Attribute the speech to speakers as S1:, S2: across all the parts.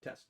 S1: Test.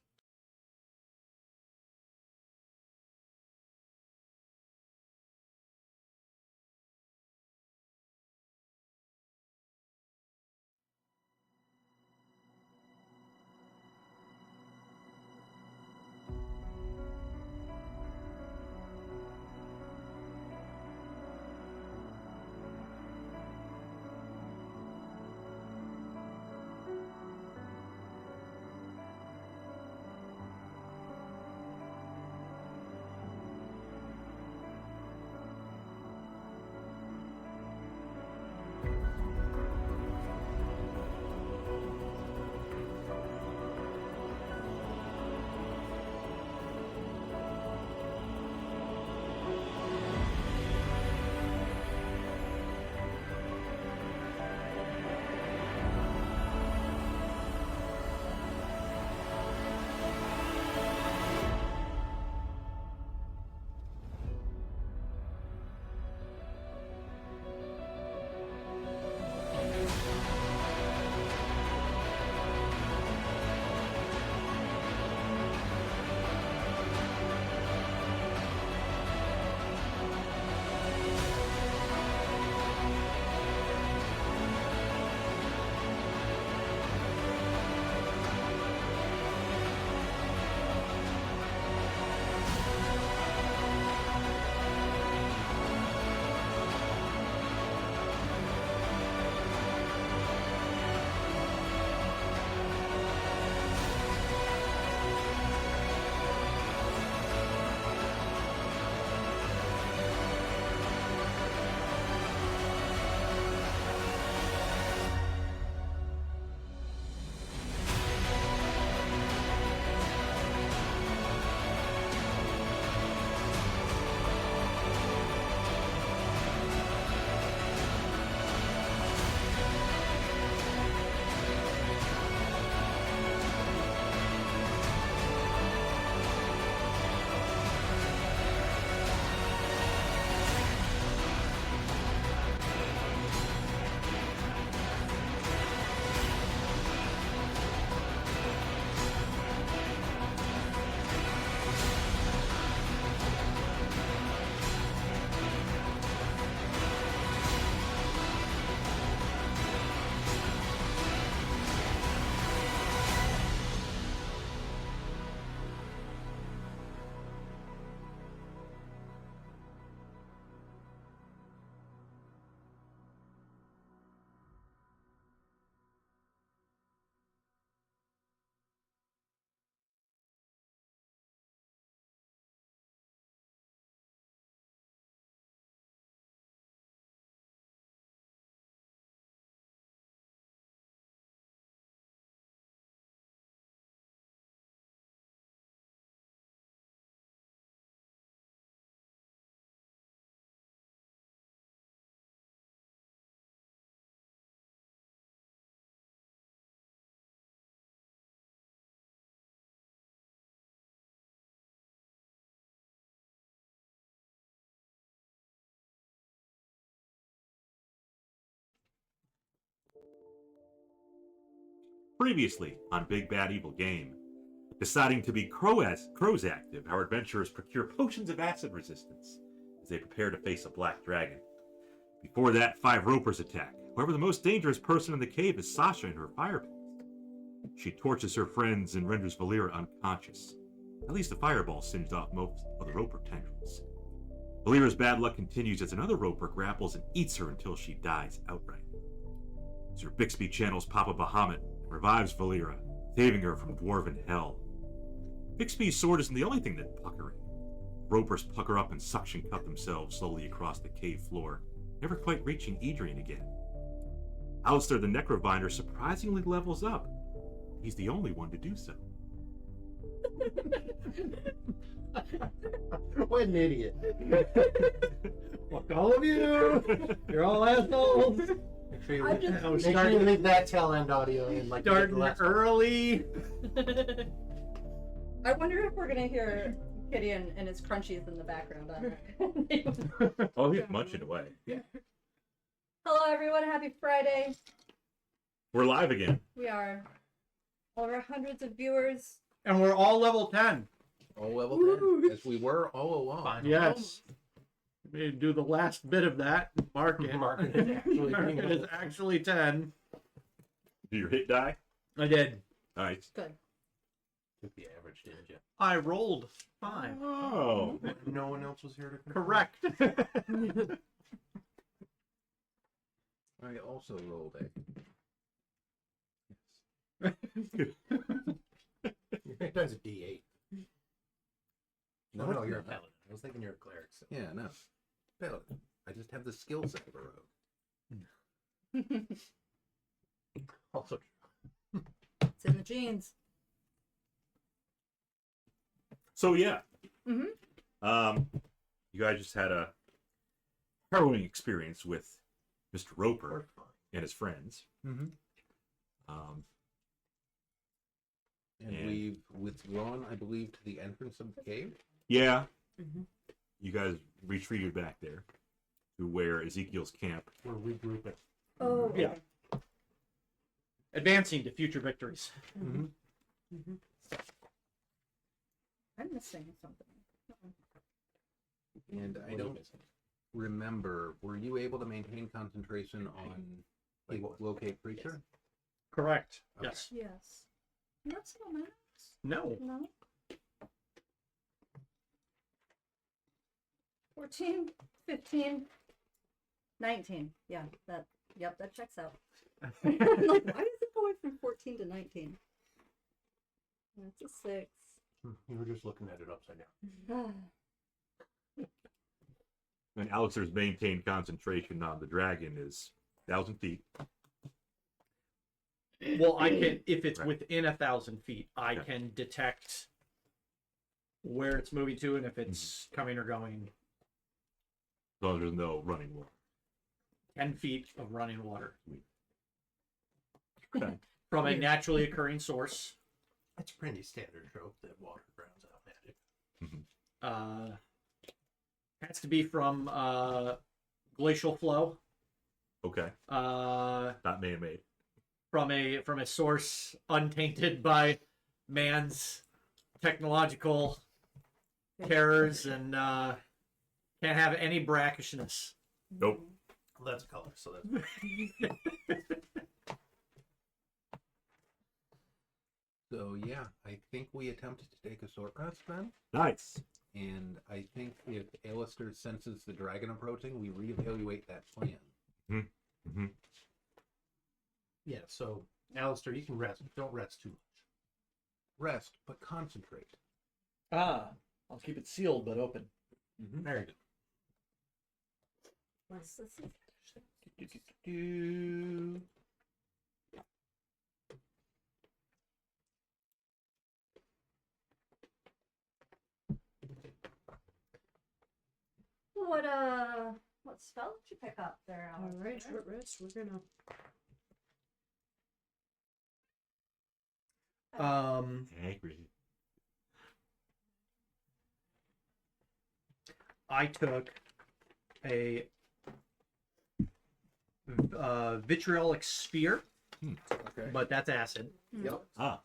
S2: Previously on Big Bad Evil Game, deciding to be krozactive, our adventurers procure potions of acid resistance as they prepare to face a black dragon. Before that, 5 ropers attack. However, the most dangerous person in the cave is Sasha in her fire pit. She torches her friends and renders Volira unconscious. At least a fireball singed off most of the roper tendrils. Volira's bad luck continues as another roper grapples and eats her until she dies outright. Sir Bixby channels Papa Bahamut and revives Volira, saving her from dwarven hell. Bixby's sword isn't the only thing that puckering. Ropers pucker up and suction cut themselves slowly across the cave floor, never quite reaching Adrian again. Alistair the Necroviner surprisingly levels up. He's the only one to do so.
S1: What an idiot. Fuck all of you. You're all assholes. Make sure you leave that tail end audio in, like
S3: starting early.
S4: I wonder if we're gonna hear Kitty and his crunchies in the background.
S2: Oh, he's munching away.
S1: Yeah.
S4: Hello, everyone. Happy Friday.
S2: We're live again.
S4: We are over hundreds of viewers
S1: And we're all level 10.
S3: All level 10, as we were all along.
S1: Finally. Yes. We do the last bit of that. Mark it.
S5: Mark it is actually
S1: Mark
S5: being
S1: it is actually 10.
S2: Do your hit die?
S1: I did.
S2: All right.
S4: Good.
S5: took the average, didn't you?
S1: I rolled 5.
S2: Oh.
S5: No one else was here to confirm.
S1: Correct.
S3: I also rolled a.
S5: That's a D8.
S3: No,
S5: No,
S3: it's
S5: you're a
S3: not.
S5: paladin. I was thinking you're a cleric. So.
S3: Yeah, no. Paladin. I just have the skill set of a rogue.
S5: Also,
S4: It's in the genes.
S2: So yeah.
S4: Mm-hmm.
S2: You guys just had a harrowing experience with Mr. Roper and his friends.
S3: Mm-hmm. And
S2: And-
S3: we've withdrawn, I believe, to the entrance of the cave.
S2: Yeah.
S4: Mm-hmm.
S2: You guys retreated back there to where Ezekiel's camp.
S5: we're regrouping.
S4: Oh,
S1: Yeah.
S4: okay.
S1: Advancing to future victories.
S3: Mm-hmm.
S4: Mm-hmm. I'm missing something.
S3: And I
S5: What are you
S3: don't
S5: missing?
S3: remember, were you able to maintain concentration on
S5: Like
S3: a
S5: what?
S3: locate creature?
S1: Correct.
S3: Okay.
S1: Yes.
S4: Yes. That's no minutes.
S1: No.
S4: No. 14, 15, 19. Yeah, that checks out. I'm like, why is it going from 14 to 19? That's a 6.
S5: You were just looking at it upside down.
S2: And Alexer's maintained concentration on the dragon is 1,000 feet.
S1: Well, I can, if it's
S2: Right.
S1: within 1,000 feet, I
S2: Yeah.
S1: can detect where it's moving to and if it's coming or going.
S2: So there's no running water.
S1: 10 feet of running water
S2: Okay.
S1: from a naturally occurring source.
S5: That's a pretty standard trope that water drowns out magic.
S1: Has to be from glacial flow.
S2: Okay.
S1: From
S2: Not man-made.
S1: a source untainted by man's technological terrors and can't have any brackishness.
S2: Nope.
S5: Well, that's color, so that's
S3: So yeah, I think we attempted to take a short rest then.
S2: Nice.
S3: And I think if Alistair senses the dragon approaching, we reevaluate that plan.
S2: Mm-hmm.
S5: yeah. So, Alistair, you can rest. Don't rest too much.
S3: Rest, but concentrate.
S1: I'll keep it sealed but open.
S5: There you go.
S4: What's this? What spell did you pick up there,
S6: All
S4: Alistair?
S6: right, short rest. We're gonna.
S2: Angry.
S1: I took a vitriolic sphere,
S3: Okay.
S1: but that's acid.
S3: Yep.
S2: Ah.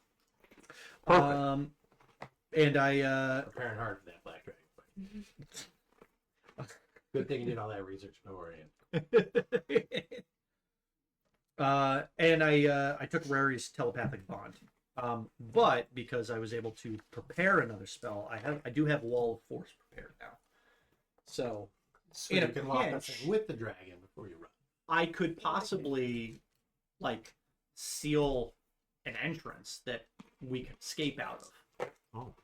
S1: And I
S5: Preparing hard for that black dragon fight. Good thing you did all that research beforehand.
S1: and I took Rary's telepathic bond. But because I was able to prepare another spell, I do have Wall of Force prepared now. So
S5: So
S1: In
S5: you
S1: a
S5: can lock us
S1: pinch.
S5: in with the dragon before you run.
S1: I could possibly like seal an entrance that we could escape out of.
S2: Oh.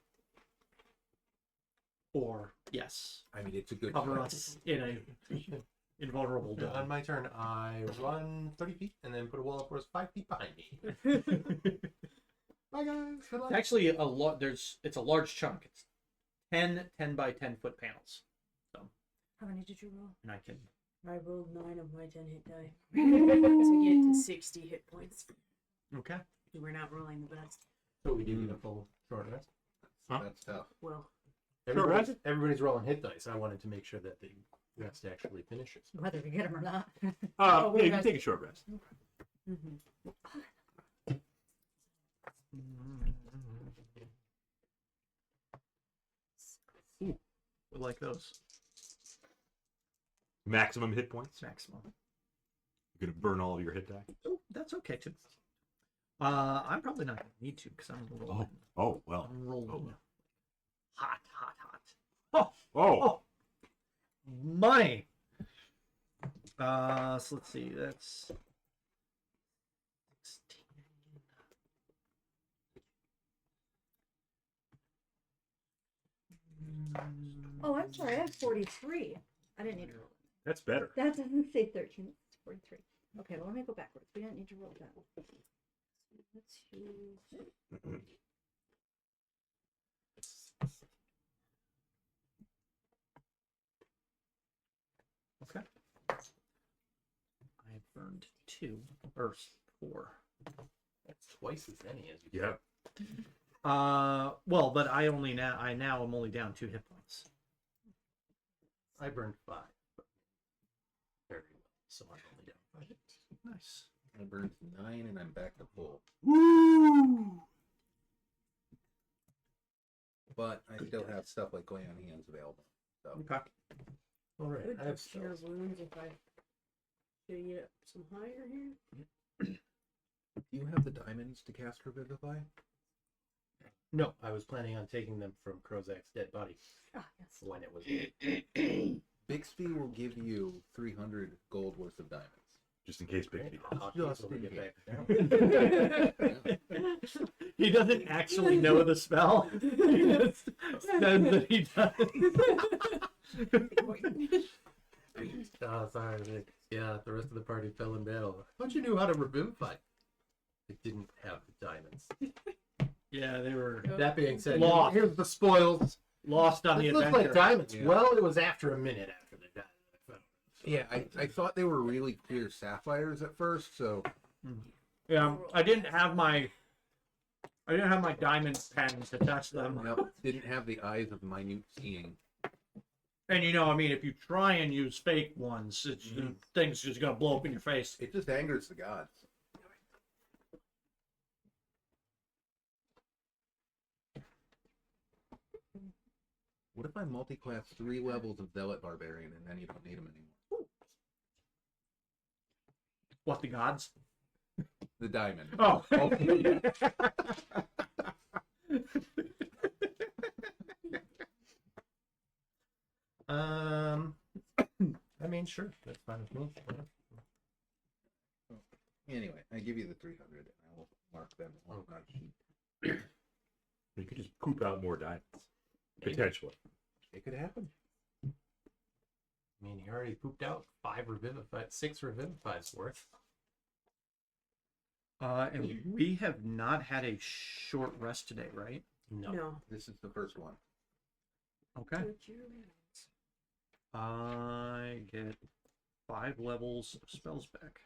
S1: Or yes,
S3: I mean, it's a good
S1: cover
S3: spell.
S1: us in a invulnerable
S5: On
S1: dome.
S5: my turn, I run 30 feet and then put a wall of force 5 feet behind me. Bye guys. Good luck.
S1: It's actually a lot. It's a large chunk. It's 10 by 10 foot panels.
S4: How many did you roll?
S1: And I can.
S6: I rolled 9 of my 10 hit die to get to 60 hit points.
S1: Okay.
S6: We're not rolling the best.
S5: So we do get a full short rest.
S2: Huh?
S3: That's tough.
S6: Well,
S5: Everybody's rolling hit dice. I wanted to make sure that the rest actually finishes.
S4: Whether we get them or not.
S6: Oh,
S2: Yeah, you
S6: rest.
S2: can take a short rest.
S1: like those.
S2: Maximum hit points.
S1: Maximum.
S2: You're gonna burn all of your hit die.
S1: Oh, that's okay too. I'm probably not gonna need to because I'm rolling.
S2: Oh well.
S1: I'm rolling.
S2: Oh, well.
S1: Hot, hot, hot.
S2: Oh.
S1: Money. So let's see. That's 16.
S4: Oh, I'm sorry. I have 43. I didn't need to roll.
S2: That's better.
S4: That doesn't say 13. It's 43. Okay, well, let me go backwards. We don't need to roll that. Let's use.
S1: Okay. I burned 2 or 4.
S5: That's twice as many as you.
S2: Yeah.
S1: Well, but I now am only down 2 hit points.
S5: I burned 5. But very well. So I'm only down 5.
S1: Nice.
S3: I burned 9 and I'm back to full.
S2: Woo!
S3: But I still have stuff like lay on hands available. So
S1: Okay.
S5: All right.
S6: Could
S5: I have
S6: just cure
S5: spells.
S6: wounds if I should get up some higher here.
S3: do you have the diamonds to cast Revivify?
S5: No, I was planning on taking them from Krozak's dead body
S4: Ah, yes.
S5: when it was.
S3: Bixby will give you 300 gold worth of diamonds.
S2: Just in case Bixby does.
S5: I'll
S3: Just
S5: easily
S3: in
S5: get
S3: case.
S5: back down.
S1: He doesn't actually know the spell. He just says that he does.
S5: Oh, sorry. Yeah, the rest of the party fell in battle. I thought you knew how to revivify. It didn't have the diamonds.
S1: Yeah, they were
S5: That being said,
S1: Lost.
S5: here's the spoils.
S1: lost on the
S5: It looks
S1: adventure.
S5: like diamonds.
S3: Yeah.
S5: Well, it was after a minute after they died. that I found them.
S3: Yeah, I thought they were really clear sapphires at first, so
S1: Yeah, I didn't have my diamond pen to test them.
S3: nope, didn't have the eyes of minute seeing.
S1: And I mean, if you try and use fake ones, it's things just gonna blow up in your face.
S3: It just angers the gods. What if I multi-class 3 levels of Zealot Barbarian and then you don't need them anymore?
S1: What, the gods?
S3: The diamond.
S1: Oh.
S5: I mean, sure, that's fine with me.
S3: Anyway, I give you the 300 and I will mark them on my sheet.
S2: You could just poop out more diamonds. Potentially.
S3: It could happen.
S5: I mean, he already pooped out 6 revivifies worth.
S1: And we have not had a short rest today, right?
S5: No.
S6: No.
S3: This is the first one.
S1: Okay.
S6: Would you relax?
S1: I get 5 levels of spells back.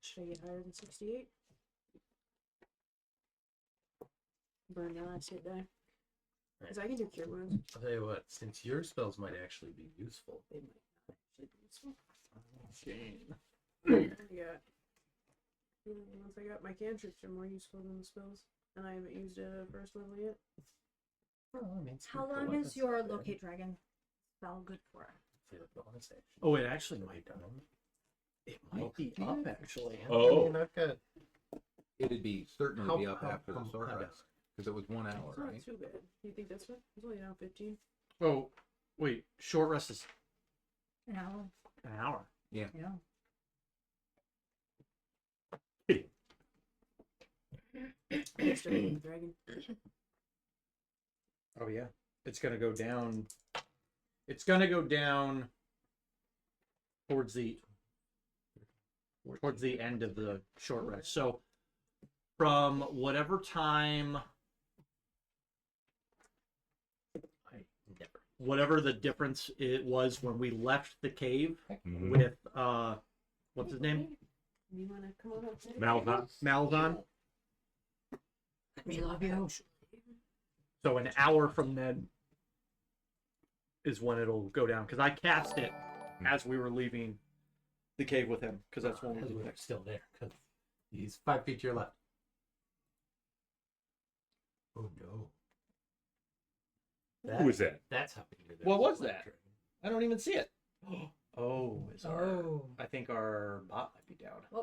S6: Should I get higher than 68? Burn the last hit die. Because I can do cure wounds.
S5: I'll tell you what, since your spells might actually be useful.
S6: They might not actually be useful.
S5: Shane.
S6: Once I got my cantrips are more useful than the spells. And I haven't used a first level yet.
S5: Well, I mean, it's
S4: How
S5: good for
S4: long
S5: weapons.
S4: is your locate dragon spell good for?
S5: For the bonus action.
S1: Oh, it actually might be. It might be up, actually.
S2: Oh.
S5: I mean, I've got.
S3: It'd be certainly
S5: How-
S3: be up
S5: how-
S3: after the
S5: how-
S3: short
S5: how-
S3: rest. Because it was 1 hour,
S6: It's not
S3: right?
S6: too bad. You think that's what? It's only down 15.
S1: Oh, wait. Short rest is
S4: No.
S1: an hour.
S4: Yeah.
S6: I'm starting with the dragon.
S1: Oh, yeah. It's going to go down. It's going to go down towards the end of the short rest. So from whatever time, whatever the difference it was when we left the cave
S2: Mhm.
S1: with what's his name?
S6: You want to come on up there?
S2: Malzahn?
S1: Malzahn.
S4: We love you.
S1: So an hour from then is when it'll go down, because I cast it as we were leaving the cave with him, because that's when we
S5: Because
S1: were
S5: we're
S1: next.
S5: still there. Because he's 5 feet to your left. Oh no.
S2: Who was that?
S5: That's how we knew that.
S1: What was
S5: a black
S1: that?
S5: dragon.
S1: I don't even see it. Oh, is our?
S6: Oh.
S1: I think our bot might be down.
S5: Uh,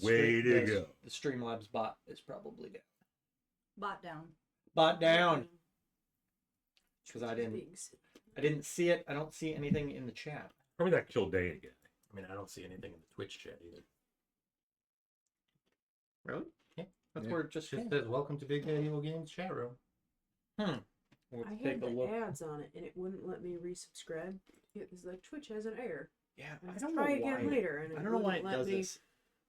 S2: Way to
S1: the,
S2: go.
S1: The Streamlabs bot is probably down.
S4: Bot down.
S1: Bot down. Because I
S6: Big
S1: didn't see it. I don't see anything in the chat.
S2: Probably that killed Day again.
S5: I mean, I don't see anything in the Twitch chat either.
S1: Really?
S5: Yeah.
S1: That's
S3: Yeah.
S1: where it just
S5: Just
S1: came.
S5: says welcome to Big Bad Evil Games chat room.
S1: We'll
S6: I
S1: take
S6: had
S1: a
S6: the
S1: look.
S6: ads on it and it wouldn't let me resubscribe. It was like Twitch has an error.
S1: Yeah,
S6: And
S1: I
S6: let's
S1: don't know
S6: try
S1: why.
S6: again later. And
S1: I don't know why it
S6: wouldn't
S1: does
S6: let me.
S1: this.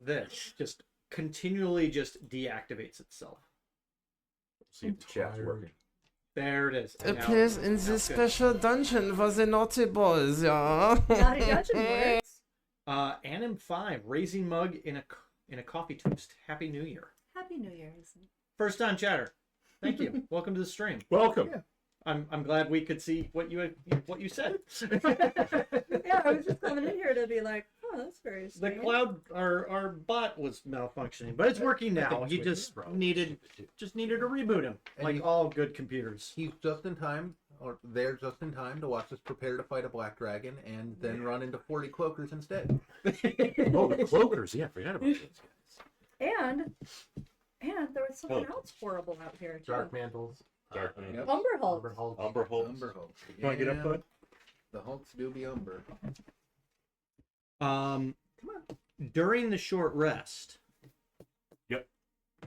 S1: This just continually just deactivates itself.
S2: See if the chat's working.
S1: There it is. And now-
S7: Appears in
S1: now
S7: this
S1: it's good.
S7: special dungeon for the naughty boys, yeah.
S4: Naughty Dungeon works.
S1: Anim 5, raising mug in a coffee toast. Happy New Year.
S4: Happy New Year's.
S1: First time chatter. Thank you. Welcome to the stream.
S2: Welcome.
S1: Yeah. I'm glad we could see what you said.
S4: Yeah, I was just coming in here to be like, oh, that's very
S1: The
S4: strange.
S1: cloud, our bot was malfunctioning, but it's working
S5: I think
S1: now.
S5: it's
S1: He
S5: with
S1: just
S5: this, bro.
S1: needed to reboot him,
S3: And
S1: like
S3: he-
S1: all good computers.
S3: He's just in time, or they're just in time to watch us prepare to fight a black dragon and then run into 40 cloakers instead.
S2: Oh, the cloakers. Yeah, I forgot about those guys.
S4: And there was something
S2: Oh.
S4: else horrible out here too.
S5: Dark Mantles.
S2: Dark
S5: uh,
S2: Mantles.
S4: Umber Hulk.
S5: Umber Hulk.
S2: Umber Hulks.
S3: Umber Hulks.
S2: You want to get up, bud?
S3: The Hulks do be Umber.
S1: During the short rest,
S4: Are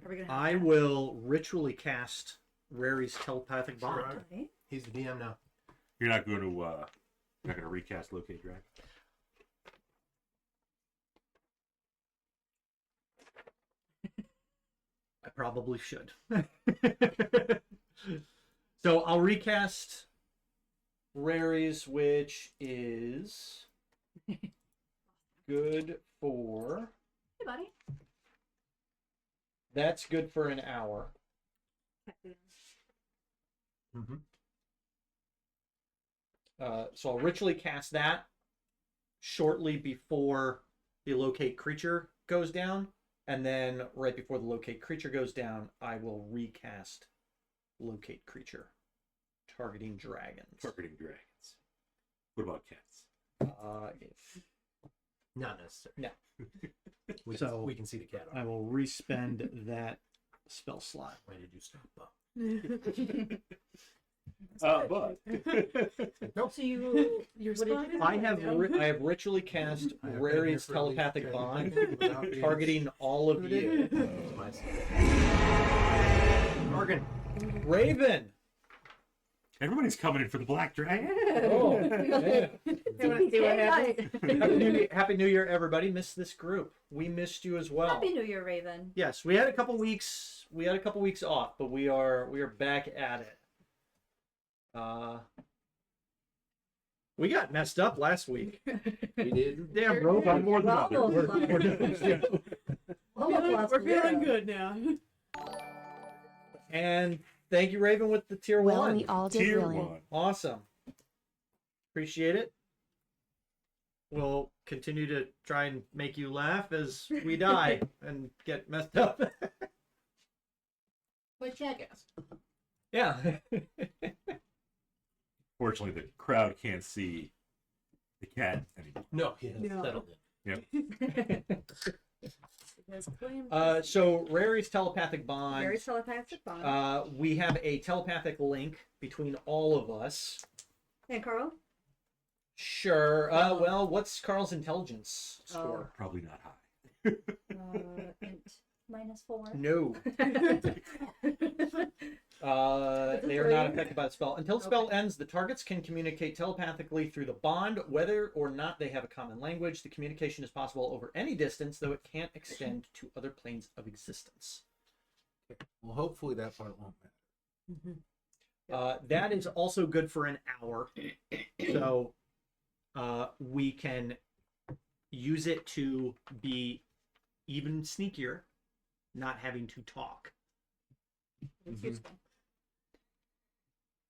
S4: we gonna have
S1: I will ritually cast Rary's telepathic bond.
S5: Sure.
S4: Okay.
S5: He's the DM now.
S2: You're not going to recast Locate Dragon?
S1: I probably should. So I'll recast Rary's, which is good for.
S4: Hey, buddy.
S1: That's good for an hour.
S5: Mm-hmm.
S1: So I'll ritually cast that shortly before the locate creature goes down, and then right before the locate creature goes down, I will recast locate creature, targeting dragons.
S2: Targeting dragons. What about cats?
S5: Not necessary.
S1: No.
S5: We
S1: So-
S5: we can see the cat.
S1: I will respend that spell slot.
S5: Why did you stop?
S2: But
S6: So your spot is
S1: I have ritually cast
S5: I have been
S1: Rary's
S5: here for at least
S1: telepathic
S5: 10
S1: bond,
S5: minutes without being-
S1: targeting all of you.
S5: It's my spot.
S1: Morgan, Raven.
S2: everybody's coming in for the Black Dragon.
S1: Oh, yeah.
S4: Happy
S1: Happy New Year, everybody. Missed this group. We missed you as well.
S4: New Year, Raven.
S1: Yes, we had a couple weeks. We had a couple weeks off, but we are back at it. We got messed up last week.
S3: We did.
S1: Damn, bro, by more than others.
S4: Almost
S6: We're feeling good now.
S1: And thank you, Raven, with the tier
S8: Well,
S1: one.
S8: we all did
S2: Tier
S8: really.
S2: 1.
S1: Awesome. Appreciate it. We'll continue to try and make you laugh as we die and get messed up.
S5: Like Jackass.
S1: Yeah.
S2: Fortunately, the crowd can't see the cat anymore.
S5: No, he has
S6: No.
S5: settled it.
S6: Has claimed
S1: So Rary's telepathic bond.
S4: Very telepathic bond.
S1: We have a telepathic link between all of us.
S4: And Carl?
S1: Sure. Well, what's Carl's intelligence score?
S2: Probably not high.
S4: Int -4.
S1: No. They are not affected by the spell. Until the spell ends, the targets can communicate telepathically through the bond, whether or not they have a common language. The communication is possible over any distance, though it can't extend to other planes of existence.
S3: Well, hopefully that part won't matter.
S1: That is also good for an hour. So we can use it to be even sneakier, not having to talk.
S4: It's useful.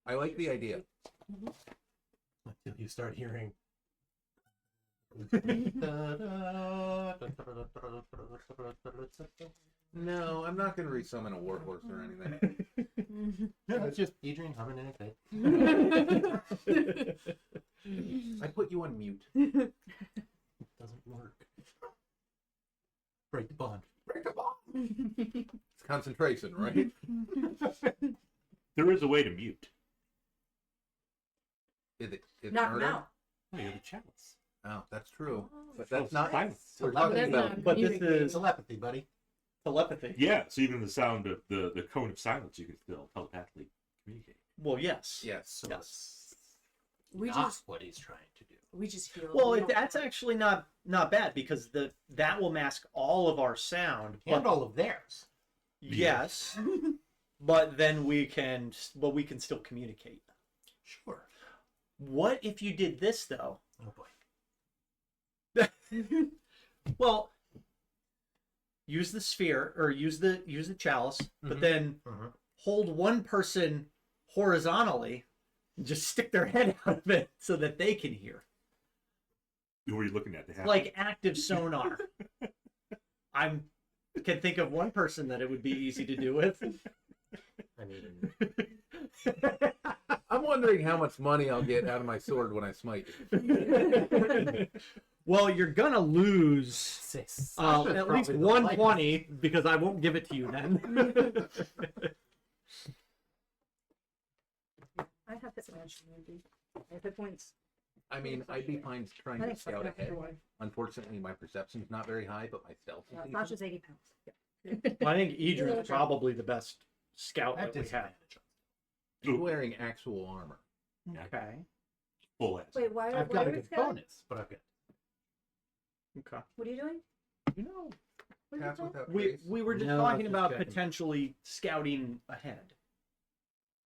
S3: I like the idea.
S5: Until you start hearing.
S3: No, I'm not going to resummon a warhorse or anything.
S5: No, it's just Adrian humming in a thing.
S3: I put you on mute.
S5: Doesn't work. Break the bond.
S3: Break the bond. It's concentration, right?
S2: There is a way to mute.
S3: Is it
S4: Knock 'em
S3: murder?
S4: out.
S2: Oh, you're the chalice.
S3: Oh, that's true. But
S2: Oh,
S3: that's not.
S2: silence.
S3: We're
S5: But
S3: talking
S6: that's
S3: about.
S6: not-
S1: But this is
S5: Telepathy, buddy.
S1: telepathy.
S2: Yeah, so even the sound of the cone of silence, you can still telepathically communicate.
S1: Well, yes.
S3: Yes.
S1: Yes.
S6: We
S5: Not
S6: just
S5: what he's trying to do.
S6: we just heal.
S1: Well,
S6: We don't
S1: that's
S6: have-
S1: actually not bad because that will mask all of our sound.
S5: And
S1: But
S5: all of theirs.
S1: yes, but then we can still communicate.
S5: Sure.
S1: What if you did this though?
S5: Oh boy.
S1: Well, use the sphere or use the chalice, but
S3: Mhm.
S1: then
S5: Mhm.
S1: hold one person horizontally and just stick their head out of it so that they can hear.
S2: Who are you looking at? The half-
S1: Like active sonar. I can think of one person that it would be easy to do with.
S5: I mean,
S3: I'm wondering how much money I'll get out of my sword when I smite you.
S1: Well, you're gonna lose
S5: Sasha's
S1: at least
S5: probably the
S1: 120 because I won't give it to you then.
S4: I have hit points. I have hit points.
S3: I mean, I'd be fine trying
S4: I
S3: to
S4: think
S3: scout
S4: Sasha
S3: ahead.
S4: after one.
S3: Unfortunately, my perception's not very high, but my stealth is decent.
S4: Sasha's 80 pounds.
S1: I think Idris is probably the best scout
S5: At
S1: that we have.
S5: disadvantage.
S3: He's wearing actual armor.
S1: Okay.
S2: full ass.
S4: Wait, why?
S5: I've
S4: why
S5: got
S4: are
S5: a
S4: we
S5: good
S4: scouting?
S5: bonus, but I've got.
S1: Okay.
S4: What are you doing?
S1: You know,
S4: What are you
S3: Pass
S4: doing?
S3: without
S1: we
S3: trace.
S1: were just
S5: No,
S1: talking
S5: just
S1: about
S5: checking.
S1: potentially scouting ahead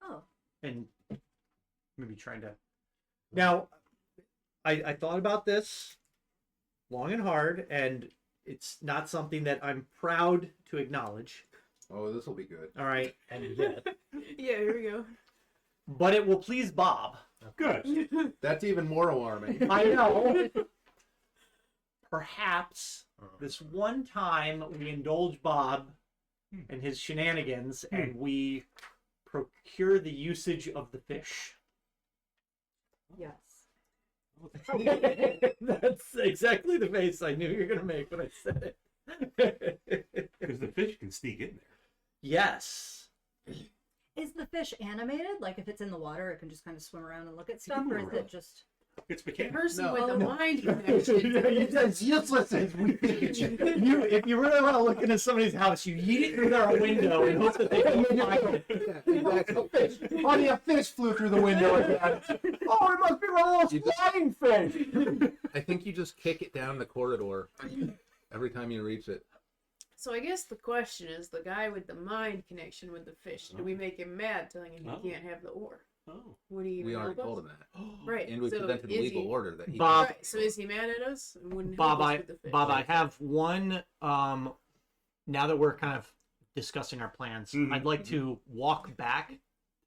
S4: Oh,
S1: and maybe trying to. Now, I thought about this long and hard, and it's not something that I'm proud to acknowledge.
S3: Oh, this will be good.
S1: All right,
S5: And yet,
S6: Yeah, here we go.
S1: but it will please Bob.
S2: Good.
S3: That's even more alarming.
S1: I know. Perhaps this one time we indulge Bob and his shenanigans, and we procure the usage of the fish.
S4: yes.
S1: That's exactly the face I knew you were going to make when I said it.
S2: Because the fish can sneak in there.
S1: Yes.
S4: Is the fish animated? Like if it's in the water, it can just kind of swim around and look at
S2: can
S4: stuff,
S2: move
S4: or is
S2: around.
S4: it just?
S2: It's
S6: The
S2: mechanical.
S6: person
S3: No.
S6: with the
S3: No.
S6: mind connection.
S5: as useless as we think it should be.
S1: If you really want to look into somebody's house, you yeet it through their window and hope that they can find it.
S3: Yeah, exactly.
S5: Fish. Honey, a fish flew through the window again. Oh, it must be one of
S3: You
S5: those
S3: just-
S5: flying fish.
S3: I think you just kick it down the corridor every time you reach it.
S6: So I guess the question is, the guy with the mind connection with the fish, do we make him mad telling him
S2: Oh.
S6: he can't have the ore?
S2: Oh.
S6: Would he even
S3: We already
S6: help us?
S3: told him that.
S6: Right.
S3: And we
S6: so
S3: presented a
S6: is
S3: legal
S6: he,
S3: order that he
S1: Bob-
S6: Right. So is he mad at us? And wouldn't
S1: Bob,
S6: help us
S1: I
S6: with the fish?
S1: Bob, I have one. Now that we're kind of discussing our plans,
S2: Mhm.
S1: I'd like to walk back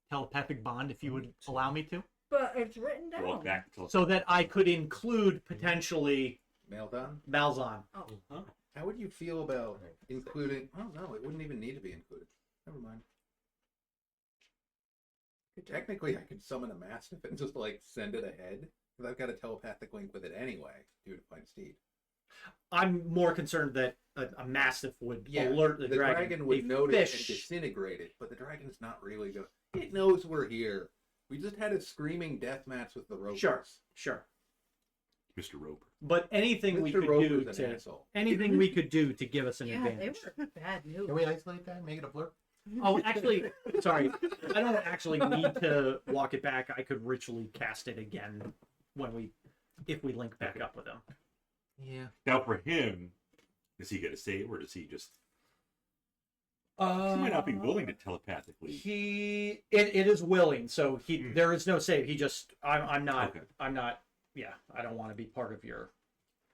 S1: telepathic bond, if you would allow me to,
S4: But it's written down.
S2: Walk back until.
S1: so that I could include potentially
S3: mailed on.
S1: Malzahn.
S2: Oh.
S3: How would you feel about including? Oh no, it wouldn't even need to be included. Never mind.
S6: Good job.
S3: Technically, I could summon a mastiff and just like send it ahead because I've got a telepathic link with it anyway. Due to find Steed.
S1: I'm more concerned that a mastiff would
S3: Yeah,
S1: alert the,
S3: the dragon would
S1: A
S3: notice and
S1: fish-
S3: disintegrate it, but the dragon's not really going. It knows we're here. We just had a screaming death match with the ropers.
S1: Sure.
S2: Mr. Roper.
S1: But anything we
S3: Mr.
S1: could
S3: Roper's
S1: do
S3: an
S1: to
S3: asshole.
S1: anything we could do to give us an
S4: Yeah, they
S1: advantage.
S4: were bad news.
S5: Can we isolate that and make it a blur?
S1: Oh, actually, sorry. I don't actually need to walk it back. I could ritually cast it again if we link back up with him.
S3: Yeah.
S2: Now for him, does he get a save or does he just? He might not be willing to telepathically.
S1: It is willing, so there is no save. He just I'm not
S2: Okay.
S1: yeah, I don't want to be part of your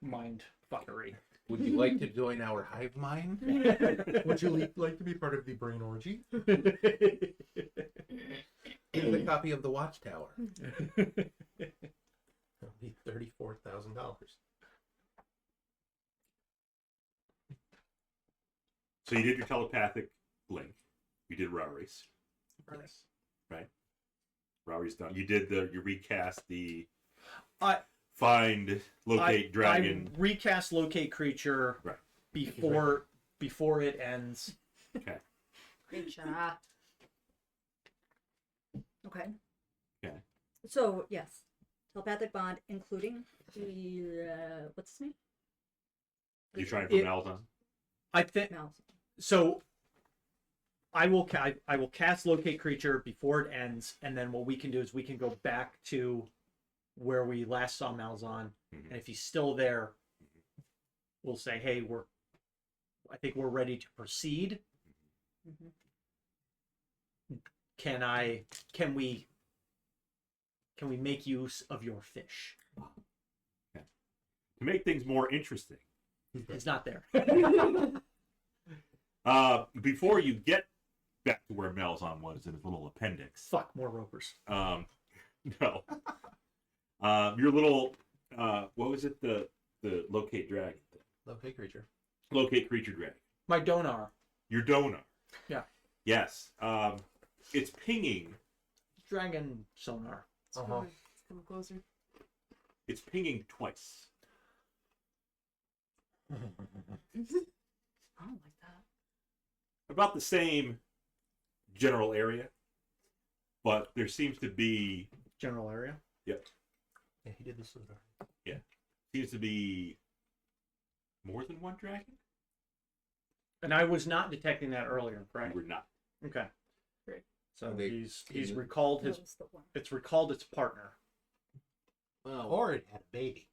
S1: mind fuckery.
S3: Would you like to join our hive mind?
S5: Would you like to be part of the brain orgy?
S3: Here's a copy of the Watchtower.
S5: It'll be $34,000.
S2: So you did your telepathic link. You did Rauri's.
S1: Yes.
S2: Right? Rauri's done. You did you recast the
S1: I
S2: locate dragon.
S1: I recast locate creature
S2: Right.
S1: before it ends.
S2: Okay.
S6: Good job.
S4: Okay.
S2: Okay.
S4: So yes, telepathic bond, including the what's his name?
S2: Are you trying for Malzahn?
S1: I think
S4: Mouse.
S1: so. I will cast locate creature before it ends, and then what we can do is we can go back to where we last saw Malzahn,
S2: Mhm.
S1: and if he's still there, we'll say, "Hey, I think we're ready to proceed.
S4: Mhm.
S1: Can we make use of your fish?"
S2: To make things more interesting,
S1: It's not there.
S2: before you get back to where Malzahn was in his little appendix,
S1: Fuck, more ropers.
S2: no, your little what was it? The locate dragon thing.
S5: Locate creature.
S2: Locate creature dragon.
S1: My donar.
S2: Your donor.
S1: Yeah.
S2: Yes. It's pinging.
S1: Dragon sonar.
S6: It's coming. It's coming closer.
S2: It's pinging twice.
S4: I don't like that.
S2: About the same general area, but there seems to be
S1: General area.
S5: Yeah, he did this.
S2: seems to be more than one dragon.
S1: And I was not detecting that earlier, correct?
S2: We're not.
S1: Okay.
S6: Great.
S1: So
S3: They-
S1: he's recalled
S4: That
S1: his
S4: was the one.
S1: it's recalled its partner.
S3: Well,
S5: Or it had a baby.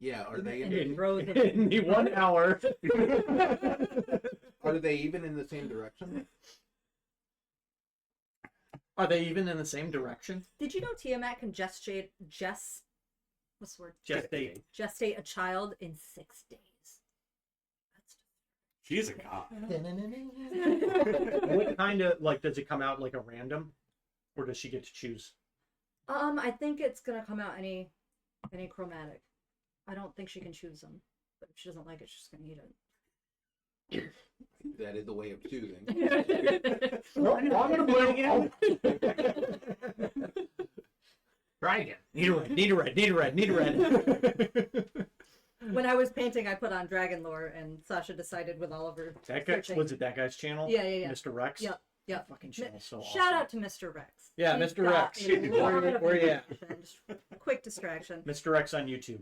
S3: yeah. Are they
S4: And
S3: in,
S4: it throws it.
S1: In the 1 hour.
S3: are they even in the same direction?
S1: Are they even in the same direction?
S4: Did you know Tiamat can what's the word? Gestate a child in 6 days. That's
S2: She is a god.
S1: What kind of does it come out like a random, or does she get to choose?
S4: I think it's gonna come out any chromatic. I don't think she can choose them, but if she doesn't like it, she's gonna eat it.
S3: That is a way of choosing.
S1: I'm gonna blue.
S5: Try again.
S1: Need a red.
S4: When I was painting, I put on Dragon Lore, and Sasha decided with all of her
S1: That guy,
S4: searching.
S1: was it that guy's channel?
S4: Yeah.
S1: Mr. Rex.
S4: Yep.
S1: That fucking channel's so awesome.
S4: Shout out to Mr. Rex.
S1: Yeah,
S4: He's
S1: Mr.
S4: got
S1: Rex.
S4: a lot of
S1: Where you at?
S4: information. Just a quick distraction.
S1: Mr. Rex on YouTube.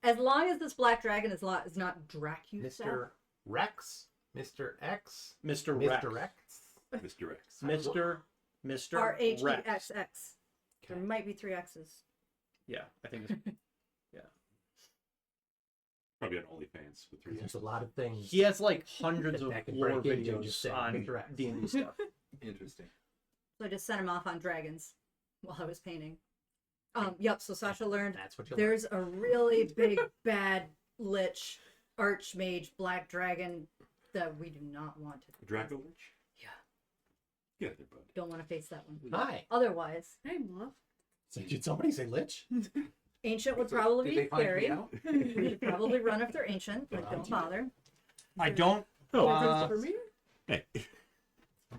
S4: As long as this black dragon is not Dracula.
S5: Mr. Rex. Mr. X.
S1: Mr. Rex.
S5: Mr. Rex.
S2: Mr. X.
S1: Mr.
S4: RHEXX.
S1: Rex.
S4: There might be 3 X's.
S1: Yeah, I think it's
S2: Probably on OnlyFans with 3.
S5: There's a lot of things.
S1: he has like hundreds of
S5: That can
S1: lore
S5: break into and just
S1: videos
S5: say
S1: on
S5: Mr. Rex.
S1: D&D stuff.
S3: Interesting.
S4: So I just sent him off on dragons while I was painting. Yep, so Sasha learned
S5: That's what you
S4: there's a really big bad lich archmage black dragon that we do not want to
S2: Draco Lich?
S4: Yeah.
S2: Get there, bud.
S4: Don't want to face that one.
S5: Hi.
S4: Otherwise,
S6: Hey, Muff.
S5: So did somebody say lich?
S4: ancient would
S3: So,
S4: probably
S3: did
S4: be
S3: they find me
S4: scary.
S3: out?
S4: We should probably run if they're ancient, but don't bother.
S1: I don't.
S2: Oh,
S6: For me?
S2: hey.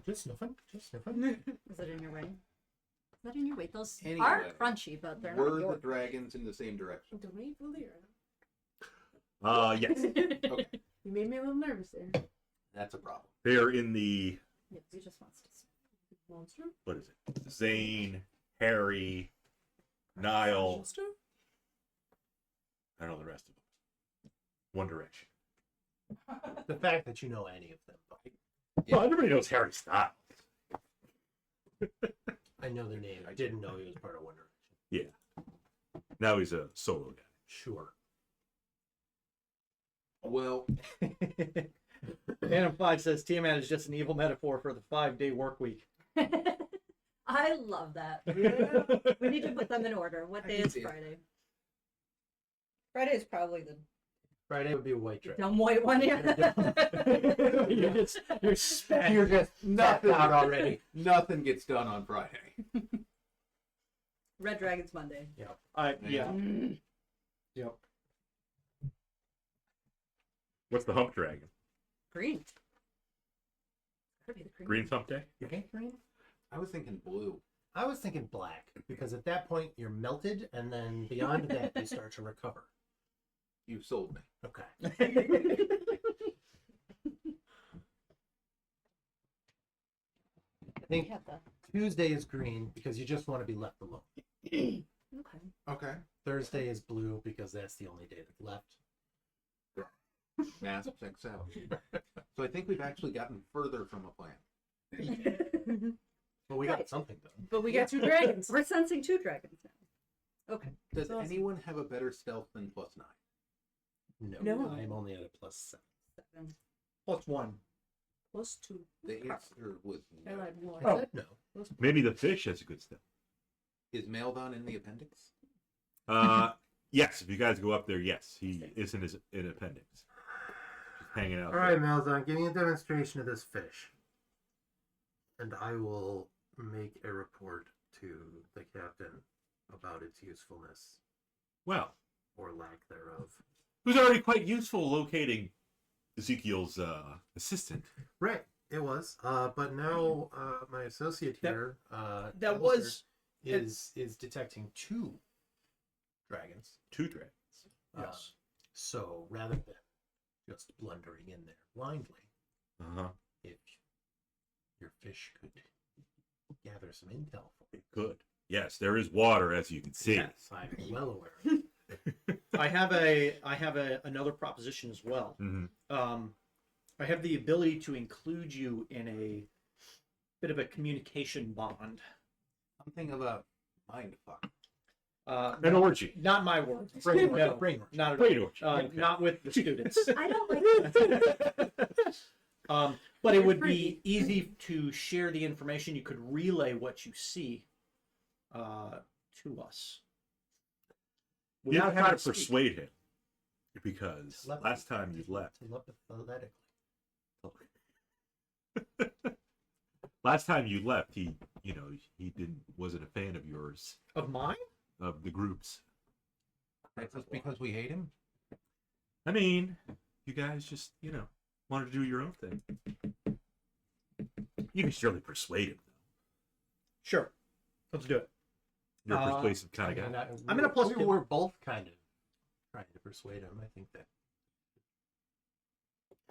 S5: Just sniffing. Just sniffing.
S4: Is it in your way? Is that in your way? Those are
S3: Anyway,
S4: crunchy, but they're
S3: Were
S4: not
S3: the
S4: yours.
S3: dragons in the same direction?
S6: Donate Volira.
S2: Yes.
S3: Okay,
S6: You made me a little nervous there.
S3: that's a problem.
S2: They're in the,
S4: Yes, he just wants to.
S6: Monster?
S2: what is it? Zane, Harry, Niall.
S6: Monster?
S2: I don't know the rest of them. One Direction.
S5: The fact that you know any of them.
S2: Well, everybody knows Harry Styles.
S5: I know their name. I didn't know he was part of One Direction.
S2: Yeah. Now he's a solo guy.
S5: Sure.
S3: Well,
S1: Phantom 5 says Tiamat is just an evil metaphor for the 5-day work week.
S4: I love that. We need to put them in order. What day
S3: can
S4: is
S3: see it.
S4: Friday? Friday is probably the
S5: Friday would be a white dress.
S4: dumb white one. Yeah.
S1: You're spent.
S3: you're just
S5: Nothing out already.
S3: Nothing gets done on Friday.
S4: Red Dragon's Monday.
S1: Yeah.
S4: Mm.
S1: Yep.
S2: What's the hump dragon?
S4: Green. Gotta be the green.
S2: Green someday.
S5: You think green?
S3: I was thinking blue.
S5: I was thinking black because at that point you're melted, and then beyond that you start to recover.
S3: You sold me.
S5: Okay. I think
S4: Yeah, the...
S5: Tuesday is green because you just want to be left alone.
S4: Okay.
S3: Okay.
S5: Thursday is blue because that's the only day that's left.
S3: Math checks out. So I think we've actually gotten further from a plan.
S5: Well, we got
S4: Right.
S5: something done.
S6: But we got 2 dragons.
S4: We're sensing 2 dragons now. Okay.
S3: Does
S6: Awesome.
S3: anyone have a better stealth than +9?
S5: No,
S6: No.
S5: I'm only at a +7.
S4: 7.
S1: +1.
S6: +2.
S3: The answer was
S6: I
S3: no.
S6: lied more.
S5: I said no.
S2: Maybe the fish has a good step.
S3: Is Maildon in the appendix?
S2: Yes, if you guys go up there, yes, he is in his appendix. Just hanging out.
S5: All right, Malzahn, give me a demonstration of this fish, and I will make a report to the captain about its usefulness
S2: Well,
S5: or lack thereof.
S2: it was already quite useful locating Ezekiel's assistant.
S5: Right, it was. But now my associate
S1: That-
S5: here,
S1: That
S5: Alistair,
S1: was
S5: is detecting 2 dragons.
S2: 2 dragons.
S5: Yes. So rather than just blundering in there blindly,
S2: Uh-huh.
S5: if your fish could gather some intel for me.
S2: Good. Yes, there is water, as you can see.
S5: Yes, I'm well aware.
S1: I have another proposition as well.
S2: Mhm.
S1: I have the ability to include you in a bit of a communication bond.
S3: Something of a mind fuck.
S2: An orgy.
S1: Not my word.
S5: Brain work,
S1: No,
S5: brain work.
S1: not at
S2: Great
S1: all.
S2: orgy. Okay.
S1: Not with the students.
S4: I don't like this.
S1: But it would be easy to share the information. You could relay what you see to us.
S2: You have to try to
S1: having speak.
S2: persuade him. Because
S5: Telepathy.
S2: last time you left.
S5: Telepathetically.
S2: Last time you left, he wasn't a fan of yours,
S1: Of mine?
S2: of the groups.
S3: That's just because we hate him?
S2: I mean, you guys just, wanted to do your own thing. You can surely persuade him, though.
S1: Sure. Let's do it.
S2: You're a persuasive kind of guy.
S1: I'm in a plus
S5: we
S1: two.
S5: were both kind of trying to persuade him. I think that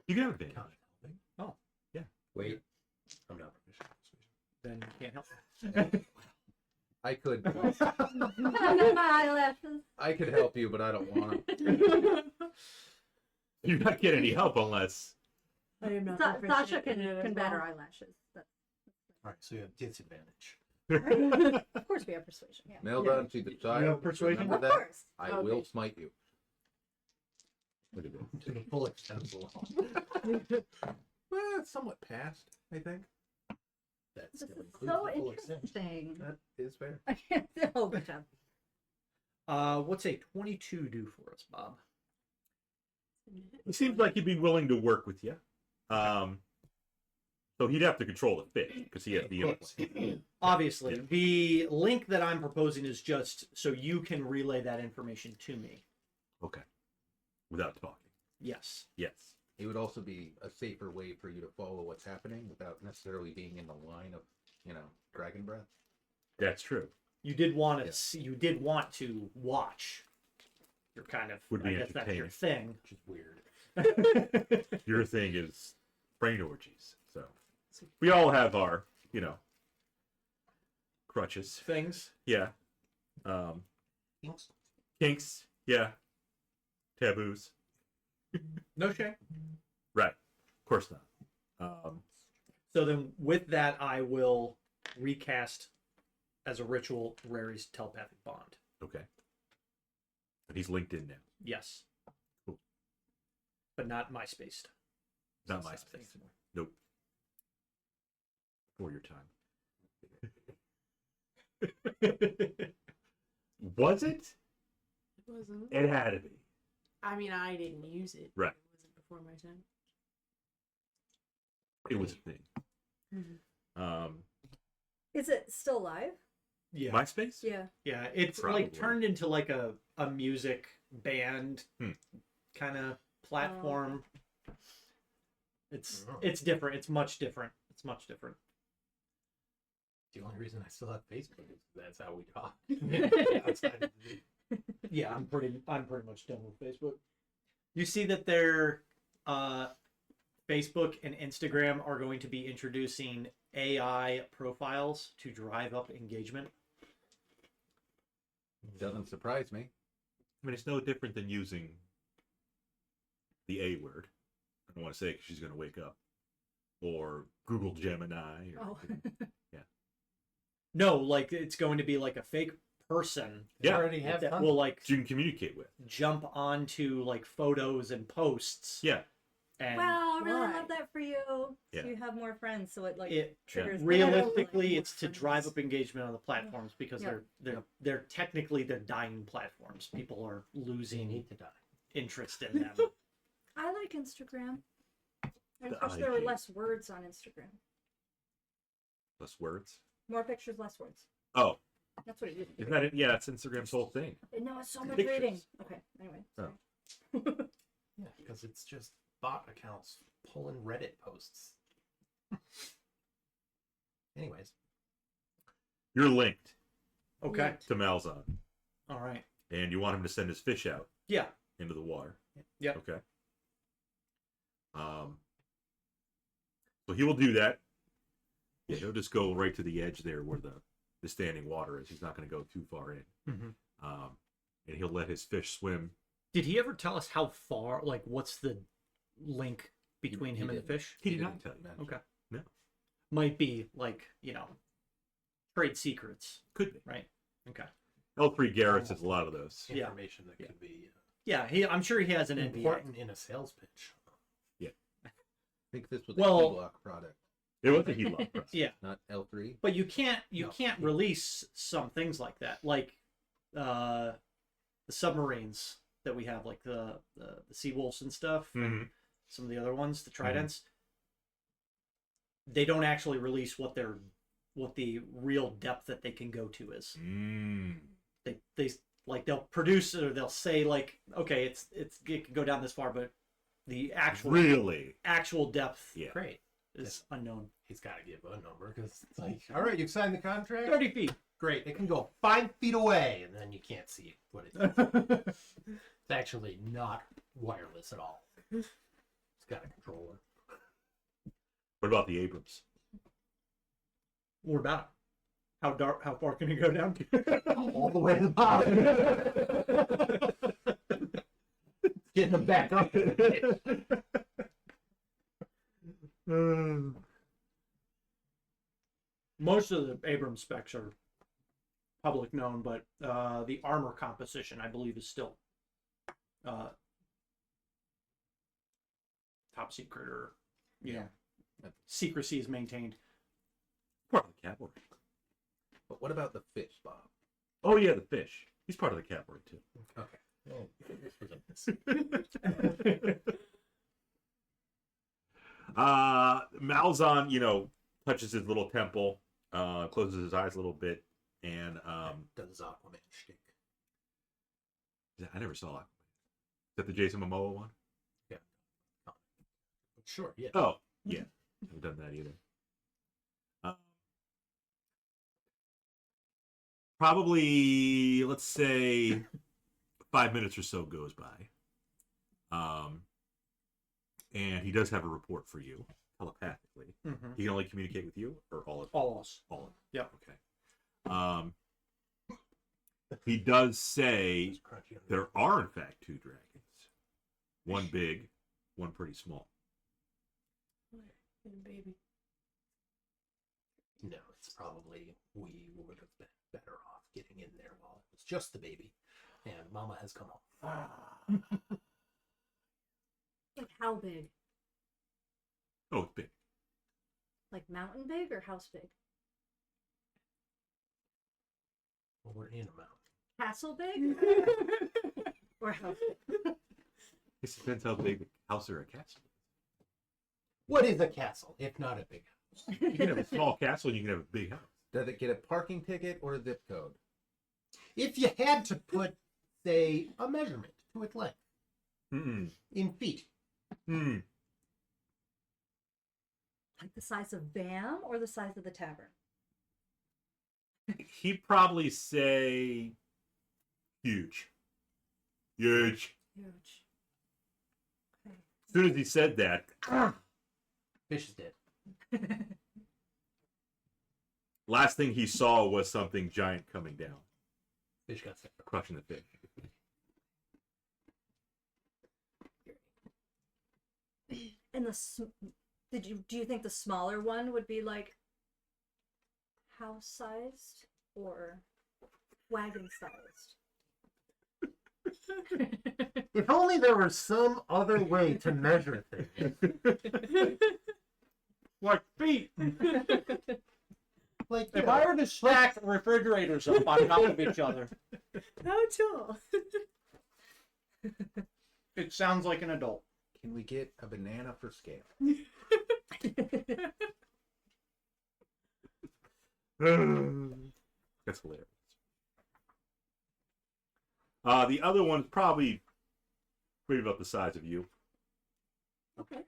S2: You can have advantage.
S5: kind of helping.
S1: Oh,
S2: yeah.
S5: Wait, I'm not proficient in persuasion.
S1: then you can't help.
S3: I could
S4: I got my eyelashes.
S3: I could help you, but I don't want to.
S2: You're not getting any help unless.
S6: I am not
S4: Sasha
S6: proficient
S4: can
S6: in it as
S4: bat her
S6: well.
S4: eyelashes. That's...
S5: All right, so you have disadvantage.
S4: Of course, we have persuasion. Yeah.
S3: Nailed on to the child.
S1: You have persuasion?
S3: Remember
S4: Of
S3: that?
S4: course.
S3: I
S6: Okay.
S3: will smite you.
S2: Look at this.
S5: To the full extent of the law.
S3: Well, it's somewhat past, I think.
S5: That
S4: This
S5: still
S4: is
S5: includes
S4: so
S5: the full extent.
S4: interesting.
S3: That is fair.
S4: I can't. Oh, good job.
S1: What's a 22 do for us, Bob?
S2: He seems like he'd be willing to work with you. So he'd have to control the fish because he has the implant.
S1: Obviously, the link that I'm proposing is just so you can relay that information to me.
S2: Okay. Without talking.
S1: Yes.
S2: Yes.
S3: It would also be a safer way for you to follow what's happening without necessarily being in the line of, dragon breath.
S2: That's true.
S1: You did want to. You did want to watch. You're kind of.
S2: Would be
S1: I guess that's your
S2: entertaining.
S1: thing.
S5: Which is weird.
S2: Your thing is brain orgies. So we all have our, crutches.
S1: Things.
S2: Yeah. Kinks. Yeah. Taboos.
S1: No shame.
S2: Right. Of course not.
S1: So then, with that, I will recast as a ritual Rary's telepathic bond.
S2: Okay. But he's linked in now.
S1: Yes.
S2: Cool.
S1: But not MySpace.
S2: Not
S1: It's
S2: my
S1: not
S2: space.
S1: anymore.
S2: Nope. For your time. Was it?
S6: It wasn't.
S2: It had to be.
S6: I mean, I didn't use it.
S2: Right.
S6: It wasn't before my time.
S2: It was a thing.
S6: Mhm.
S4: Is it still live?
S1: Yeah.
S2: MySpace?
S6: Yeah.
S1: Yeah, it's
S2: Probably.
S1: like turned into like a music band kind of platform. It's different. It's much different. It's much different.
S5: The only reason I still have Facebook is that's how we talk.
S1: Yeah, I'm pretty much done with Facebook. You see that their Facebook and Instagram are going to be introducing AI profiles to drive up engagement.
S3: Doesn't surprise me.
S2: I mean, it's no different than using the A word. I don't want to say it because she's going to wake up. Or Google Gemini. Or yeah.
S1: No, like it's going to be like a fake person.
S5: They
S2: Yeah.
S5: already have
S1: that
S5: tons
S1: will like
S2: You can communicate with.
S1: jump onto like photos and posts.
S2: Yeah.
S1: And
S4: Wow, I really
S6: Why?
S4: love that for you.
S2: Yeah.
S4: So you have more friends, so it like
S1: it
S4: triggers.
S1: realistically
S4: more
S1: it's to
S4: friends.
S1: drive up engagement on the platforms because
S4: Yep.
S1: they're technically they're dying platforms. People are
S5: they
S1: losing
S5: need to die.
S1: interest in them.
S4: I like Instagram. I
S2: The
S4: wish there were
S2: IG.
S4: less words on Instagram.
S2: Less words.
S4: More pictures, less words.
S2: Oh,
S4: That's what it used to
S2: isn't
S4: be.
S2: that it? Yeah, that's Instagram's whole thing.
S4: No, it's so much
S2: Pictures.
S4: reading. Okay, anyway.
S2: Oh.
S4: sorry.
S5: Yeah, because it's just bot accounts pulling Reddit posts. Anyways,
S2: You're linked
S1: Okay.
S2: to Malzahn,
S1: All right.
S2: and you want him to send his fish out
S1: Yeah.
S2: into the water.
S1: Yep.
S2: Okay. So he will do that. Yeah, he'll just go right to the edge there where the standing water is. He's not going to go too far in.
S1: Mm-hmm.
S2: And he'll let his fish swim.
S1: Did he ever tell us how far? Like, what's the link between
S3: He
S1: him and the
S3: didn't.
S1: fish?
S2: He did not tell you.
S3: mention.
S1: Okay.
S2: No.
S1: Might be like trade secrets,
S2: Could be.
S1: right? Okay.
S2: L3 Garrett says a lot of those.
S1: Yeah.
S5: information that could be
S1: Yeah. I'm sure he has an NDA.
S5: important in a sales pitch.
S3: I think this was
S1: Well-
S3: a Keylock product,
S2: It was a heat lock press.
S1: Yeah.
S3: not L3.
S1: But you can't
S5: No.
S1: release some things like that, like the submarines that we have, like the sea wolves and stuff.
S2: Mhm.
S1: Some of the other ones, the tridents. They don't actually release what the real depth that they can go to is.
S2: Mm.
S1: They like they'll produce or they'll say like, okay, it can go down this far, but the actual depth
S2: Yeah.
S5: Great.
S1: is unknown.
S5: He's got to give a number because it's like, all right, you've signed the contract.
S1: 30 feet.
S5: Great. It can go 5 feet away, and then you can't see what it is. It's actually not wireless at all. It's got a controller.
S2: What about the Abrams?
S1: What about it? How far can it go down to?
S5: All the way to the bottom. Getting them back up.
S1: Most of the Abrams specs are public known, but the armor composition, I believe, is still top secret or secrecy is maintained.
S2: Part of the cavalry.
S3: But what about the fish, Bob?
S2: Oh yeah, the fish. He's part of the cavalry too.
S3: Okay.
S5: Oh, this was a
S2: Malzahn, touches his little temple, closes his eyes a little bit, and
S5: does Aquaman shtick.
S2: I never saw it. Is that the Jason Momoa one?
S5: Sure, yeah.
S2: Oh, yeah. Haven't done that either. Probably, let's say, 5 minutes or so goes by. And he does have a report for you, telepathically.
S1: Mm-hmm.
S2: He can only communicate with you, or all of
S1: All of us.
S2: All of them.
S1: Yep.
S2: Okay. He does say
S5: It's crunchy on the
S2: there are, in fact, 2 dragons. One big, one pretty small.
S6: And baby.
S5: No, it's probably we would have been better off getting in there while it was just the baby, and Mama has come home.
S4: Like how big?
S2: Oh, it's big.
S4: Like mountain big or house big?
S5: Well, we're in a mountain.
S4: Castle big? Or house big?
S2: It depends how big the house or a castle is.
S5: What is a castle if not a big house?
S2: You can have a small castle and you can have a big house.
S3: Does it get a parking ticket or a zip code?
S5: If you had to put, say, a measurement to its length
S2: Mm-mm.
S5: in feet,
S2: Hmm.
S4: Like the size of Bam or the size of the tavern?
S2: He'd probably say huge. Huge.
S4: Huge. Okay.
S2: As soon as he said that,
S5: Fish is dead.
S2: last thing he saw was something giant coming down,
S5: Fish got sick.
S2: crushing the fish.
S4: And do you think the smaller one would be like house sized or wagon sized?
S5: If only there were some other way to measure things.
S1: Like feet.
S5: Like,
S1: If I were to stack refrigerators up on top of each other,
S6: How tall?
S1: it sounds like an adult.
S3: Can we get a banana for scale?
S2: That's hilarious. The other one's probably about the size of you.
S4: Okay.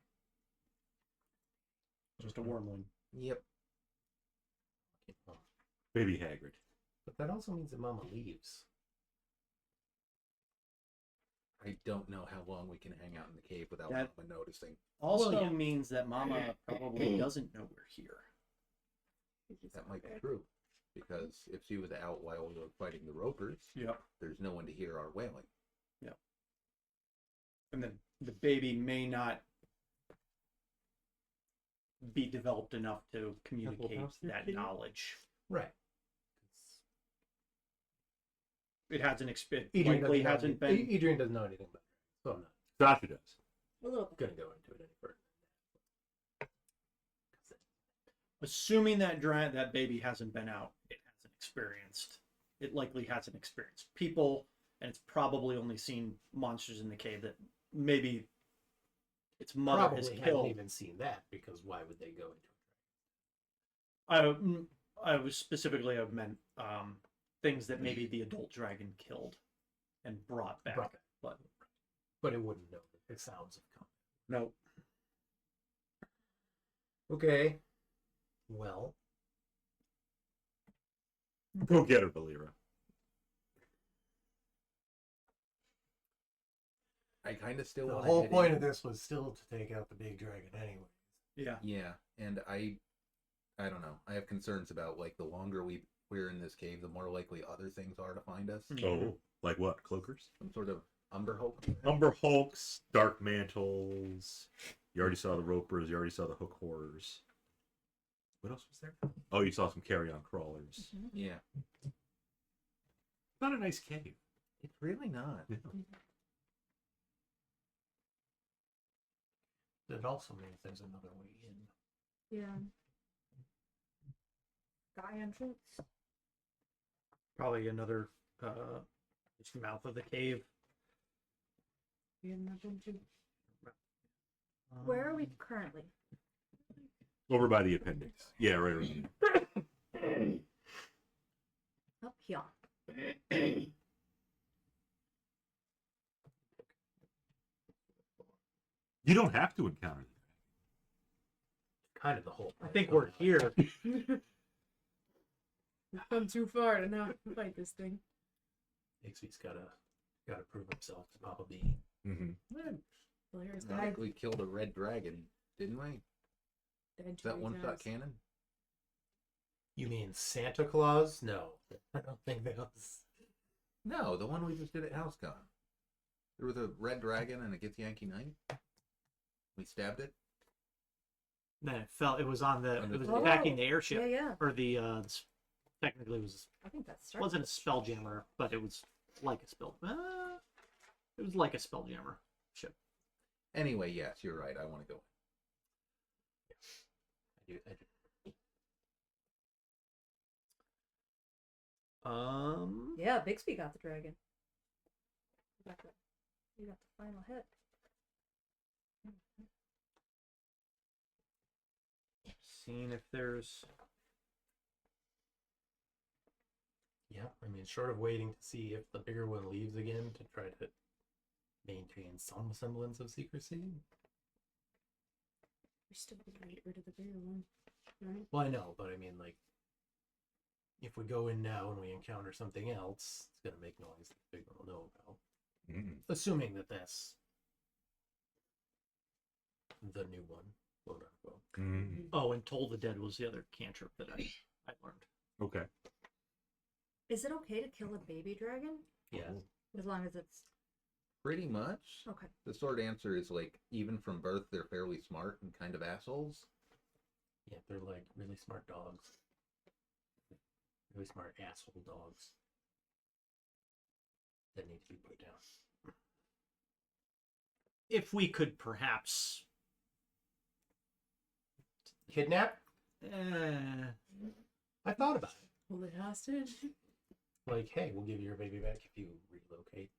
S1: Just a wormling.
S3: Yep.
S2: Baby Hagrid.
S5: But that also means that Mama leaves.
S3: I don't know how long we can hang out in the cave without
S1: That-
S3: Mama noticing.
S1: Also
S5: Well, yeah.
S1: means that Mama probably doesn't know we're here.
S3: That might be true. Because if she was out while we were fighting the ropers,
S1: Yep.
S3: there's no one to hear our wailing.
S1: And then the baby may not be developed enough to communicate
S5: house there,
S1: that
S5: kitty?
S1: knowledge.
S5: Right.
S1: It hasn't
S5: Adrian
S1: likely
S5: doesn't know
S1: hasn't
S5: any-
S1: been.
S5: Adrian doesn't know anything about it, so I'm not
S2: Sasha does.
S4: A little bit.
S5: going to go into it any further.
S1: Assuming that baby hasn't been out, it hasn't experienced. It likely hasn't experienced people, and it's probably only seen monsters in the cave that maybe its mother
S5: Probably
S1: has
S5: haven't
S1: killed.
S5: even seen that, because why would they go into
S1: I was specifically have meant things that maybe the adult dragon killed and brought back.
S5: Brought back.
S1: But
S5: it wouldn't know that the sounds have come.
S1: no,
S5: Okay. Well,
S2: Go get her, Volira.
S3: I kind of still
S5: the
S3: want
S5: whole
S3: head
S5: point
S3: in.
S5: of this was still to take out the big dragon anyway.
S1: yeah,
S3: Yeah, and I don't know. I have concerns about like the longer we're in this cave, the more likely other things are to find us.
S2: Oh, like what? Cloakers?
S3: Some sort of umber hope.
S2: Umber Hulks, Dark Mantles. You already saw the Ropers. You already saw the Hook Horrors. What else was there? Oh, you saw some carry-on crawlers.
S3: Yeah,
S2: Not a nice cave.
S3: it's really not.
S5: It also means there's another way in.
S4: Yeah. Guy entrance.
S1: probably another just mouth of the cave.
S4: Where are we currently?
S2: Over by the appendix. Yeah, right.
S4: Up here.
S2: You don't have to encounter them.
S5: Kind of the whole
S1: I
S5: point.
S1: think we're here.
S6: I've come too far to not fight this thing.
S5: Bixby's gotta prove himself to Papa B.
S2: Mm-hmm.
S6: Volira's
S3: I
S6: died.
S3: think we killed a red dragon, didn't we?
S6: Died
S3: Is that
S6: too
S3: one
S6: many
S3: shot
S6: times.
S3: cannon?
S5: You mean Santa Claus? No, I don't think that was.
S3: No, the one we just did at HouseCon. There was a red dragon and a Githyanki knight. We stabbed it.
S1: Then it fell. It was on the. It was
S4: Oh,
S1: attacking the airship,
S4: Yeah, yeah.
S1: or the. Technically, it was.
S4: I think that's
S1: It wasn't a spelljammer, but it was like a spell. It was like a spelljammer ship.
S3: Anyway, yes, you're right. I want to go.
S5: I do.
S4: Yeah, Bixby got the dragon. You got the final hit.
S1: Seeing if there's.
S5: Yeah, I mean, short of waiting to see if the bigger one leaves again to try to maintain some semblance of secrecy.
S6: still gonna get rid of the bigger one, right?
S5: Well, I know, but I mean, like, if we go in now and we encounter something else, it's gonna make noise that the big one will know about.
S2: Mm.
S5: Assuming that that's the new one, quote unquote.
S2: Mm.
S1: Oh, and Toll the Dead was the other cantrip that I learned.
S2: Okay.
S4: Is it okay to kill a baby dragon?
S5: Yeah.
S4: As long as it's
S3: Pretty much.
S4: okay.
S3: The short answer is like, even from birth, they're fairly smart and kind of assholes.
S5: Yeah, they're like really smart dogs. Really smart asshole dogs. That need to be put down.
S1: If we could perhaps,
S5: Kidnap? I thought about it.
S6: Hold it hostage.
S5: Like, hey, we'll give you your baby back if you relocate.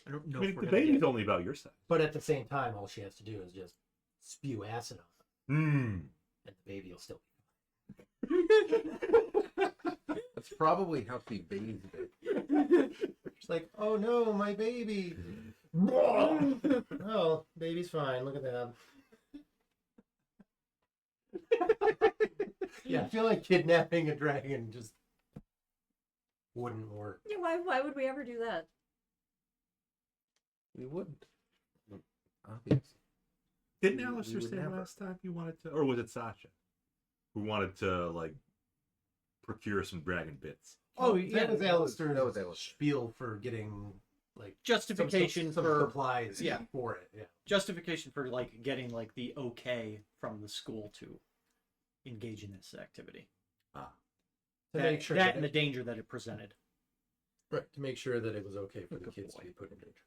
S1: I don't know
S2: I mean,
S1: if we're
S2: the
S1: gonna
S2: baby's
S1: get-
S2: only about your size.
S5: But at the same time, all she has to do is just spew acid on them,
S2: Hmm.
S5: and the baby will still
S3: That's probably how she bathed it.
S5: She's like, oh no, my baby. Oh, baby's fine. Look at that. Yeah, I feel like kidnapping a dragon just wouldn't work.
S4: Yeah, why would we ever do that?
S3: We wouldn't. Obviously.
S2: Didn't
S3: We
S2: Alistair
S3: would
S2: say
S3: never.
S2: last time you wanted to, or was it Sasha, who wanted to like procure some dragon bits?
S1: Oh,
S5: That
S1: yeah.
S5: was Alistair's
S3: that was Alistair.
S5: spiel for getting like
S1: Justification
S5: some
S1: for
S5: supplies
S1: yeah.
S5: for it. Yeah.
S1: justification for like getting like the okay from the school to engage in this activity.
S5: To
S1: That,
S5: make sure
S1: that
S5: that
S1: and the
S5: it,
S1: danger that it presented.
S5: right, to make sure that it was okay for the
S1: Good
S5: kids
S1: boy.
S5: to be put in danger.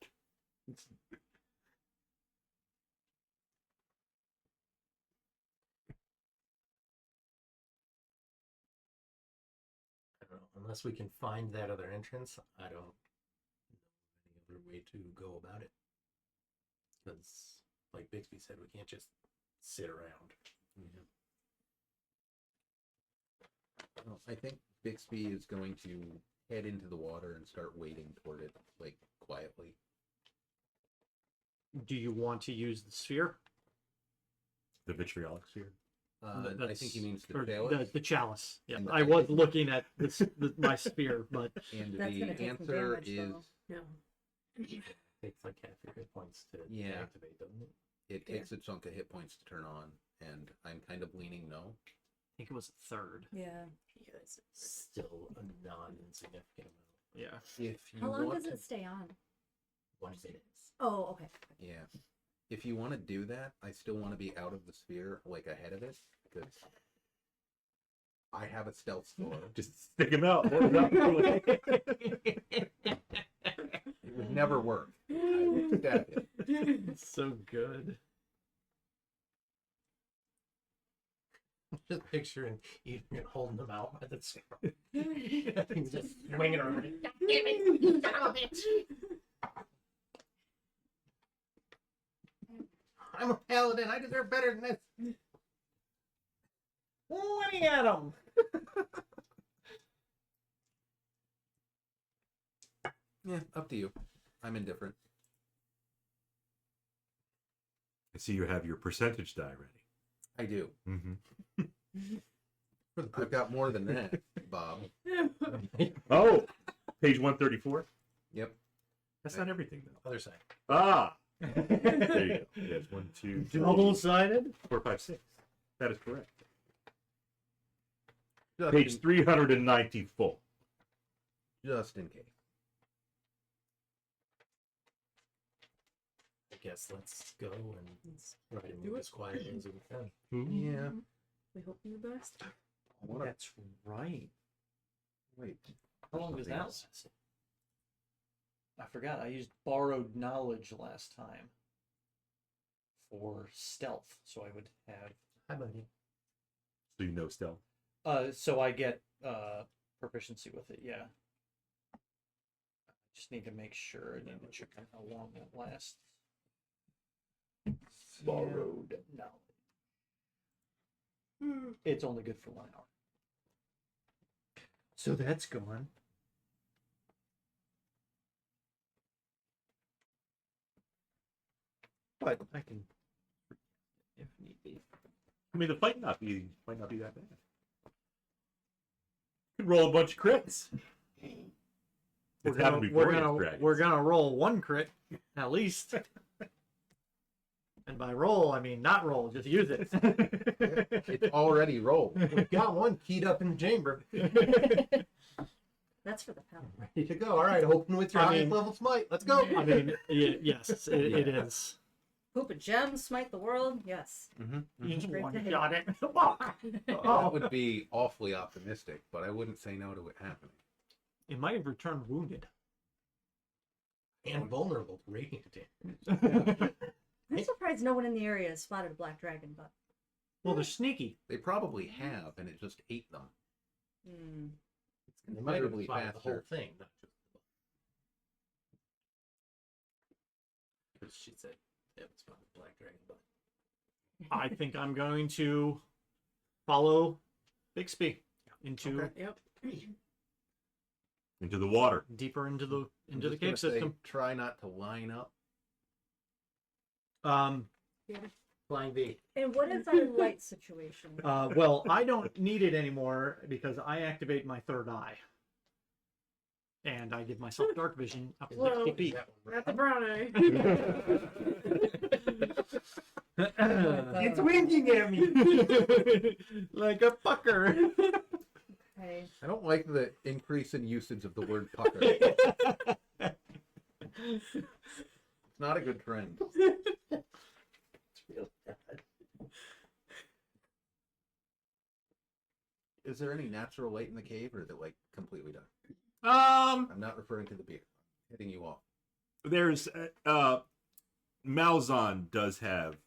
S5: I don't know. Unless we can find that other entrance, I don't know any other way to go about it. Because, like Bixby said, we can't just sit around.
S3: Well, I think Bixby is going to head into the water and start wading toward it, like, quietly.
S1: Do you want to use the sphere?
S2: The vitriolic sphere.
S3: I think he means the
S1: or
S3: chalice.
S1: the chalice. Yeah,
S3: And
S1: I was looking at my sphere, but
S3: And
S4: That's
S3: the
S4: gonna take some
S3: answer
S4: damage,
S3: is
S4: though.
S6: No.
S5: Takes like half your hit points to
S3: Yeah.
S5: activate, doesn't it?
S3: it takes a chunk of hit points to turn on, and I'm kind of leaning no.
S1: I think it was a third.
S4: Yeah.
S6: Yes.
S5: Still a non-insignificant amount.
S1: Yeah.
S3: If you
S4: How long
S3: want
S4: does
S3: to,
S4: it stay on?
S5: 1 minute.
S4: Oh, okay.
S3: yeah, if you want to do that, I still want to be out of the sphere, like ahead of it, because I have a stealth score.
S2: Just stick him out. Hold him out the way.
S3: It would never work. I would stab him.
S1: So good.
S5: Just picturing Adrian holding them out by the scruff. He's just swinging around. I'm a paladin. I deserve better than this.
S1: Winning at him.
S3: Yeah, up to you. I'm indifferent.
S2: I see you have your percentage die ready.
S3: I do.
S2: Mm-hmm.
S3: I've got more than that, Bob.
S2: Oh, page 134.
S3: Yep.
S2: That's not everything though.
S5: Other side.
S2: Ah, there you go. There's 1, 2, 3,
S1: Double-sided.
S2: 4, 5, 6. That is correct.
S3: Just
S2: Page
S3: in,
S2: 394.
S3: just in case.
S5: I guess let's go and try to
S6: do
S5: move
S6: it.
S5: as quietly as we can.
S3: Yeah.
S6: We hope for the best.
S3: I wanna,
S1: That's right.
S3: wait.
S1: How long was
S3: Something
S1: that
S3: else.
S1: last? I forgot. I used borrowed knowledge last time for stealth, so I would have.
S5: Hi, buddy.
S2: So you know stealth.
S1: So I get proficiency with it. Yeah. Just need to make sure. I need to check on how long that lasts. Borrowed knowledge. It's only good for 1 hour. So that's gone. but I can if need be.
S2: I mean, the fight might not be that bad. You could roll a bunch of crits. It's happened before against dragons.
S1: We're gonna roll one crit at least. And by roll, I mean not roll, just use it.
S3: It's already rolled.
S5: We've got one keyed up in the chamber.
S4: That's for the power.
S5: Ready to go. All right, open with your
S1: I
S5: highest
S1: mean-
S5: level smite. Let's go.
S1: I mean, yes, it is.
S4: Poop a gem, smite the world. Yes. Great day.
S1: Got it.
S3: That would be awfully optimistic, but I wouldn't say no to it happening.
S1: It might have returned wounded.
S5: And vulnerable to radiant damage.
S4: I'm surprised no one in the area has spotted a black dragon, but
S1: Well, they're sneaky.
S3: They probably have, and it just ate them.
S5: They might have
S3: Considerably
S5: spotted the whole
S3: faster.
S5: thing, not just the book. Because she said it was spotted the black dragon, but
S1: I think I'm going to follow Bixby into
S3: Okay.
S6: Yep.
S2: Into the water.
S1: deeper into the
S3: I'm
S1: cave
S3: just gonna say,
S1: system.
S3: try not to line up.
S5: flying V.
S4: and what is our light situation?
S1: Well, I don't need it anymore because I activate my third eye. And I give myself dark vision up to
S6: Whoa.
S1: 60 feet.
S6: Not the brown eye.
S1: It's winking at me like a pucker.
S4: Okay.
S3: I don't like the increase in usage of the word pucker. It's not a good trend. Is there any natural light in the cave, or is it like completely dark? I'm not referring to the beer. I'm hitting you off.
S2: There's Malzahn does have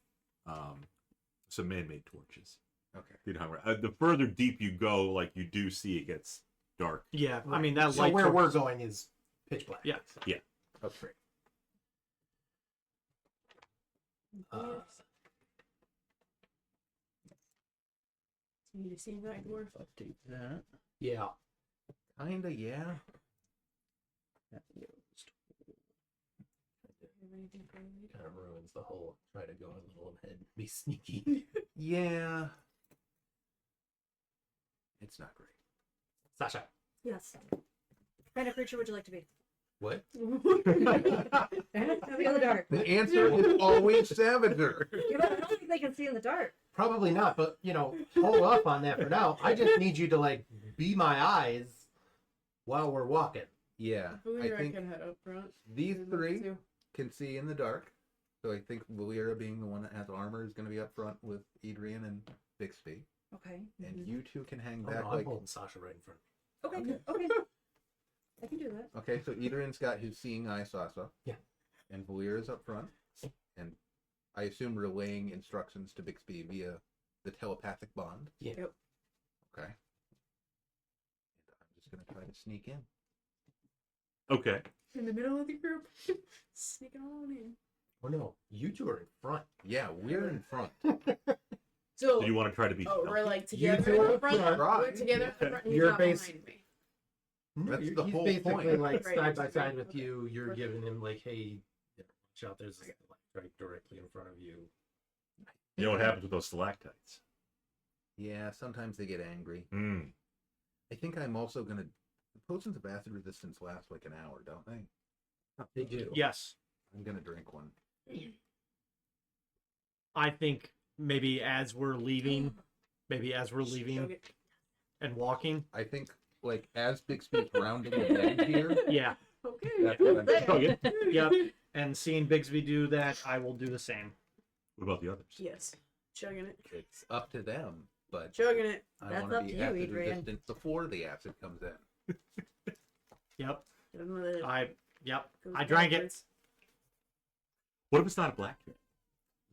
S2: some man-made torches.
S3: Okay.
S2: You'd hung around. The further deep you go, like you do see it gets dark.
S1: Yeah, I mean that
S5: So
S1: light.
S5: where we're going is pitch black.
S1: Yeah.
S2: Yeah.
S3: Okay.
S6: You need to see that dwarf.
S1: Update that.
S5: Yeah.
S3: Kinda, yeah.
S5: Kind of ruins the whole try to go a little ahead and be sneaky.
S3: Yeah. It's not great.
S5: Sasha.
S4: Yes. What kind of creature would you like to be?
S5: What?
S4: Be in the dark.
S3: The answer is always Savager.
S4: You know, I don't think they can see in the dark.
S5: Probably not, but hold up on that for now. I just need you to like be my eyes while we're walking.
S3: Yeah, I
S6: Volira
S3: think
S6: can head up front.
S3: these three
S6: Too.
S3: can see in the dark. So I think Volira, being the one that has armor, is going to be up front with Adrian and Bixby.
S4: Okay.
S3: And you two can hang
S5: Oh,
S3: back
S5: no, I'm
S3: like...
S5: holding Sasha right in front.
S4: Okay. Okay. I can do that.
S3: Okay, so Adrian's got his seeing eye, Sasha.
S5: Yeah.
S3: And Volira's up front. And I assume relaying instructions to Bixby via the telepathic bond.
S5: Yeah.
S6: Yep.
S3: Okay. And I'm just going to try to sneak in.
S2: Okay.
S6: In the middle of the group. Sneaking on in.
S5: Oh no, you two are in front.
S3: Yeah, we're in front.
S6: So,
S2: Do you want to try to be?
S6: oh, we're
S2: stealthy?
S6: like together
S5: two
S6: in
S5: are
S6: the front.
S3: right.
S6: We're together in the front. And he's
S5: Your
S6: not
S5: base-
S6: behind me.
S3: That's
S5: He's
S3: the whole
S5: basically
S3: point.
S5: like
S6: Right,
S5: side by
S6: it's
S5: side
S6: right.
S5: with you. You're
S6: Right.
S5: giving him like, hey, watch out. There's a light right directly in front of you.
S2: You know what happens with those stalactites?
S3: Yeah, sometimes they get angry.
S2: Mm.
S3: I think I'm also going to... Potions of acid resistance last like an hour, don't they?
S5: They do.
S1: Yes,
S3: I'm going to drink one.
S1: I think maybe as we're leaving
S6: Chug it.
S1: and walking.
S3: I think, like, as Bixby's rounding the bend here,
S1: Yeah.
S6: Okay.
S3: that's what I'm
S2: Chug
S3: doing.
S2: it.
S1: Yep. And seeing Bixby do that, I will do the same.
S2: What about the others?
S6: Yes. Chugging it.
S3: It's up to them, but
S6: Chugging it.
S3: I
S4: That's
S3: want to
S4: up
S3: be
S4: to you,
S3: acid
S4: Adrian.
S3: resistant before the acid comes in.
S1: Yep.
S6: Get him with it.
S1: Yep.
S6: Goes
S1: I drank it.
S6: backwards.
S2: What if it's not a black cat?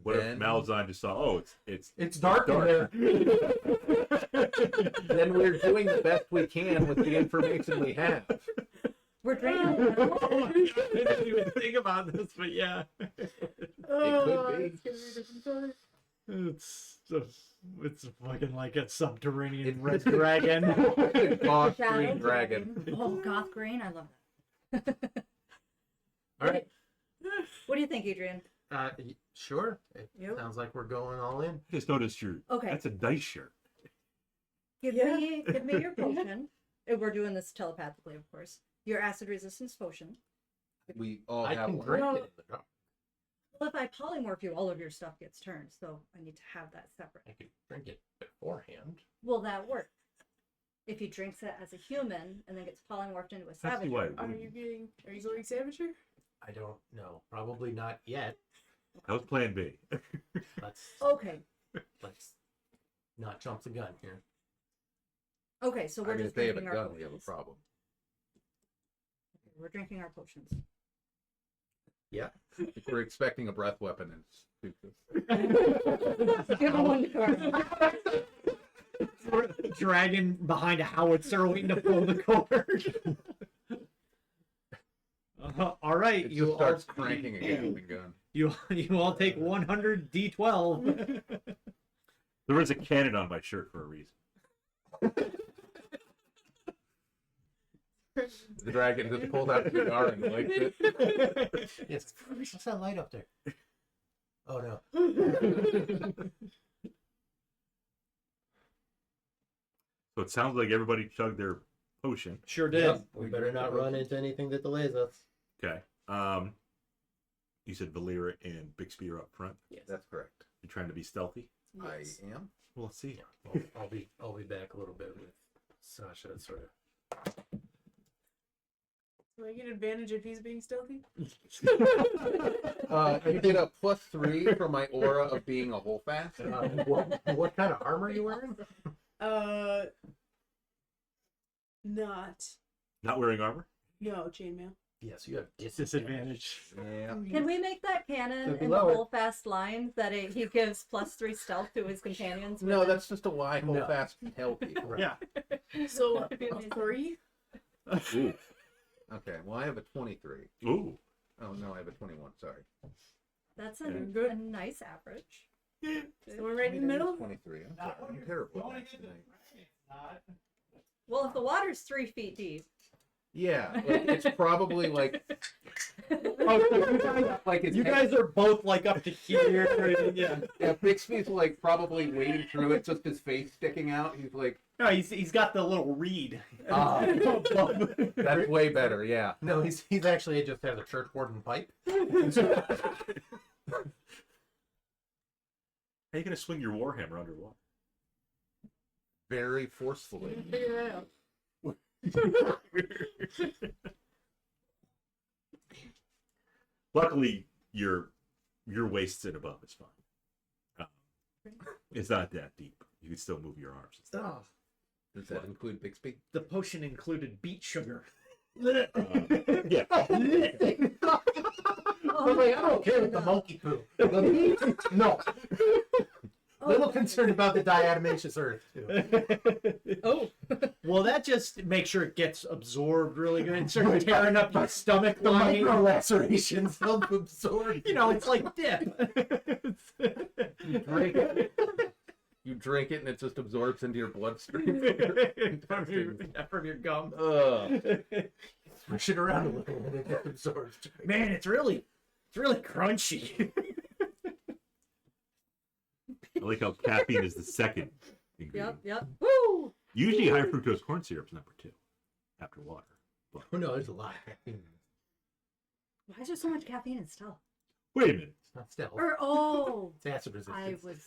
S2: What
S3: Then-
S2: if Malzahn just saw? Oh,
S5: It's dark in
S2: dark.
S5: there.
S3: Then we're doing the best we can with the information we have.
S4: We're drinking.
S1: I didn't even think about this, but yeah.
S6: Oh,
S3: be.
S6: it's gonna be a different story.
S1: It's fucking like a subterranean
S3: It's
S1: red
S3: just a-
S1: dragon.
S3: The goth
S4: Shadow
S3: green dragon.
S4: Oh, goth green. I love that.
S5: All right.
S4: What do you think, Adrian?
S5: Sure. It
S6: Yep.
S5: sounds like we're going all in.
S2: I just noticed your.
S4: Okay.
S2: That's a dice shirt.
S4: Give
S6: Yeah.
S4: me your potion. We're doing this telepathically, of course. Your acid resistance potion.
S3: We all
S5: I
S3: have
S5: can
S3: one.
S5: drink
S6: Well-
S5: it in the dark.
S4: Well, if I polymorph you, all of your stuff gets turned, so I need to have that separate.
S5: I could drink it beforehand.
S4: Will that work? If he drinks it as a human and then gets polymorphed into a
S2: That's the
S4: savage.
S2: way.
S6: Are you going Savager?
S5: I don't know. Probably not yet.
S2: That was Plan B.
S4: Okay.
S5: Let's not jump the gun here.
S4: Okay, so we're
S3: I mean,
S4: just
S3: if they have a
S4: drinking our
S3: gun, we have a
S4: potions.
S3: problem.
S4: Okay, we're drinking our potions.
S5: Yeah.
S3: If we're expecting a breath weapon, it's stupid.
S4: Give him one card.
S1: Dragon behind a howitzer waiting to pull the cord. All right,
S3: It
S1: you
S3: just
S1: all
S3: starts cranking a Gatling gun.
S1: you all take 100 d12.
S2: There is a cannon on my shirt for a reason.
S3: The dragon just pulls out a cigar and lights it.
S5: Yes. What's that light up there? Oh no.
S2: So it sounds like everybody chugged their potion.
S1: Sure did.
S5: Yep, we better not run into anything that delays us.
S2: Okay. You said Volira and Bixby are up front.
S6: Yes.
S3: That's correct.
S2: You're trying to be stealthy.
S6: Yes.
S3: I am.
S2: Well, let's see.
S5: Well, I'll be back a little bit with Sasha, sort of.
S6: Do I get advantage if he's being stealthy?
S3: You get a +3 from my aura of being a holdfast.
S5: What kind of armor are you wearing?
S6: Not.
S2: Not wearing armor?
S6: No, chainmail.
S5: Yes, you have
S1: Disadvantage.
S3: Yeah.
S4: Can we make that canon
S5: Could be
S4: in the
S5: lower.
S4: whole fast line that he gives +3 stealth to his companions?
S3: No,
S4: within-
S3: that's just a lie. Holdfast can help people.
S5: Right.
S1: Yeah.
S6: So 3.
S2: Ooh.
S3: Okay. Well, I have a 23.
S2: Ooh.
S3: Oh no, I have a 21. Sorry.
S4: That's
S2: Yeah.
S6: Good.
S4: a nice average.
S6: So we're right in the middle.
S3: 23. I'm sorry. I'm terrible. at that tonight.
S4: Well, if the water's 3 feet deep,
S3: Yeah, like, it's probably like like it's
S1: You guys are both like up to here. Yeah.
S3: Yeah, Bixby's like probably wading through it, just his face sticking out. He's like,
S1: No, he's got the little reed.
S3: ah,
S1: above.
S3: that's way better. Yeah.
S5: No, he's actually just has a church warden pipe.
S2: How are you going to swing your warhammer underwater?
S3: Very forcefully.
S6: Figure that out.
S2: Luckily, your waist and above is fine. It's not that deep. You can still move your arms.
S1: Oh,
S3: Does that include Bixby?
S1: the potion included beet sugar.
S2: Yeah.
S5: I was like, I don't care with the monkey poo. No. Little concerned about the diatomaceous earth too.
S1: Oh, well, that just makes sure it gets absorbed really good. It starts tearing up your stomach.
S5: The
S1: line.
S5: micro lacerations help absorb.
S1: You know, it's like dip.
S3: Drink it. You drink it and it just absorbs into your bloodstream.
S1: from your gum.
S3: Ugh.
S5: Push it around a little and it gets absorbed.
S1: Man, it's really crunchy.
S2: I like how caffeine is the second ingredient.
S4: yep. Woo!
S2: Usually high fructose corn syrup is number 2 after water. But
S5: Oh no, there's a lot of caffeine.
S4: Why is there so much caffeine in stealth?
S2: wait a minute.
S5: It's not stealth.
S4: It's
S5: It's acid
S4: I
S5: resistance.
S4: was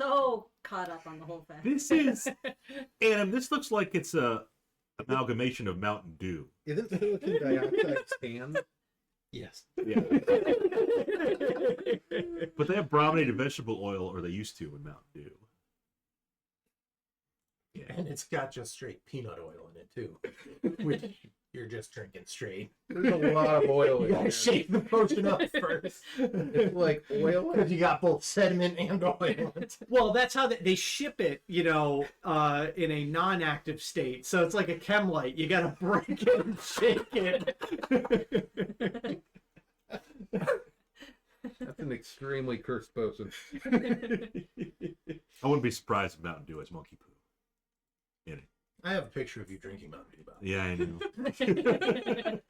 S4: so caught up on the whole thing.
S2: This is Adam, this looks like it's a amalgamation of Mountain Dew.
S3: Isn't silicon dioxide stand?
S5: Yes.
S2: Yeah. But they have brominated vegetable oil, or they used to in Mountain Dew. Yeah.
S5: And it's got just straight peanut oil in it too. Which you're just drinking straight.
S3: There's a lot of oil
S5: You
S3: in
S5: gotta
S3: there.
S5: shake the potion up first.
S3: It's like oil.
S5: Because you got both sediment and oil.
S1: Well, that's how they ship it, in a non-active state. So it's like a chem light. You got to break it and shake it.
S3: That's an extremely cursed potion.
S2: I wouldn't be surprised if Mountain Dew has monkey poo in it.
S5: I have a picture of you drinking Mountain Dew. Bob.
S2: Yeah, I know.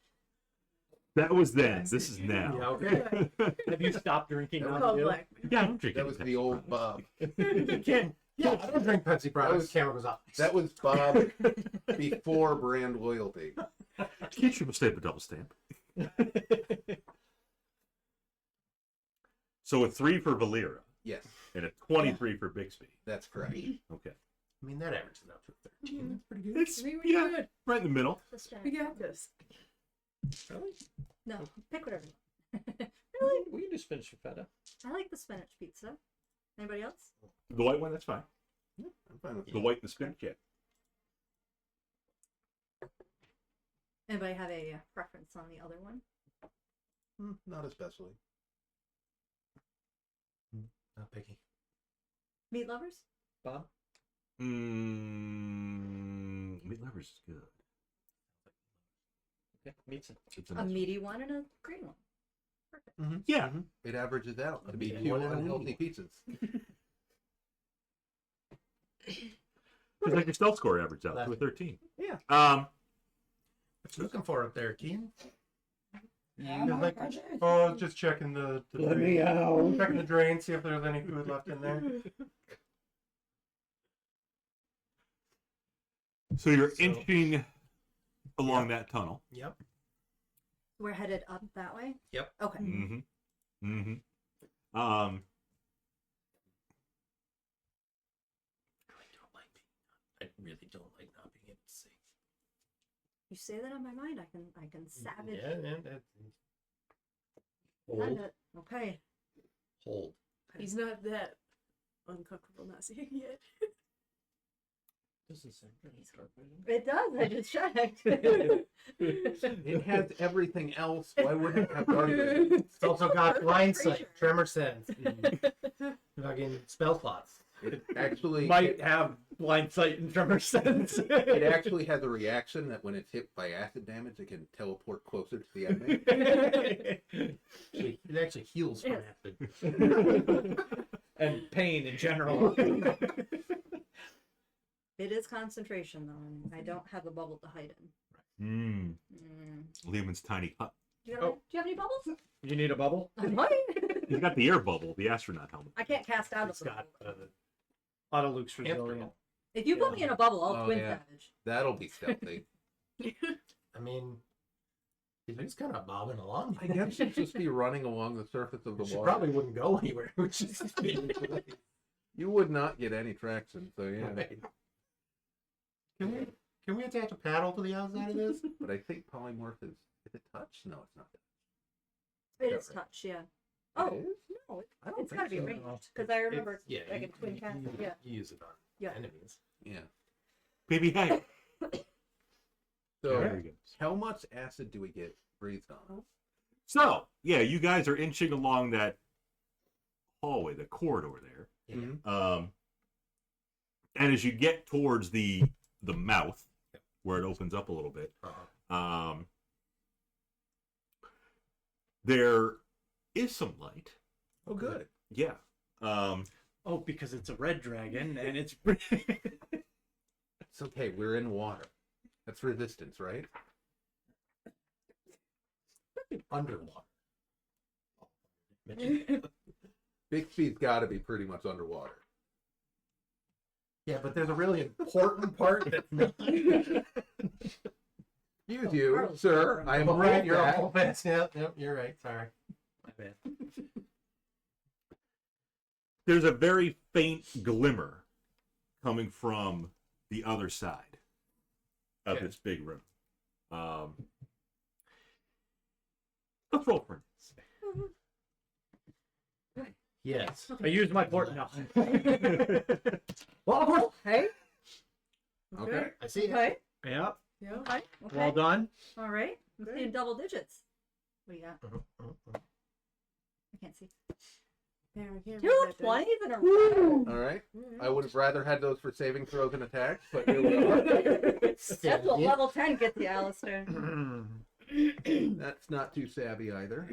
S2: That was then. This is now.
S5: Yeah, okay.
S1: Have you stopped drinking?
S6: It's
S1: Mountain
S6: called
S1: Dew?
S6: black.
S2: Yeah, I'm drinking.
S3: That was
S2: Pepsi
S3: the old
S2: products.
S3: Bob.
S1: You can't.
S5: Yeah, I don't drink Pepsi products.
S3: was-
S5: Camera goes off.
S3: That was Bob before brand loyalty.
S2: Key triple stamp, a double stamp. So a 3 for Volira
S3: Yes,
S2: and a 23 for Bixby.
S3: that's correct.
S2: Okay.
S5: I mean, that averages out to 13. That's pretty good.
S2: It's
S6: I think we're
S2: yeah,
S6: good.
S2: right in the middle.
S4: The stack.
S6: We got this.
S5: Really?
S4: No, pick whatever you want. Really?
S1: We can just finish your feta.
S4: I like the spinach pizza. Anybody else?
S2: The white one, that's fine.
S3: I'm fine with
S2: The white and the spinach, yeah.
S4: Anybody have a preference on the other one?
S3: Not especially.
S5: Not picky.
S4: Meat lovers?
S1: Bob?
S2: Meat lovers is good.
S1: Okay, meat's
S2: It's
S4: A
S2: nice one.
S4: meaty one and a green one. Perfect.
S2: Yeah.
S3: It averages out to be
S5: Yeah.
S3: 2
S5: One and a
S3: unhealthy
S5: weenie.
S3: pizzas.
S2: It's like your stealth score average out to a 13.
S3: Yeah.
S5: What you looking for up there, Keen?
S8: Oh, just checking the drain.
S1: out.
S8: Checking the drain, see if there's any food left in there.
S2: So you're
S5: So-
S2: inching along that tunnel.
S5: Yep.
S4: We're headed up that way?
S5: Yep.
S4: Okay.
S2: Mm-hmm. Mm-hmm.
S5: I really don't like not being able to see.
S4: You say that on my mind, I can savage.
S5: Yeah, and that.
S4: Send
S5: Hold.
S4: it. Okay.
S5: Hold.
S6: He's not that uncomfortable not seeing yet.
S1: Doesn't sound good.
S4: It does. I just checked.
S3: It has everything else. Why wouldn't it have darkness?
S5: It's also got blind sight,
S4: Creature.
S5: tremor sense, fucking spell slots.
S3: It actually
S1: Might have blind sight and tremor sense.
S3: it actually has a reaction that when it's hit by acid damage, it can teleport closer to the enemy.
S5: It actually heals from acid.
S1: And pain in general.
S4: It is concentration though, and I don't have a bubble to hide in.
S2: Lehman's tiny hut.
S4: Do you have any bubbles?
S1: You need a bubble?
S4: I might.
S2: He's got the air bubble, the astronaut helmet.
S4: I can't cast out
S5: It's
S4: of the
S5: got
S4: bubble.
S1: Auto Luke's
S5: hamster
S1: resilient.
S5: ball.
S4: If you put me in a bubble, I'll
S3: Oh,
S4: twin
S3: yeah.
S4: savage.
S3: That'll be stealthy.
S5: I mean, he's just kind of bobbing along.
S3: I guess she'd just be running along the surface of the
S5: She
S3: water.
S5: probably wouldn't go anywhere. It would just be
S3: You would not get any traction, so yeah.
S5: Right. Can we attach a paddle to the outside of this?
S3: But I think polymorph is it touch? No, it's not.
S4: It is touch, yeah. Oh,
S3: It is?
S4: no,
S3: I don't
S4: it's gotta be
S3: think so.
S4: ranged. Because I remember
S5: Yeah,
S4: like
S5: you,
S4: a twin cast. Yeah.
S5: you use it on
S4: Yeah.
S5: enemies.
S3: Yeah.
S2: Baby, hey.
S3: So
S2: There he goes.
S3: how much acid do we get breathed on?
S2: So, yeah, you guys are inching along that hallway, the corridor there.
S5: Yeah.
S3: Mhm.
S2: And as you get towards the mouth, where it opens up a little bit, there is some light.
S3: Oh, good.
S2: Yeah.
S1: Oh, because it's a red dragon and it's.
S3: It's okay. We're in water. That's resistance, right?
S5: Underwater.
S3: Bixby's got to be pretty much underwater.
S5: Yeah, but there's a really important part that's not.
S3: Excuse you,
S4: Carlos,
S3: sir. I am
S5: Oh, right,
S3: right.
S5: you're a whole fast. Yep, you're right. Sorry.
S1: My bad.
S2: There's a very faint glimmer coming from the other side of
S5: Okay.
S2: this big room. Let's roll for it.
S5: Yes.
S1: I used my port now.
S5: Well, of course.
S4: Okay.
S3: Okay.
S5: I see it.
S4: Okay.
S1: Yeah.
S6: Yeah.
S4: Okay. Okay.
S1: Well done.
S4: All right. I'm seeing double digits. What do you got?
S5: Mhm.
S4: I can't see.
S6: Yeah, I can't
S4: Two
S6: read that
S4: 20s in a row.
S3: All right.
S6: dice.
S3: I would have rather had those for saving throws and attacks, but here we are.
S4: That's what level 10 gets you, Alistair.
S3: That's not too savvy either.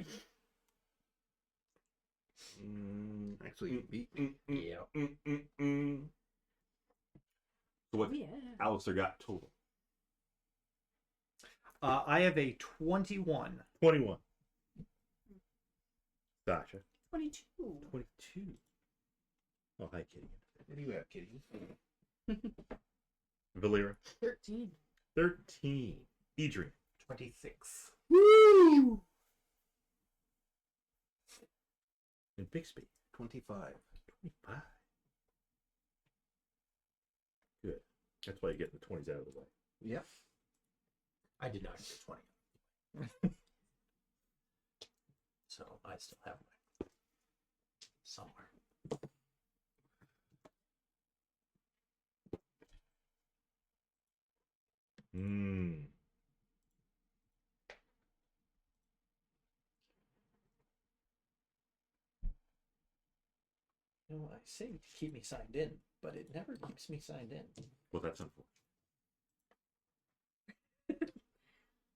S3: Actually, you beat me.
S5: Yeah.
S2: So what
S6: Yeah.
S2: Alistair got total?
S1: I have a 21.
S2: 21. Sasha.
S4: 22.
S2: 22. Oh, hi, Kitty.
S3: What do you have, Kitty?
S2: Valera.
S6: 13.
S2: 13. Adrian.
S5: 26.
S2: Woo! And Bixby.
S3: 25.
S2: 25. Good. That's why you're getting the 20s out of the way.
S3: Yep.
S5: I did not get 20. So I still have my somewhere.
S2: Mmm.
S1: You know, I say to keep me signed in, but it never keeps me signed in.
S2: Well, that's unfortunate.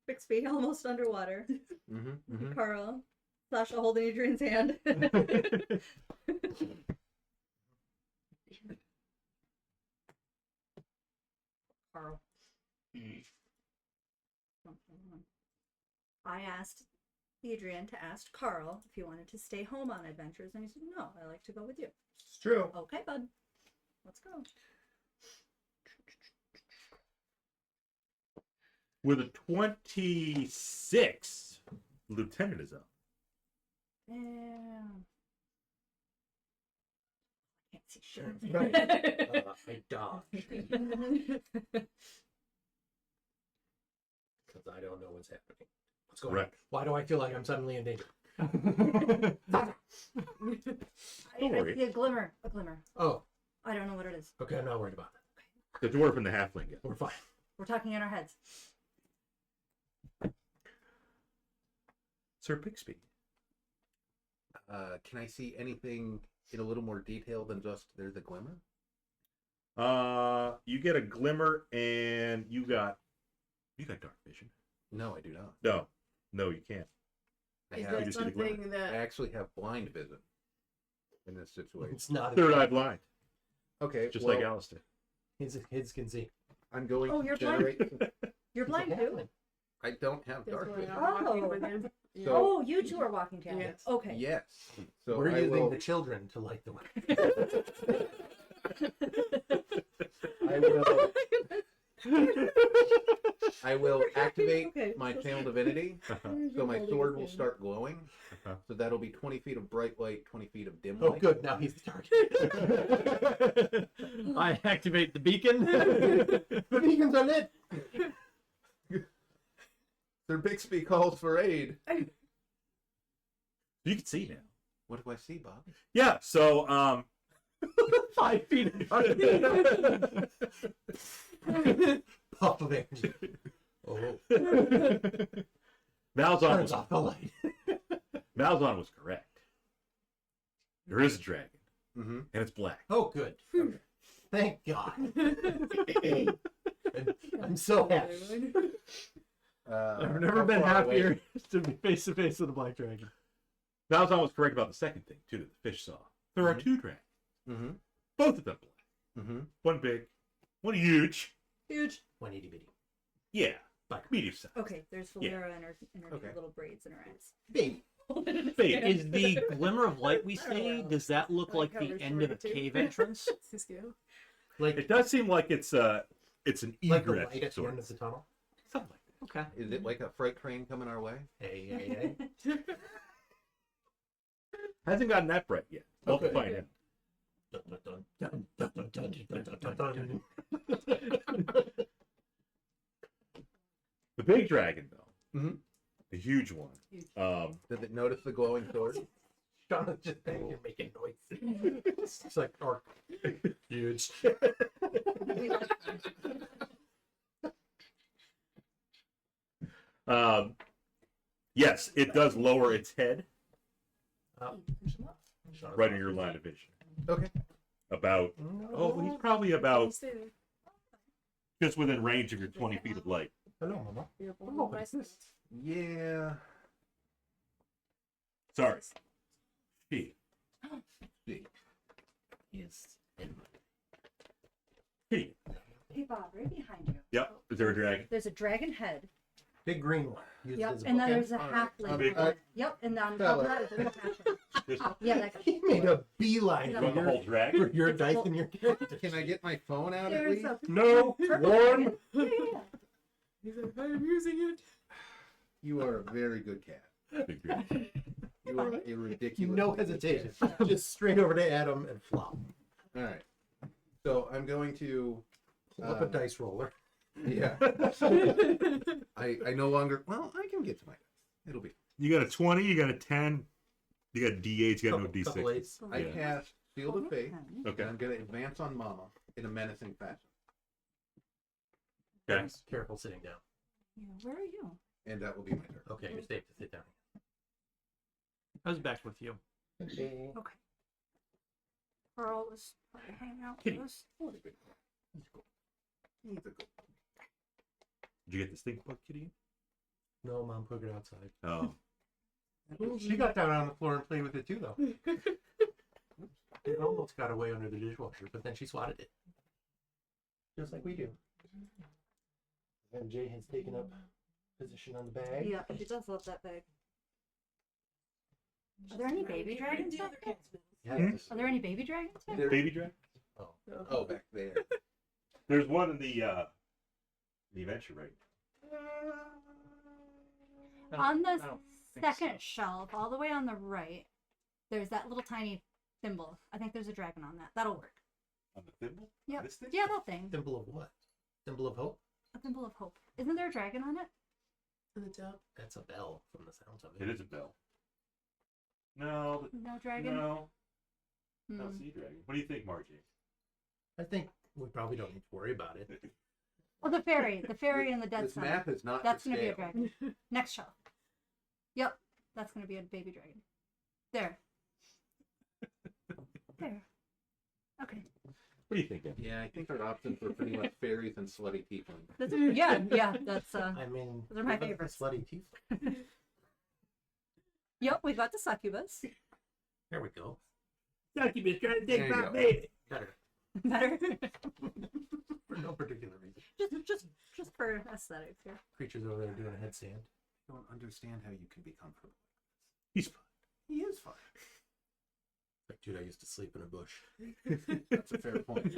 S4: Bixby almost underwater.
S3: Mm-hmm. Mm-hmm.
S4: Carl. Sasha holding Adrian's hand. Carl. I asked Adrian to ask Carl if he wanted to stay home on adventures, and he said, no, I like to go with you.
S8: It's true.
S4: Okay, bud. Let's go.
S2: With a 26, Lieutenant is up.
S4: Yeah. I can't see shit.
S5: Right. I dodged. Because I don't know what's happening. What's going on?
S2: Right.
S5: Why do I feel like I'm suddenly in danger?
S4: I
S2: worry.
S4: see a glimmer. A glimmer.
S5: Oh,
S4: I don't know what it is.
S5: okay, I'm not worried about that.
S2: The dwarf and the halfling get.
S5: We're fine.
S4: We're talking in our heads.
S2: Sir Bixby.
S3: Can I see anything in a little more detail than just there's a glimmer?
S2: You get a glimmer, and you got dark vision.
S3: No, I do not.
S2: No, you can't.
S3: I
S6: Is
S3: have.
S6: that
S2: just see the glimmer.
S6: something
S3: I
S6: that
S3: actually have blind vision in this situation.
S5: It's not
S2: Third eye blind,
S3: Okay,
S2: just
S3: well,
S2: like Alistair.
S5: his can see.
S3: I'm going
S4: Oh,
S3: to
S4: you're blind.
S3: generate.
S4: You're blind too?
S3: I don't have
S6: that's
S3: dark
S6: why
S3: vision.
S6: I'm walking
S4: Oh.
S6: with him? Yeah.
S3: So-
S4: Oh, you two are walking together.
S6: Yes.
S4: Okay.
S3: Yes. So
S5: We're
S3: I
S5: using
S3: will.
S5: the children to light the way.
S3: I will. I will activate
S4: Okay.
S3: my channel divinity, so my sword will start glowing.
S2: Uh-huh.
S3: So that'll be 20 feet of bright light, 20 feet of dim
S5: Oh,
S3: light.
S5: good. Now he's the target.
S1: I activate the beacon.
S5: The beacons are lit.
S3: Sir Bixby calls for aid.
S2: You can see now.
S3: What do I see, Bob?
S2: Yeah. So
S1: 5 feet in front of me.
S5: Puff of energy. Oh,
S2: Malzahn
S5: turns
S2: was
S5: off the light.
S2: Malzahn was correct. There is a dragon,
S3: Mm-hmm.
S2: and it's black.
S5: Oh, good. Thank God. I'm so happy.
S1: I've never been happier to be face to face with a black dragon.
S2: Malzahn was correct about the second thing too that the fish saw. There are two dragons,
S3: Mm-hmm.
S2: both of them black.
S3: Mm-hmm.
S2: One big, one huge.
S4: Huge.
S5: 180 bitty.
S2: Yeah,
S5: Like
S2: medium size.
S4: Okay, there's
S2: Yeah.
S4: Volira and her
S3: Okay.
S4: little braids in her eyes.
S5: Baby.
S2: Fade.
S1: Is the glimmer of light we see, does that look like
S6: I like
S1: the
S6: how
S1: end
S6: we're
S1: of a
S6: short, too.
S1: cave entrance?
S6: It's his scale.
S5: Like,
S2: It does seem like it's an
S5: like the
S2: egret
S5: light at the
S2: sort
S5: end
S2: of
S5: of the tunnel.
S2: something like
S1: Okay.
S3: Is it like a freight train coming our way?
S5: Hey.
S2: that. Hasn't gotten that bright yet. We'll
S5: Okay.
S2: find out.
S5: Dun, dun, dun, dun, dun, dun, dun, dun, dun, dun.
S2: The big dragon, though,
S3: Mhm.
S2: the huge one.
S3: Does it notice the glowing sword?
S5: Shauna's just back here making noise. It's like arc. Huge.
S2: Yes, it does lower its head
S5: Shauna's
S2: right in
S5: off.
S2: your line of vision.
S3: Okay.
S2: About he's probably about
S6: You stay there.
S2: just within range of your 20 feet of light.
S5: Hello, Mama.
S6: You're
S5: Oh,
S6: born
S5: what is
S6: by
S5: this?
S3: Yeah.
S2: Sorry. She.
S5: Yes.
S2: He.
S4: Hey Bob, right behind you.
S2: Yep. Is there a dragon?
S4: There's a dragon head
S5: Big green one. Used
S4: Yep,
S5: as a
S4: and then
S5: bookend.
S4: there's a
S3: Alright.
S4: halfling.
S2: Big-
S4: one. Yep, and on top of that is a little halfling.
S2: There's
S4: Yeah, that guy.
S5: He made a beeline
S4: You
S2: you
S5: for
S2: want the
S5: your,
S2: whole
S5: for
S2: dragon?
S5: your dice and your character.
S3: Can I get my phone out at
S4: There's
S3: least?
S4: a
S5: No,
S4: purple
S5: warm.
S4: dragon. Yeah.
S6: He's like, I'm using it.
S3: You are a very good cat.
S2: Big dragon.
S3: You are a ridiculous.
S5: No
S3: good
S5: hesitation.
S3: cat.
S5: Just straight over to Adam and flop.
S3: All right. So I'm going to.
S5: Pull up a dice roller.
S3: Yeah. I no longer. Well, I can get to my dice. It'll be.
S2: You got a 20, you got a 10, you got D8s, you got no
S5: Couple
S2: D6.
S5: eights.
S3: I
S2: Yeah.
S3: cast Shield of Faith,
S2: Okay.
S3: and I'm going to advance on Mama in a menacing fashion.
S2: Okay.
S5: Careful sitting down.
S4: Yeah, where are you?
S3: And that will be my turn.
S5: Okay, you're safe to sit down.
S1: I was back with you.
S4: Okay. Pearl was probably hanging out
S2: Kitty.
S4: with us.
S3: Oh, the good boy. He's cool. He's a good boy.
S2: Did you get the stink bug, Kitty?
S5: No, Mom put it outside.
S2: Oh.
S8: She got down on the floor and played with it too, though.
S5: It almost got away under the dishwasher, but then she swatted it. Just like we do. MJ has taken up position on the bag.
S4: Yeah, she does love that bag. Are there any baby dragons back there?
S5: Yes.
S4: Are there any baby dragons back there?
S3: There-
S2: Baby dragon?
S3: Oh, back there.
S2: There's one in the adventure, right?
S4: On the
S1: I don't think
S4: second
S1: so.
S4: shelf, all the way on the right, there's that little tiny thimble. I think there's a dragon on that. That'll work.
S2: On the thimble?
S4: Yep.
S2: This thing?
S4: Yeah, that thing.
S5: Symbol of what? Symbol of hope?
S4: A thimble of hope. Isn't there a dragon on it?
S6: On the top.
S5: That's a bell from the sounds of it.
S2: It is a bell. No,
S4: No
S2: but
S4: dragon?
S2: no.
S4: Hmm.
S2: Not sea dragon. What do you think, Margie?
S5: I think we probably don't need to worry about it.
S4: Oh, the fairy. The fairy in the dead
S3: This
S4: center.
S3: map is not.
S4: That's
S3: to
S4: going to be a
S3: scale.
S4: dragon. Next shelf. Yep. That's going to be a baby dragon. There. There. Okay.
S2: What do you think, Em?
S3: Yeah, I think our options were pretty much fairies and slutty tieflings.
S4: That's, yeah, that's,
S5: I mean,
S4: Those are my
S5: what about the
S4: favorites.
S5: Slutty tiefling.
S4: yep, we got the succubus.
S5: There we go.
S7: Succubus trying to
S3: There
S7: take
S3: you
S7: my
S3: go.
S7: baby.
S5: Better.
S4: Better.
S5: For no particular reason.
S4: just for aesthetics here.
S5: Creatures over there doing a headstand.
S3: I don't understand how you can be comfortable.
S2: He's fine.
S3: He is fine.
S5: Like, dude, I used to sleep in a bush.
S3: That's a fair point.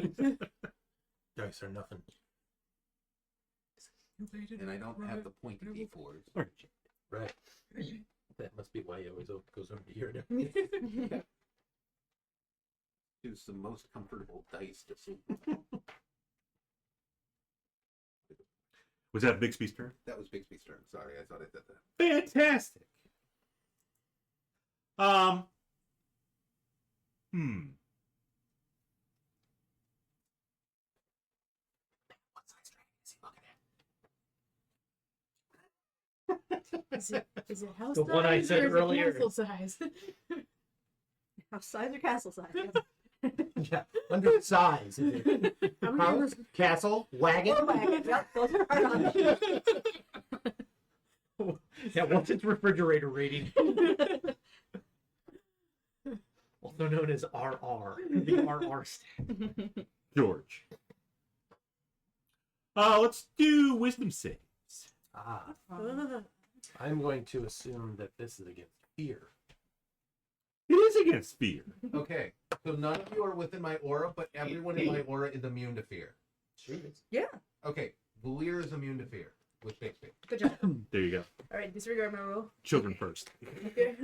S5: Dice are nothing.
S3: And I don't have the pointy D4s.
S5: Right. That must be why he always goes over to here.
S3: Choose the most comfortable dice to sleep.
S2: Was that Bixby's turn?
S3: That was Bixby's turn. Sorry, I thought I did that.
S2: Fantastic.
S5: What size dragon is he looking at?
S6: Is it house
S1: The
S6: size
S1: one I said
S6: or is
S1: earlier.
S6: it castle size?
S4: House size or castle size?
S5: Yeah, under size. Is it
S6: How many
S5: house, castle, wagon?
S4: Yep, those are hard on.
S1: Yeah, what's its refrigerator rating? Also known as RR. The RR stat.
S2: George. Let's do wisdom saves.
S5: Ah,
S6: Ugh.
S5: I'm going to assume that this is against fear.
S2: It is against fear.
S3: Okay, so none of you are within my aura, but everyone in my aura is immune to fear.
S4: Yeah,
S3: Okay, Volira is immune to fear with Bixby.
S4: good job.
S2: There you go.
S6: All right, disregard my rule.
S2: Children first.
S6: Okay.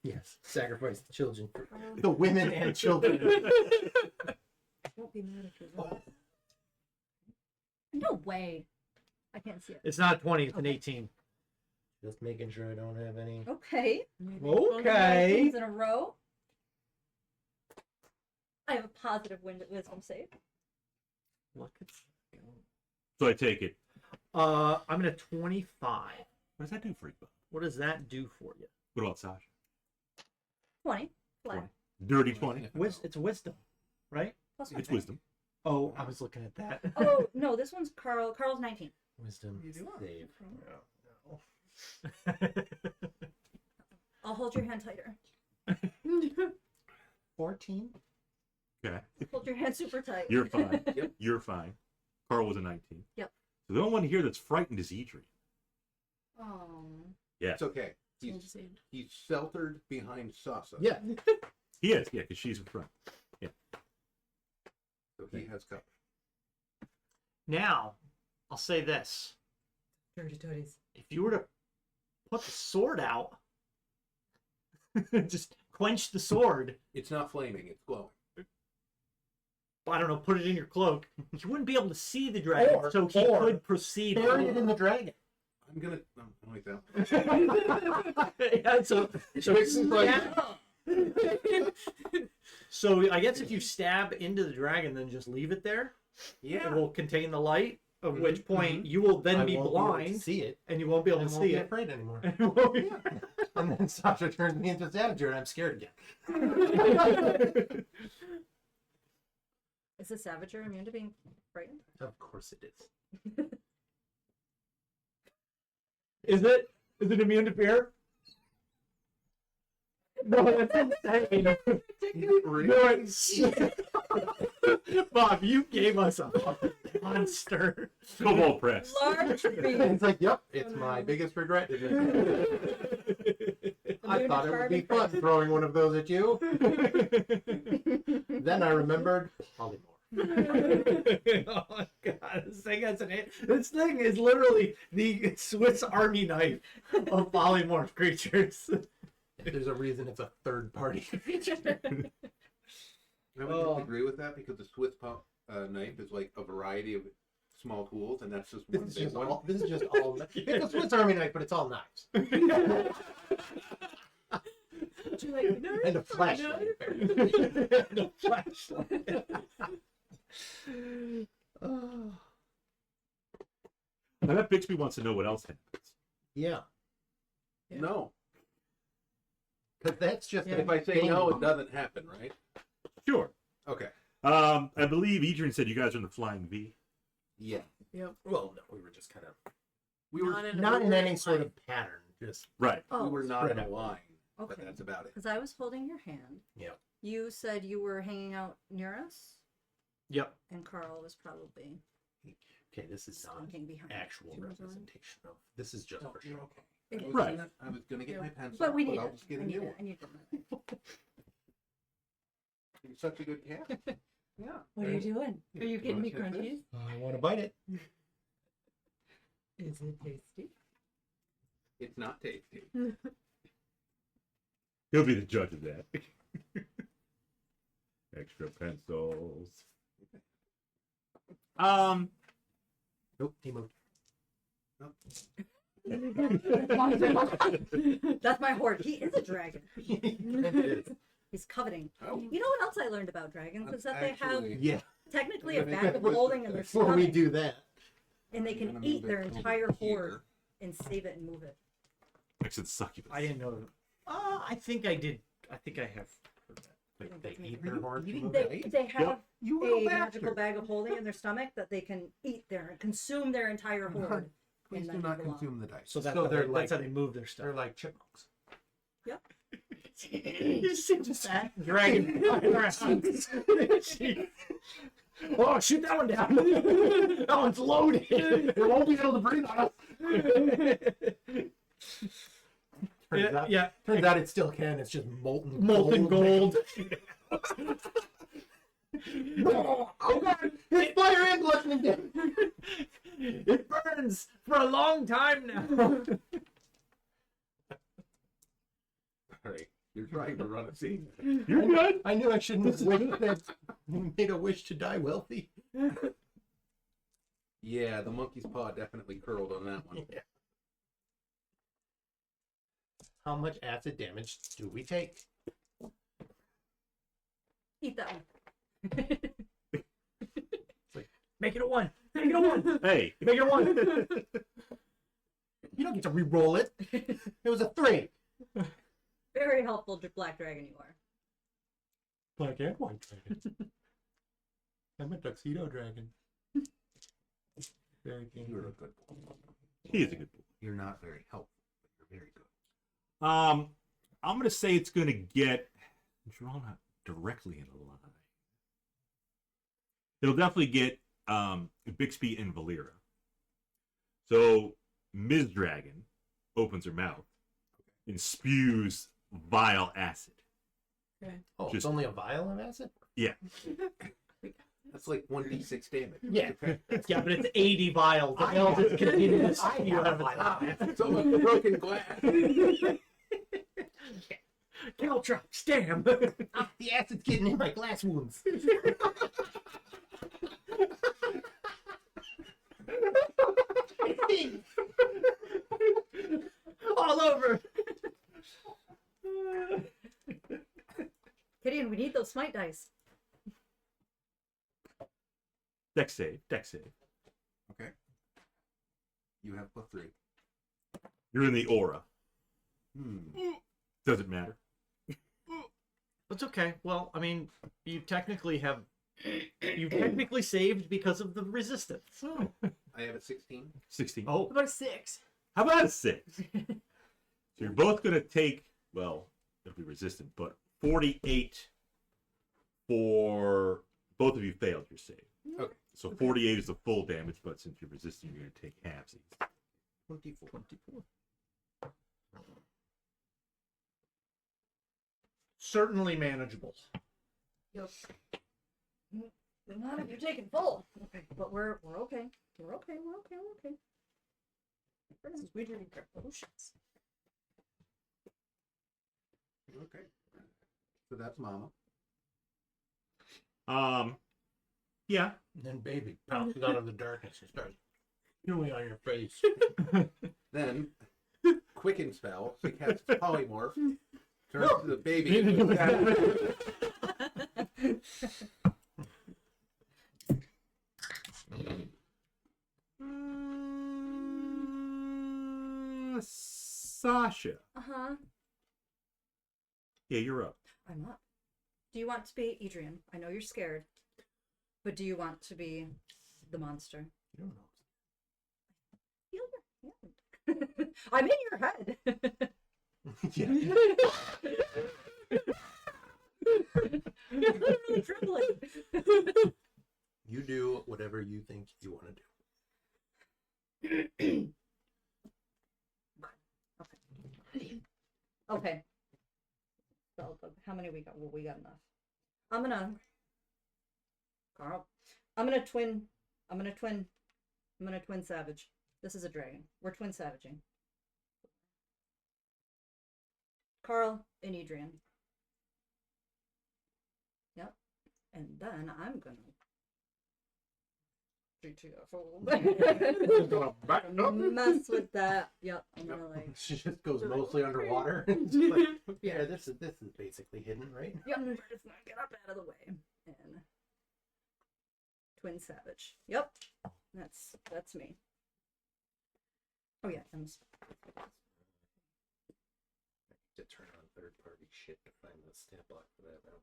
S5: Yes, sacrifice the children, the women and children.
S6: Won't be mad if you're wrong.
S4: No way. I can't see it.
S1: It's not 20, it's an 18.
S5: Just making sure I don't have any.
S4: Okay.
S1: Okay.
S4: Things in a row. I have a positive wisdom save.
S1: Look at
S2: So I take it.
S1: I'm at a 25.
S2: What does that do for you, Bob?
S1: What does that do for you?
S2: What about Sasha?
S4: 20. Flat.
S2: Dirty 20.
S1: It's wisdom, right?
S4: Plus one,
S2: It's
S4: right?
S2: wisdom.
S1: Oh, I was looking at that.
S4: Oh, no, this one's Carl. Carl's 19.
S5: Wisdom save.
S4: I'll hold your hand tighter.
S5: 14.
S2: Okay.
S4: Hold your hand super tight.
S2: You're fine.
S3: Yep.
S2: You're fine. Carl was a 19.
S4: Yep.
S2: So the only one here that's frightened is Adrian. Yeah,
S3: It's okay.
S6: It's all
S3: He's
S6: the same.
S3: he's sheltered behind Sasha.
S5: Yeah.
S2: he is. Yeah, because she's in front.
S3: So he has cover.
S1: Now, I'll say this:
S4: Dirty toadies.
S1: if you were to put the sword out, just quench the sword.
S3: It's not flaming, it's glowing.
S1: I don't know, put it in your cloak. You wouldn't be able to see the dragon, so he
S5: or
S1: could proceed.
S5: Bury it in the dragon.
S3: I'm gonna I like that.
S1: Yeah, so
S3: Fix it like-
S1: So I guess if you stab into the dragon, then just leave it there.
S3: Yeah.
S1: It will contain the light. At
S3: Mhm,
S1: which point you will then
S5: I
S1: be
S5: won't be able to
S1: blind,
S5: see it.
S1: and you won't be able
S5: I
S1: to
S5: won't
S1: see
S5: be
S1: it.
S5: afraid anymore.
S1: And you won't be-
S5: And then Sasha turns me into Savager, and I'm scared again.
S4: Is the Savager immune to being frightened?
S5: Of course it is.
S1: Is it? Is it immune to fear? No, that's insane. Bob, you gave us a fucking monster.
S2: Cobalt press.
S4: Large beast.
S5: It's like, yep, it's my biggest regret. I thought it would be fun throwing one of those at you. Then I remembered polymorph.
S1: Oh my god, this thing is literally the Swiss Army knife of polymorph creatures.
S5: There's a reason it's a third party creature.
S3: I would disagree with that because the Swiss knife is like a variety of small tools, and that's just
S5: This
S3: one
S5: is
S3: big
S5: just
S3: one.
S5: all. This is just all. It's a Swiss Army knife, but it's all knives
S6: You're like, no,
S5: and a flashlight.
S1: And a flashlight. Oh.
S2: I bet Bixby wants to know what else happens.
S5: Yeah,
S6: Yeah.
S3: No.
S5: because that's just.
S3: If I say no, it doesn't happen, right?
S2: Sure.
S3: Okay.
S2: I believe Adrian said you guys are in the Flying V.
S3: Yeah.
S6: Yep.
S5: Well, no, we were just kind of
S3: We were
S5: not in any sort of pattern. Just
S2: Right.
S4: Oh,
S3: we were not in
S5: spread
S3: a
S5: out.
S3: line, but
S4: okay.
S3: that's about it.
S4: Because I was holding your hand.
S5: yeah.
S4: You said you were hanging out near us,
S1: Yep.
S4: and Carl was probably
S5: Okay, this is not
S4: slinking behind.
S5: actual representation of. This is just for
S3: You're
S5: show.
S3: okay.
S4: It
S3: I
S4: is.
S3: was
S2: Right.
S3: gonna get my pencil,
S4: But we need
S3: I'll
S4: it.
S3: just get
S4: I
S3: a
S4: need
S3: new
S4: it.
S3: one.
S4: I need it.
S3: You're such a good cat. Yeah.
S4: What are you doing? Are you getting me
S3: Wanna take
S4: crunchies?
S5: I want to bite it.
S4: Is it tasty?
S3: It's not tasty.
S2: He'll be the judge of that. Extra pencils.
S5: Nope, he moved.
S4: That's my horde. He is a dragon.
S5: It is.
S4: He's coveting.
S3: Oh.
S4: You know what else I learned about dragons is that they have
S3: Actually,
S5: Yeah.
S4: technically a bag of holding in their
S5: Before we
S4: stomach,
S5: do that,
S4: and they
S3: I'm
S4: can
S3: gonna
S4: eat
S3: move
S4: their
S3: it over
S4: entire
S3: here.
S4: horde and save it and move it.
S2: Makes it succubus.
S1: I didn't know. I think I did. I think I have heard that.
S5: like, they eat their horns.
S3: eating
S5: and
S3: that?
S5: move it.
S4: They have
S3: You
S4: a
S3: little
S4: magical
S3: bastard.
S4: bag of holding in their stomach that they can eat their consume their entire horde.
S3: Please
S4: and
S3: do
S4: then
S3: not
S4: belong.
S3: consume the dice.
S1: So that's,
S5: So
S1: how,
S5: they're
S1: that's
S5: like-
S1: how they move their stuff.
S5: They're like chipmunks.
S1: You see the fat dragon flying around. Oh, shoot that one down. That one's loaded. It won't be able to breathe on us.
S5: Turns out,
S1: Yeah.
S5: turns out it still can. It's just molten
S1: Gold.
S5: Oh god! It's fire and bludgeoning damage.
S1: It burns for a long time now.
S3: All right. You're trying to run a scene.
S2: You're good.
S5: I knew I shouldn't have made a wish to die wealthy.
S3: Yeah, the monkey's paw definitely curled on that one.
S5: Yeah. How much acid damage do we take?
S4: Eat that one.
S1: Make it a 1. Make it a 1.
S2: Hey,
S1: Make it a 1.
S5: You don't get to re-roll it. It was a 3.
S4: Very helpful, black dragon you are.
S5: Black and white dragon. I'm a tuxedo dragon. Very
S3: You're a
S5: good.
S3: good boy.
S2: he is a good boy.
S3: You're not very helpful, but you're very good.
S2: I'm gonna say it's gonna get drawn out directly in a line. It'll definitely get Bixby and Volira. So Ms. Dragon opens her mouth and spews vile acid.
S5: Oh,
S2: Just-
S5: it's only a vial of acid?
S2: Yeah.
S3: That's like 1d6 damage.
S5: Yeah.
S1: Yeah, but it's 80 vials. The hell just continue to spew out of its mouth.
S3: It's almost broken glass.
S1: Caltrops, damn.
S5: Ah, the acid's getting in my glass wounds.
S1: All over.
S4: Gideon, we need those smite dice.
S2: Dex save. Dex save.
S3: Okay. You have +3.
S2: You're in the aura.
S3: Hmm.
S2: Doesn't matter.
S1: It's okay. Well, I mean, you technically saved because of the resistance.
S3: I have a 16.
S2: 16.
S1: Oh,
S6: About a 6.
S2: How about a 6? So you're both going to take, well, it'll be resistant, but 48 for both of you failed your save.
S3: Okay.
S2: So 48 is the full damage, but since you're resistant, you're going to take halvesies.
S3: 24.
S1: certainly manageable.
S4: Yep. Not if you're taking full. Okay, but we're okay. We're okay. We're okay. We're okay. For instance, we didn't grab potions.
S3: Okay. So that's Mama.
S2: Yeah.
S5: And then baby pounces out of the darkness and starts chewing on your face.
S3: Then, quicken spell. She casts polymorph. Turns to the baby. into a savage.
S2: Sasha.
S4: Uh-huh.
S2: Yeah, you're up.
S4: I'm up. Do you want to be Adrian? I know you're scared. But do you want to be the monster?
S5: You don't know.
S4: Feel your hand. I'm in your head.
S5: Yeah.
S4: You're literally trembling.
S5: You do whatever you think you want to do.
S4: Okay. So, how many we got? Well, we got enough. I'm gonna twin savage. This is a dragon. We're twin savaging. Carl and Adrian. Yep. And then I'm gonna mess with that. Yep. I'm gonna like.
S5: She just goes mostly underwater. It's like, yeah, this is basically hidden, right?
S4: Yep. We're just gonna get up out of the way and twin savage. Yep. That's me. Oh yeah.
S5: To turn on third-party shit to find the stamp block for that now.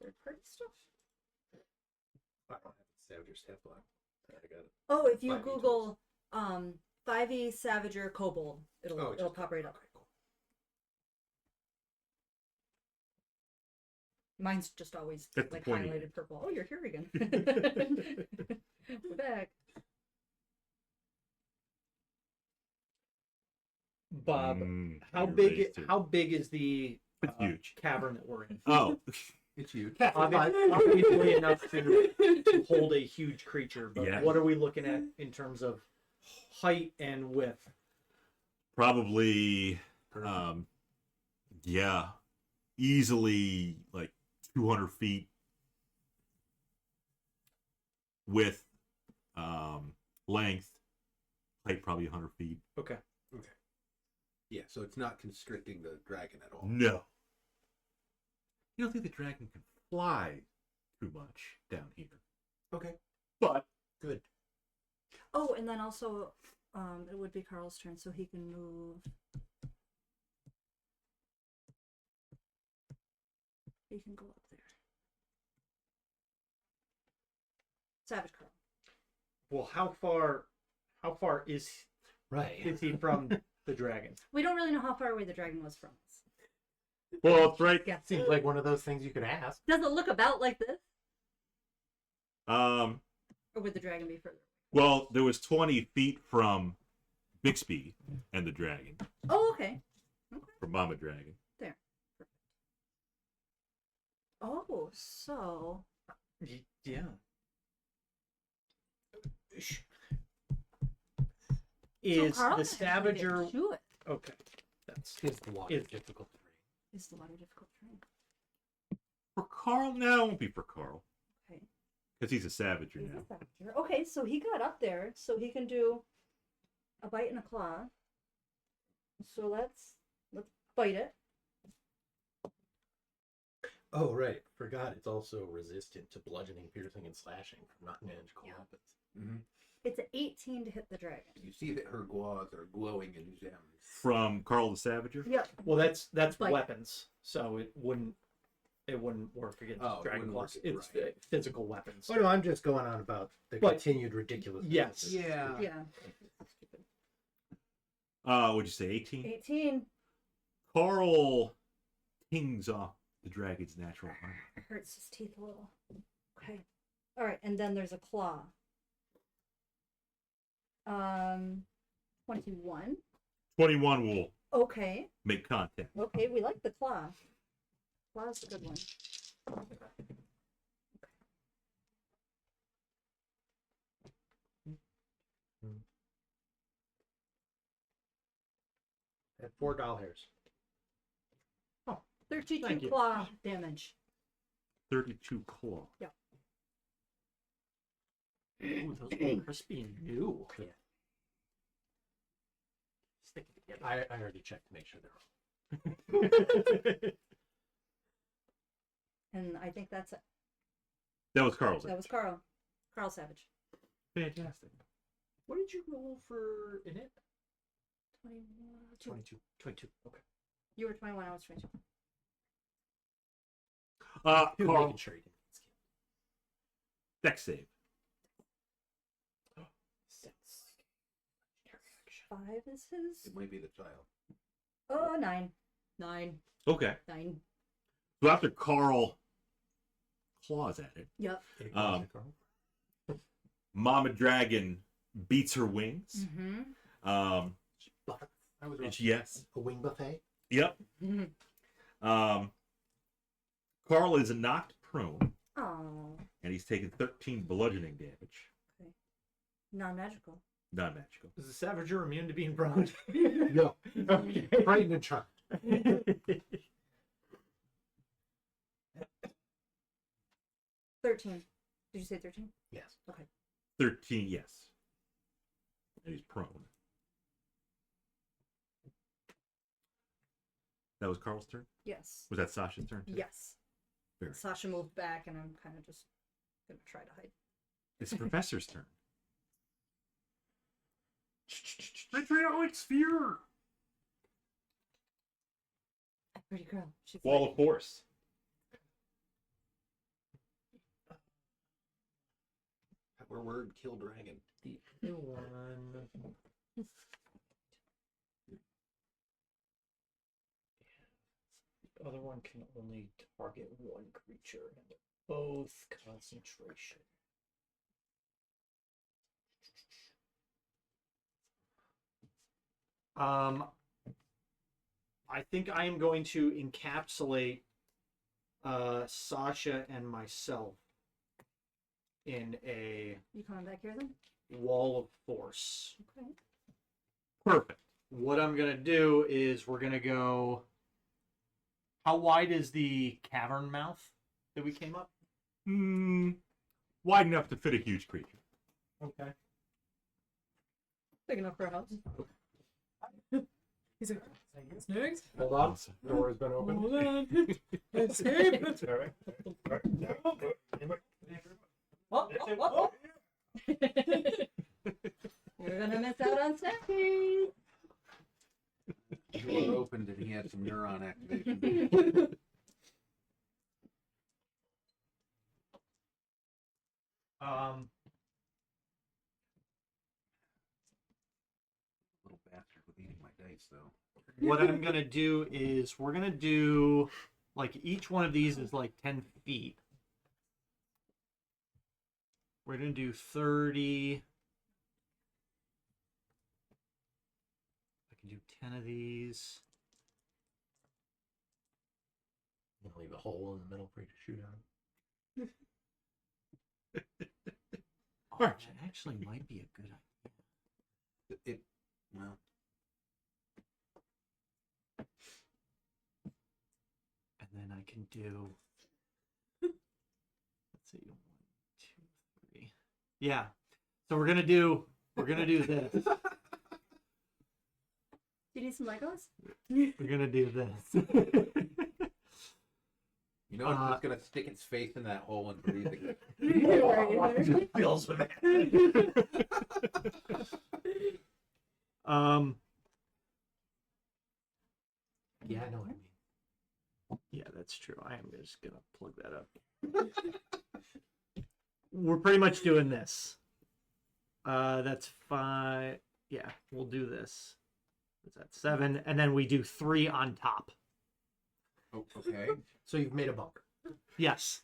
S4: Third party stuff.
S5: I don't have the Savager stamp block. I got it.
S4: Oh, if you
S5: 5e
S4: Google 5e Savager Kobold, it'll
S5: just-
S4: pop right up.
S5: Okay, cool.
S4: Mine's just always
S2: That's the
S4: like
S2: point.
S4: highlighted purple. Oh, you're here again. We're back.
S1: Bob, how
S2: you're
S1: big?
S2: raised to-
S1: How big is the
S2: It's huge.
S1: cavern that we're in?
S2: Oh,
S3: It's huge.
S1: Obviously enough to hold a huge creature. But
S2: Yeah.
S1: what are we looking at in terms of height and width?
S2: probably, yeah, easily like 200 feet with length, height probably 100 feet.
S1: Okay.
S3: Yeah, so it's not constricting the dragon at all.
S2: No. You don't think the dragon can fly too much down here.
S3: Okay.
S2: But
S5: Good.
S4: Oh, and then also, it would be Carl's turn, so he can move. He can go up there. Savage Carl.
S1: Well, how far is
S5: Right.
S1: he from the dragon?
S4: We don't really know how far away the dragon was from us.
S2: well, it's right.
S4: Yeah.
S5: Seems like one of those things you could ask.
S4: Does it look about like this?
S2: Um
S4: Or would the dragon be further?
S2: Well, there was 20 feet from Bixby and the dragon,
S4: Oh, okay.
S2: from Mama Dragon.
S4: Oh, so
S1: Yeah. Is
S4: Carl
S1: the
S4: has to get
S1: Savager
S4: to it.
S1: okay? That's
S5: Is the water
S1: Is-
S5: difficult terrain?
S4: Is the water difficult terrain?
S2: For Carl? No, it won't be for Carl.
S4: Okay.
S2: Because he's a Savager
S4: He's
S2: now.
S4: a Savager. Okay, so he got up there, so he can do a bite and a claw. So let's bite it.
S5: Oh, right. Forgot it's also resistant to bludgeoning, piercing, and slashing from non-magical
S4: Yeah.
S5: weapons.
S4: It's an 18 to hit the dragon.
S3: You see that her claws are glowing in gems.
S2: From Carl the Savager?
S4: Yep.
S1: well, that's
S4: Bite.
S1: weapons, so it wouldn't work against
S3: Oh, it
S1: dragon
S3: wouldn't
S1: claws.
S3: work,
S1: It's
S3: right.
S1: physical weapons.
S5: Oh, no, I'm just going on about the
S1: But-
S5: continued ridiculous.
S1: Yes.
S3: Yeah.
S4: Yeah.
S2: Would you say 18?
S4: 18
S2: Carl pings off the dragon's natural armor.
S4: hurts his teeth a little. Okay. All right, and then there's a claw. 21.
S2: 21 will
S4: Okay.
S2: make contact.
S4: Okay, we like the claw. Claw's a good one.
S5: At 4 doll hairs.
S4: 32
S1: Thank you.
S4: claw damage.
S2: 32 claw.
S1: Ooh, those are crispy and new.
S5: Yeah.
S1: Stick it together.
S5: I already checked to make sure they're all.
S4: And I think that's it.
S2: That was Carl's.
S4: That was Carl. Carl Savage.
S2: Fantastic.
S1: What did you roll for in it?
S4: 21.
S1: 22. Okay.
S4: You were 21, I was 22.
S2: Carl,
S5: Making sure he didn't get skipped.
S2: deck save.
S1: 6.
S4: 5 is his.
S3: It might be the child.
S4: Oh, 9. 9.
S2: Okay.
S4: 9.
S2: So after Carl claws at it,
S4: Yep.
S5: It
S2: Um,
S5: goes to Carl.
S2: Mama Dragon beats her wings.
S4: Mm-hmm.
S5: I was wrong.
S2: Yes.
S5: A wing buffet.
S2: Yep.
S4: Mm-hmm.
S2: Carl is knocked prone,
S4: Oh,
S2: and he's taken 13 bludgeoning damage.
S4: non-magical.
S2: Non-magical.
S1: Is the Savager immune to being prone?
S5: No. Okay. Frightened and charmed.
S4: 13. Did you say 13?
S5: Yes.
S2: 13, yes. And he's prone. That was Carl's turn?
S4: Yes.
S2: Was that Sasha's turn? Too?
S4: Yes.
S2: Very.
S4: Sasha moved back, and I'm kind of just gonna try to hide.
S2: It's the Professor's turn.
S8: Vitriolic sphere.
S4: Pretty girl. She's
S2: Wall
S4: like,
S2: of Force.
S3: Power word, kill dragon.
S1: The one. The other one can only target one creature, and they're both concentration. I think I am going to encapsulate Sasha and myself in a
S4: You coming back here then?
S1: wall of force.
S4: Okay.
S2: Perfect.
S1: What I'm gonna do is we're gonna go. How wide is the cavern mouth that we came up?
S2: Wide enough to fit a huge creature.
S1: Okay.
S4: Big enough for a house.
S6: He's like, next.
S5: Hold on. Door has been opened.
S6: Hold on. Escape.
S8: All right.
S4: Whoop, whoop, whoop. You're gonna miss out on snacking.
S3: Door opened and he had some neuron activation. Little bastard with eating my dice, though.
S1: What I'm gonna do is we're gonna do like each one of these is like 10 feet. We're gonna do 30, 10 of these.
S5: You know, leave a hole in the middle for you to shoot out.
S1: Oh, that actually might be a good idea.
S3: Well,
S1: And then I can do. Let's see, 1, 2, 3. Yeah. So we're gonna do this.
S4: Do you need some Legos?
S1: We're gonna do this.
S3: you know, it's just gonna stick its face in that hole and breathe again.
S1: Feels with it.
S5: Yeah, I know what I mean.
S1: Yeah, that's true. I am just gonna plug that up. We're pretty much doing this. That's 5. Yeah, we'll do this. What's that? 7, and then we do 3 on top.
S3: Oh, okay.
S5: So you've made a bunker.
S1: Yes.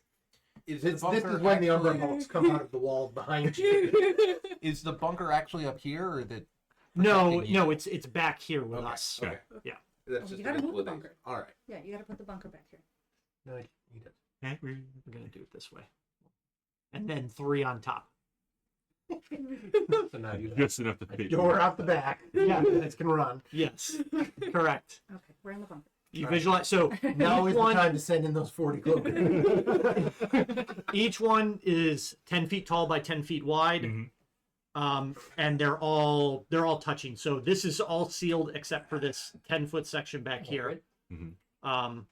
S3: Is
S5: This
S3: the bunker
S5: is when the
S3: actually-
S5: umber come out of the wall behind you.
S3: Is the bunker actually up here, or that?
S1: No,
S3: protecting you?
S1: no, it's back here with
S3: Okay,
S1: us.
S3: okay.
S1: Yeah.
S3: That's
S4: Oh,
S3: just
S4: you gotta
S3: a
S4: move the
S3: visualization.
S4: bunker.
S3: All right.
S4: Yeah, you gotta put the bunker back here.
S5: No, you did.
S1: We're gonna do it this way, and then 3 on top.
S5: So now you have
S2: Just enough to
S5: a
S2: fit.
S5: door out the back.
S1: Yeah.
S5: It can run.
S1: Yes, correct.
S4: Okay, we're in the bunker.
S1: You
S5: All right.
S1: visualize. So
S5: Now
S1: each
S5: is the
S1: one,
S5: time to send in those 40 cloakers.
S1: each one is 10 feet tall by 10 feet wide.
S2: Mhm.
S1: And they're all touching. So this is all sealed except for this 10-foot section back here.
S2: Mhm.
S1: Um,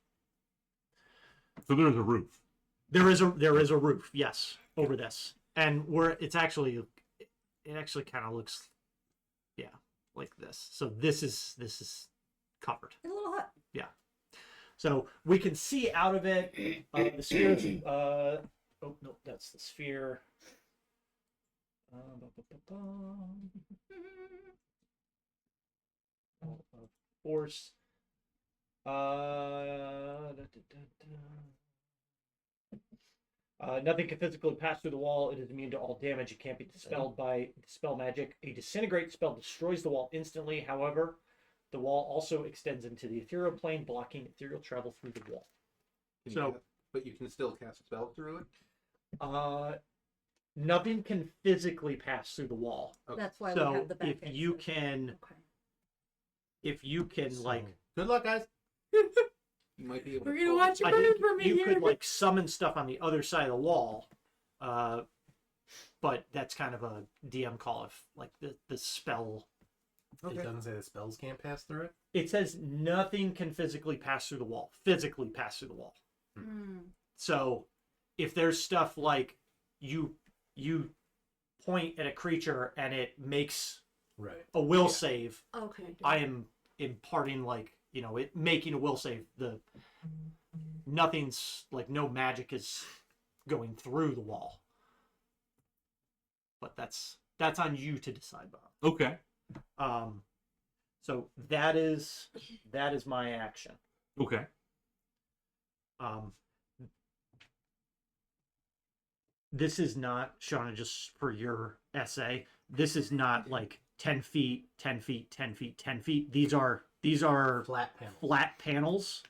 S2: So there's a roof.
S1: there is a roof, yes, over this, and it actually kind of looks, yeah, like this. So this is covered.
S4: It's a little hut.
S1: So we can see out of it. The sphere. Oh no, that's the sphere. Force. Nothing can physically pass through the wall. It is immune to all damage. It can't be dispelled by dispel magic. A disintegrate spell destroys the wall instantly. However, the wall also extends into the ethereal plane, blocking ethereal travel through the wall.
S3: Can
S1: So-
S3: you but you can still cast a spell through it.
S1: Nothing can physically pass through the wall.
S3: Okay.
S4: That's why
S1: So
S4: we have the back
S1: if you can,
S4: Okay.
S1: like,
S5: Good luck, guys.
S3: You might be able
S6: We're
S3: to
S6: gonna
S3: pull
S6: watch
S3: it.
S6: you
S1: I
S6: burn
S1: think
S6: from
S1: you
S6: here.
S1: could like summon stuff on the other side of the wall, but that's kind of a DM call if like the spell.
S5: It doesn't say the spells can't pass through it.
S1: It says nothing can physically pass through the wall. Physically pass through the wall. So if there's stuff like you point at a creature and it makes
S5: Right.
S1: a will save,
S6: Okay.
S1: I am imparting like it making a will save. Nothing's like no magic is going through the wall. But that's on you to decide, Bob.
S2: Okay.
S1: So that is my action.
S2: Okay.
S1: This is not, Shauna, just for your essay, this is not like 10 feet, 10 feet, 10 feet, 10 feet. These are
S5: Flat panel.
S1: flat panels.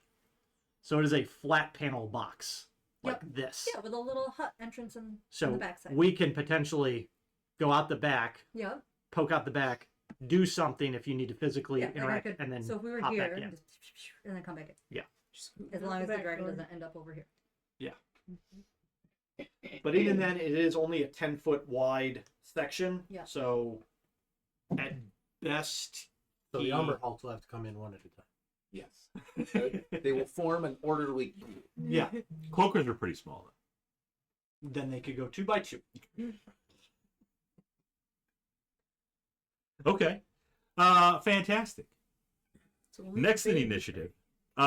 S1: So it is a flat panel box like
S4: Yep.
S1: this.
S4: Yeah, with a little hut entrance in
S1: So
S4: the backside.
S1: we can potentially go out the back,
S4: Yeah.
S1: poke out the back, do something if you need to physically
S4: Yeah, like I
S1: interact,
S4: could-
S1: and then
S4: so if we were
S1: hop
S4: here
S1: back in.
S4: and, and then come back in.
S6: Just
S4: As
S6: go
S4: long as the
S6: back
S4: dragon
S6: door.
S4: doesn't end up over here.
S1: But even then, it is only a 10-foot wide section.
S4: Yeah.
S1: So at best,
S5: So the
S1: he-
S5: umber hulks will have to come in one at a time.
S3: Yes. They will form an orderly queue.
S1: yeah,
S2: Cloakers are pretty small.
S1: then they could go 2 by 2.
S2: Okay. Fantastic.
S6: So we'll
S2: Next in the
S6: leave the
S2: initiative.
S5: Hey,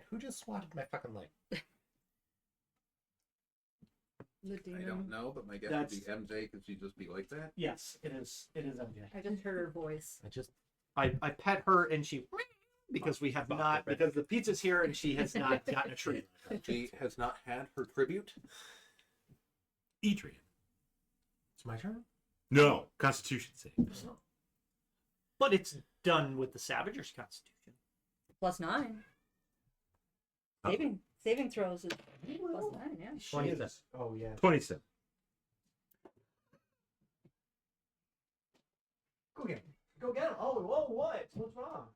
S5: who just swatted my fucking leg?
S6: The
S3: I
S6: demon.
S3: don't know, but my guess
S1: That's-
S3: would be MJ because she'd just be like that.
S1: Yes, it is. It is MJ.
S4: I just heard her voice.
S1: I pet her and she because we have not because the pizza's here and she has not gotten a treat.
S3: She has not had her tribute.
S2: Etrian.
S5: It's my turn.
S2: No. Constitution save.
S1: But it's done with the Savager's Constitution.
S4: +9. Saving throws is +9, yeah.
S5: 27.
S8: Oh yeah.
S2: 27.
S8: Go get him. Go get him. Oh, whoa, what? What's wrong?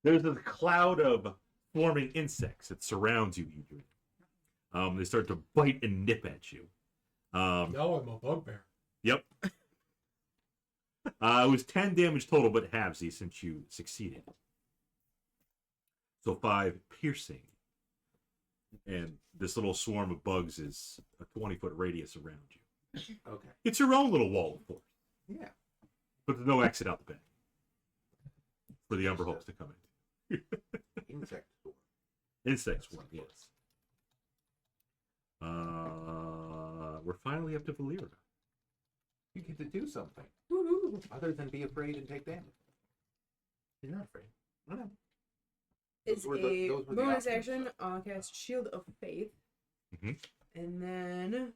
S2: There's a cloud of swarming insects that surrounds you, Adrian. They start to bite and nip at you.
S8: No, I'm a bugbear.
S2: Yep. It was 10 damage total, but halvesy since you succeeded. So 5 piercing. And this little swarm of bugs is a 20-foot radius around you.
S3: Okay.
S2: It's your own little wall of force.
S3: Yeah.
S2: But there's no exit out the back for the Umberholts to come in.
S3: Insect storm.
S2: Insect swarm, yes. We're finally up to Volira.
S3: You get to do something
S6: Woohoo.
S3: other than be afraid and take damage.
S5: He's not afraid.
S3: No.
S6: It's
S3: Those were
S6: a
S3: the
S6: bonus
S3: options.
S6: action. I'll cast Shield of Faith.
S2: Mhm.
S6: And then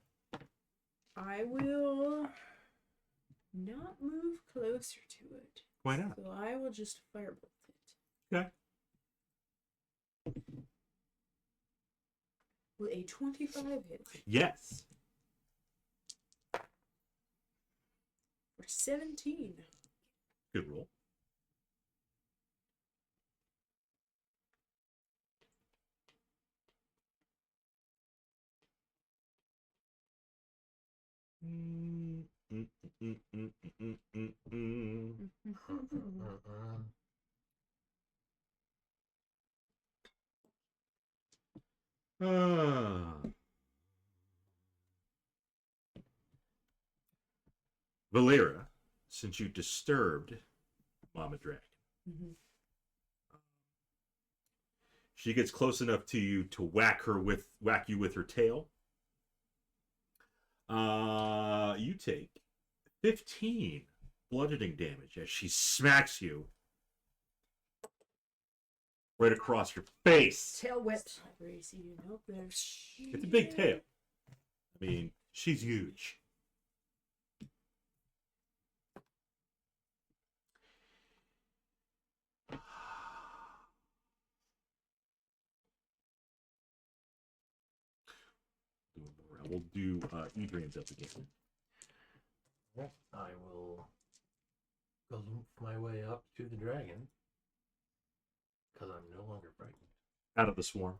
S6: I will not move closer to it.
S2: Why not?
S6: So I will just firebolt it.
S2: Okay.
S6: With a 25 hit
S2: Yes.
S6: for 17.
S2: Good roll. Volira, since you disturbed Mama Dragon, she gets close enough to you to whack you with her tail. You take 15 bludgeoning damage as she smacks you right across your face.
S4: Tail whips.
S6: Nope,
S2: It's a big tail. I mean, she's huge. We'll do Adrian's up again.
S5: I will go my way up to the dragon because I'm no longer frightened.
S2: Out of the swarm.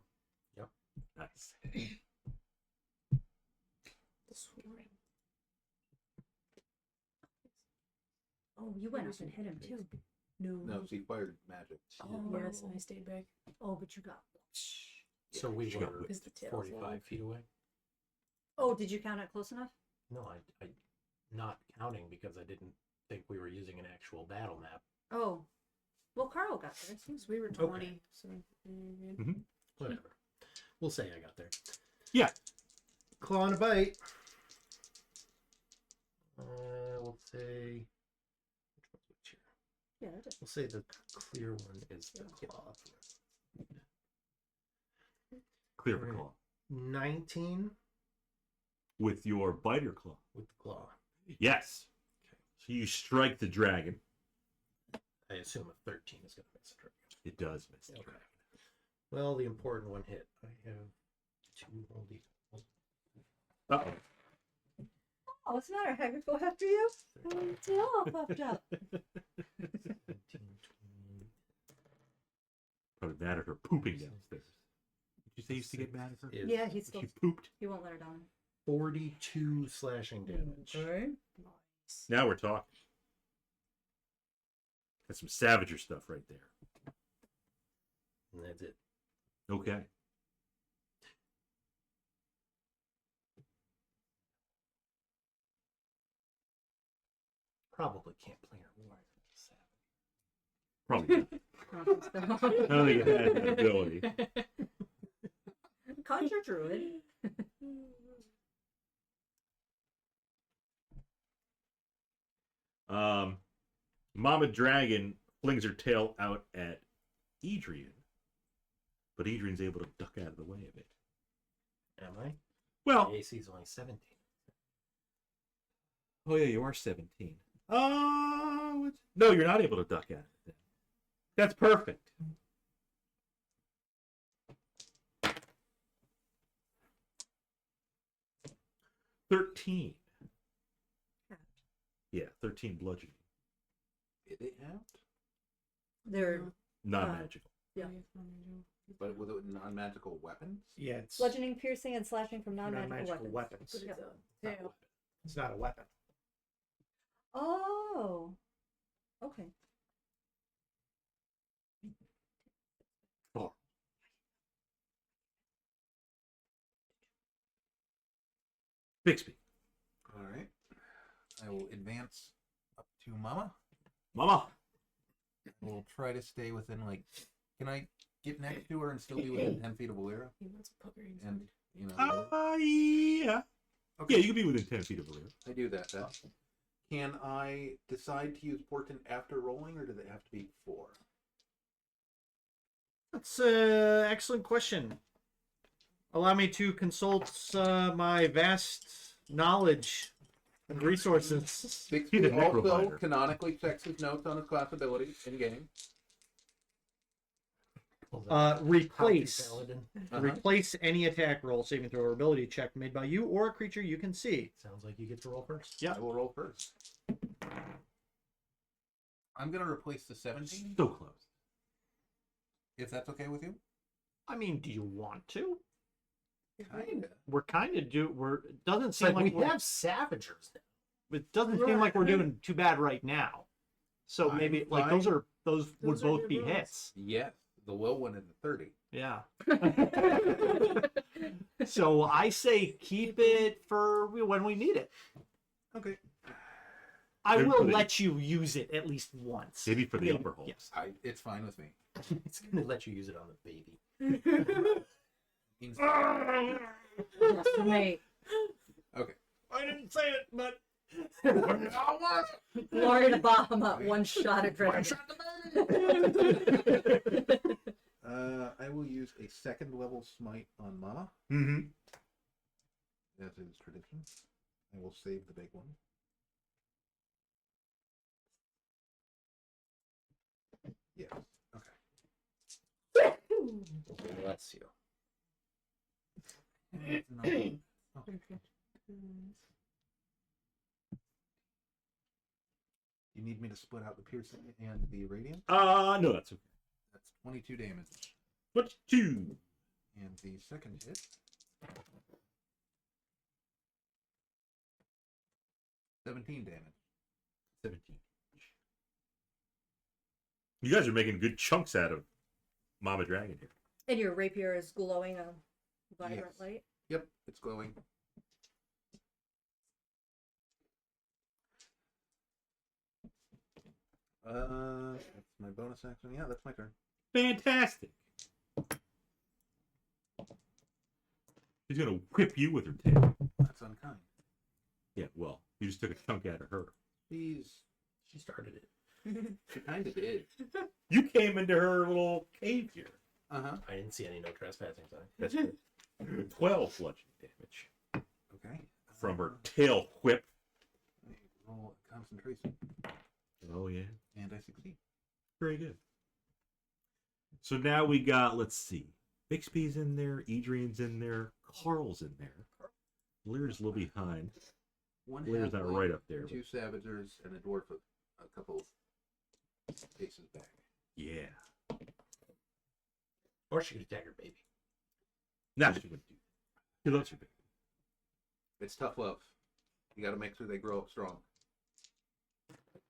S5: Yep.
S2: Nice.
S6: The swarm.
S4: Oh, you went up and hit him too.
S6: No.
S3: No, she fired magic.
S4: Oh.
S6: Yes, I stayed back.
S4: Oh, but you got.
S5: So we
S2: She got
S5: were
S2: whipped.
S6: Because the tail's
S5: 45
S6: long.
S5: feet away.
S4: Oh, did you count it close enough?
S5: No, I not counting because I didn't think we were using an actual battle map.
S4: Oh. Well, Carl got there.
S6: So we were 20. So you're good.
S5: Whatever. We'll say I got there.
S2: Yeah.
S5: Claw and a bite. We'll say. Which one's which here?
S4: Yeah, that is.
S5: We'll say the clear one is the claw.
S2: Clear for
S5: Right.
S2: claw.
S5: 19
S2: With your biter claw.
S5: with the claw.
S2: Yes. So you strike the dragon.
S5: I assume a 13 is going to miss a dragon.
S2: It does miss the
S5: Okay.
S2: dragon.
S5: Well, the important one hit. I have 2 whole d.
S2: Uh-oh.
S4: Oh, what's the matter? Have it go after you? It's all puffed up.
S5: 17, 20.
S2: Probably mad at her pooping downstairs. Did you say you used to get mad at her?
S5: Is
S4: Yeah, he's still.
S2: She pooped.
S4: He won't let her down.
S5: 42 slashing damage.
S6: Nice.
S2: Now we're talking. That's some Savager stuff right there.
S5: And that's it.
S2: Okay.
S5: Probably can't play her war.
S2: Probably not. I don't think it has that ability.
S4: Conjure druid.
S2: Mama Dragon flings her tail out at Adrian, but Adrian's able to duck out of the way of it.
S5: Am I?
S2: Well,
S5: The AC is only 17.
S2: oh yeah, you are 17. Oh, No, you're not able to duck at it. That's perfect. $13. Yeah, 13 bludgeoning.
S3: Did it have?
S4: They're
S2: Non-magical.
S4: Yeah.
S3: But with non-magical weapons?
S1: Yeah, it's
S4: bludgeoning, piercing, and slashing from non-magical
S1: non-magical
S4: weapons.
S1: weapons.
S6: Yeah.
S1: It's not a weapon.
S4: Oh. Okay.
S2: Bixby.
S3: All right. I will advance up to Mama.
S2: Mama.
S3: We'll try to stay within, like, can I get next to her and still be within 10 feet of Volira?
S6: He wants a poker inside.
S3: And, you know,
S2: Yeah.
S3: okay.
S2: Yeah, you can be within 10 feet of Volira.
S3: I do that. Can I decide to use Portent after rolling, or does it have to be before?
S1: That's an excellent question. Allow me to consult my vast knowledge and resources.
S3: Bixby
S2: He's a
S3: also
S2: necromancer.
S3: canonically checks his notes on his class abilities in game.
S1: Replace
S5: Paladin.
S1: replace any attack roll, saving throw, or ability check made by you or a creature you can see.
S5: Sounds like you get to roll first.
S1: Yeah.
S3: I will roll first. I'm going to replace the 17,
S2: So close.
S3: if that's okay with you.
S1: I mean, do you want to?
S3: Kinda.
S1: We're kind of it doesn't
S5: It's
S1: seem
S5: like
S1: like
S5: we have Savagers now.
S1: it doesn't seem like we're doing too bad right now. So
S3: I'm
S1: maybe like
S3: fine.
S1: those would
S6: Those are
S1: both
S6: good
S1: be
S6: rolls.
S1: hits.
S3: Yes, the low one is a 30.
S1: Yeah. So I say keep it for when we need it.
S3: Okay.
S1: I will
S2: Everybody-
S1: let you use it at least once.
S2: Maybe for the
S1: Yeah,
S2: upper holes.
S1: yes.
S3: It's fine with me.
S5: It's gonna let you use it on the baby.
S3: Means-
S4: Estimate.
S3: okay.
S1: I didn't say it, but
S4: Glory to Bahamut. One shot at crit.
S3: I will use a second level smite on Mama,
S2: Mm-hmm.
S3: as is tradition. I will save the big one. Yes. Okay.
S5: Bless you.
S3: Okay. You need me to split out the piercing and the radiant?
S2: No, that's okay.
S3: That's 22 damage.
S2: What two?
S3: And the second hit. 17 damage.
S2: 17. You guys are making good chunks out of Mama Dragon here.
S4: And your rapier is glowing a vibrant
S3: Yes.
S4: light.
S3: Yep, it's glowing. That's my bonus action. Yeah, that's my turn.
S2: Fantastic. She's gonna whip you with her tail.
S3: That's unkind.
S2: Yeah, well, you just took a chunk out of her.
S3: She's
S5: She started it.
S3: she kind of did.
S2: You came into her little cave here.
S3: Uh-huh.
S5: I didn't see any no trespassing sign.
S2: That's good. 12 bludgeoning damage
S3: Okay.
S2: from her tail whip.
S3: I roll a concentration,
S2: Oh yeah,
S3: and I succeed.
S2: very good. So now we got, let's see, Bixby's in there, Adrian's in there, Carl's in there. Lear's a little behind.
S3: One
S2: Lear's not
S3: halfling,
S2: right up there.
S3: two savagers, and a dwarf a couple paces back.
S2: Yeah.
S5: Or she could attack her baby.
S2: Now she wouldn't do that. She loves her baby.
S3: It's tough love. You got to make sure they grow up strong.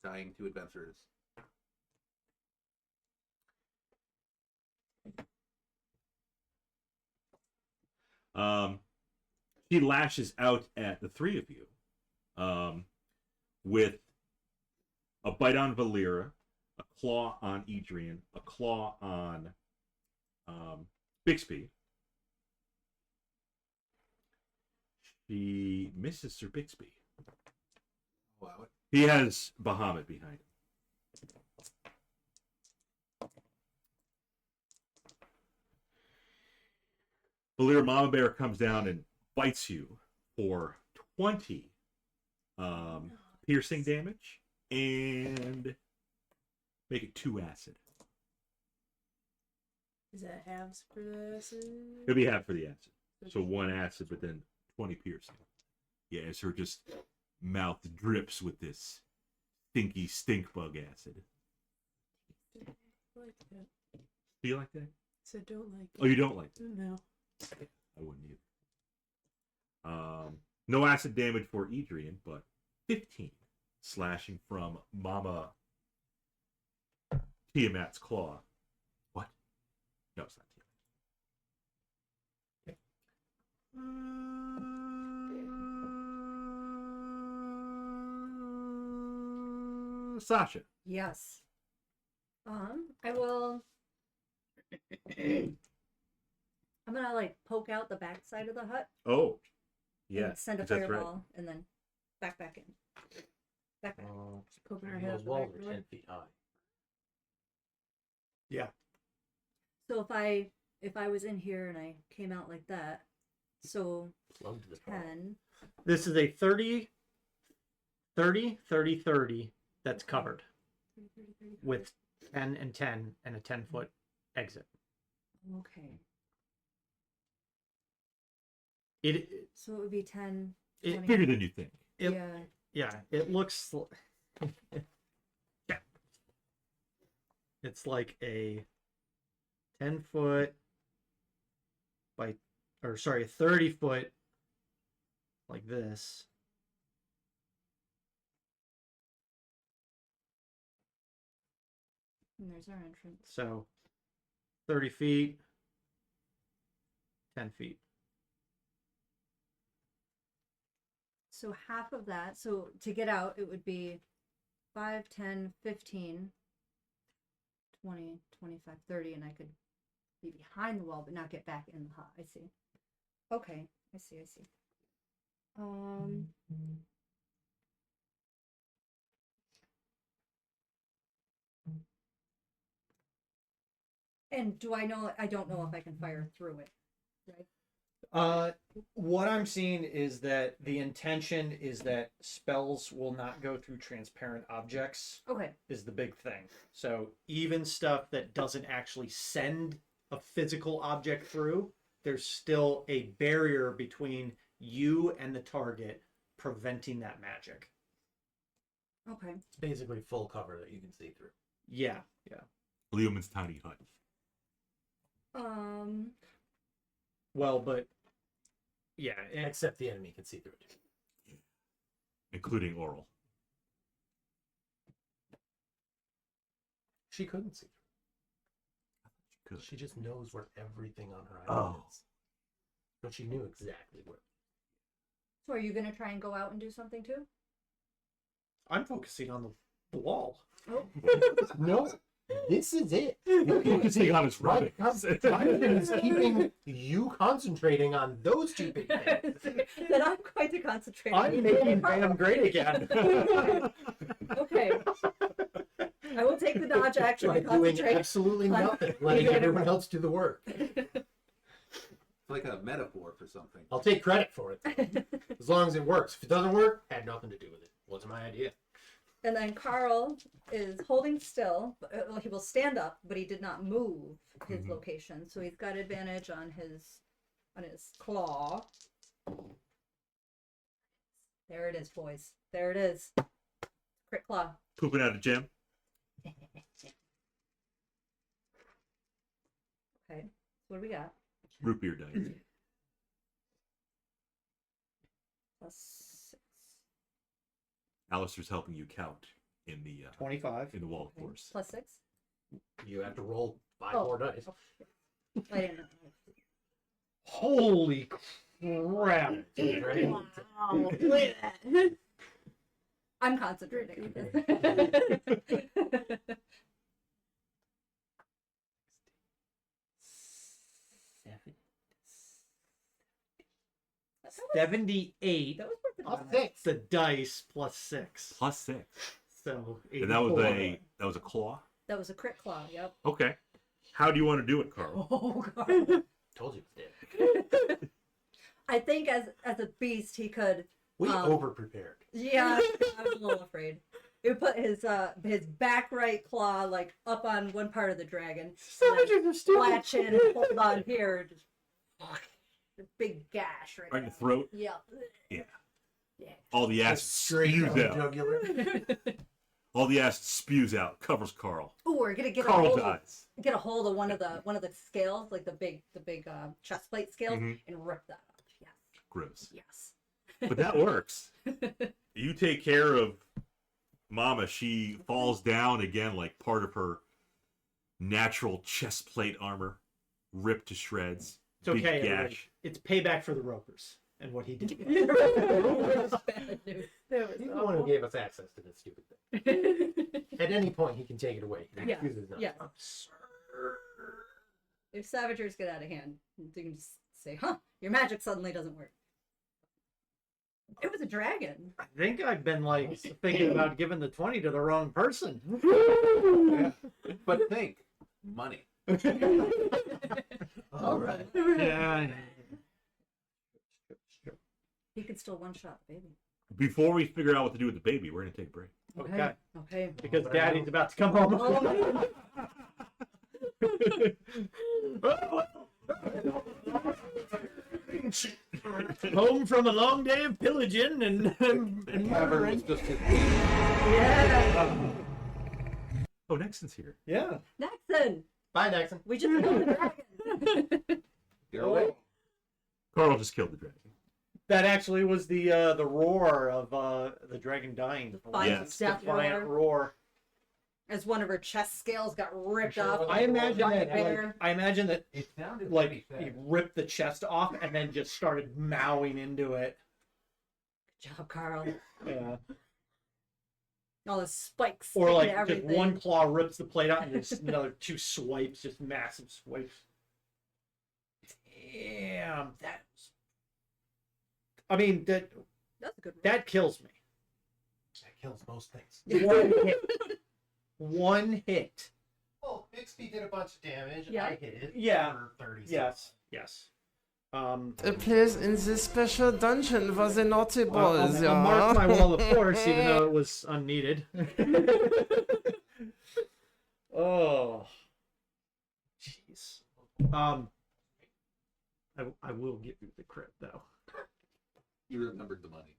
S3: Dying to adventurers.
S2: He lashes out at the three of you with a bite on Volira, a claw on Adrian, a claw on Bixby. She misses Sir Bixby.
S3: Allow it.
S2: He has Bahamut behind him. Volira Mama Bear comes down and bites you for 20 piercing damage and Make it 2 acid.
S6: Is that halves for the acid?
S2: It'll be half for the acid. So 1 acid, but then 20 piercing. Yeah, as her just mouth drips with this stinky stink bug acid.
S6: I like that.
S2: Do you like that?
S6: So don't like
S2: Oh, you don't like that?
S6: No.
S2: I wouldn't either. No acid damage for Adrian, but 15 slashing from Mama Tiamat's claw. What? No, it's not Tiamat. Okay. Sasha.
S4: Yes. I will. I'm gonna like poke out the back side of the hut.
S2: Oh,
S4: And
S2: yeah.
S4: send a
S2: 'cause that's
S4: fireball
S2: right.
S4: and then back in. Back.
S6: Just poking our head
S5: Those
S6: out the
S5: walls
S6: back
S5: are
S6: door.
S5: 10 feet high.
S1: Yeah.
S4: So if I was in here and I came out like that, so
S5: Plugged the top.
S4: 10.
S1: This is a 30, 30, 30, 30 that's covered
S6: 30, 30, 30.
S1: with 10 and 10 and a 10-foot exit.
S4: Okay.
S1: It
S4: So it would be 10.
S1: It-
S4: 20.
S2: Bigger than you think.
S1: It-
S4: Yeah.
S1: yeah, it looks yeah. It's like a 10-foot by or sorry, 30-foot like this.
S4: And there's our entrance.
S1: So 30 feet, 10 feet.
S4: So half of that, so to get out, it would be 5, 10, 15, 20, 25, 30, and I could be behind the wall but not get back in the hut. I see. Okay, I see. And do I know? I don't know if I can fire through it, right?
S1: What I'm seeing is that the intention is that spells will not go through transparent objects
S4: Okay.
S1: is the big thing. So even stuff that doesn't actually send a physical object through, there's still a barrier between you and the target preventing that magic.
S4: Okay.
S5: It's basically full cover that you can see through.
S1: Yeah.
S2: Leoman's tiny hut.
S1: Well, but yeah,
S5: Except the enemy can see through it.
S2: Including Oral.
S5: She couldn't see through.
S2: Good.
S5: She just knows where everything on her
S2: Oh.
S5: island is. But she knew exactly where.
S4: So are you gonna try and go out and do something too?
S1: I'm focusing on the wall.
S4: Oh.
S5: No, this is it.
S2: Focusing on his
S5: Right,
S2: rubbing.
S5: Jonathan is keeping you concentrating on those two big things.
S4: Then I'm going to concentrate. on
S1: I'm making Bam great again.
S4: Okay. I will take the dodge action
S5: By
S4: and
S5: doing
S4: concentrate.
S5: absolutely
S4: on-
S5: nothing, letting
S4: Yeah.
S5: everyone else do the work.
S3: It's like a metaphor for something.
S5: I'll take credit for it, though, as long as it works. If it doesn't work, had nothing to do with it. Wasn't my idea.
S4: And then Carl is holding still. Well, he will stand up, but he did not move his location, so he's got advantage on his claw. There it is, boys. There it is. Crit claw.
S2: Pooping out a gem.
S4: Okay. What do we got?
S2: Root beer dice.
S4: +6.
S2: Alistair's helping you count in the
S1: 25.
S2: wall
S4: Okay.
S2: course.
S4: +6.
S5: You have to roll 5
S4: Oh.
S5: more dice.
S4: I didn't know.
S1: Holy crap.
S5: Right?
S6: Wow. Look at that.
S4: I'm concentrating. That
S1: 78.
S4: was worth
S5: I'll
S4: it.
S5: fix.
S1: The dice +6.
S2: +6.
S1: So
S2: And that was
S1: 84.
S2: a claw.
S4: That was a crit claw. Yep.
S2: Okay. How do you want to do it, Carl?
S4: Oh god.
S5: Told you it was dead.
S4: I think as a beast he could.
S5: We
S4: Um,
S5: over prepared.
S4: Yeah, I was a little afraid. It put his back right claw like up on one part of the dragon.
S1: Savages are stupid.
S4: Latch in and hold on here. Just a big gash right
S2: Right in
S4: now.
S2: the throat.
S4: Yeah.
S2: Yeah.
S4: Yeah.
S2: All the acid
S5: Straight
S2: spews
S5: down the
S2: out.
S5: jugular.
S2: All the acid spews out. Covers Carl.
S4: Ooh, we're gonna get
S2: Carl
S4: a hold.
S2: dies.
S4: Get a hold of one of the scales, like the big chest plate scales,
S2: Mhm.
S4: and rip that up. Yes.
S2: Gross.
S4: Yes.
S2: But that works. You take care of Mama. She falls down again like part of her natural chest plate armor, ripped to shreds.
S1: It's okay.
S2: Big
S1: everybody.
S2: gash.
S1: It's payback for the Ropers and what he did.
S6: That
S5: He's
S6: was
S5: the one who gave us access to this stupid thing. At any point, he can take it away.
S4: Yeah.
S5: Excuses not.
S4: Yeah. If Savagers get out of hand, you can just say, "Huh, your magic suddenly doesn't work." It was a dragon.
S1: I think I've been like thinking about giving the 20 to the wrong person.
S3: But think, money.
S5: All right.
S1: Yeah.
S4: He could still one shot the baby.
S2: Before we figure out what to do with the baby, we're gonna take a break.
S1: Okay.
S4: Okay.
S1: Because Daddy's about to come home. Home from a long day of pillaging and
S3: The cavern was just his baby.
S4: Yeah.
S2: Oh, Nexon's here.
S1: yeah.
S4: Nexon,
S5: Bye, Nexon.
S4: we just killed the dragon.
S3: You're away.
S2: Carl just killed the dragon.
S1: That actually was the roar of the dragon dying.
S4: Defiant
S2: Yes.
S4: death
S1: Defiant
S4: roar.
S1: roar.
S4: As one of her chest scales got ripped
S5: Sure
S4: off.
S5: was.
S1: I imagine
S4: Giant
S1: that.
S4: bear.
S1: Like, I imagine that
S5: It sounded
S1: like
S5: pretty
S1: he
S5: fast.
S1: ripped the chest off and then just started mowing into it.
S4: Good job, Carl.
S1: Yeah.
S4: All the spikes.
S1: Or
S4: sticking
S1: like
S4: to
S1: just
S4: everything.
S1: one claw rips the plate out and just another two swipes, just massive swipes. Damn, that was. I mean
S4: That's a good roll.
S1: that kills me.
S5: That kills most things.
S1: One hit. One hit.
S5: Well, Bixby did a bunch of damage.
S4: Yeah.
S5: I hit it.
S1: Yeah.
S5: For 30
S1: Yes. Yes.
S7: The place in this special dungeon was a naughty boys,
S1: I'll mark my
S7: yeah.
S1: wall of force, even though it was unneeded. Oh, jeez. I will give you the crit though.
S3: You remembered the money.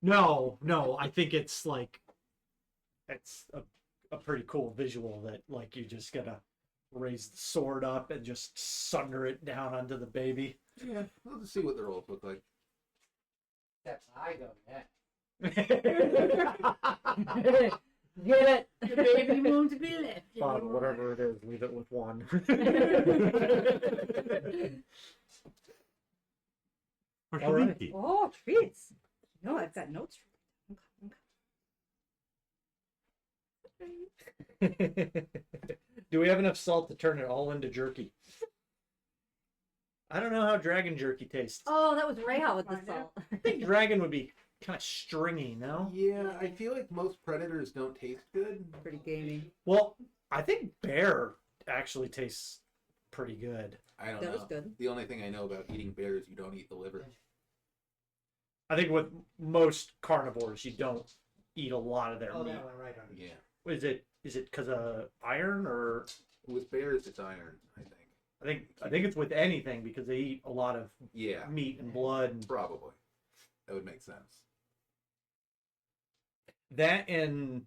S1: No, I think it's like it's a pretty cool visual that like you just gotta raise the sword up and just sunder it down onto the baby.
S3: Yeah, we'll just see what the rolls look like.
S8: That's I go next.
S4: Get it?
S6: The baby won't be left
S1: Fine,
S6: anymore.
S1: whatever it is, leave it with one.
S2: Or
S1: All right.
S2: Shariki.
S4: Oh, treats. No, I've got notes.
S1: Do we have enough salt to turn it all into jerky? I don't know how dragon jerky tastes.
S4: Oh, that was Rayha with the
S6: Find
S4: salt.
S1: I think dragon would be kind of stringy, no?
S3: Yeah, I feel like most predators don't taste good.
S4: Pretty gamey.
S1: Well, I think bear actually tastes pretty good.
S3: I don't
S4: That
S3: know.
S4: was good.
S3: The only thing I know about eating bears, you don't eat the liver.
S1: I think with most carnivores, you don't eat a lot of their
S8: Oh,
S1: meat.
S8: that went right on.
S3: Yeah.
S1: Is it because of iron, or
S3: With bears, it's iron, I think.
S1: I think it's with anything because they eat a lot of
S3: Yeah,
S1: meat and blood and
S3: probably. That would make sense.
S1: that, and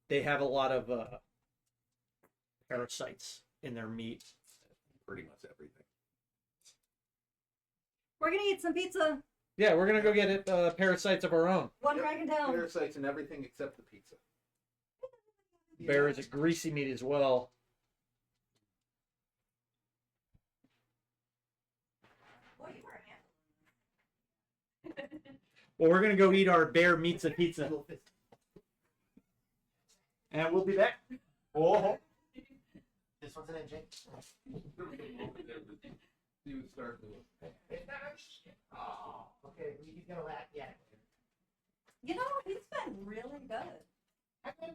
S1: they have a lot of parasites in their meat.
S3: Pretty much everything.
S4: We're gonna eat some pizza.
S1: Yeah, we're gonna go get it parasites of our own.
S4: One
S3: Yep.
S4: dragon down.
S3: Parasites in everything except the pizza.
S1: Bear is a greasy meat as well.
S4: Boy, you were a handful.
S1: Well, we're gonna go eat our bear meats and pizza, and we'll be back. Oh,
S8: This one's an engine.
S3: You would start with.
S8: Oh, okay. We can go that. Yeah.
S4: You know, he's been really good.
S8: Okay.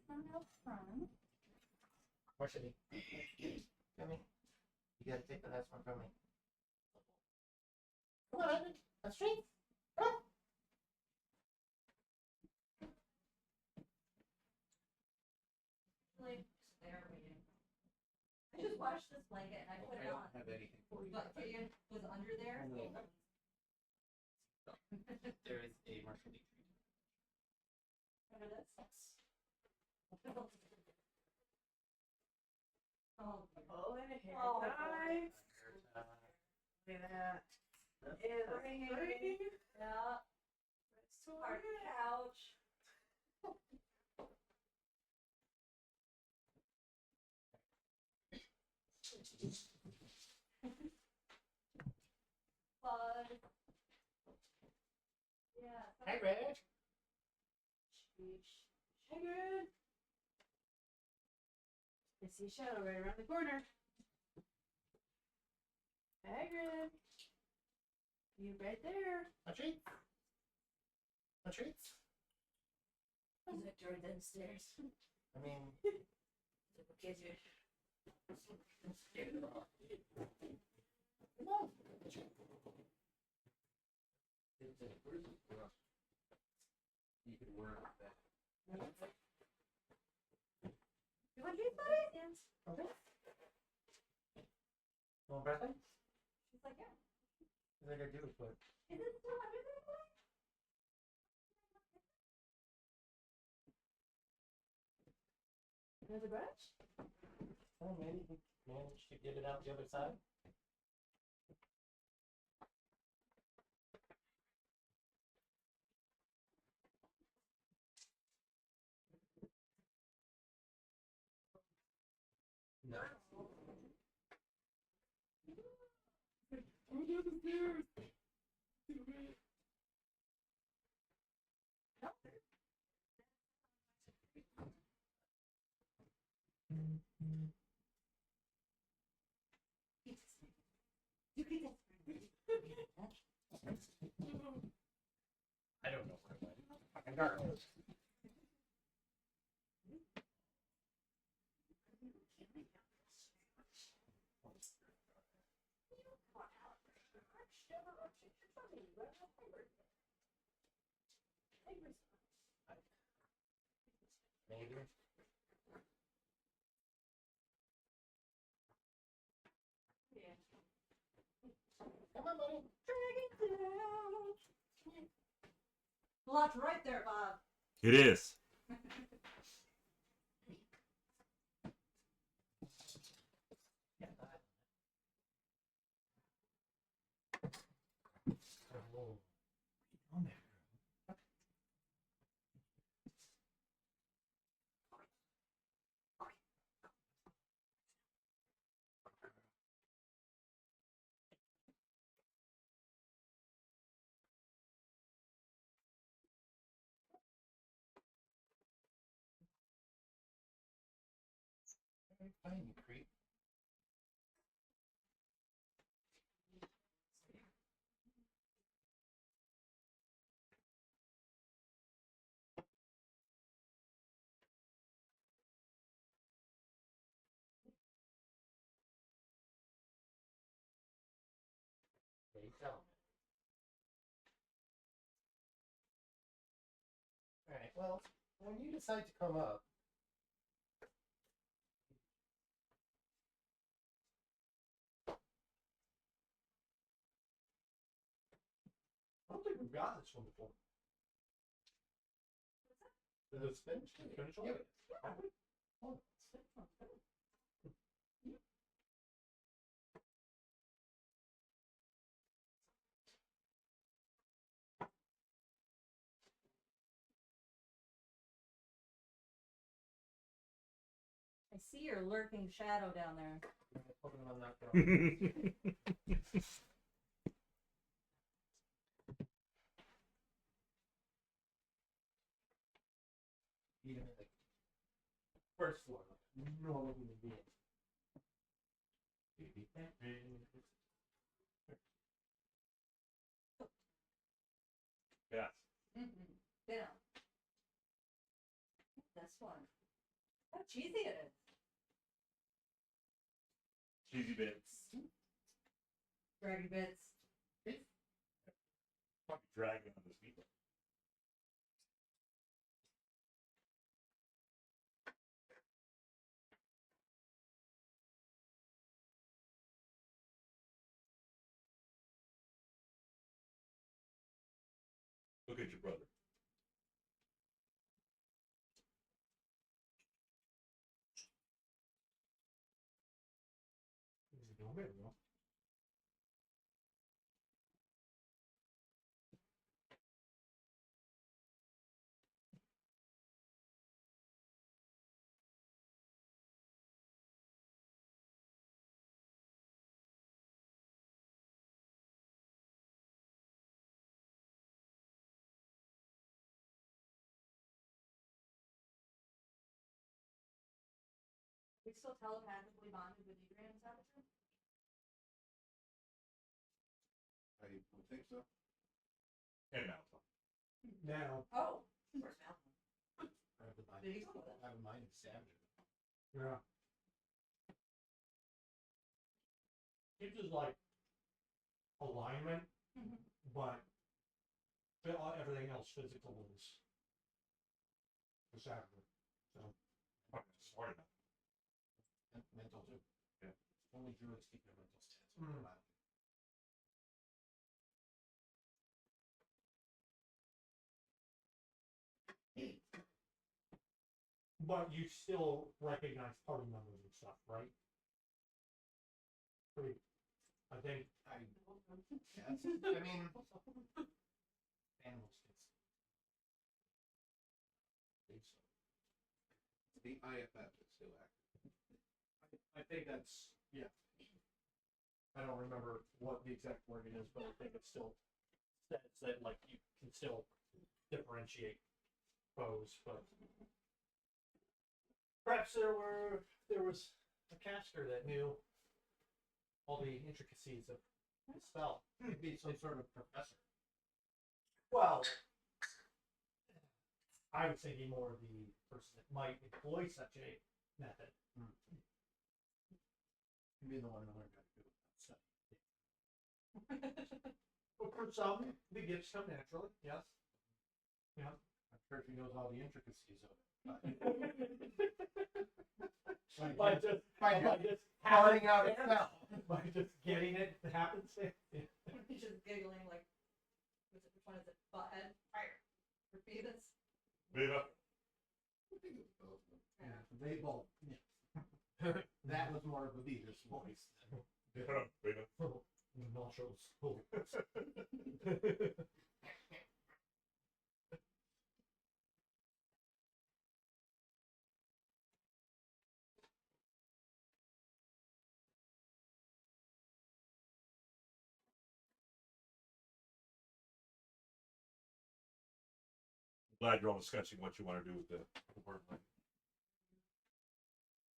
S4: From out front.
S8: Where should he? Come here. You gotta take the last one from me. Come on, Evan. That's straight. Come
S4: washed this blanket and I put
S3: I
S4: it
S3: don't
S4: on.
S3: have anything for you.
S4: But Gideon was under there.
S8: There is a Marshall D3.
S4: Under this. Oh,
S6: Oh, and a hair
S4: Oh, boy.
S6: tie. Look at that. It's raining.
S4: yeah.
S6: So
S4: Our couch. Bud. Yeah.
S8: Hey, Reg.
S6: Hey, good. I see a shadow right around the corner. Hagrid. You right there.
S8: A treat. A treat.
S6: Is it door downstairs?
S8: I mean,
S6: Little kitchen.
S8: come on.
S3: You could work that.
S4: You want treats, buddy? Yes.
S8: Okay. Want breakfast?
S4: She's like, yeah.
S8: What did I do with it?
S4: Is it still under there, boy?
S6: Another brush?
S8: Oh, maybe we managed to get it out the other side.
S5: No.
S4: You can just.
S8: I don't know where it went. Fucking dark. Maybe. Come on, buddy.
S4: Locked right there, Bob.
S2: It is.
S8: Yeah, that. Oh, on there. Fine, you creep. There you go. Alright, well, when you decide to come up, I don't think we've got this one before. Is it finished? Finish one? Yeah. Oh,
S4: I see your lurking shadow down there.
S8: hoping I'm not going. Even in the first floor, like a normal human being.
S2: Yes.
S4: Mm-hmm. Yeah. This one. How cheesy it is.
S2: Cheesy bits.
S4: Draggy bits.
S2: Fucking dragging on this people. at your brother.
S5: He's doing very well.
S4: We still telepathically bonded with you, Grand Savager?
S3: I would think so.
S2: And Malcolm.
S5: Now,
S4: Oh, where's Malcolm?
S5: I have the mind.
S4: Did he go with us?
S5: I have a mind of savage. Yeah. It is like alignment, but everything else physical is the savage. So
S2: Smart enough.
S5: and mental too.
S2: Yeah.
S5: Only druids keep their mental stats. But you still recognize party members and stuff, right? Pretty. I think.
S8: Yes. I mean,
S5: Animals kids. I think so.
S3: The IFF is still active.
S1: I think that's, yeah. I don't remember what the exact wording is, but I think it still says that like you can still differentiate foes, but perhaps there was a caster that knew all the intricacies of the spell.
S8: maybe some sort of professor.
S1: Well, I was thinking more of the person that might employ such a method.
S8: You'd be the one who learned how to do that stuff.
S1: But for some, the gifts come naturally, yes. Yeah.
S8: I'm sure she knows all the intricacies of it.
S1: By just
S8: Farting out a spell.
S1: by just getting it happens.
S4: He's just giggling like, which one is it? Butthead? Fire. For Phoebus?
S2: Viva.
S8: Yeah, they both. Yeah. That was more of a Beavis voice.
S2: Viva.
S1: Nachos.
S2: Glad you're all discussing what you want to do with the word.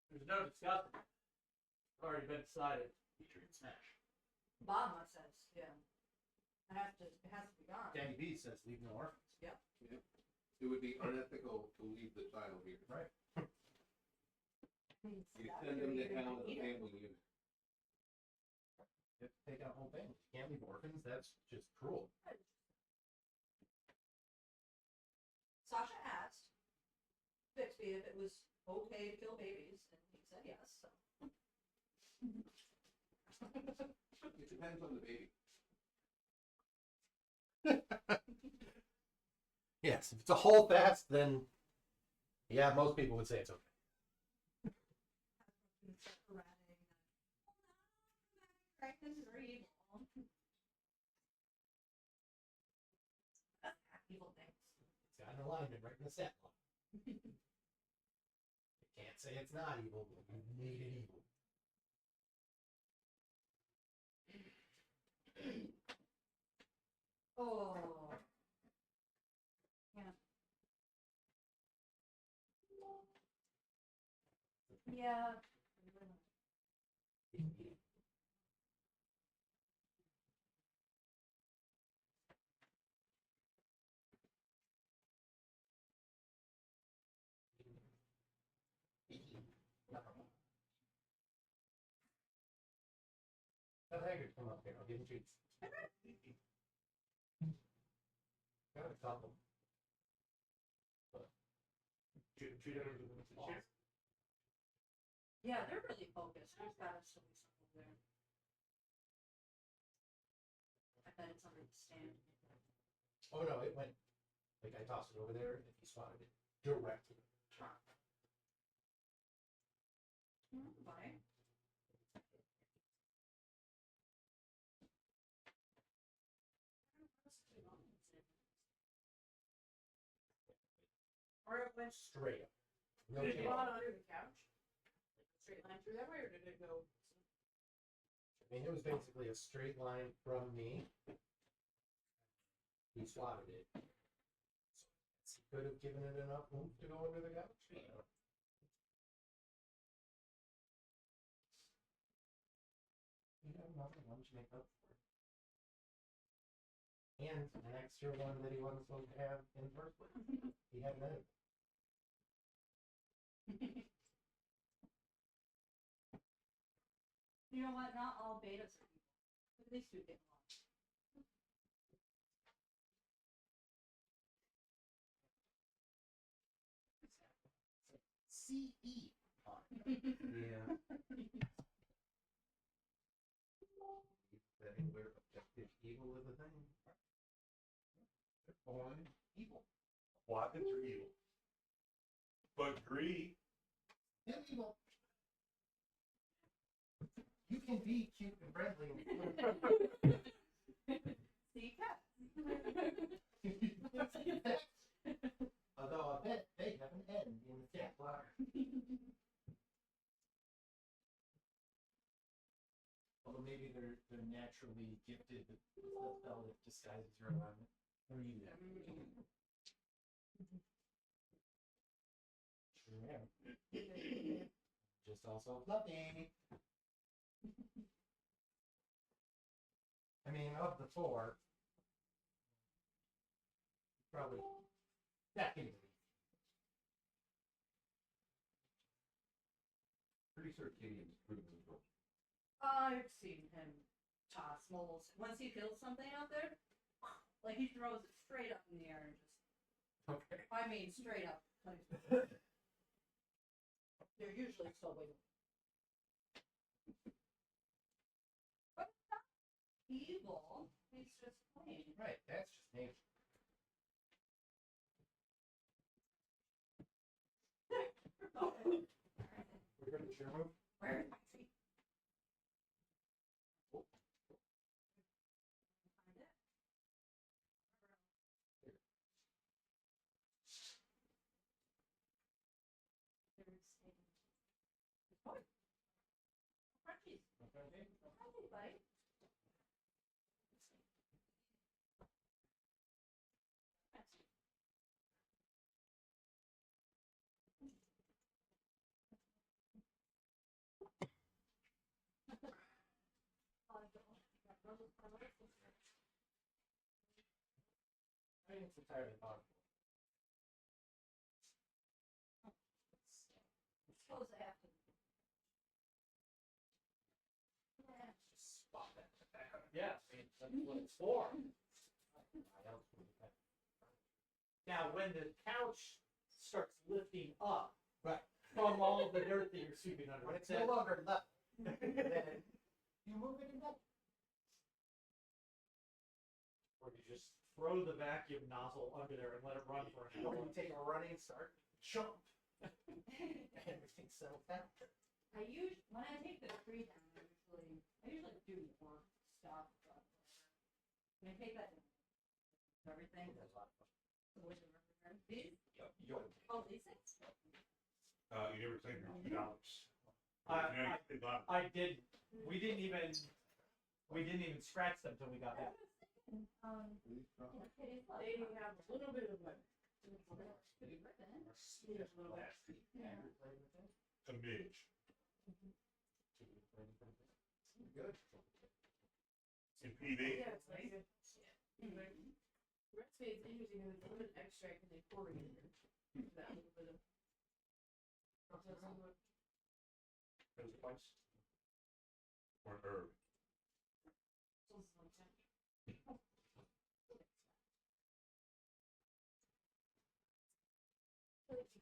S1: There's no discussion. It's already been decided.
S8: Featuring Smash.
S4: Bahamut says, yeah. It has to be gone.
S8: Danny B says leave no orphans.
S3: It would be unethical to leave the child here.
S8: Right.
S3: You send them to hell as a family unit.
S8: You have to take out whole families. You can't leave orphans. That's just cruel.
S4: Sasha asked Bixby if it was okay to kill babies, and he said yes, so.
S3: It depends on the baby.
S8: Yes, if it's a whole fast, then yeah, most people would say it's okay.
S4: Practices are evil. Evil things.
S8: It's got an alignment right in the set line. You can't say it's not evil, but you made it evil.
S4: Oh. Yeah.
S8: Tell Haggard to come up here. I'll give him treats. Got a couple. But treat everything with the chair.
S4: Yeah, they're really focused. There's gotta still be something there. I bet it's under the stand.
S8: Oh no, it went Like I tossed it over there, and he spotted it directly.
S4: Fine.
S6: Or it went
S8: Straight up. No
S6: did it
S8: tail.
S6: go out under the couch? Like a straight line through that way, or did it go?
S8: I mean, it was basically a straight line from me. He swatted it. So he could have given it enough oomph to go under the couch. You have another one to make up for it. And an extra one that he wasn't supposed to have in the first place. He had none.
S4: You know what? Not all betas are evil. At least two get along.
S8: CE.
S3: Yeah. Setting where objective evil is a thing.
S8: They're born evil.
S2: Wagons are evil. But agree.
S8: They're evil. You can be cute and friendly.
S4: See, cat.
S8: Although I bet they have an N in the stat block. Although maybe they're naturally gifted with the spell that disguises your environment. Or you Sure am. Just also fluffy. I mean, of the four, probably second.
S3: Pretty sure Gideon's pretty evil.
S4: I've seen him toss moles. Once he kills something out there, like he throws it straight up in the air and just,
S8: Okay.
S4: I mean, straight up. They're usually still waiting. But it's not evil. He's just plain.
S8: Right, that's just nature. We're going to move.
S4: Where is my tree? Find it. Crunchies. Crunchies, buddy.
S8: I think it's entirely possible.
S4: Suppose I have to.
S8: Just spot that. Yeah, I mean, that's what it's for.
S1: Now, when the couch starts lifting up
S8: Right.
S1: from all the dirt that you're sweeping under,
S8: When it's
S1: then-
S8: no longer left, then you move it in that.
S1: or you just throw the vacuum nozzle under there and let it run for an
S8: Or
S1: hour.
S8: you take a running start, jump, and everything settles down.
S4: When I take the tree down, I usually do more stuff. But when I take that down, everything. These? Oh, these things?
S2: You never claimed your $2.
S1: I did. We didn't even scratch them until we got back.
S6: They have a little bit of a
S2: A midge.
S8: Good.
S2: In PD.
S6: yeah, it's like a, Red Spade's interesting because it's a little bit extract and they pour it in there. That little bit of
S2: Those points. Or herb.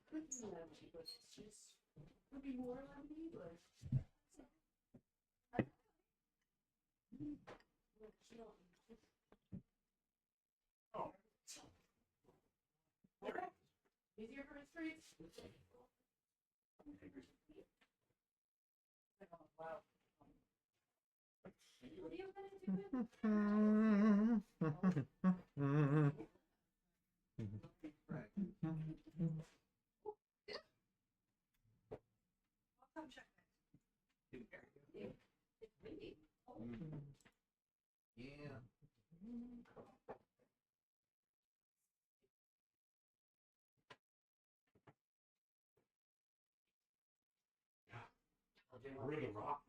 S6: Could be lemony, but it's just could be more lemony, but Easier for mysteries? Wow. What are you gonna do? Come check it. It's windy.
S3: Yeah.
S2: Really rock.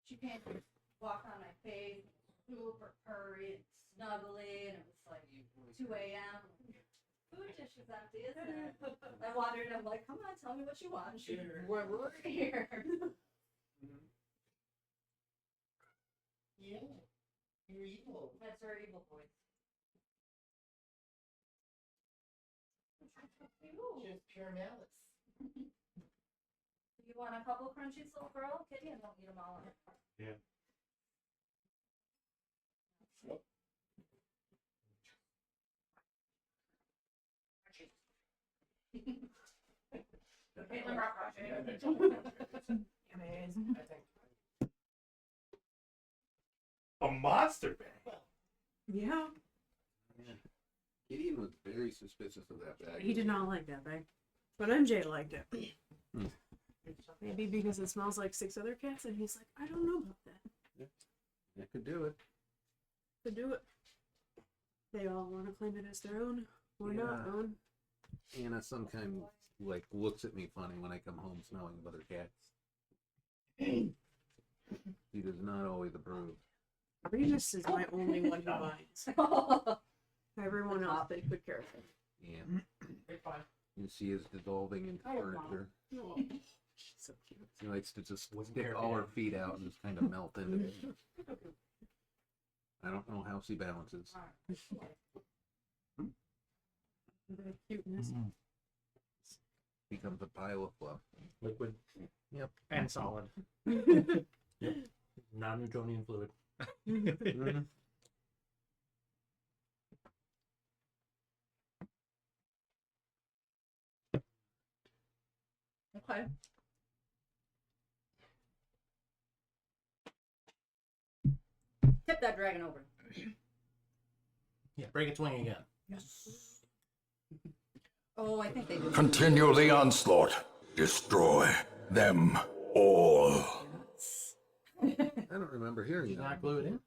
S4: She came to walk on my face, super purry and snuggly, and it was like 2 a.m. Food dish is empty, isn't it? I wandered, I'm like, come on, tell me what you want. She's we're here.
S8: Yeah. You're evil.
S4: That's her evil voice.
S8: Just pure malice.
S4: You want a couple crunchies, little girl? Kitty, and don't eat them all.
S2: Yeah. A monster bag.
S9: Yeah,
S3: Gideon was very suspicious of that bag.
S9: he did not like that bag, but MJ liked it. Maybe because it smells like 6 other cats, and he's like, I don't know about that.
S3: It could do it.
S9: To do it, they all want to claim it as their own or not
S3: Yeah.
S9: own.
S3: Anna sometimes like looks at me funny when I come home smelling of other cats. She does not always approve.
S9: Regis is my only one who minds. Everyone else they could care for.
S3: Yeah.
S8: Very fine.
S3: You see is dissolving into furniture.
S9: Oh, so cute.
S3: She likes to just
S5: Wouldn't
S3: stick
S5: care if
S3: all
S5: you
S3: her
S5: had-
S3: feet out and just kind of melt into it. I don't know how she balances.
S9: The cuteness.
S3: Becomes a pile of fluff.
S5: Liquid,
S1: And solid.
S5: non-Newtonian fluid.
S3: Mhm.
S4: Okay. Tip that dragon over.
S5: Yeah, break its wing again.
S4: Yes. Oh, I think they do.
S10: Continue the onslaught. Destroy them all.
S3: I don't remember hearing
S5: Did
S3: that.
S5: not glue it in.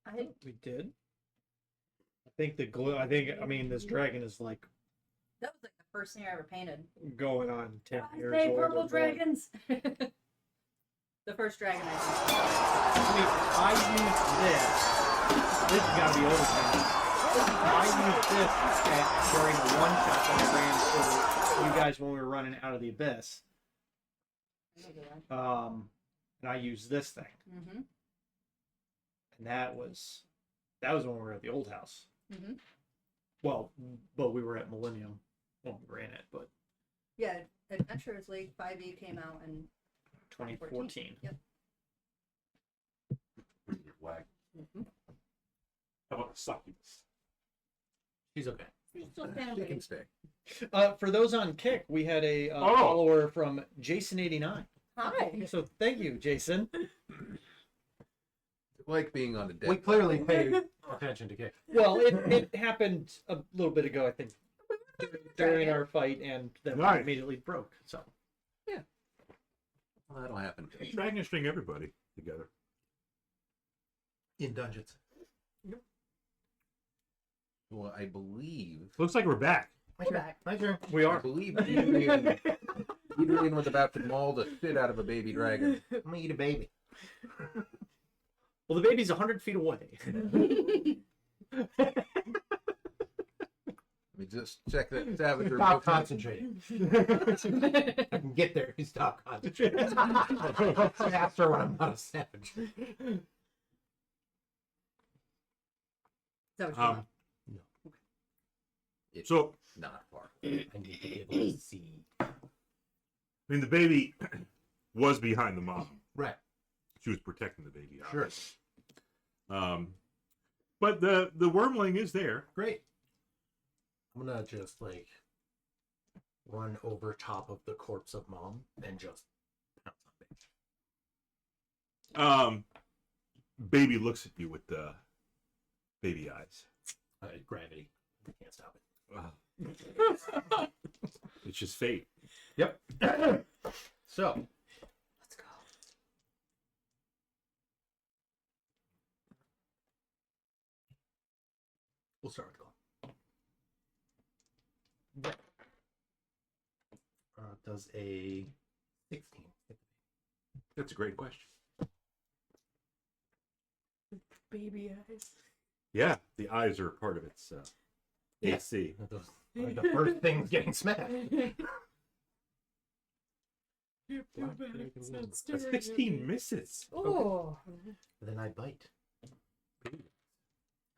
S4: I
S1: We did. I think the glue. I mean, this dragon is like
S4: that was like the first thing I ever painted.
S1: going on 10
S4: I
S1: years
S4: say
S1: old.
S4: purple
S1: or more.
S4: dragons. The first dragon I
S1: I mean, I used this. This has got to be overtime. I used this during the one shot that I ran for you guys when we were running out of the abyss.
S4: did.
S1: And I used this thing,
S4: Mm-hmm.
S1: and that was when we were at the old house.
S4: Mm-hmm.
S1: Well, but we were at Millennium when we ran it, but
S4: Yeah, Adventurers League 5e came out in
S1: 2014.
S4: Yep.
S2: Wag.
S4: Mm-hmm.
S2: How about the succubus?
S5: She's okay.
S3: She can stay.
S1: For those on Kick, we had a
S2: Oh.
S1: follower from Jason89.
S4: Hi.
S1: So thank you, Jason.
S3: Like being on a dead.
S5: We clearly paid attention to kick.
S1: Well, it happened a little bit ago, I think, during our fight, and then
S2: Nice.
S1: immediately broke. So
S3: Well, that'll happen.
S2: Dragon string everybody together.
S5: In dungeons.
S3: Well, I believe.
S2: Looks like we're back.
S4: We're back.
S5: My turn.
S1: we
S3: I
S1: are.
S3: believe Adrian was about to maul the shit out of a baby dragon.
S5: I'm gonna eat a baby.
S1: Well, the baby's 100 feet away.
S3: I me just check that Savager.
S8: Stop
S3: book.
S8: concentrating. I can get there if you stop concentrating. Faster when I'm not a savage.
S4: Is that what you want?
S3: It's
S2: So,
S3: not far.
S8: I need to be able to see.
S2: I mean, the baby was behind the mom.
S8: Right.
S2: She was protecting the baby.
S8: Sure.
S2: But the wormling is there.
S8: Great. I'm gonna just like run over top of the corpse of mom and just pounce on baby.
S2: Baby looks at you with the baby eyes.
S8: Gravity. Can't stop it.
S2: It's just fate.
S8: Yep. So
S4: Let's go.
S8: we'll start with call. Does a 16 hit?
S2: That's a great question.
S9: Baby eyes.
S2: Yeah, the eyes are part of its
S8: Yeah.
S2: AC.
S8: Those are the first things getting smacked.
S2: A 16 misses.
S4: Oh.
S8: Then I bite. How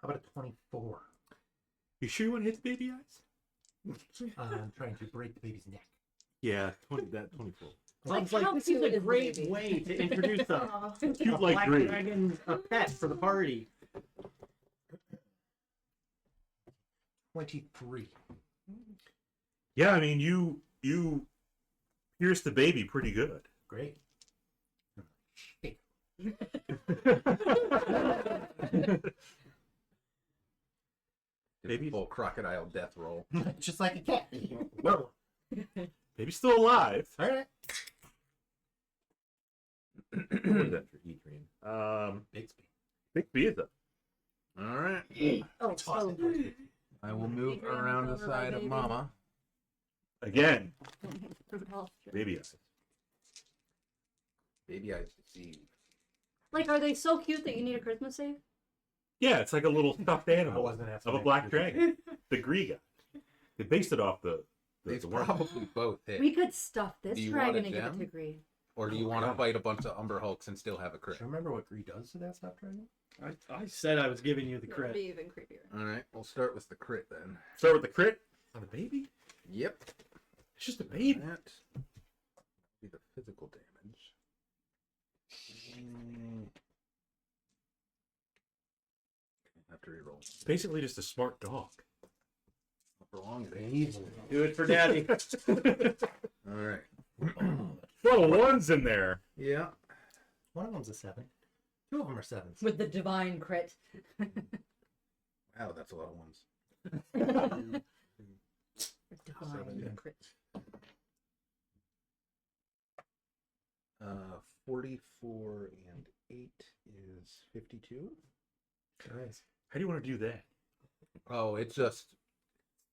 S8: about a 24?
S2: You sure you want to hit the baby eyes?
S8: I'm trying to break the baby's neck.
S2: Yeah, 24.
S1: Sounds like this is a great way to introduce a
S2: Cute like
S1: black
S2: green.
S1: dragon, a pet for the party.
S8: 23.
S2: Yeah, I mean you pierced the baby pretty good.
S8: Great.
S2: Baby-
S3: Full crocodile death roll.
S8: Just like a cat. Whoa.
S2: Baby's still alive.
S8: All right.
S2: What is that for Adrian?
S8: Bixby.
S2: Bixby is up.
S3: All right.
S4: Oh,
S8: Toss
S4: so
S8: it towards Bixby.
S3: I will move
S4: Adrian
S3: around the
S4: over by
S3: side of
S4: baby.
S3: Mama.
S2: Again,
S4: Rudolph.
S2: baby eyes.
S3: Baby eyes deceive.
S4: Like, are they so cute that you need a Christmas save?
S2: Yeah, it's like a little stuffed
S8: I
S2: animal
S8: wasn't asking
S2: of a
S8: that
S2: black
S8: question.
S2: dragon. The Griga. They based it off the
S3: It's
S2: worm.
S3: probably both hit.
S4: We could stuff this
S3: Do you want a
S4: dragon and give it
S3: gem?
S4: to Gree.
S3: Or do you want to fight a bunch of Umber Hulks and still have a
S8: Do
S3: crit?
S8: you remember what Gree does to that stuff dragon?
S1: I said I was giving you the
S4: That would be
S1: credit.
S4: even creepier.
S3: All right, we'll start with the crit then.
S2: Start with the crit on the baby.
S3: Yep.
S2: It's just a baby.
S3: That be the physical damage. Have to reroll.
S2: It's basically just a smart dog.
S3: For long days.
S1: Do it for daddy.
S3: All right.
S2: A lot of ones in there.
S3: Yeah.
S8: One of them's a 7. Two of them are 7s.
S4: With the divine crit.
S3: Wow, that's a lot of ones.
S4: Divine crit.
S3: 44 and 8 is 52.
S8: Nice.
S2: How do you want to do that?
S3: Oh, it just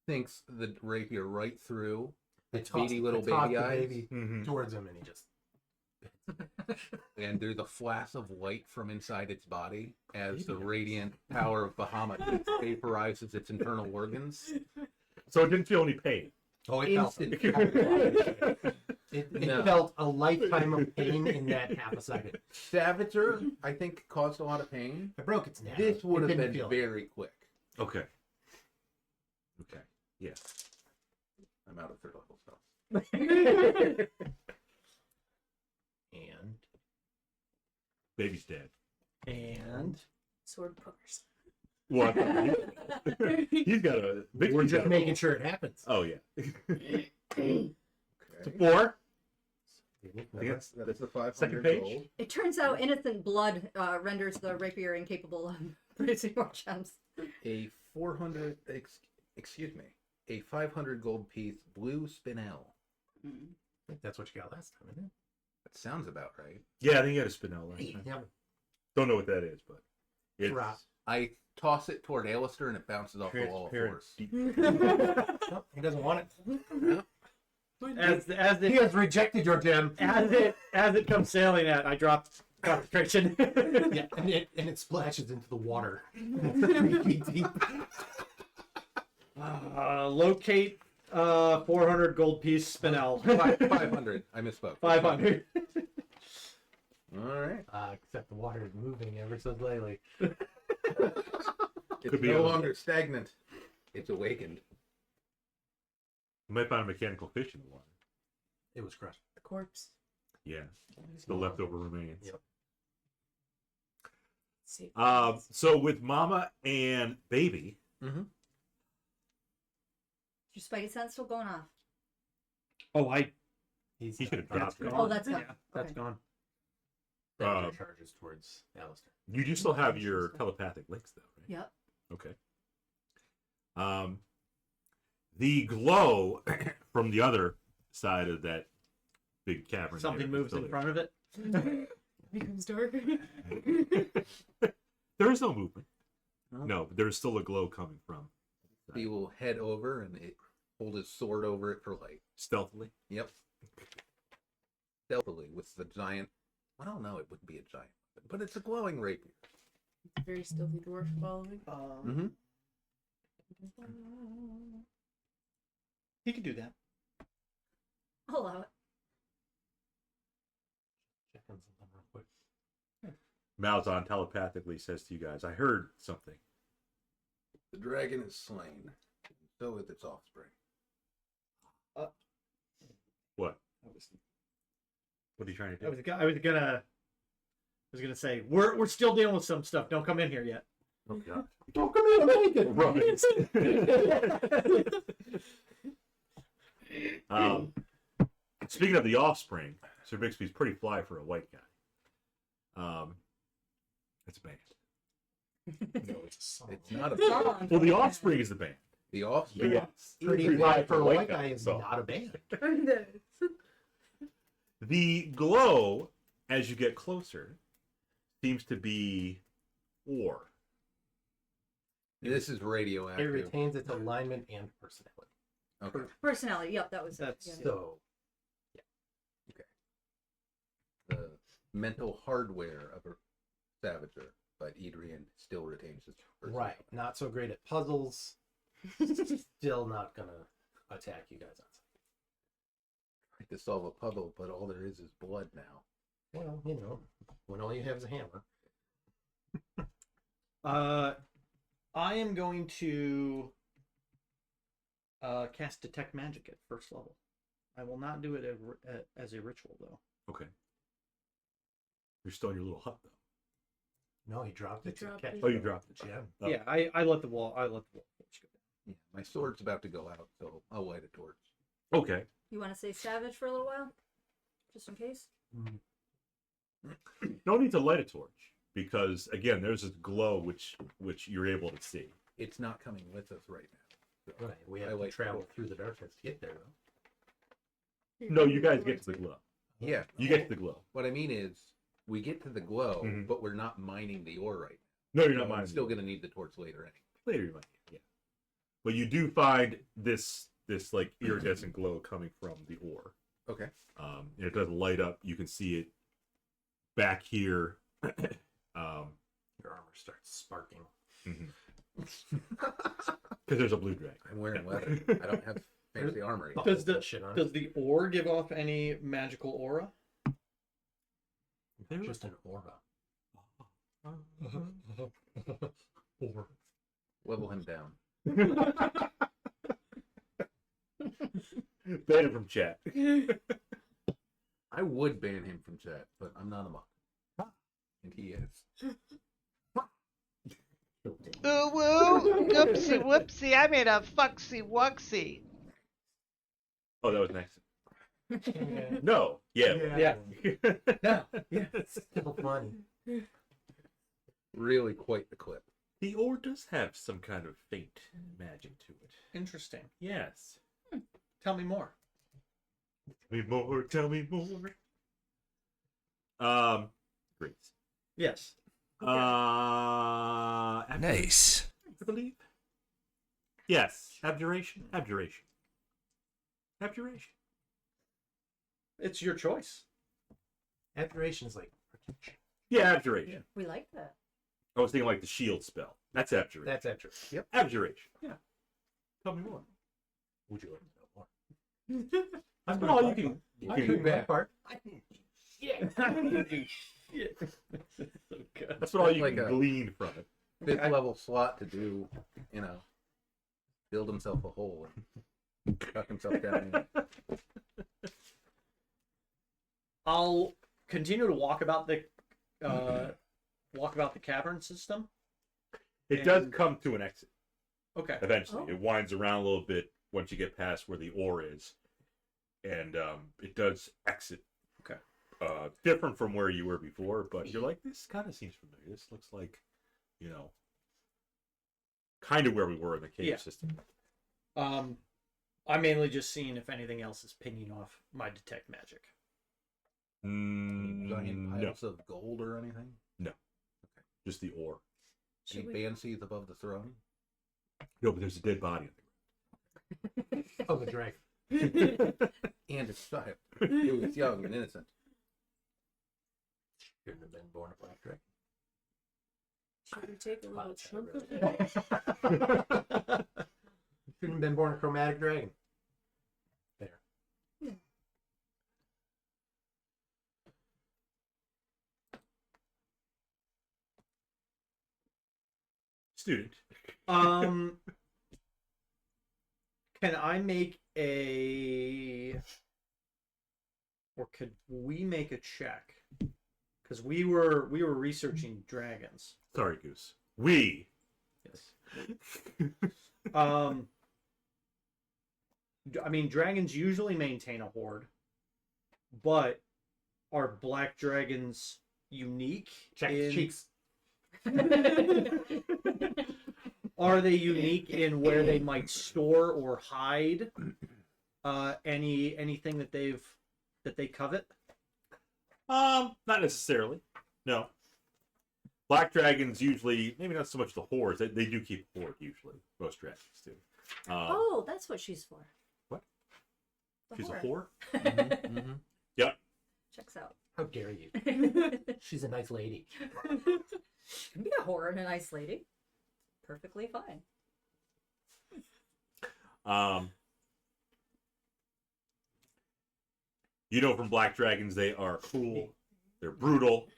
S3: sinks the rapier right through its
S8: toss-
S3: beady little
S8: I toss
S3: baby
S8: the
S3: eyes.
S8: baby
S2: Mm-hmm.
S8: towards him, and he just
S3: And there's a flash of light from inside its body as the
S2: Baby eyes.
S3: radiant power of Bahamut vaporizes its internal organs.
S2: So it didn't feel any pain.
S8: oh, it
S3: Instant.
S8: It
S3: No.
S8: felt a lifetime of pain in that half a second.
S3: Savager, I think, caused a lot of pain.
S8: It broke its neck.
S3: This would
S8: It
S3: have
S8: didn't
S3: been
S8: feel it.
S3: very quick.
S2: Okay. Okay. Yeah.
S3: I'm out of third level stuff.
S8: And
S2: Baby's dead.
S9: Sword puckers.
S2: What? He's got a big.
S8: we're just making sure it happens.
S2: Oh yeah.
S3: Okay.
S2: It's a 4.
S3: That's the 500
S2: Second page?
S3: gold.
S4: It turns out innocent blood renders the rapier incapable of producing more gems.
S3: A 400, excuse me, a 500 gold piece blue spinel.
S8: I think that's what you got last time, isn't
S3: That sounds about right.
S2: Yeah, I think you had a spinel last
S8: it?
S2: time.
S8: Yep.
S2: Don't know what that is, but it's
S8: Drop.
S3: I toss it toward Alistair and it bounces off the wall of
S2: transparent.
S3: force.
S2: Deep.
S8: Nope, he doesn't want it.
S1: As
S8: He
S1: it
S8: has rejected your gem.
S1: as it comes sailing at, I drop concentration.
S8: Yeah, and it splashes into the water. 3 feet deep.
S1: Locate 400 gold piece spinel.
S3: 500. I misspoke.
S1: 500.
S3: All right.
S5: Except the water is moving ever so slightly.
S3: It's
S2: be
S3: no
S2: a-
S3: longer stagnant. It's awakened.
S2: You might find a mechanical fish in the water.
S5: It was crushed.
S9: The corpse.
S2: Yeah, the leftover remains.
S5: Yep.
S9: See.
S2: So with Mama and Baby,
S4: Is your spidey sense still going off?
S1: Oh,
S2: he should have dropped it.
S4: Oh, that's gone.
S1: Yeah, that's
S4: Okay.
S1: gone.
S5: That charges towards Alistair.
S2: You do still have your telepathic links, though, right?
S4: Yep.
S2: Okay. The glow from the other side of that big cavern.
S1: Something
S2: there,
S1: moves in front of it.
S9: Becomes dark.
S2: There is no movement. No, but there is still a glow coming from.
S3: He will head over and hold his sword over it for like.
S2: Stealthily.
S3: Yep. Stealthily with the giant. Well, no, it wouldn't be a giant, but it's a glowing rapier.
S9: Very stealthy dwarf following.
S1: He could do that.
S4: I'll allow it.
S5: Check on something real quick.
S2: Malzahn telepathically says to you guys, I heard something.
S3: The dragon is slain. So is its offspring.
S2: What?
S1: I was
S2: What are you trying to do?
S1: I was gonna say we're still dealing with some stuff. Don't come in here yet.
S2: Oh, God.
S1: Don't come in.
S2: Right. Speaking of the offspring, Sir Bixby's pretty fly for a white guy. It's a band.
S5: No, it's a song.
S3: It's not a
S4: Song.
S2: Well, the offspring is the band.
S3: The offspring.
S2: Yes.
S5: Pretty fly for a white guy is
S2: So,
S5: not a band.
S2: the glow, as you get closer, seems to be ore.
S3: This is
S5: It
S3: radioactive.
S5: retains its alignment and personality.
S3: Okay.
S4: Personality. Yep, that was
S1: That's-
S4: yeah.
S5: So,
S3: The mental hardware of a savager, but Adrian still retains his personality.
S5: right, not so great at puzzles. Still not gonna attack you guys on
S3: Tried to solve a puzzle, but all there is blood now.
S5: something. Well, you know, when all you have is a hammer.
S1: I am going to cast detect magic at first level. I will not do it as a ritual though.
S2: Okay. You're still in your little hut, though.
S5: No, he dropped it to
S9: dropped
S5: catch
S9: it.
S2: Oh, you dropped it.
S5: Yeah.
S2: Oh.
S1: Yeah, I let the wall. I let the wall torch go
S3: Yeah, my sword's about to go out, so I'll light a torch.
S2: Okay.
S4: You want to say savage for a little while, just in case?
S2: No need to light a torch because again, there's this glow which you're able to see.
S3: It's not coming with us right now. So
S5: Right. We
S3: I
S5: have to
S3: like
S5: travel
S3: torch.
S5: through the darkness to get there, though.
S2: No, you guys get to the glow.
S3: Yeah.
S2: You get to the glow.
S3: What I mean is, we get to the glow,
S2: Mhm.
S3: but we're not mining the ore right
S2: No, you're
S3: now.
S2: not
S3: So I'm
S2: minding.
S3: still going to need the torch later anyway.
S2: Later you might. Yeah. But you do find this like iridescent glow coming from the ore.
S3: Okay.
S2: And it does light up. You can see it back here.
S5: Your armor starts sparking.
S2: Because there's a blue dragon.
S3: I'm wearing leather. I don't have fancy armor yet.
S1: Does the
S5: Shit on it.
S1: does the ore give off any magical aura?
S5: Just an aura.
S2: Ore.
S3: Level him down.
S2: Ban it from chat.
S3: I would ban him from chat, but I'm not a monk. And he is.
S7: Ooh woo! Oopsie whoopsie! I made a fucksy wucksy.
S2: Oh, that was next. No. Yeah.
S1: Yeah.
S5: No. Yeah. It's still funny.
S3: Really quite the clip.
S2: The ore does have some kind of faint magic to it.
S1: Interesting.
S2: Yes.
S1: Tell me more.
S2: Tell me more. Tell me more. Great.
S1: Yes.
S10: Nice.
S2: I believe. Yes. Abjuration. Abjuration. Abjuration.
S1: It's your choice.
S5: Abjuration is like protection.
S2: Yeah, abjuration.
S4: We like that.
S2: I was thinking like the shield spell. That's abjuration.
S5: That's abjuration.
S2: Abjuration. Yeah. Tell me more.
S8: Would you like to know more?
S2: That's all you can.
S3: You
S8: I
S3: can
S8: do
S3: do
S8: that
S3: that.
S8: part.
S1: So good.
S2: That's what all you
S3: Like
S2: can
S3: a-
S2: glean from it.
S3: 5th level slot to do, build himself a hole and tuck himself down in.
S1: I'll continue to walk about the cavern system.
S2: It does come to an exit
S1: Okay.
S2: eventually.
S4: Oh.
S2: It winds around a little bit once you get past where the ore is, and it does exit.
S1: Okay.
S2: Different from where you were before, but you're like, this kind of seems familiar. This looks like, kind of where we were in the cave
S1: Yeah.
S2: system.
S1: I'm mainly just seeing if anything else is pinging off my detect magic.
S3: Giant
S2: No,
S3: piles of gold or anything?
S2: just the ore.
S3: Any fancies above the throne?
S2: No, but there's a dead body.
S8: Oh, the dragon.
S3: And its child, who was young and innocent.
S8: Shouldn't have been born a black dragon.
S9: Should we take a little
S8: Wow,
S9: chunk of
S8: really-
S9: it?
S8: Shouldn't have been born a chromatic dragon. There.
S2: Student.
S1: Can I make or could we make a check? Because we were researching dragons.
S2: Sorry, Goose. We.
S1: Yes. I mean, dragons usually maintain a horde, but are black dragons unique?
S8: Check his cheeks.
S1: Are they unique in where they might store or hide anything that they covet?
S2: Not necessarily. No. Black dragons usually, maybe not so much the hordes. They do keep a horde usually. Most dragons do.
S4: Oh, that's what she's for.
S2: What?
S4: The
S2: She's a
S4: whore.
S2: whore. Yep.
S4: Checks out.
S8: How dare you? She's a nice lady.
S4: Can be a whore and a nice lady. Perfectly fine.
S2: From black dragons, they are cruel. They're brutal.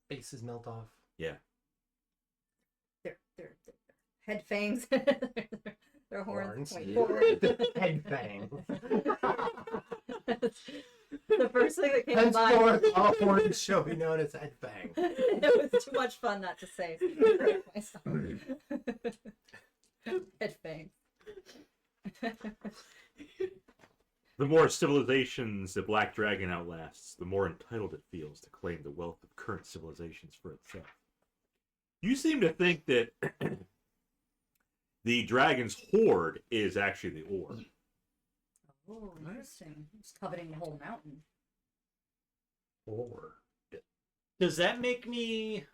S8: Faces melt off.
S2: Yeah.
S4: They're head fangs. Their horns
S8: Horns.
S4: point
S8: Yeah.
S4: forward.
S8: Head fangs.
S4: The first thing that came to mind.
S8: Henceforth, all horns shall be known as head fangs.
S4: It was too much fun not to say. So I correct myself. Head fangs.
S2: The more civilizations the black dragon outlasts, the more entitled it feels to claim the wealth of current civilizations for itself. You seem to think that the dragon's horde is actually the ore.
S4: Oh, interesting. It's coveting the whole mountain.
S8: Or
S1: Does that make me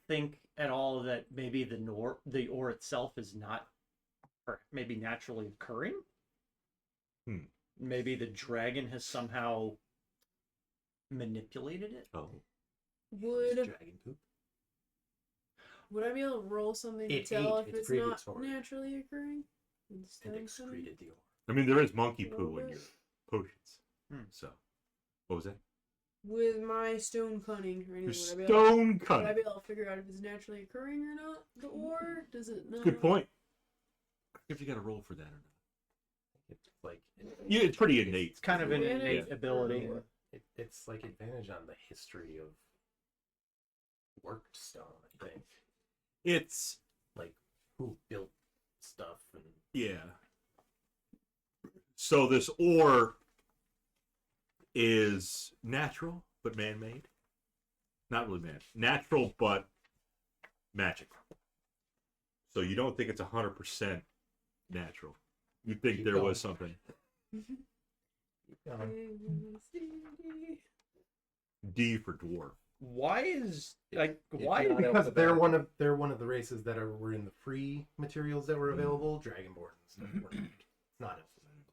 S1: think at all that maybe the ore itself is not, or maybe naturally occurring? Maybe the dragon has somehow manipulated it.
S2: Oh,
S9: Would
S8: dragon poop.
S9: would I be able to roll something to
S8: It
S9: tell
S8: ate
S9: if
S8: its
S9: it's
S8: previous
S9: not
S8: horde.
S9: naturally occurring?
S8: And
S9: Stone cutting?
S8: excreted the ore.
S2: I mean, there is monkey poo in your potions. So, what was that?
S9: With my stone cunning or anything,
S2: Your
S9: would I be
S2: stone
S9: would I
S2: cunning.
S9: be able to figure out if it's naturally occurring or not? The ore? Does it not?
S2: Good point. If you got to roll for that or not.
S8: It's like
S2: Yeah, it's pretty innate.
S1: It's kind of an
S9: Yeah.
S1: innate ability.
S8: it's like advantage on the history of worked stone. I think
S2: It's
S8: like who built stuff and
S2: yeah. So this ore is natural but man-made. Not really natural but magic. So you don't think it's 100% natural. You think
S8: Keep
S2: there
S8: going.
S2: was something. D for dwarf.
S1: Why is
S3: It's
S1: why?
S3: not
S8: because
S3: elf
S8: they're
S3: about
S8: one of the races that were in the free materials that were available. Dragonborn and stuff were not. It's not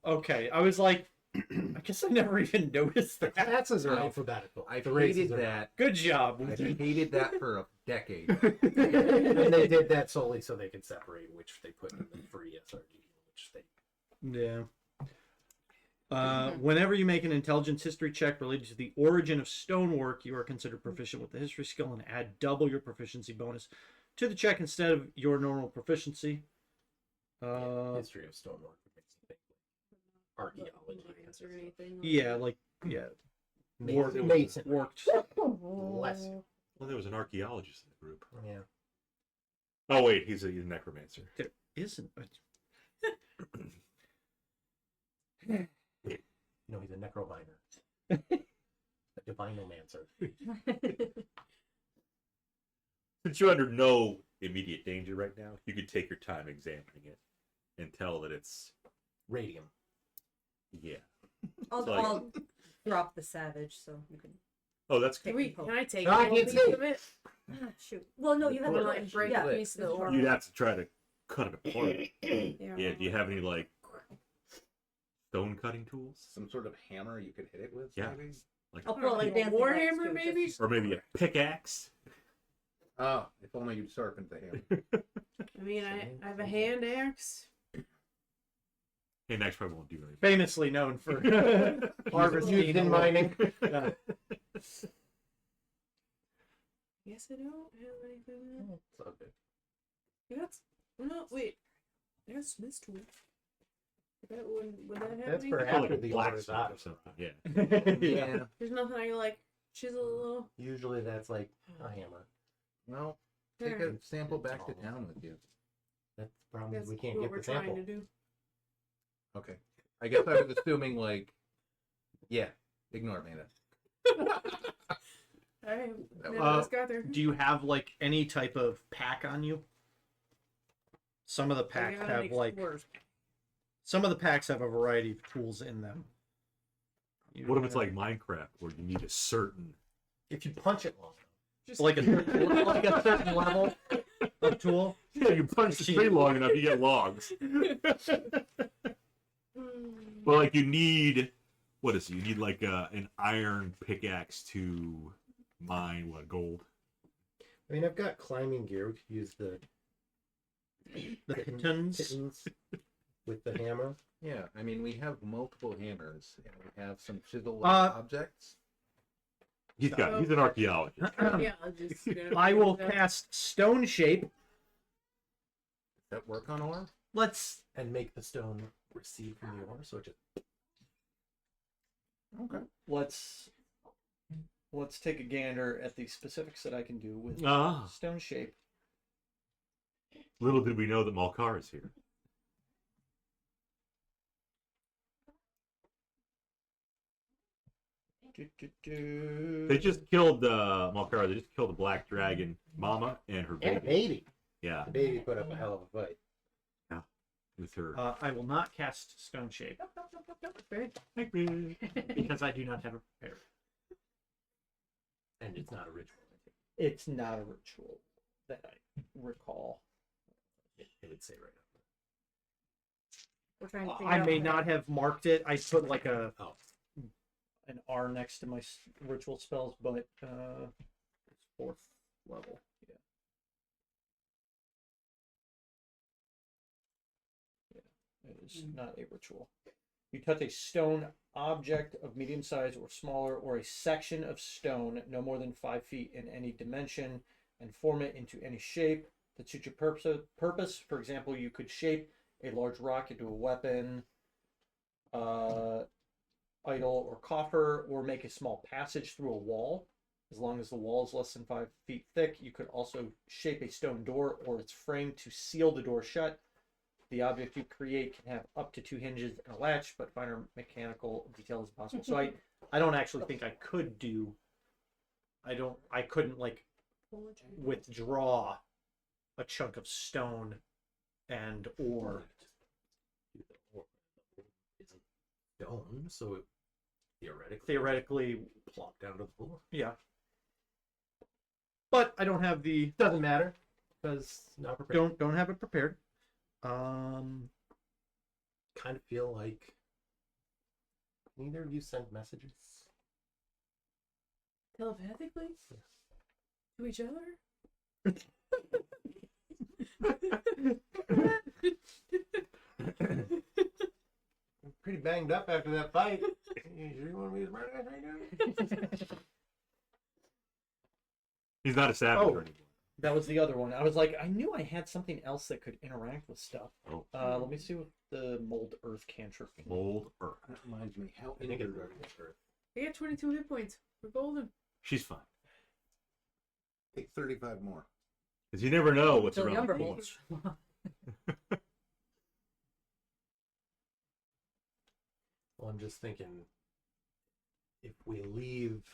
S8: elf.
S1: Okay, I was like, I guess I never even noticed
S5: The
S1: that.
S5: classes are alphabetical.
S3: I
S5: the races
S3: hated
S5: are
S3: that.
S1: Good job.
S3: I hated that for a decade.
S5: and they did that solely so they could separate which they put in the free SRG, which they.
S1: Yeah. Whenever you make an intelligence history check related to the origin of stonework, you are considered proficient with the history skill and add double your proficiency bonus to the check instead of your normal proficiency.
S5: History of stonework makes me think archaeology
S6: or anything.
S1: Yeah, like
S5: Mason.
S1: worked.
S5: Bless you.
S2: Well, there was an archaeologist in the group.
S5: Yeah.
S2: Oh wait, he's a necromancer.
S1: There isn't.
S5: No, he's a necroviner. A divinomancer.
S2: Since you're under no immediate danger right now, you could take your time examining it and tell that it's
S5: Radium.
S2: yeah.
S4: I'll,
S2: It's like-
S4: I'll drop the savage so you can.
S2: Oh, that's
S4: Take
S2: good.
S6: Can I take
S5: I
S6: a
S5: can't
S6: piece
S5: see.
S6: of it?
S4: Ah, shoot. Well, no, you have
S6: Or
S4: to
S6: like break
S4: yeah.
S6: a piece of the horn?
S2: You'd have to try to cut it apart.
S6: Yeah.
S2: Yeah. Do you have any like stone cutting tools,
S3: Some sort of hammer you could hit it with,
S2: Yeah.
S3: maybe?
S2: like,
S4: I'll put like
S6: a
S4: dancing lights,
S6: warhammer,
S4: too,
S6: maybe?
S4: just-
S2: or maybe a pickaxe?
S3: Oh, if only you'd sharpened the hammer.
S6: I mean, I have a hand axe.
S2: Hey, next probably won't do anything.
S1: Famously known for harvesting
S5: Used in mining.
S1: Yeah.
S6: Guess I don't have anything.
S5: It's all good.
S6: Yeah, that's no wait. There's Smith's tool. That would that have
S5: That's
S6: any?
S5: for
S2: Probably
S5: after
S2: like
S5: the
S2: a
S5: order's
S2: blacksmith
S5: out
S2: or
S5: of
S2: something.
S5: something.
S2: Yeah.
S3: Yeah.
S6: There's nothing I can like chisel a little.
S5: Usually that's like a hammer.
S3: Well, take
S6: There.
S3: a sample back to town with you.
S5: That's the problem is
S6: That's
S5: we can't
S6: what
S5: get
S6: we're
S5: the
S6: trying
S5: sample.
S6: to do.
S3: Okay. I guess I was assuming, like, yeah, ignore me then.
S6: I
S3: That
S6: never
S1: was-
S6: just got there.
S1: Do you have like any type of pack on you? Some of the packs
S6: I got an
S1: have like
S6: explorer's pack.
S1: some of the packs have a variety of tools in them. You
S2: What if it's
S1: know,
S2: like Minecraft, where you need a certain?
S5: If you punch it long enough.
S6: Just
S1: like a certain level of tool?
S2: Yeah, you punch the tree long enough, you get logs. Well, like you need, what is it? You need like an iron pickaxe to mine gold.
S5: I mean, I've got climbing gear. We could use the
S1: pitons.
S5: pitons with the hammer.
S3: Yeah, I mean, we have multiple hammers, and we have some chisel objects.
S2: He's an archaeologist.
S6: yeah, I'll just
S1: I will cast Stone Shape.
S3: Does that work on ore?
S1: Let's
S5: And make the stone recede from the ore, so it just
S3: Okay.
S1: let's take a gander at the specifics that I can do with
S2: Ah,
S1: Stone Shape.
S2: little did we know that Malkar is here. They just killed Malkar. They just killed the black dragon mama and her
S5: and
S2: baby.
S5: baby.
S2: Yeah,
S5: The baby put up a hell of a fight.
S2: with her.
S1: I will not cast Stone Shape because I do not have it prepared.
S5: And it's not a ritual.
S1: It's not a ritual that I recall.
S5: It would say right up
S4: We're trying to figure
S1: I
S4: out
S1: may
S4: what-
S1: not have marked it. I put like
S5: there. Oh,
S1: an R next to my ritual spells, but it's 4th level. Yeah, it is not a ritual. You touch a stone object of medium size or smaller, or a section of stone no more than 5 feet in any dimension, and form it into any shape that suits your purpose. For example, you could shape a large rock into a weapon, idol, or coffer, or make a small passage through a wall. As long as the wall is less than 5 feet thick, you could also shape a stone door or its frame to seal the door shut. The object you create can have up to 2 hinges and a latch, but finer mechanical detail is possible. So I don't actually think I could do. I couldn't like withdraw a chunk of stone and or
S5: do the ore. The ore isn't stone, so it
S1: theoretically,
S5: plop down to the floor.
S1: yeah. But I don't have the
S5: Doesn't matter because not prepared.
S1: don't have it prepared.
S5: Kind of feel like
S8: Neither of you send messages.
S9: Telepathically? To each other?
S8: I'm pretty banged up after that fight. You sure you want to be as smart guy right now?
S2: He's not a scavenger
S1: Oh.
S2: anymore.
S1: That was the other one. I was like, I knew I had something else that could interact with stuff.
S2: Oh.
S1: Let me see what the mold earth cantrip.
S2: Mold Earth.
S3: That reminds me, how
S8: I think it's
S3: injured
S9: I got 22 hit points. We're golden.
S2: She's fine.
S3: Take 35 more.
S2: Because you never know what's
S4: Till the
S2: around the
S4: Umber
S2: corner.
S4: Holes.
S8: Well, I'm just thinking, if we leave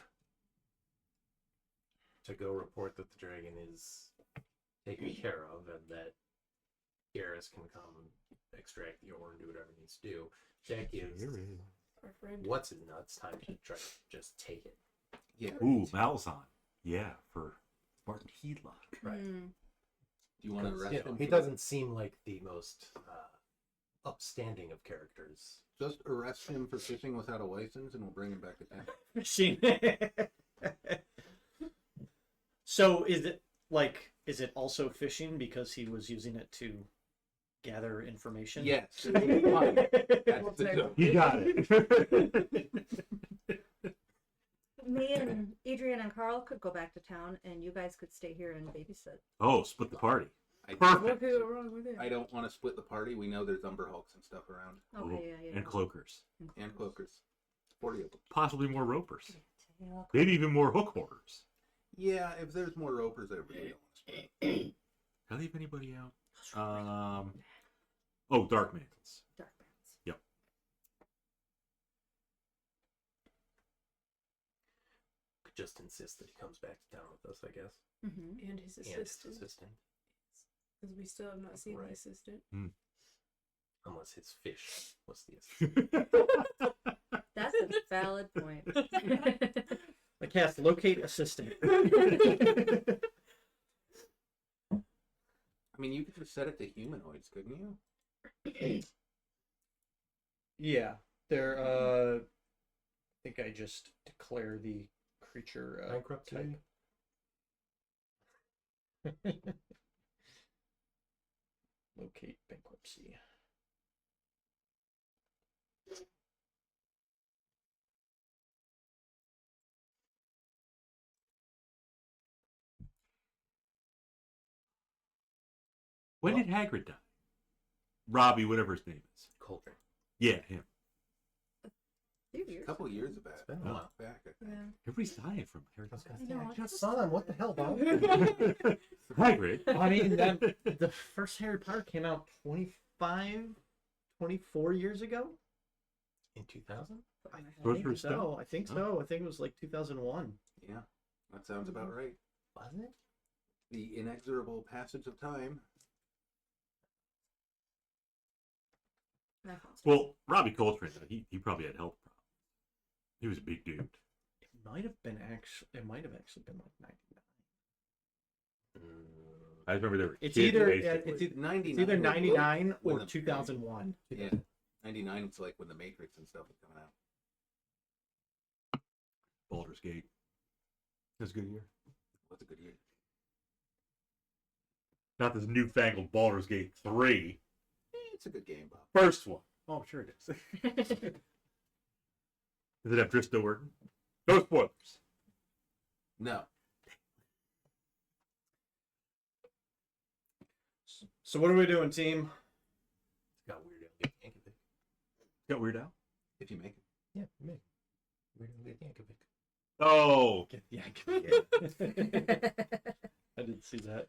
S8: to go report that the dragon is taken care of and that Garrus can come extract the ore and do whatever it needs to do, that gives
S9: Our friend.
S8: what's it nuts time to try to just take it.
S3: Yeah.
S2: Ooh, Malzahn. Yeah, for Spartan Heedlock.
S8: Right.
S4: Mm.
S3: Do you want to arrest him?
S8: He
S3: for-
S8: doesn't seem like the most upstanding of characters.
S3: Just arrest him for fishing without a license, and we'll bring him back to town.
S1: Machine. So is it also fishing because he was using it to gather information?
S3: Yes. That's the
S9: take-
S3: joke.
S2: You got it.
S4: Me and Adrian and Carl could go back to town, and you guys could stay here and babysit.
S2: Oh, split the party.
S3: I,
S2: Perfect.
S9: What could go wrong with it?
S3: I don't want to split the party. We know there's Umber Hulks and stuff around,
S4: Okay, yeah.
S2: And cloakers.
S3: and cloakers. 40 of them.
S2: Possibly more ropers.
S4: Yeah.
S2: Maybe even more hook hoarders.
S3: Yeah, if there's more ropers, I really don't want to split.
S2: Did I leave anybody out? Oh, Dark Mantles.
S4: Dark Bands.
S2: Yep.
S8: Could just insist that he comes back to town with us, I guess.
S4: Mm-hmm.
S9: And his
S8: And his
S9: assistant.
S8: assistant.
S9: Because we still have not seen
S8: Right.
S9: the assistant.
S8: Unless his fish was the assistant.
S4: That's a valid point.
S1: I cast locate assistant.
S3: I mean, you could just set it to humanoids, couldn't you?
S1: Yeah, they're. I think I just declare the creature
S8: Bankruptcy.
S1: type. Locate bankruptcy.
S2: When did Hagrid die? Robbie, whatever his name is.
S8: Cauldron.
S2: Yeah, him.
S4: Few years.
S3: A couple of years back.
S8: It's been a
S2: Oh.
S8: while.
S3: Back, I think.
S4: Yeah.
S2: Everybody's dying from Harry
S8: I was
S2: Potter.
S8: gonna
S4: I
S8: say,
S4: know,
S8: I
S4: I
S8: just
S4: just-
S8: saw him. What the hell, Bob?
S2: Hagrid.
S1: I mean, the first Harry Potter came out 24 years ago.
S8: In 2000?
S1: I
S2: Sorcerer's
S1: think
S2: Stone?
S1: so. I think so. I think it was like 2001.
S3: Yeah, that sounds about right.
S8: Wasn't it?
S3: The inexorable passage of time.
S2: Well, Robbie Coltrane, he probably had health problems. He was a big dude.
S1: It might have actually been like 99.
S2: I remember they were
S1: It's
S2: kids,
S1: either
S2: basically.
S1: it's
S3: 99.
S1: either
S3: was
S1: 99
S3: when
S1: or
S3: the-
S1: 2001.
S3: Yeah, 99 was like when the Matrix and stuff was coming out.
S2: Baldur's Gate. That was a good year.
S3: What's a good year?
S2: Not this newfangled Baldur's Gate 3.
S3: It's a good game, Bob.
S2: First one. Oh, I'm sure it is. Does it have Dristo Orton? No spoilers.
S3: No.
S1: So what are we doing, team?
S8: It's got Weird Al Yankovic.
S2: Got Weird Al?
S3: If you make it.
S8: Yeah, me. Weird Al Yankovic.
S2: Oh.
S1: Yeah, I didn't see that.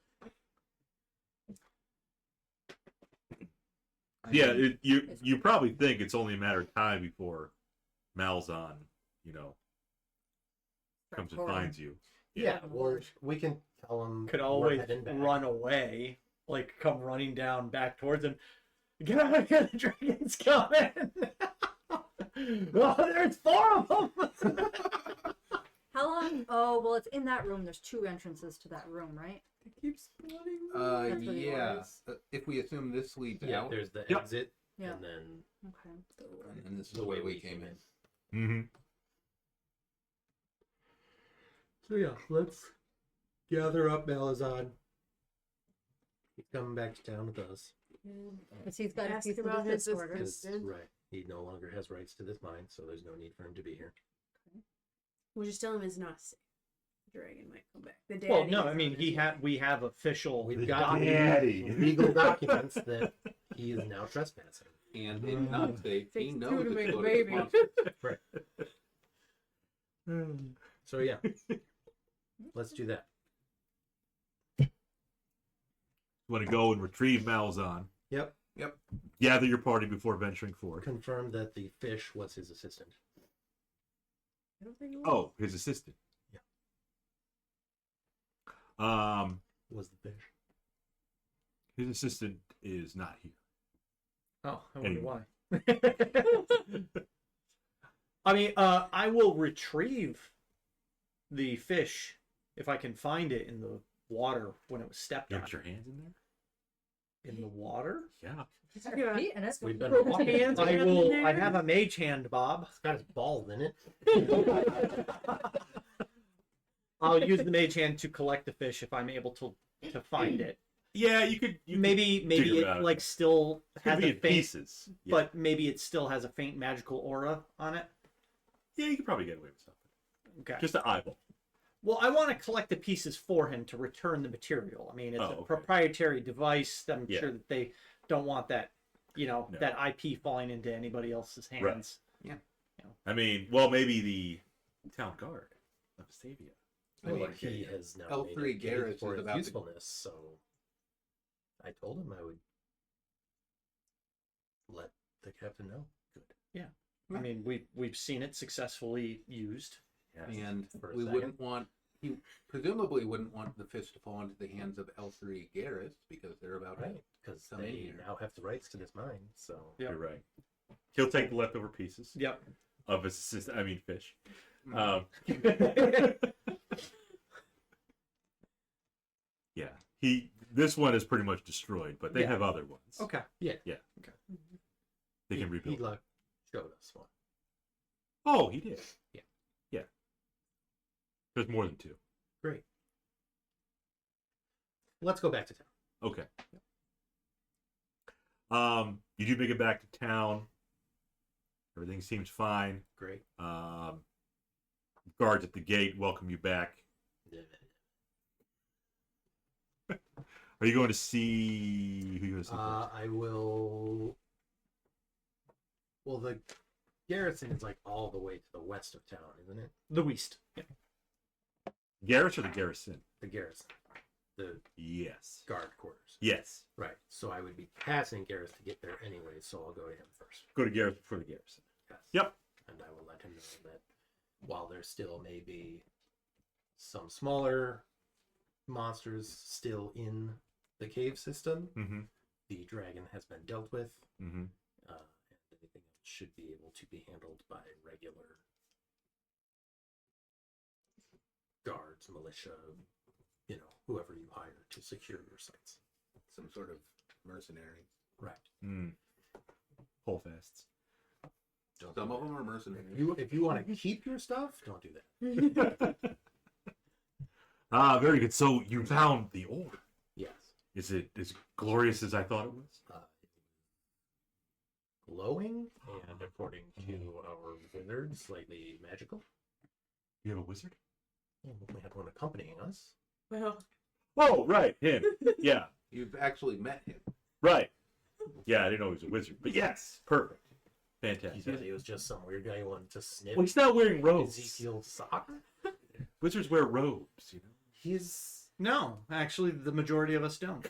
S2: Yeah, you probably think it's only a matter of time before Malzahn, comes and finds you.
S8: Yeah, well, we can tell him.
S1: Could
S8: we're
S1: always
S8: heading back.
S1: run away, like come running down back towards him. Get out of here! The dragon's coming! Oh, there's 4 of them!
S4: How long? Oh, well, it's in that room. There's 2 entrances to that room, right?
S9: It keeps spawning.
S4: That's what it
S3: Yeah.
S4: was.
S3: If we assume this leads
S8: Yeah,
S3: out,
S8: there's the
S2: Yep.
S8: exit,
S4: Yeah.
S8: and then
S4: Okay.
S3: and this is
S8: the way
S3: where
S8: we
S3: we came in.
S2: Mm-hmm.
S8: So yeah, let's gather up Malazan. He's coming back to town with us.
S4: But he's got a
S9: Ask
S4: piece of
S9: about
S4: the
S9: his
S4: disorder.
S9: assistant.
S8: Right. He no longer has rights to this mine, so there's no need for him to be here.
S9: We'll just tell him it's not safe. The dragon might come back. The
S1: Well,
S9: daddy
S1: no,
S9: is
S1: I
S9: on
S1: mean
S9: his way.
S1: we have official
S8: We've got
S1: documents.
S8: legal documents that he is now trespassing.
S3: And it's not safe. He
S9: Takes two
S3: knows
S9: to
S3: it's
S9: make a
S3: loaded with
S9: baby.
S3: monsters.
S8: Right. So yeah, let's do that.
S2: Want to go and retrieve Malzahn.
S8: Yep.
S2: Gather your party before venturing forth.
S8: Confirm that the fish was his assistant.
S9: I don't think it was.
S2: Oh, his assistant.
S8: Was the fish?
S2: His assistant is not here.
S1: Oh, I wonder
S2: Anyway.
S1: why. I mean, I will retrieve the fish if I can find it in the water when it was stepped
S2: You
S1: on.
S2: have your hands in there?
S1: In the water?
S2: Yeah.
S4: He's got her feet in it.
S8: We've been
S9: Put
S8: walking.
S9: his hands
S1: I
S9: around
S1: will.
S9: in
S1: I
S9: there.
S1: have a mage hand, Bob.
S8: It's got his balls in it.
S1: I'll use the mage hand to collect the fish if I'm able to find it.
S2: Yeah, you could.
S1: Maybe
S2: figure
S1: it
S2: it out.
S1: like still
S2: It's gonna
S1: has
S2: be
S1: a
S2: in
S1: faint,
S2: pieces. Yeah.
S1: but maybe it still has a faint magical aura on it.
S2: Yeah, you could probably get away with something.
S1: Okay.
S2: Just an eyeball.
S1: Well, I want to collect the pieces for him to return the material. I mean, it's
S2: Oh,
S1: a
S2: okay.
S1: proprietary device. I'm
S2: Yeah.
S1: sure that they don't want that,
S2: No.
S1: that IP falling into anybody else's hands.
S2: I mean, well, maybe the town guard of Vestavia.
S3: I mean,
S8: Well, he has now
S3: L3
S8: made a case
S3: Garrus
S8: for
S3: is
S8: its
S3: about to-
S8: usefulness, so I told him I would let the captain know. Good.
S1: I mean, we've seen it successfully used.
S2: Yes.
S3: And
S8: For a
S3: we
S8: second.
S3: wouldn't want, he presumably wouldn't want the fish to fall into the hands of L3 Garrus because they're about to.
S8: Right. Because
S3: Come in
S8: they
S3: here.
S8: now have the rights to this mine, so.
S1: Yep.
S2: You're right. He'll take the leftover pieces
S1: Yep.
S2: of his assistant. I mean, fish. Yeah. This one is pretty much destroyed, but they
S1: Yeah.
S2: have other ones.
S1: Okay.
S2: They can rebuild.
S8: He showed us one.
S2: Oh, he did.
S8: Yeah.
S2: Yeah. There's more than two.
S8: Great. Let's go back to town.
S2: Okay. You do make it back to town. Everything seems fine.
S8: Great.
S2: Guards at the gate welcome you back. Are you going to see who you going to see first?
S8: I will. Well, the garrison is like all the way to the west of town, isn't it?
S1: The West. Yeah.
S2: Garrus or the garrison?
S8: The garrison, the
S2: Yes.
S8: guard quarters.
S2: Yes.
S8: Right. So I would be passing Garrus to get there anyway, so I'll go to him first.
S2: Go to Garrus before the garrison.
S8: Yes.
S2: Yep.
S8: And I will let him know that while there still may be some smaller monsters still in the cave system,
S2: Mm-hmm.
S8: the dragon has been dealt with,
S2: Mm-hmm.
S8: and anything else should be able to be handled by regular guards, militia, whoever you hire to secure your sites.
S3: Some sort of mercenary.
S8: Right.
S2: Mm. Holdfasts.
S3: Some of them are mercenaries.
S8: If you want to keep your stuff, don't do that.
S2: Very good. So you found the orb.
S8: Yes.
S2: Is it as glorious as I thought it was?
S8: Glowing, and according to our wizard, slightly magical.
S2: You have a wizard?
S8: Well, we had one accompanying us.
S9: Well,
S2: Oh, right, him. Yeah,
S3: You've actually met him.
S2: right. Yeah, I didn't know he was a wizard, but yes, perfect,
S8: He
S2: fantastic.
S8: said he was just some weird guy who wanted to sniff
S2: Well, he's not wearing robes.
S8: Ezekiel's sock.
S2: Wizards wear robes, you know.
S8: He's
S1: No, actually, the majority of us don't.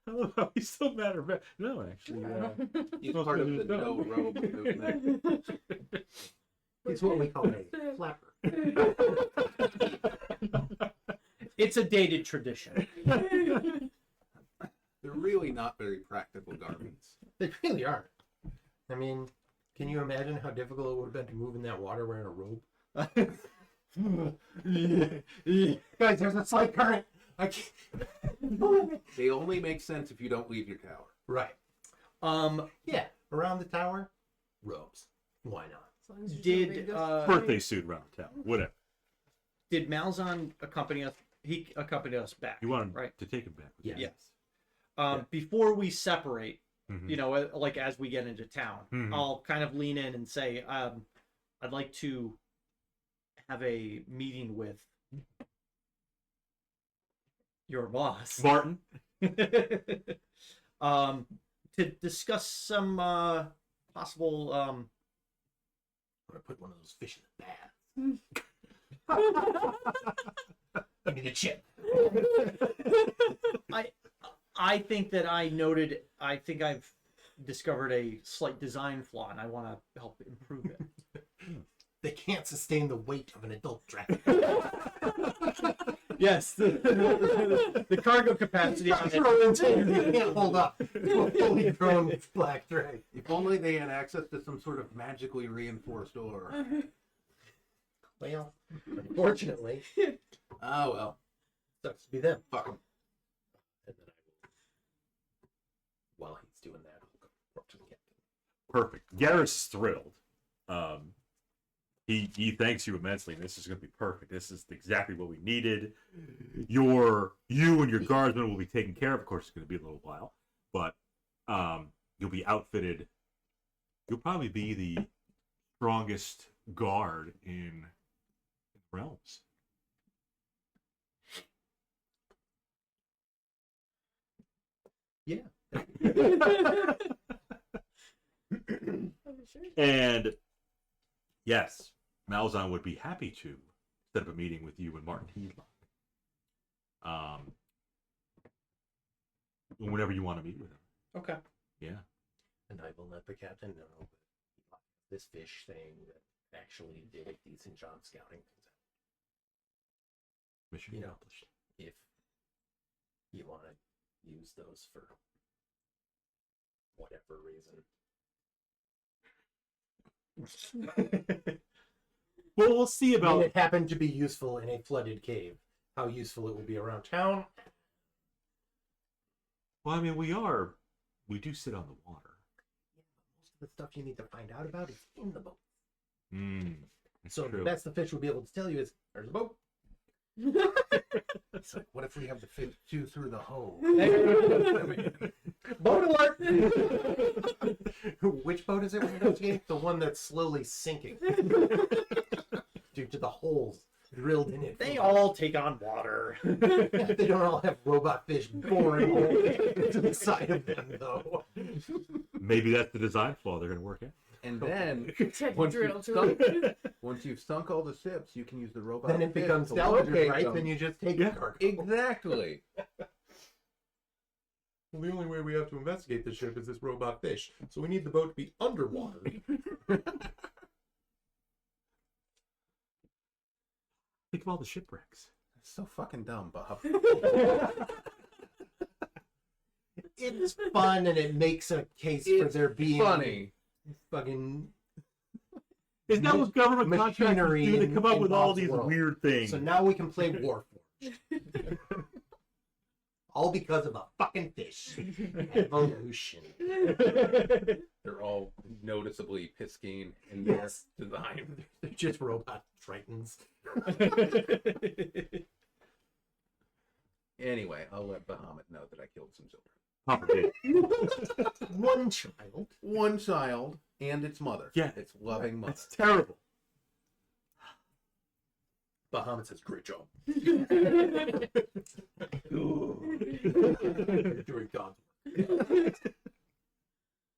S2: I don't know. He's still mad or bad. No, actually.
S3: He's
S2: Most
S3: part of
S2: wizards
S3: the
S2: don't.
S3: no robe movement.
S8: he's what we call a flapper.
S1: It's a dated tradition.
S3: They're really not very practical garments.
S8: They really aren't. I mean, can you imagine how difficult it would have been to move in that water wearing a robe? Guys, there's a slight current. I can't.
S3: They only make sense if you don't leave your tower.
S8: Right.
S1: Yeah.
S8: around the tower, robes. Why not?
S9: As long as there's no
S1: Did
S9: big
S2: Birthday suit around town. Whatever.
S1: did Malzahn accompany us? He accompanied us back.
S2: You want him
S1: right?
S2: to take him back. with you.
S8: Yes.
S1: Yes. Before we separate,
S2: Mhm.
S1: you know, like as we get into town,
S2: Mhm.
S1: I'll kind of lean in and say, I'd like to have a meeting with your boss,
S2: Martin.
S1: to discuss some possible.
S8: I'm gonna put one of those fish in the bath. Give me the chip.
S1: I think that I think I've discovered a slight design flaw, and I want to help improve it.
S8: They can't sustain the weight of an adult dragon.
S1: Yes, the cargo capacity on it.
S8: They can't hold up to a fully grown black dragon.
S3: If only they had access to some sort of magically reinforced ore.
S8: Well, unfortunately,
S3: Oh well.
S8: sucks to be them.
S3: Fuck 'em.
S8: And then I will, while he's doing that, I'll go report to the captain.
S2: Perfect. Garrus is thrilled. He thanks you immensely, and this is going to be perfect. This is exactly what we needed. You and your guardsmen will be taken care of. Of course, it's going to be a little while, but you'll be outfitted. You'll probably be the strongest guard in realms.
S8: Yeah.
S2: And yes, Malzahn would be happy to set up a meeting with you and Martin Heedlock. Whenever you want to meet with him.
S1: Okay.
S2: Yeah.
S8: And I will let the captain know that this fish thing that actually did a decent job scouting things out.
S2: Mission
S8: You know,
S2: accomplished.
S8: if you want to use those for whatever reason.
S2: Well, we'll see
S8: I mean,
S2: about.
S8: it happened to be useful in a flooded cave. How useful it will be around town?
S2: Well, I mean, we do sit on the water.
S8: Most of the stuff you need to find out about is in the boat.
S2: That's
S8: So
S2: true.
S8: the best the fish will be able to tell you is, there's a boat. It's like, what if we have the fish chew through the hole? Boat alert! Which boat is it when you investigate? The one that's slowly sinking. Due to the holes drilled in it.
S1: They all take on water.
S8: They don't all have robot fish boring holes into the side of them, though.
S2: Maybe that's the design flaw they're going to work out.
S3: And then
S9: Check
S3: once
S9: drill
S3: you've,
S9: to
S3: sunk,
S9: it.
S3: once you've sunk all the ships, you can use the robot.
S8: Then it
S3: fish
S8: becomes
S3: to
S8: salvageable,
S3: locate
S8: right?
S3: them.
S8: Then you just take
S2: Yeah.
S8: the cargo.
S3: Exactly.
S8: Well, the only way we have to investigate the ship is this robot fish. So we need the boat to be underwater.
S2: Think of all the shipwrecks.
S3: That's so fucking dumb, Bob.
S8: It's fun and it makes a case for
S3: It's
S8: there being
S3: funny.
S8: fucking.
S2: Isn't that what government contractors
S8: Machinery
S2: do? They
S8: in-
S2: come up
S8: in
S2: with all
S8: Bob's
S2: these
S8: world.
S2: weird things.
S8: So now we can play Warforged. All because of a fucking fish. Evolution.
S3: They're all noticeably Piscine in their
S8: Yes.
S3: design.
S8: They're just robot tritons.
S3: Anyway, I'll let Bahamut know that I killed some children.
S2: Papa did.
S8: One child.
S3: One child and its mother.
S2: Yeah.
S3: Its loving mother.
S2: That's terrible.
S8: Bahamut says, great job. You're doing God's work.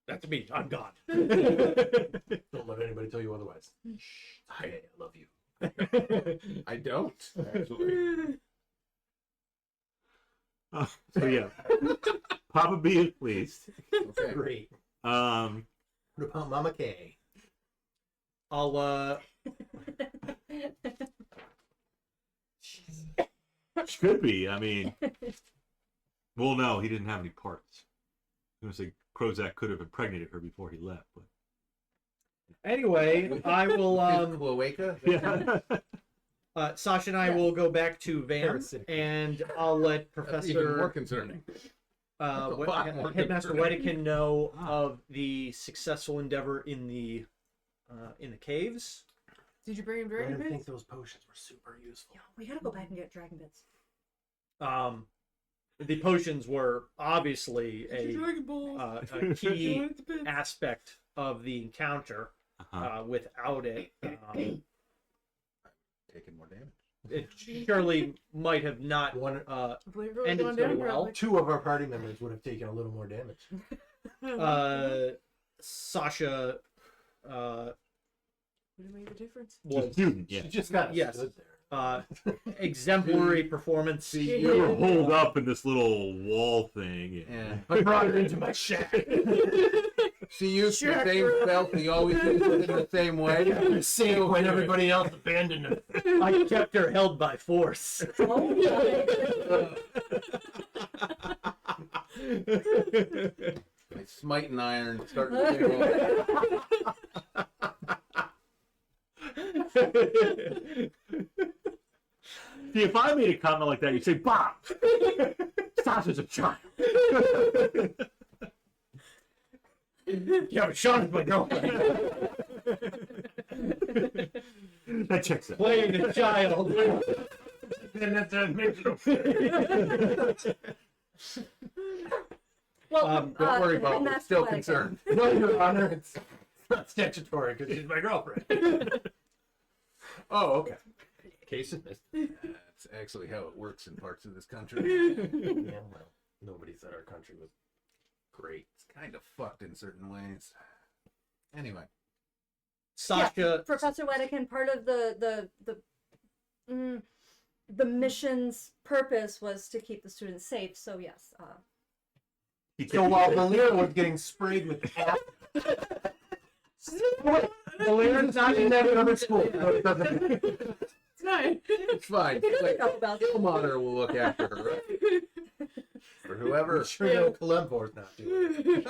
S1: That's me. I'm God.
S8: Don't let anybody tell you otherwise. I love you.
S3: I don't, actually.
S2: So yeah, Papa B is pleased.
S3: Okay.
S8: Great.
S2: Um,
S8: What about Mama K?
S1: I'll
S2: should be. I mean, well, no, he didn't have any parts. I was gonna say Krozak could have impregnated her before he left, but
S1: anyway, I will
S3: His cloaca?
S2: yeah.
S1: Sasha and I will go back to Van,
S8: Parasitic.
S1: and I'll let
S3: That's even more
S1: Professor
S3: concerning. That's a
S1: what,
S3: lot more
S1: Headmaster
S3: different.
S1: Wedekin know of the successful endeavor in the caves?
S9: Did you bring him
S8: I
S9: dragon
S8: didn't think
S9: bits?
S8: those potions were super useful.
S4: Yo, we gotta go back and get dragon bits.
S1: The potions were obviously
S9: Dragon balls.
S1: a key aspect of the encounter.
S2: Uh-huh.
S1: Without it,
S3: Taking more damage.
S1: it surely might have not
S8: One,
S9: I believe it was
S1: ended
S9: going
S1: so
S9: down,
S1: well.
S9: probably.
S8: 2 of our party members would have taken a little more damage.
S1: Sasha
S9: Would it make a difference?
S2: The
S1: was
S2: student, yeah.
S8: She just got
S1: Yes.
S8: stood there.
S1: exemplary performance.
S3: See,
S2: You were holed up in this little wall thing.
S3: Yeah.
S8: I brought her into my shack.
S3: She used the same spell. He always used it in the same way.
S8: Same when everybody else abandoned her.
S1: I kept her held by force.
S3: My smiting iron starting to
S2: See, if I made a comment like that, you'd say, Bob! Sasha's a child.
S1: Yeah, but Sean is my girlfriend.
S2: That checks out.
S1: Playing the child.
S8: Then that's dimensional.
S4: Well,
S3: Don't worry about it. We're
S4: Headmaster
S3: still
S4: Wedekin.
S3: concerned.
S8: No, Your Honor, it's not statutory because she's my girlfriend.
S3: Oh, okay.
S8: Case dismissed.
S3: That's actually how it works in parts of this country.
S8: Yeah, well, nobody said our country was great.
S3: It's kind of fucked in certain ways. Anyway,
S1: Sasha.
S4: Yeah, Professor Wedekin, part of the mission's purpose was to keep the students safe. So yes,
S8: So while Volira was getting sprayed with half. Volira's not in that other school, so it doesn't.
S9: It's not.
S3: it's fine. It's like
S4: Talk about it.
S3: Ilmater will look after her. Right? For whoever.
S8: I'm sure no Kalemvor's not doing it.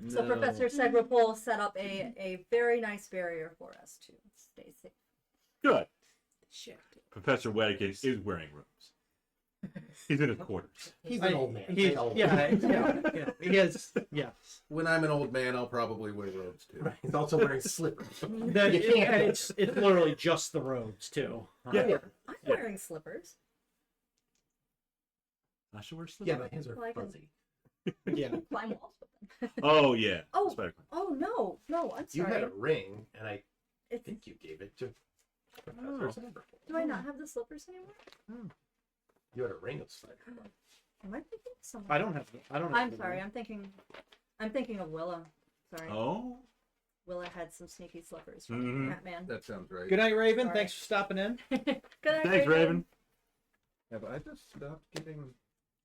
S4: So
S3: No.
S4: Professor Segropol set up a very nice barrier for us to stay safe.
S2: Good.
S9: Shit.
S2: Professor Wedekin is wearing robes. He's in his quarters.
S8: He's an old man.
S1: He,
S8: They all-
S1: yeah, he has, yeah.
S3: When I'm an old man, I'll probably wear robes too.
S8: Right, he's also wearing slippers.
S1: That,
S8: You can't-
S1: and it's literally just the robes too.
S2: Yeah.
S4: I'm wearing slippers.
S2: Sasha wears
S8: Yeah,
S2: slippers.
S8: but his are
S4: Well, I can-
S8: fuzzy.
S1: Yeah.
S4: Climb walls with them.
S2: Oh, yeah.
S4: Oh.
S2: Spider-Man.
S4: Oh no, I'm
S8: You
S4: sorry.
S8: had a ring, and I
S4: It's,
S8: think you gave it to
S2: Oh.
S8: Professor Segropol.
S4: do I not have the slippers anymore?
S8: You had a ring of spider.
S4: Am I thinking of someone?
S1: I don't have.
S4: I'm sorry. I'm thinking of Willa. Sorry.
S2: Oh.
S4: Willa had some sneaky slippers from
S2: Mhm.
S4: Batman.
S3: That sounds right.
S1: Good night, Raven.
S4: Sorry.
S1: Thanks for stopping in.
S4: Good night,
S2: Thanks, Raven.
S3: Have I just stopped getting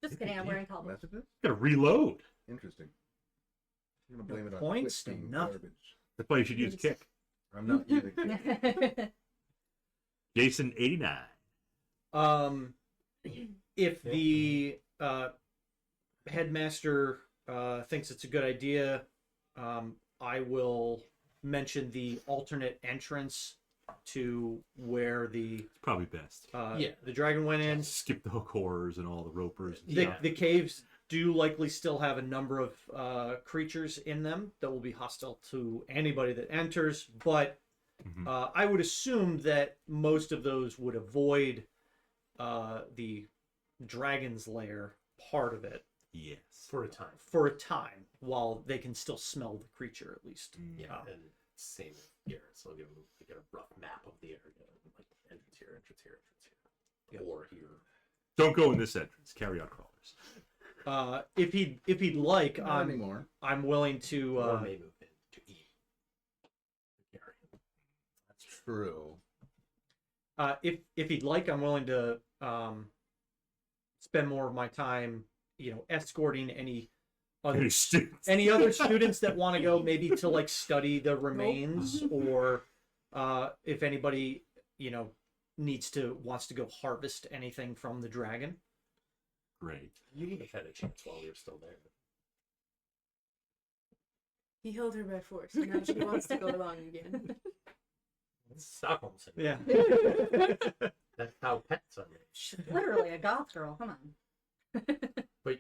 S4: Just kidding. I'm wearing cobbles.
S3: messages?
S2: Gotta reload.
S3: Interesting. I'm gonna blame it on
S1: Points
S3: Twitch
S1: to
S3: being
S1: nothing.
S3: garbage.
S2: That's why you should use kick.
S3: I'm not using it.
S2: Jason 89.
S1: If the headmaster thinks it's a good idea, I will mention the alternate entrance to where the
S2: It's probably best.
S1: the dragon went in.
S2: Skip the hook horrors and all the ropers.
S1: The caves do likely still have a number of creatures in them that will be hostile to anybody that enters, but
S2: Mhm.
S1: I would assume that most of those would avoid the dragon's lair part of it
S2: Yes.
S8: For a time.
S1: for a time, while they can still smell the creature at least.
S8: Yeah, and same with Garrett. So I'll give him like a rough map of the area. Like entrance here, entrance here, entrance here. Or here.
S2: Don't go in this entrance. Carry out crawlers.
S1: If he'd like,
S3: Not anymore.
S1: I'm willing to.
S8: Or may move in to eat. Gary.
S3: That's true.
S1: If he'd like, I'm willing to spend more of my time, escorting any other
S2: Any students.
S1: any other students that want to go, maybe to like study the remains, or if anybody wants to go harvest anything from the dragon.
S2: Great.
S8: You would have had a chance while we were still there.
S9: He held her by force, and now she wants to go along again.
S8: It's Stockholm syndrome.
S1: Yeah.
S8: That's how pets are made.
S4: Literally a goth girl. Come on.
S8: But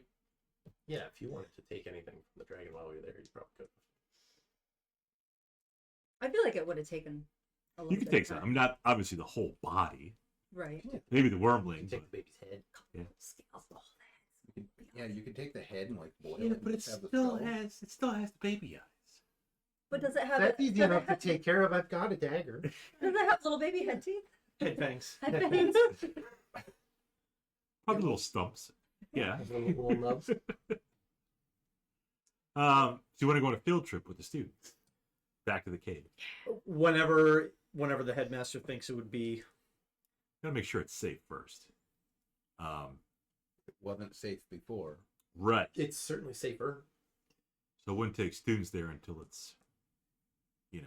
S8: Yeah, if you wanted to take anything from the dragon while we were there, you probably could.
S4: I feel like it would have taken a little
S2: You can
S4: bit
S2: take
S4: of
S2: some. I
S4: time.
S2: mean, not obviously the whole body.
S4: Right.
S2: Maybe the
S8: You
S2: wormling.
S8: can take the baby's head.
S2: Yeah.
S4: Scales the whole
S3: Yeah, you could take the head and like boil
S2: Yeah,
S3: it.
S2: but
S3: and
S2: it
S3: have the
S2: still
S3: skull.
S2: has the baby eyes.
S4: But does it have?
S8: That's
S4: a-
S8: easy
S4: does it
S8: enough to
S4: have-
S8: take care of. I've got a dagger.
S4: Does it have little baby head teeth?
S1: Head fangs.
S4: Head fangs?
S2: Probably little stumps. Yeah.
S8: Little nubs.
S2: So you want to go on a field trip with the students back to the cave?
S1: Whenever the headmaster thinks it would be.
S2: Gotta make sure it's safe first.
S3: It wasn't safe before.
S2: Right.
S8: It's certainly safer.
S2: So I wouldn't take students there until it's, yeah.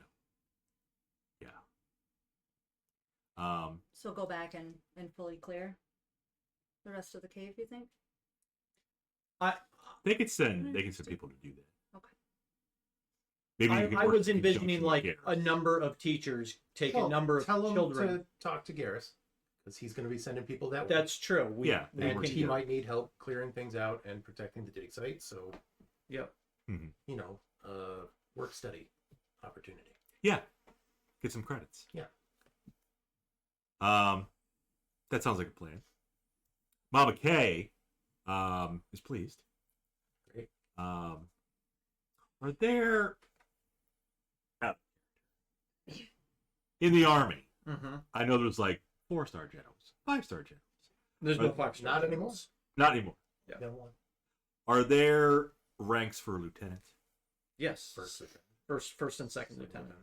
S4: So go back and fully clear the rest of the cave, you think?
S2: They could send people to do that.
S4: Okay.
S2: Maybe you could
S1: I
S2: work
S1: was
S2: in
S1: envisioning
S2: conjunction
S1: like
S2: with
S1: a
S2: Garrus.
S1: number of teachers take a
S8: Well,
S1: number of
S8: tell him
S1: children.
S8: to talk to Garrus, because he's going to be sending people that way.
S1: That's true. We
S2: Yeah, they
S8: And
S2: work
S8: he
S2: together.
S8: might need help clearing things out and protecting the dig site. So,
S1: Yep.
S8: you know, work study opportunity.
S2: Yeah. Get some credits.
S8: Yeah.
S2: That sounds like a plan. Mama K is pleased.
S8: Great.
S2: Are there in the army?
S1: Mm-hmm.
S2: I know there's like 4-star generals, 5-star generals.
S1: There's no 5
S8: Not anymore.
S2: Not anymore.
S1: Yeah.
S8: No one.
S2: Are there ranks for lieutenants?
S1: Yes.
S8: First lieutenant.
S1: First and second lieutenant.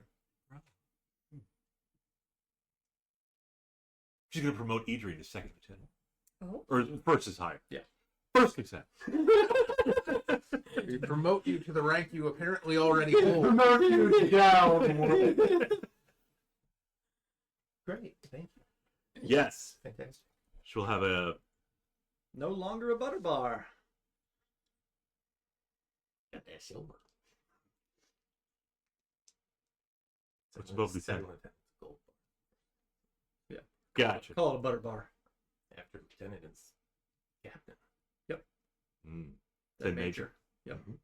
S2: She's gonna promote Adrian to second lieutenant.
S4: Oh.
S2: Or first is higher.
S1: Yeah.
S2: First lieutenant.
S3: We promote you to the rank you apparently already hold.
S8: Promote you down. Great. Thank you.
S2: Yes.
S8: Fantastic.
S2: She'll have a
S1: No longer a butter bar.
S8: Got that silver.
S2: What's above
S8: Second
S2: lieutenant?
S8: lieutenant's gold.
S2: gotcha.
S1: Call it a butter bar.
S8: After lieutenant is captain.
S2: Mm.
S1: Then
S2: Then major.
S1: Yep.
S8: Mhm.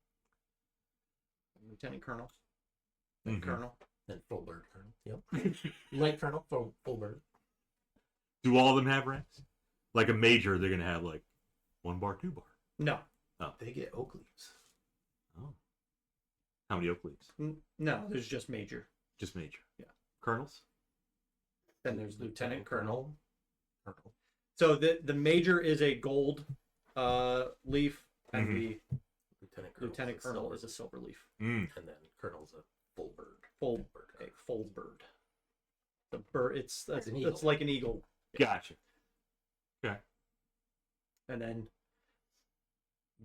S1: Lieutenant colonel. Then
S2: Mhm.
S1: colonel.
S8: Then full bird colonel. Yep. Light colonel, full bird.
S2: Do all of them have ranks? Like a major, they're gonna have like 1 bar, 2 bar.
S1: No.
S8: They get oak leaves.
S2: Oh. How many oak leaves?
S1: No, there's just major.
S2: Just major.
S1: Yeah.
S2: Colonels?
S1: Then there's lieutenant colonel.
S8: Colonel.
S1: So the major is a gold leaf, and
S2: Mhm.
S1: the
S8: Lieutenant colonel
S1: lieutenant colonel is a silver leaf.
S2: Mm.
S8: and then colonel's a full bird.
S1: Full
S8: bird.
S1: a full bird. The bird. It's
S8: It's an eagle.
S1: it's like an eagle.
S2: Gotcha. Okay.
S1: And then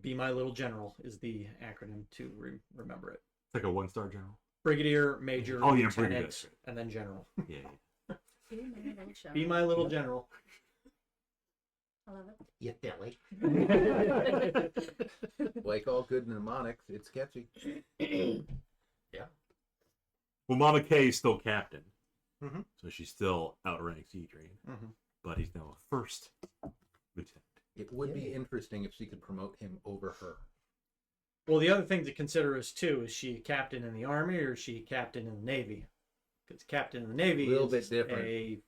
S1: Be My Little General is the acronym to remember it.
S2: It's like a 1-star general.
S1: Brigadier, major,
S2: Oh, yeah,
S1: lieutenant,
S2: brigadier.
S1: and then general.
S2: Yeah.
S1: Be My Little General.
S4: I love it.
S8: Yeah, Delhi.
S3: Like all good mnemonics, it's sketchy.
S2: Well, Mama K is still captain.
S8: Mhm.
S2: So she still outranks Adrian.
S1: Mm-hmm.
S2: But he's now a first lieutenant.
S3: It would be interesting if she could promote him over her.
S1: Well, the other thing to consider is too: is she a captain in the army or is she a captain in the navy? Because captain in the navy
S3: Little
S1: is
S3: bit different.
S1: a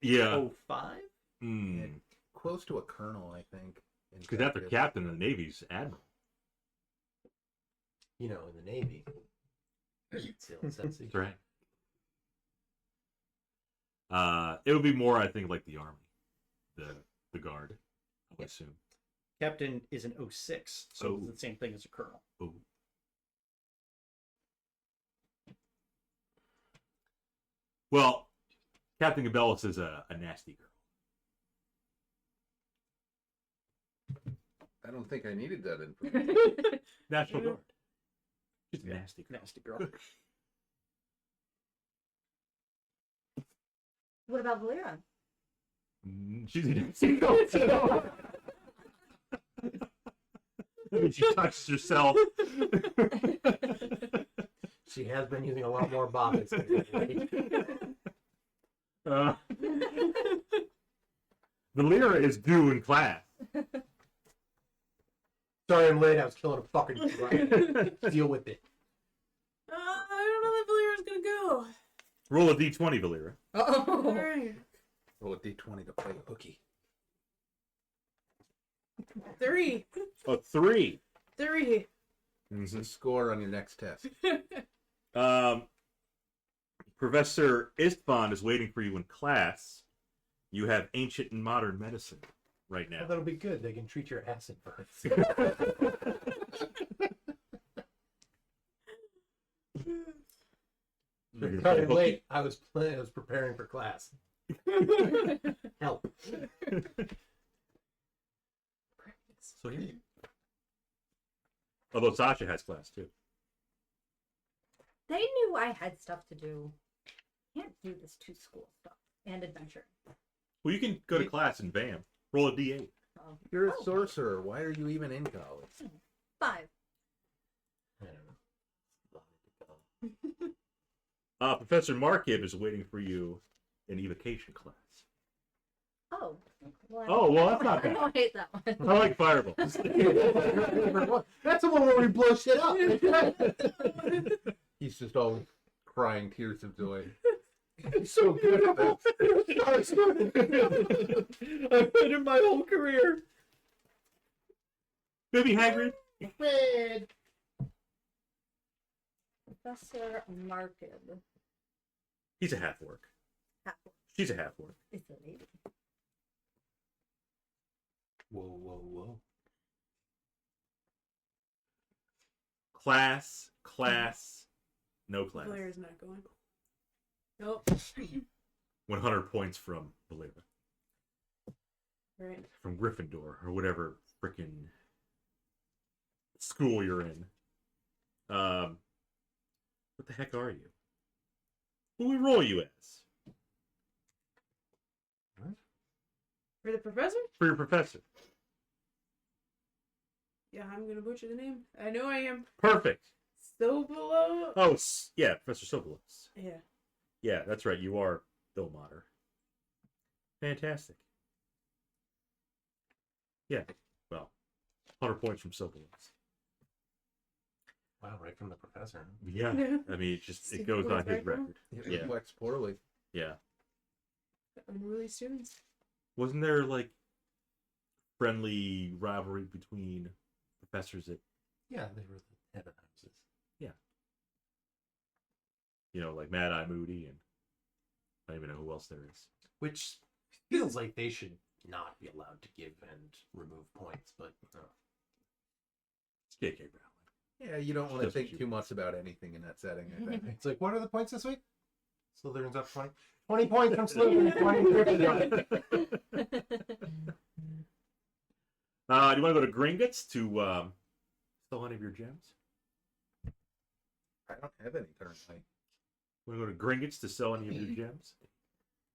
S2: Yeah.
S1: 05.
S2: Mm.
S3: Close to a colonel, I think. in
S2: Because after
S3: Texas.
S2: captain in the Navy's admiral.
S8: You know, in the Navy. Still sexy.
S2: That's right. It would be more, I think, like the army, the guard. I would assume.
S1: Captain is an 06, so
S2: Oh.
S1: it's the same thing as a colonel.
S2: Oh. Well, Captain Gabellis is a nasty girl.
S3: I don't think I needed that information.
S2: National Guard. She's a nasty girl.
S1: Nasty girl.
S4: What about Volira?
S2: She's a nasty girl too. She touches herself.
S8: She has been using a lot more bobbins.
S2: Volira is due in class.
S8: Sorry I'm late. I was killing a fucking dragon. Deal with it.
S9: I don't know that Valera's gonna go.
S2: Roll a d20, Volira.
S4: Oh.
S9: Alright.
S3: Roll a d20 to play hooky.
S9: 3.
S2: A 3.
S9: 3.
S3: It's a score on your next test.
S2: Professor Istvan is waiting for you in class. You have ancient and modern medicine right now.
S8: Well, that'll be good. They can treat your acid burns. Sorry, I'm late. I was preparing for class. Help.
S2: So yeah. Although Sasha has class too.
S4: They knew I had stuff to do. Can't do this 2 school stuff and adventure.
S2: Well, you can go to class and bam, roll a d8.
S4: Oh.
S3: You're a sorcerer. Why are you even in college?
S4: 5.
S8: I don't know.
S2: Professor Markib is waiting for you in evocation class.
S4: Oh. Well,
S2: Oh, well, that's not
S4: I
S2: bad.
S4: don't hate that one.
S2: I like fireballs.
S8: That's the one where we blow shit up.
S3: He's just always crying tears of joy.
S8: He's so good at that.
S1: I've been in my whole career.
S2: Baby Hagrid.
S8: Red.
S4: Professor Markib.
S2: He's a half-orc. She's a half-orc.
S4: It's a lady.
S8: Whoa.
S2: Class, no class.
S9: Valera's not going. Nope.
S2: 100 points from Volira.
S9: Right.
S2: From Gryffindor, or whatever frickin' school you're in. What the heck are you? What do we roll you as?
S9: For the professor?
S2: For your professor.
S9: Yeah, I'm gonna butcher the name. I know I am.
S2: Perfect.
S9: Sobolo.
S2: Oh, yeah, Professor Sobolos.
S9: Yeah.
S2: Yeah, that's right. You are Dulmater. Fantastic. Yeah, well, 100 points from Sobolos.
S8: Wow, right from the professor.
S2: Yeah, I mean, it
S9: Stupid
S2: goes
S9: boys
S2: on his
S9: right from
S2: record.
S3: It
S2: Yeah.
S3: reflects poorly.
S2: Yeah.
S9: Unruly students.
S2: Wasn't there, like, friendly rivalry between professors at,
S8: Yeah, they were the head of houses.
S2: you know, like Mad Eye Moody, and I don't even know who else there is.
S8: Which feels like they should not be allowed to give and remove points, but
S2: It's J.K. Rowling.
S3: Yeah, you don't want to
S2: That's what
S3: think
S2: you-
S3: too much about anything in that setting, I think.
S8: it's like, what are the points this week? Slytherin's up 20. 20 points from Slytherin, 20 Gryffindor.
S2: Do you want to go to Gringotts to sell any of your gems?
S3: I don't have any currently.
S2: Want to go to Gringotts to sell any of your gems?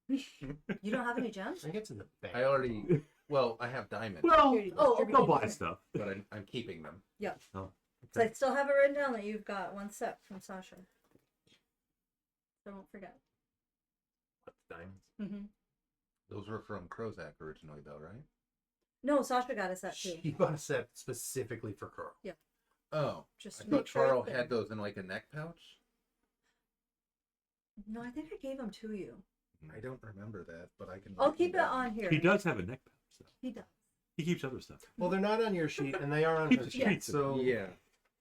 S4: You don't have any gems?
S8: I get to the bank.
S3: I already, well, I have diamonds,
S2: Well,
S9: Here you go.
S4: Oh,
S2: they'll
S4: okay.
S2: buy stuff.
S3: but I'm keeping them.
S2: Oh,
S4: So I still have it written down that you've got 1 set from Sasha. So don't forget.
S8: What, diamonds?
S4: Mm-hmm.
S3: Those were from Krozac originally, though, right?
S4: No, Sasha got a set too.
S8: She bought a set specifically for Carl.
S3: Oh,
S4: Just
S3: I
S4: to
S3: thought
S4: make sure
S3: Carl
S4: it's there.
S3: had those in like a neck pouch.
S4: No, I think I gave them to you.
S3: I don't remember that, but I can.
S4: I'll
S3: write them
S4: keep it
S3: down.
S4: on here.
S2: he does have a neck pouch, though.
S4: He does.
S2: He keeps other stuff.
S8: Well, they're not on your sheet, and they are on
S2: Keeps
S8: her
S2: his
S8: sheet.
S2: sheets.
S8: So
S3: Yeah,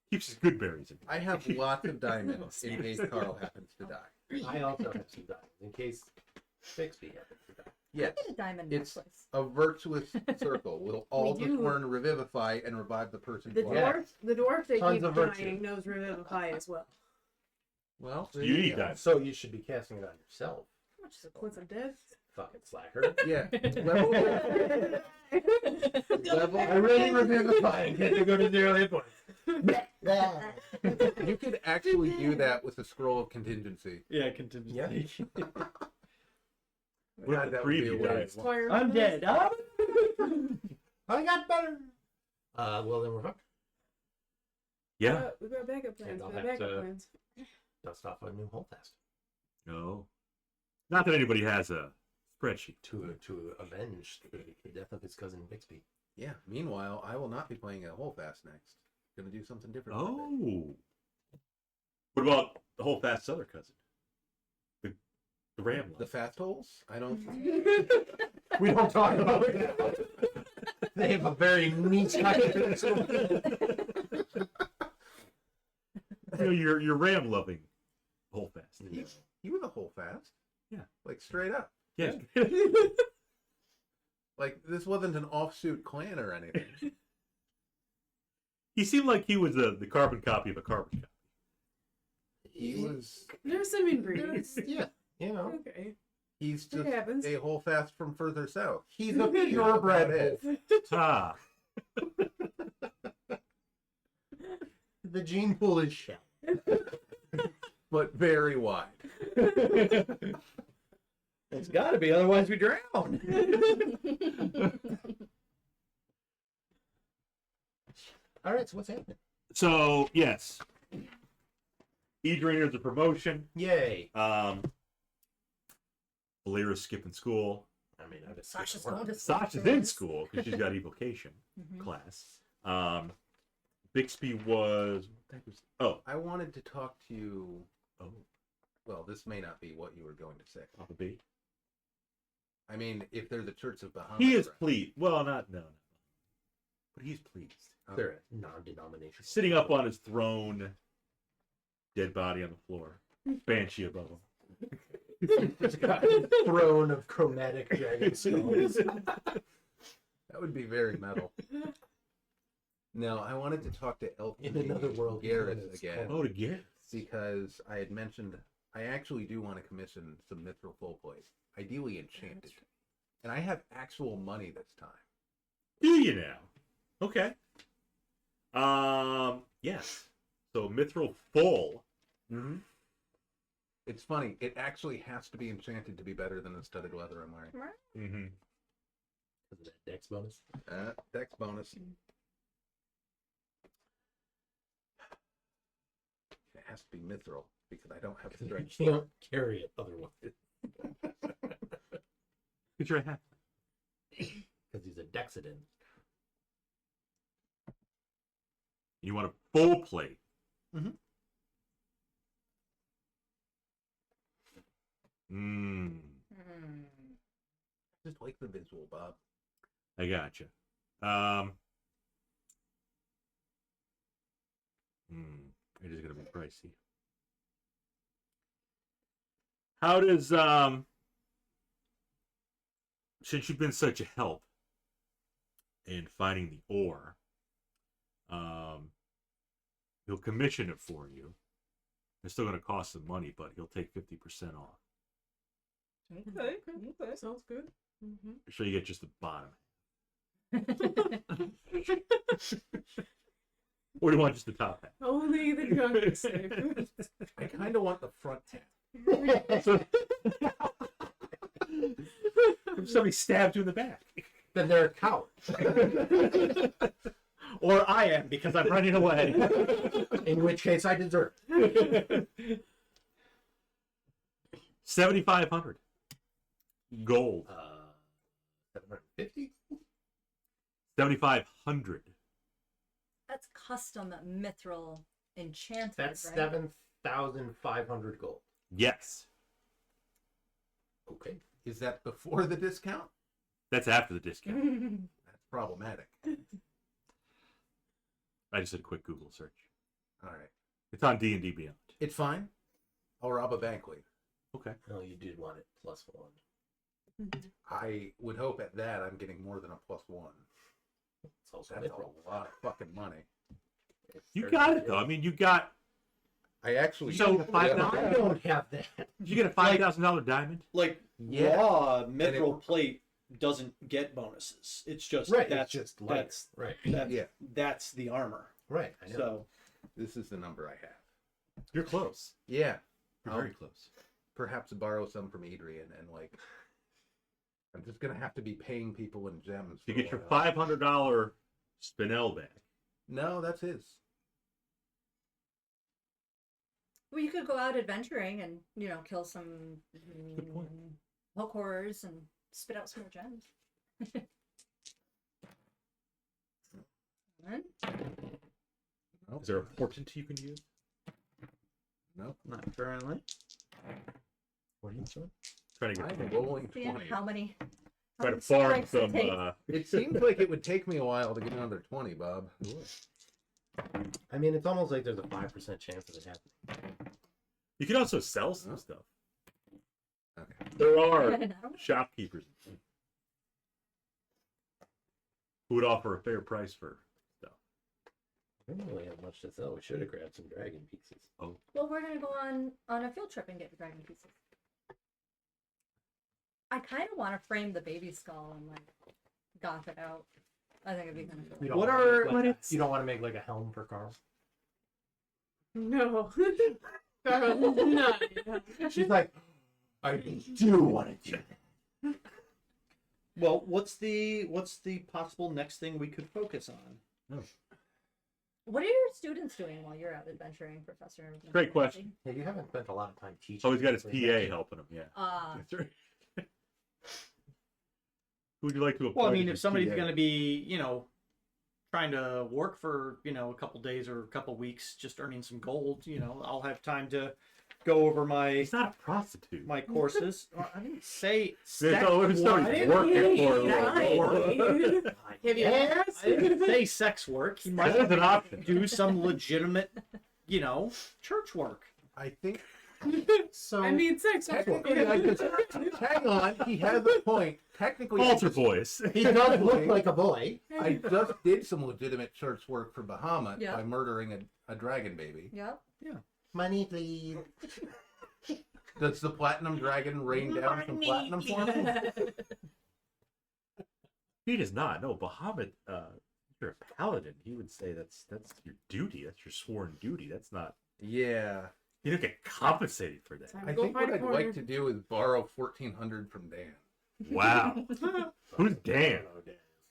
S2: Keeps his good berries in.
S3: I have lots of diamonds in case Carl happens to die.
S8: I also have some diamonds in case Bixby happens to die.
S3: Yes,
S4: Get a diamond
S3: It's-
S4: necklace.
S3: a virtuous circle. Will all
S9: We
S3: the
S9: do.
S3: sworn revivify and revive the person.
S9: The
S3: who
S8: Yeah.
S9: dwarf, the dwarf that
S8: Tons
S9: keeps
S8: of virtue.
S9: dying knows Revivify as well.
S3: Well,
S2: So
S3: there
S2: you
S3: you
S2: need
S3: go.
S2: that.
S8: So you should be casting it on yourself.
S4: How much is it?
S9: Once I'm dead.
S8: Fucking slacker.
S3: Yeah, level. level.
S8: I really revivify and get to go to 0 hit points.
S3: You could actually do that with a scroll of contingency.
S1: Yeah, contingency.
S8: Yeah.
S2: What
S3: God,
S2: are the
S3: that would be
S2: three of
S3: a
S2: you
S3: way.
S2: guys?
S1: I'm dead. Huh?
S8: I got better. Well, then we're fucked.
S2: Yeah.
S9: We got backup plans.
S8: I'll
S9: We got
S8: have
S9: backup
S8: to-
S9: plans.
S8: Dust off a new holdfast
S2: No. Not that anybody has a spreadsheet.
S8: to avenge the death of his cousin Bixby.
S3: Yeah. Meanwhile, I will not be playing a Holdfast next. Gonna do something different. with it.
S2: Oh. What about the whole fast other cousin? The ram
S3: The
S2: line.
S3: fast holes? I don't.
S5: We don't talk about it. They have a very niche kind of
S2: You know, you're ram loving whole fast.
S3: You were the Holdfast.
S2: Yeah.
S3: Like straight up.
S2: Yeah.
S3: Like this wasn't an offsuit clan or anything.
S2: He seemed like he was the carbon copy of a carbon copy.
S3: He was.
S9: There's some inbreeding.
S5: Yeah, you know.
S9: Okay.
S3: He's
S9: It
S3: just
S9: happens.
S3: a Holdfast from further south.
S5: He's a purebred wolf.
S2: Ah.
S5: The gene pool is shallow.
S3: But very wide.
S1: It's got to be, otherwise we drown.
S5: All right, so what's happening?
S2: So yes, Adrian is a promotion.
S5: Yay!
S2: Volira's skipping school.
S5: I mean, I just
S4: Sasha's going to
S2: Sasha's in school because she's got evocation class. Bixby was. Oh,
S3: I wanted to talk to you.
S2: oh,
S3: Well, this may not be what you were going to say.
S2: Papa B.
S3: I mean, if they're the Church of Bahamut.
S2: He is
S3: right?
S2: pleased. Well, not no, but he's pleased.
S5: They're a non-denominational.
S2: Sitting up on his throne, dead body on the floor, banshee above him.
S5: There's a throne of chromatic dragon skulls.
S3: That would be very metal. No, I wanted to talk to Elton
S5: In another world,
S3: Garrett
S5: it's
S3: again
S2: Oh, to get.
S3: because I had mentioned I actually do want to commission some mithril full plate, ideally enchanted, and I have actual money this time.
S2: Do you now? Okay. Yes. So mithril full.
S3: Mm-hmm. It's funny. It actually has to be enchanted to be better than the studded leather I'm wearing.
S2: Mm-hmm.
S5: Because of that dex bonus.
S3: Dex bonus. It has to be mithril because I don't have
S5: You
S3: strength.
S5: can't carry it otherwise.
S2: Get your hat.
S5: Because he's a dexident.
S2: You want a full plate.
S3: Mhm.
S2: Mmm.
S3: Just like the visual, Bob.
S2: I gotcha. It is gonna be pricey. How does since you've been such a help in finding the ore, he'll commission it for you. It's still gonna cost some money, but he'll take 50% off.
S9: Okay. Okay. Sounds good. Mm-hmm.
S2: So you get just the bottom. Or do you want just the top half?
S9: Only the drunk is safe.
S3: I kind of want the front half.
S2: If somebody stabbed you in the back.
S5: Then they're a coward.
S1: Or I am, because I'm running away.
S5: In which case I deserve it.
S2: 7,500 gold.
S5: 750?
S2: 7,500.
S4: That's custom mithril enchanted,
S5: That's
S4: right?
S5: 7,500 gold.
S2: Yes,
S5: Okay.
S3: Is that before the discount?
S2: that's after the discount.
S3: That's problematic.
S2: I just did a quick Google search.
S3: All right.
S2: It's on D&D Beyond.
S3: It's fine. I'll rob a bank later.
S2: Okay.
S5: No, you did want it +1.
S3: I would hope at that I'm getting more than a +1.
S5: It's also
S3: That's
S5: mithril.
S3: a lot of fucking money.
S2: You got it though. I mean, you got.
S3: I actually
S2: So
S3: yeah,
S2: $5,000.
S5: I don't have that.
S2: Did you get a $5,000 diamond?
S1: Like,
S3: Yeah.
S1: raw mithril plate doesn't get bonuses. It's just
S5: Right,
S1: that's
S5: it's just lighter.
S1: that's
S5: Right.
S3: Yeah.
S1: that's the armor.
S5: Right, I know.
S1: So
S3: This is the number I have.
S2: You're close.
S3: Yeah.
S2: You're
S3: I'll
S2: very close.
S3: perhaps borrow some from Adrian and like I'm just gonna have to be paying people in gems.
S2: You
S3: for a
S2: get your
S3: while.
S2: $500 Spinel back.
S3: No, that's his.
S4: Well, you could go out adventuring and, kill some
S2: Good point.
S4: hook horrors and spit out some more gems. One.
S3: Nope.
S2: Is there a portent you can use?
S3: Nope.
S1: Not currently.
S2: What are you doing? Trying to get
S3: I'm rolling
S4: Seeing
S3: 20.
S4: how many.
S2: try to
S4: many
S2: farm
S4: strikes it
S2: some.
S4: takes.
S3: It seems like it would take me a while to get another 20, Bob.
S8: I mean, it's almost like there's a 5% chance of it happening.
S2: You can also sell some
S3: Oh.
S2: stuff.
S3: Okay.
S2: There are
S4: I don't know.
S2: shopkeepers who would offer a fair price for stuff.
S8: We don't really have much to sell. We should have grabbed some dragon pieces.
S2: Oh,
S4: Well, we're gonna go on a field trip and get dragon pieces. I kind of want to frame the baby skull and like goth it out. I think it'd be kind of
S8: You
S4: cool.
S8: don't
S1: What
S8: wanna
S1: are-
S8: make,
S1: what
S8: like,
S1: it's-
S8: you don't want to make like a helm for Carl?
S9: No. Carl, no.
S8: She's like, I do want to do that.
S1: Well, what's the possible next thing we could focus on?
S4: What are your students doing while you're out adventuring, Professor?
S2: Great question.
S8: Yeah, you haven't spent a lot of time teaching.
S2: oh, he's got his
S8: so
S2: PA
S8: actually-
S2: helping him. Yeah.
S1: Uh,
S2: Who would you like to appoint?
S1: well, I mean,
S2: as
S1: if
S2: your
S1: somebody's
S2: PA?
S1: going to be, trying to work for, a couple days or a couple weeks, just earning some gold, I'll have time to go over my
S2: He's not a prostitute.
S1: my courses. I didn't say
S2: There's always somebody working for him.
S9: Have you asked?
S1: I didn't say sex work. He might
S2: That is an option.
S1: do some legitimate, church work.
S3: I think
S8: So
S9: I mean, sex.
S3: technically, I just hang on. He has a point. Technically, I
S2: Altar
S3: just-
S2: boys.
S8: he does look like a boy.
S3: I just did some legitimate church work for Bahamut
S4: Yeah.
S3: by murdering a dragon baby.
S4: Yep.
S8: Money, please.
S3: Does the platinum dragon rain down some platinum for me?
S2: He does not. No, Bahamut. You're a paladin. He would say that's your duty. That's your sworn duty. That's not.
S3: Yeah.
S2: You don't get compensated for that.
S3: I think what I'd like to do is borrow 1,400 from Dan.
S2: Wow. Who's Dan?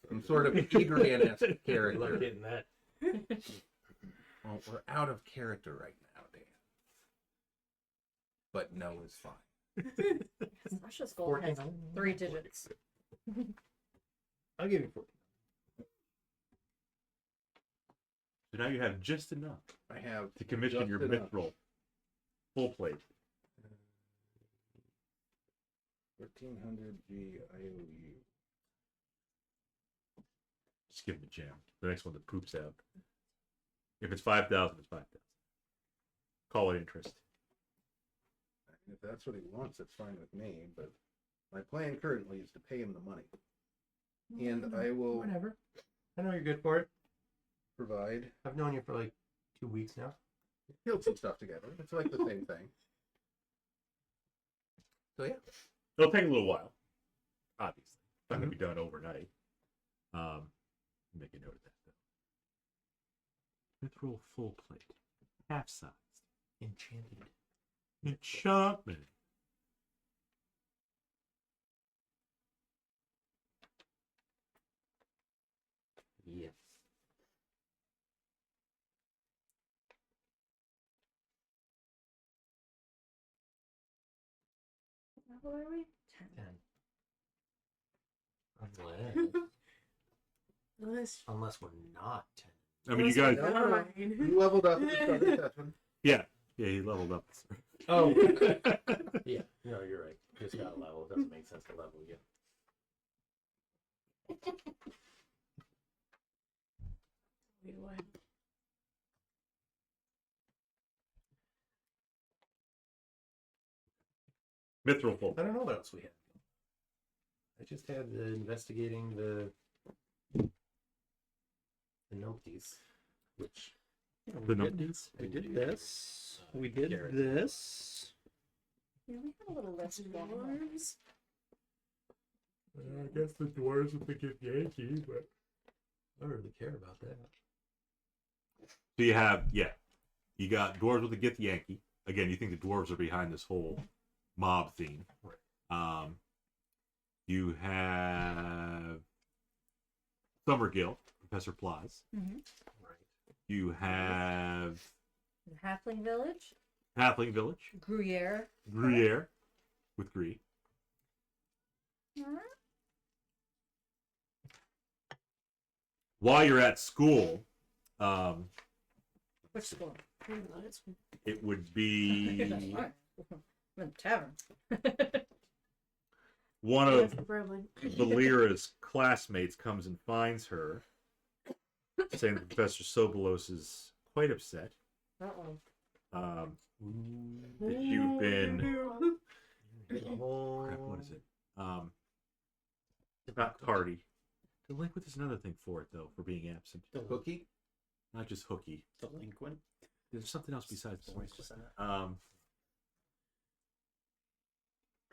S3: Some sort of Adrian-esque
S8: Good luck
S3: character.
S8: getting that.
S3: Well, we're out of character right now, Dan. But no is fine.
S4: Sasha's goal has 3 digits.
S8: I'll give you 14.
S2: So now you have just enough
S3: I have
S2: to commission
S3: just
S2: your
S3: enough.
S2: mithril full plate.
S3: 1,300 GIOU.
S2: Just give him a gem. The next one that poops out. If it's 5,000, it's 5,000. Call it interest.
S3: If that's what he wants, it's fine with me. But my plan currently is to pay him the money, and I will
S8: Whatever. I know you're good for it.
S3: provide.
S8: I've known you for like 2 weeks now.
S3: Build some stuff together. It's like the same thing. So yeah.
S2: It'll take a little while, obviously. It's not going to be done overnight. Make a note of that, though. Mithril full plate. Half-sized.
S8: Enchanted.
S2: Enchantment.
S8: Yes.
S4: What level are we?
S8: 10.
S9: Unless.
S8: Unless we're not 10.
S2: I mean, you guys...
S9: Never mind.
S3: You leveled up at the start of that one.
S2: Yeah, he leveled up.
S8: Oh. Yeah. No, you're right. Just got a level. It doesn't make sense to level again.
S9: Wait, what?
S2: Mithril full.
S8: I don't know what else we had. I just had investigating the notes, which
S2: The
S1: we
S2: numbers.
S1: did this. We did
S8: Garrett.
S1: this.
S4: Yeah, we had a little list going.
S9: Dwarves?
S2: I guess the dwarves would think it's Yankee, but...
S8: I don't really care about that.
S2: So you have, you got dwarves with the Gith Yankee. Again, you think the dwarves are behind this whole mob theme.
S8: Right.
S2: You have Summergill, Professor Plaz.
S4: Mm-hmm.
S8: Right.
S2: You have
S4: Halfling Village,
S2: Halfling Village,
S4: Gruyere.
S2: Gruyere, with Gree. While you're at school,
S4: Which school?
S2: it would be
S4: I'm in the tavern.
S2: one of
S9: Probably.
S2: Volira's classmates comes and finds her, saying that Professor Sobolos is quite upset.
S4: Uh-oh.
S2: That you've been crap, what is it? Not tardy. Delinquent is another thing for it though, for being absent.
S3: Cookie?
S2: Not just hooky.
S1: Delinquent.
S2: There's something else besides that.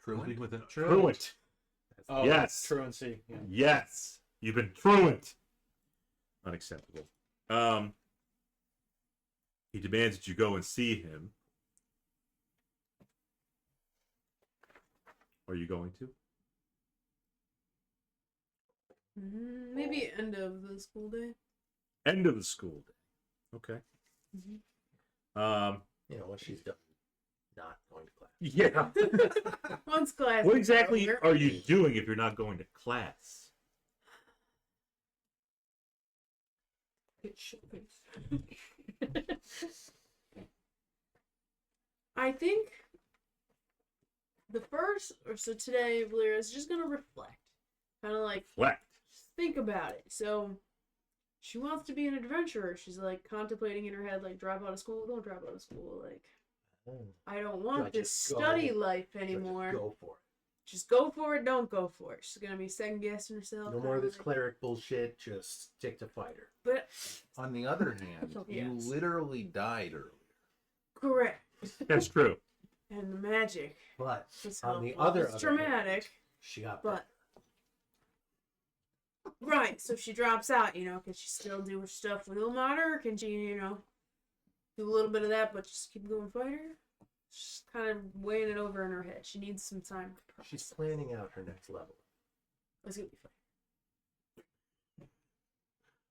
S3: Truant?
S2: With a
S1: Truant.
S2: truant.
S1: Oh,
S2: Yes.
S1: Truancy. Yeah.
S2: Yes. You've been truant. Unacceptable. He demands that you go and see him. Are you going to?
S9: Maybe end of the school day.
S2: End of the school day. Okay.
S8: Once she's done not going to class.
S2: Yeah.
S9: Once class.
S2: What
S9: is
S2: exactly
S9: over.
S2: are you doing if you're not going to class?
S9: I think the first, or so today, Volira is just gonna reflect, kind of like
S2: Reflect.
S9: think about it. So she wants to be an adventurer. She's like contemplating in her head, like drop out of school, don't drop out of school. Like I don't want
S8: I
S9: this
S8: just go?
S9: study life
S8: So
S9: anymore.
S8: just go for it.
S9: Just go for it, don't go for it. She's gonna be second guessing herself.
S8: No more of
S9: kinda
S8: this
S9: like-
S8: cleric bullshit. Just stick to fighter.
S9: But
S3: On the other hand, you
S9: Yes.
S3: literally died earlier.
S9: correct.
S2: That's true.
S9: And the magic
S8: But
S9: was
S8: on the
S9: helpful.
S8: other,
S9: It's dramatic,
S8: she got
S9: but right. So she drops out, can she still do her stuff with Ilmater, or can she, do a little bit of that, but just keep going fighter? She's kind of weighing it over in her head. She needs some time to process.
S8: she's planning out her next level.
S9: It's gonna be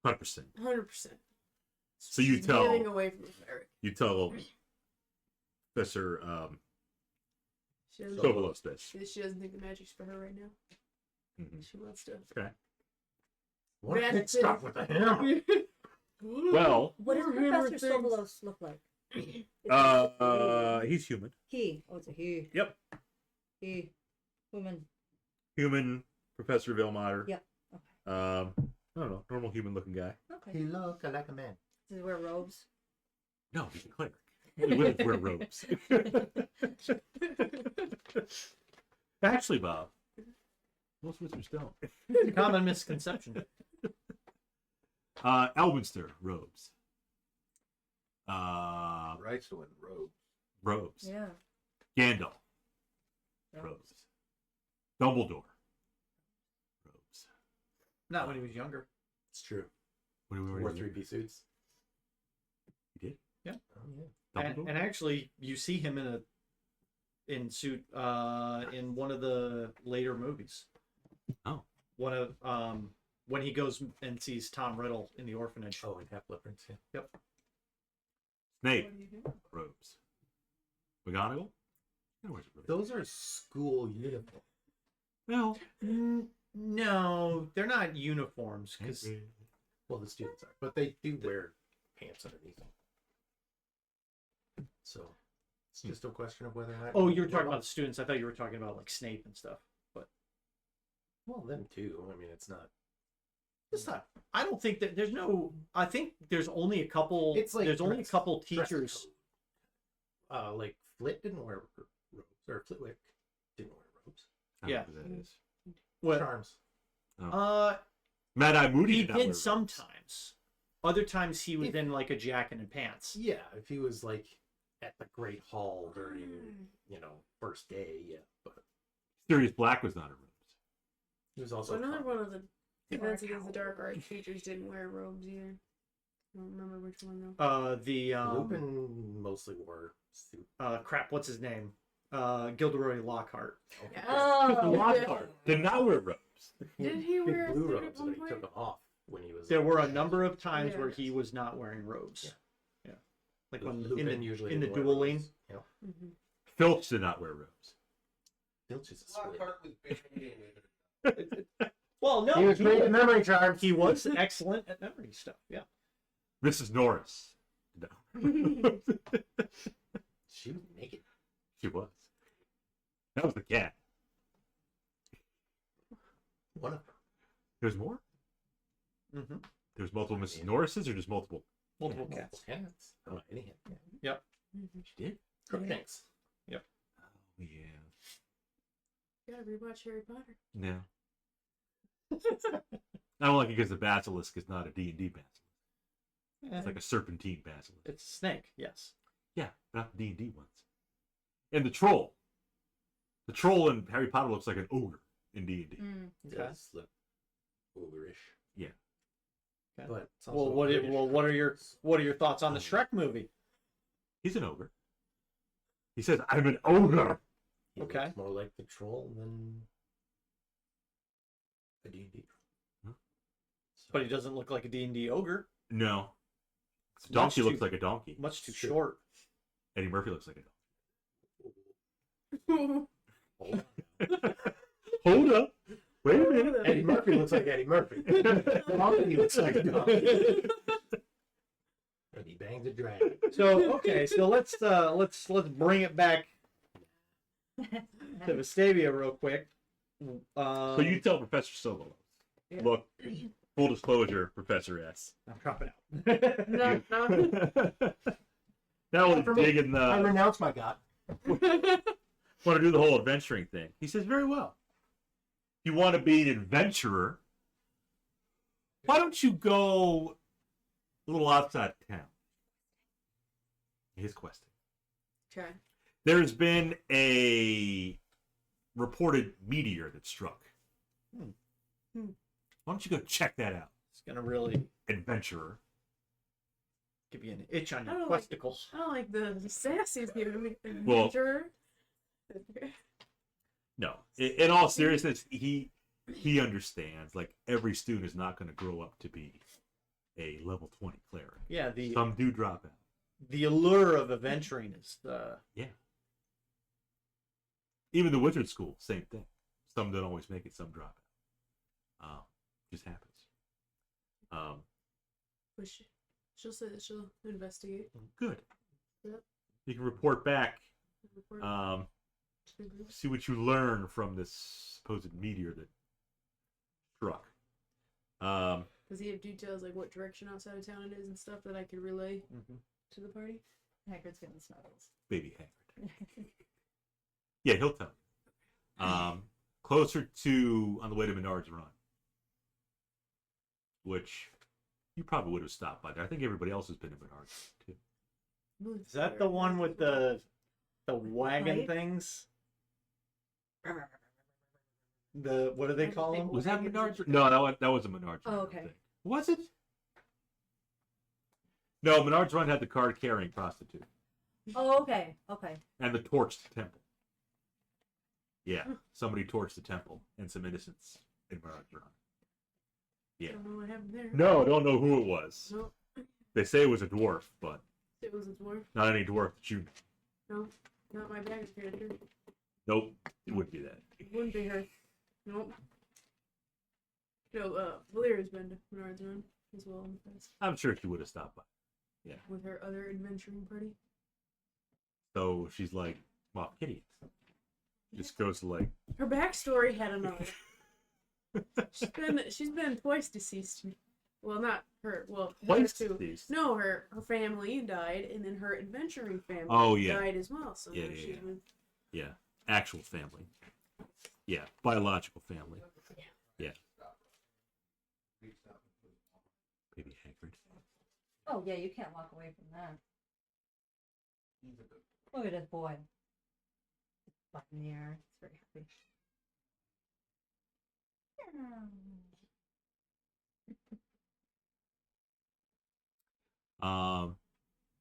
S9: fine.
S2: 100%.
S9: 100%.
S2: So you
S9: She's
S2: tell-
S9: getting away from the cleric.
S2: You tell Professor
S9: She doesn't,
S2: Sobolos this.
S9: she doesn't think the magic's for her right now.
S2: Mhm.
S9: She wants to.
S2: Okay.
S8: What
S9: Magic
S8: pick stuff with a hammer?
S2: Well,
S4: What does
S9: More hammer
S4: Professor
S9: things.
S4: Sobolos look like?
S2: he's human.
S4: He. Oh, it's a he.
S2: Yep.
S4: He. Woman.
S2: Human Professor Vilmater.
S4: Yep. Okay.
S2: I don't know, normal human looking guy.
S4: Okay.
S8: He look like a man.
S4: Does he wear robes?
S2: No, he's a cleric. He wouldn't wear robes. Actually, Bob, most wizards don't.
S1: It's a common misconception.
S2: Elminster robes.
S3: Right, so in robes.
S2: Robes.
S4: Yeah.
S2: Gandalf. Robes. Dumbledore. Robes.
S1: Not when he was younger.
S8: It's true.
S2: What do we
S8: Wore
S2: already
S8: 3-piece suits.
S2: You did?
S1: Yeah.
S8: Oh yeah.
S2: Dumbledore?
S1: And actually, you see him in suit in one of the later movies.
S2: Oh.
S1: One of when he goes and sees Tom Riddle in the orphanage.
S8: Oh, and Half-Blood Prince. Yeah.
S1: Yep.
S2: Snape. Robes. McGonagall? He wears robes.
S8: Those are school uniforms.
S2: Well,
S1: No, they're not uniforms because
S8: Well, the students are, but they do wear pants underneath them. So it's just a question of whether or not.
S1: oh, you were talking about the students. I thought you were talking about like Snape and stuff. But
S8: Well, them too. I mean, it's not.
S1: it's not. I don't think that there's no. I think there's only a couple.
S8: It's like
S1: there's only a
S8: dress-
S1: couple
S8: dress
S1: teachers.
S8: code. Like Flit didn't wear robes, or Flitwick didn't wear robes.
S2: I don't
S1: Yeah.
S2: know who that is.
S1: What?
S8: Charms.
S2: Mad Eye Moody
S1: He
S2: did not wear
S1: did
S2: robes.
S1: sometimes. Other times he was
S8: If-
S1: in like a jacket and pants.
S8: Yeah, if he was like at the Great Hall during first day, yeah, but
S2: Sirius Black was not in robes.
S8: he was also
S9: So another
S8: common.
S9: one of the Defense Against the Dark Arts teachers didn't wear robes either. I don't remember which one though.
S1: The
S8: Lupin mostly wore suit.
S1: crap. What's his name? Gilderoy Lockhart.
S4: Oh.
S2: Lockhart did not wear robes.
S9: Did he
S8: Big
S9: wear
S8: blue
S9: suit at
S8: robes,
S9: one
S8: but he
S9: point?
S8: took them off when he was.
S1: There were a number of times
S9: Yeah.
S1: where he was not wearing robes.
S8: Yeah.
S1: Like when
S8: Lupin
S1: in the
S8: usually
S1: in the
S8: didn't wear
S1: dueling.
S8: robes. Yeah.
S9: Mhm.
S2: Filch did not wear robes.
S8: Filch is a split.
S1: Well, no,
S5: He was great at memory charms.
S1: he was excellent at memory stuff. Yeah.
S2: Mrs. Norris. No.
S5: She was naked.
S2: She was. That was the cat.
S5: One of them.
S2: There's more?
S1: Mm-hmm.
S2: There's multiple Mrs. Norrises or just multiple?
S1: Multiple
S5: Yeah,
S1: cats.
S5: Cats. Oh, anything.
S1: Yep.
S2: She did?
S5: Thanks.
S2: Oh, yeah.
S9: Gotta rewatch Harry Potter.
S2: No. I don't like it because the basilisk is not a D&D basilisk. It's like a serpentine basilisk.
S1: It's a snake. Yes.
S2: Yeah, not the D&D ones. And the troll. The troll in Harry Potter looks like an ogre in D&D.
S5: It does look ogreish.
S2: Yeah.
S1: Okay.
S5: But it's
S1: Well,
S5: also
S1: what
S5: British.
S1: what are your thoughts on the Shrek movie?
S2: He's an ogre. He says, I'm an ogre.
S5: He
S1: Okay.
S5: looks more like the troll than a D&D.
S2: Huh?
S1: But he doesn't look like a D&D ogre.
S2: No.
S1: It's
S2: Donkey
S1: much
S2: looks
S1: too-
S2: like a donkey.
S1: Much too
S5: Sure.
S1: short.
S2: Eddie Murphy looks like a donkey. Hold up. Wait a minute.
S5: Eddie Murphy looks like Eddie Murphy. Donkey looks like a donkey. And he bangs a dragon.
S1: So okay, so let's bring it back to Vestavia real quick.
S2: So you tell Professor Solo.
S1: Yeah.
S2: Look, full disclosure, Professor S.
S1: I'm dropping out.
S9: No, no.
S2: Not only
S5: For me,
S2: digging
S5: I
S2: the,
S5: renounce my god.
S2: want to do the whole adventuring thing. He says, very well. If you want to be an adventurer, why don't you go a little outside town? His question.
S9: Okay.
S2: There's been a reported meteor that struck.
S1: Hmm.
S2: Why don't you go check that out,
S1: It's gonna really
S2: adventurer?
S1: give you an itch on
S9: I
S1: your
S9: don't like-
S1: questicles.
S9: I don't like the sassy's giving me.
S2: Well-
S9: Adventurer.
S2: No. In all seriousness, he understands. Like every student is not going to grow up to be a level 20 cleric.
S1: Yeah, the
S2: Some do drop out.
S1: the allure of adventuring is the
S2: Even the wizard school, same thing. Some don't always make it. Some drop out. Just happens.
S9: But she'll say that she'll investigate.
S2: Good.
S9: Yep.
S2: You can report back.
S9: Report to the group.
S2: See what you learn from this supposed meteor that struck.
S9: Does he have details like what direction outside of town it is and stuff that I could relay to the party?
S4: Hagrid's getting snuggles.
S2: Baby Hagrid. Yeah, he'll tell you. Closer to on the way to Menard's Run, which you probably would have stopped by there. I think everybody else has been to Menard's too.
S1: Is that the one with the wagon
S4: Right?
S1: things? The what do they call them?
S2: Was that Menard's? No, that was a Menard's Run.
S4: Oh,
S2: I
S4: okay.
S2: think. Was it? No, Menard's Run had the card-carrying prostitute
S4: Oh, okay. Okay.
S2: and the torched temple. Yeah, somebody torched the temple and some innocents in Menard's Run. Yeah.
S9: I don't know what happened there.
S2: No, I don't know who it was.
S9: Nope.
S2: They say it was a dwarf, but
S9: It was a dwarf.
S2: not any dwarf that you.
S9: No, not my bag character.
S2: Nope, it wouldn't be that.
S9: It wouldn't be her. Nope. No, Volira's been to Menard's Run as well in the past
S2: I'm sure she would have stopped by.
S9: with her other adventuring party.
S2: So she's like, well, kitty. Just goes to like,
S9: Her backstory had another. she's been twice deceased. Well, not her. Well, her
S2: twice
S9: too.
S2: these.
S9: No, her family died, and then her adventuring family
S2: Oh, yeah.
S9: died as well. So
S2: Yeah,
S9: now
S2: yeah,
S9: she's
S2: yeah.
S9: been
S2: Yeah, actual family. Yeah, biological family. Yeah. Baby Hagrid.
S4: Oh yeah, you can't walk away from that. Look at this boy. It's up in the air. It's very happy.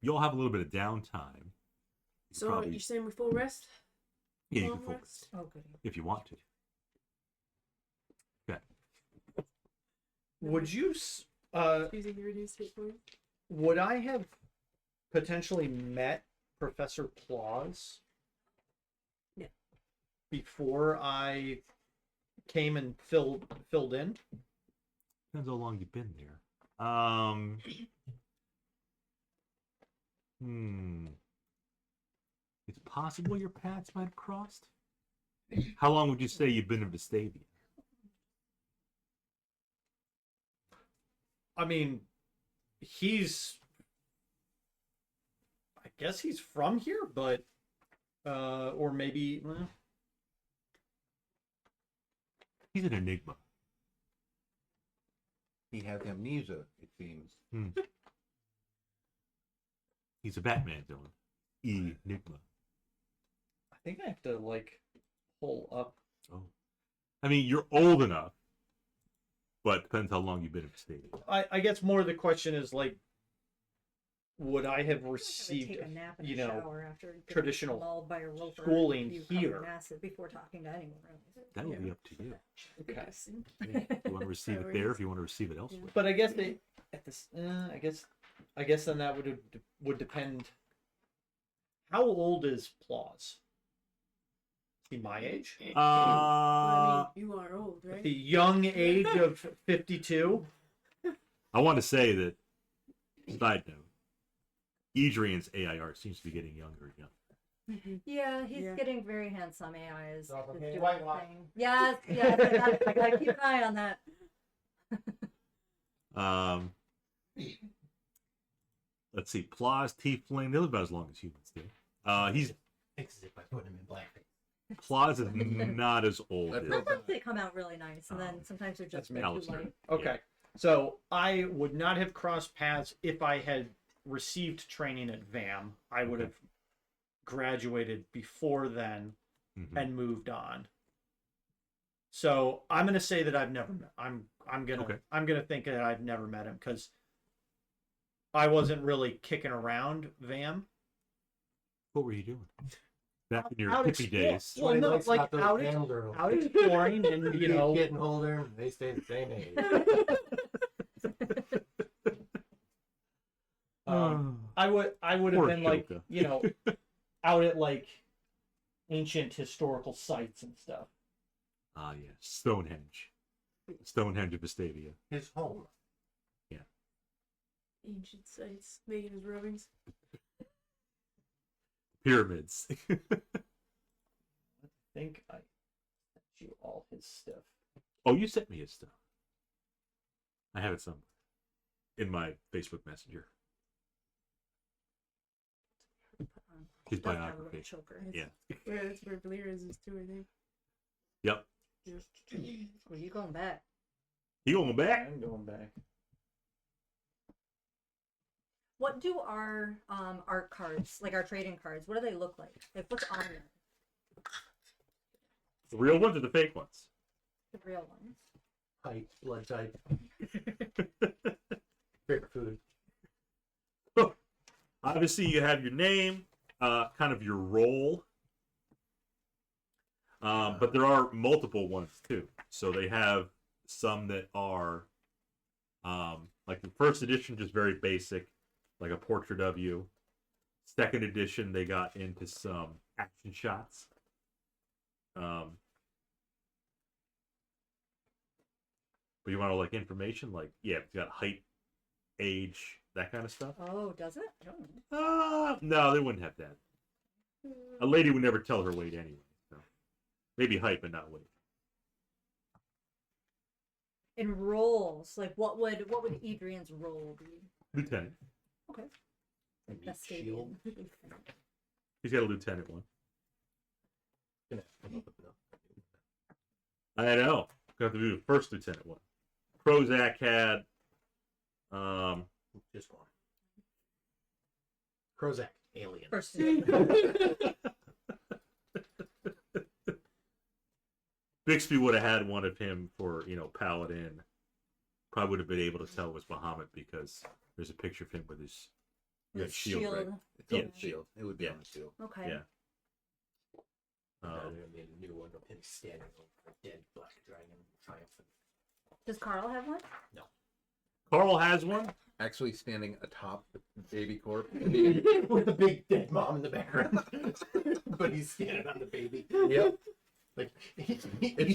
S2: You'll have a little bit of downtime.
S9: So
S2: Probably-
S9: you're saying we full rest?
S2: yeah, you
S9: Long
S2: can focus
S9: rest?
S4: Oh goody.
S2: if you want to. Okay.
S1: Would you
S9: Using your reduced hit points?
S1: would I have potentially met Professor Claus?
S9: No.
S1: Before I came and filled in.
S2: Depends how long you've been there. It's possible your paths might have crossed. How long would you say you've been in Vestavia?
S1: I mean, I guess he's from here, but or maybe
S2: He's an enigma.
S3: He has amnesia, it seems.
S2: He's a Batman villain. Enigma.
S1: I think I have to like pull up.
S2: Oh. I mean, you're old enough, but depends how long you've been in Vestavia.
S1: I guess more of the question is like, would I have
S4: Take
S1: received,
S4: a nap in
S1: you
S4: a
S1: know,
S4: shower after getting
S1: traditional
S4: mauled by a roper
S1: schooling
S4: you covered
S1: here?
S4: in acid before talking to anyone really.
S2: That would be up to you.
S1: Okay.
S2: If you want to receive it there, if you want to receive it elsewhere.
S1: But I guess they at this. I guess then that would depend. How old is Plaus? Is he my age?
S9: I mean, you are old, right?
S1: The young age of 52.
S2: I want to say that, side note, Adrian's AI art seems to be getting younger and younger.
S4: Yeah, he's
S9: Yeah.
S4: getting very handsome. AI is
S5: Okay.
S4: doing
S5: White
S4: the
S5: lie.
S4: thing. Yes, I gotta keep an eye on that.
S2: Let's see, Plaus, Tiefling, they live about as long as humans do. He's
S5: Fixes it by putting him in blackface.
S2: Plaus is not as old
S3: That's
S2: as
S3: right.
S4: Sometimes they come out really nice, and then sometimes they're just
S1: That's
S4: too
S2: Alistair.
S4: light.
S1: Okay. So I would not have crossed paths if I had received training at VAM. I would have graduated before then
S2: Mhm.
S1: and moved on. So I'm gonna say that I've never met. I'm gonna think that I've never met him because I wasn't really kicking around VAM.
S2: What were you doing? Back in your
S1: Out
S2: hippie
S1: explore-
S2: days.
S1: Well,
S5: What he
S1: no,
S5: likes
S1: like
S5: about those
S1: out,
S5: damn girls.
S1: out exploring and
S5: You
S1: you know.
S5: getting older, they stay the same age.
S1: I would have
S2: Poor
S1: been like,
S2: Joker.
S1: you know, out at like ancient historical sites and stuff.
S2: Ah, yes. Stonehenge. Stonehenge of Vestavia.
S5: His home.
S9: Ancient sites, making his rubbings.
S2: Pyramids.
S1: I think I sent you all his stuff.
S2: Oh, you sent me his stuff. I have it somewhere. In my Facebook Messenger. His
S4: Does have a little
S2: biography.
S4: choker.
S2: Yeah.
S9: That's where Volira is too, I think.
S2: Yep.
S4: Were you going back?
S2: He going back?
S1: I'm going back.
S4: What do our art cards, like our trading cards, what do they look like? Like what's on them?
S2: The real ones or the fake ones?
S4: The real ones.
S5: Height, blood type. Favorite food.
S2: Obviously, you have your name, kind of your role. But there are multiple ones too. So they have some that are like the first edition, just very basic, like a portrait of you. Second edition, they got into some action shots. But you want to like information, like yeah, it's got height, age, that kind of stuff.
S4: Oh, does it? I don't know.
S2: No, they wouldn't have that. A lady would never tell her weight anyway. So maybe height, but not weight.
S4: In roles, like what would Adrian's role be?
S2: Lieutenant.
S4: Okay.
S5: Maybe
S4: That's
S5: shield.
S2: He's got a lieutenant one.
S5: Gonna come up with no.
S2: I know. Got to do the first lieutenant one. Prozac had
S5: Just one. Krozactive, alien.
S4: First.
S2: Bixby would have had one of him for, Paladin. Probably would have been able to tell it was Bahamut because there's a picture of him with his
S4: His
S2: shield, right?
S3: It's on
S2: Yeah.
S3: the shield. It would be
S2: Yeah.
S3: on the shield.
S4: Okay.
S2: Yeah.
S5: There's gonna be a new one of him standing over a dead black dragon, triumphant.
S4: Does Carl have one?
S2: Carl has one.
S3: Actually standing atop the baby corpse.
S5: With the big dead mom in the background. But he's standing on the baby.
S3: Yep.
S8: Like
S3: It's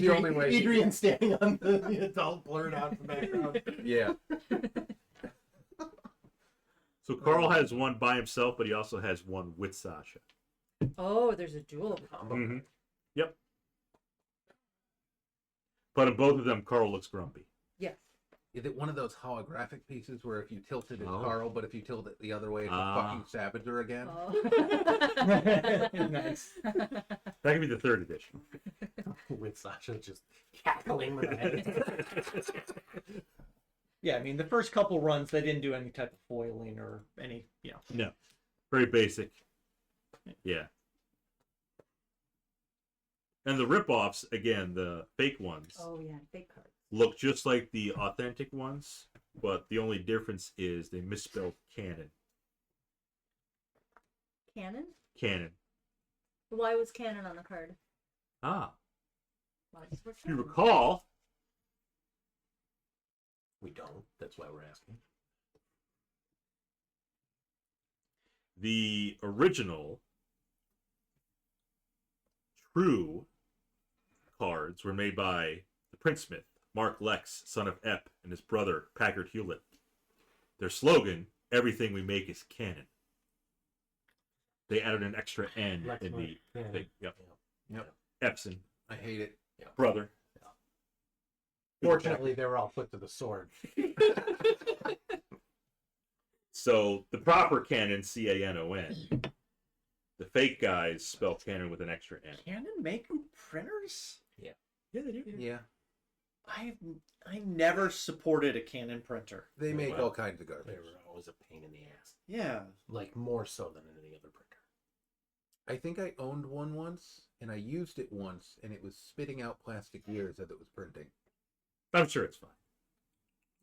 S3: the only way.
S8: Adrian standing on the adult blurred out in the background.
S3: Yeah.
S2: So Carl has one by himself, but he also has one with Sasha.
S4: Oh, there's a duel.
S2: Mm-hmm. Yep. But in both of them, Carl looks grumpy.
S4: Yes.
S3: Is it one of those holographic pieces where if you tilt it, it's
S2: Oh.
S3: Carl, but if you tilt it the other way, it's a
S2: Ah.
S3: fucking Savager again?
S4: Oh.
S1: Nice.
S2: That could be the 3rd edition.
S8: With Sasha just cackling with head.
S1: Yeah, I mean, the first couple runs, they didn't do any type of foiling or any,
S2: No. Very basic. Yeah. And the rip-offs, again, the fake ones,
S4: Oh yeah, fake cards.
S2: look just like the authentic ones, but the only difference is they misspelled canon.
S4: Cannon?
S2: Canon.
S4: Why was cannon on the card?
S2: Ah.
S4: Why does it work
S2: If you
S4: cannon?
S2: recall,
S8: We don't. That's why we're asking.
S2: the original true cards were made by the printsmith, Mark Lex, son of Epp, and his brother, Packard Hewlett. Their slogan, everything we make is canon. They added an extra N
S8: Lex
S2: in the
S8: Mark, yeah.
S2: thing. Yep.
S3: Yep.
S2: Epson,
S3: I hate it.
S2: brother.
S8: Fortunately, they were all put to the sword.
S2: So the proper canon, C-A-N-O-N. The fake guys spell canon with an extra N.
S1: Canon make printers?
S2: Yeah, they do.
S3: Yeah.
S1: I never supported a Canon printer.
S3: They make
S2: Wow.
S3: all kinds of
S8: They
S3: garbage.
S8: were always a pain in the ass.
S1: Yeah.
S8: Like more so than any other printer.
S3: I think I owned one once, and I used it once, and it was spitting out plastic gears as it was printing.
S2: I'm sure it's fine.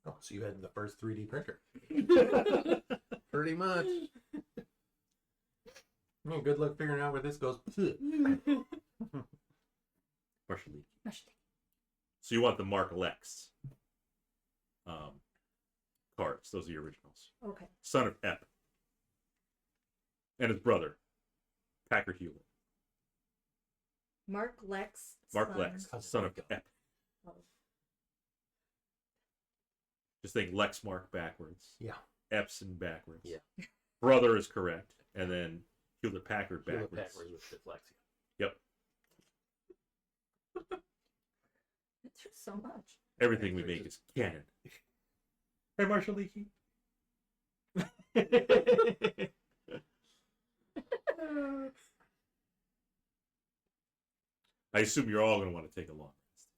S8: Oh, so you had the first 3D printer.
S3: Pretty much.
S8: Well, good luck figuring out where this goes.
S2: Marshall Lee. So you want the Mark Lex cards. Those are the originals.
S4: Okay.
S2: Son of Epp. And his brother, Packard Hewlett.
S4: Mark Lex.
S2: Mark
S4: son
S2: Lex, son of Epp.
S4: of-
S2: Just think Lex Mark backwards.
S8: Yeah.
S2: Epson backwards.
S8: Yeah.
S2: Brother is correct. And then Hewlett Packard
S8: Hewlett
S2: backwards.
S8: Packard with dyslexia.
S2: Yep.
S4: It's just so much.
S2: Everything we make is canon. Hey, Marshall Leakey. I assume you're all going to want to take a long rest.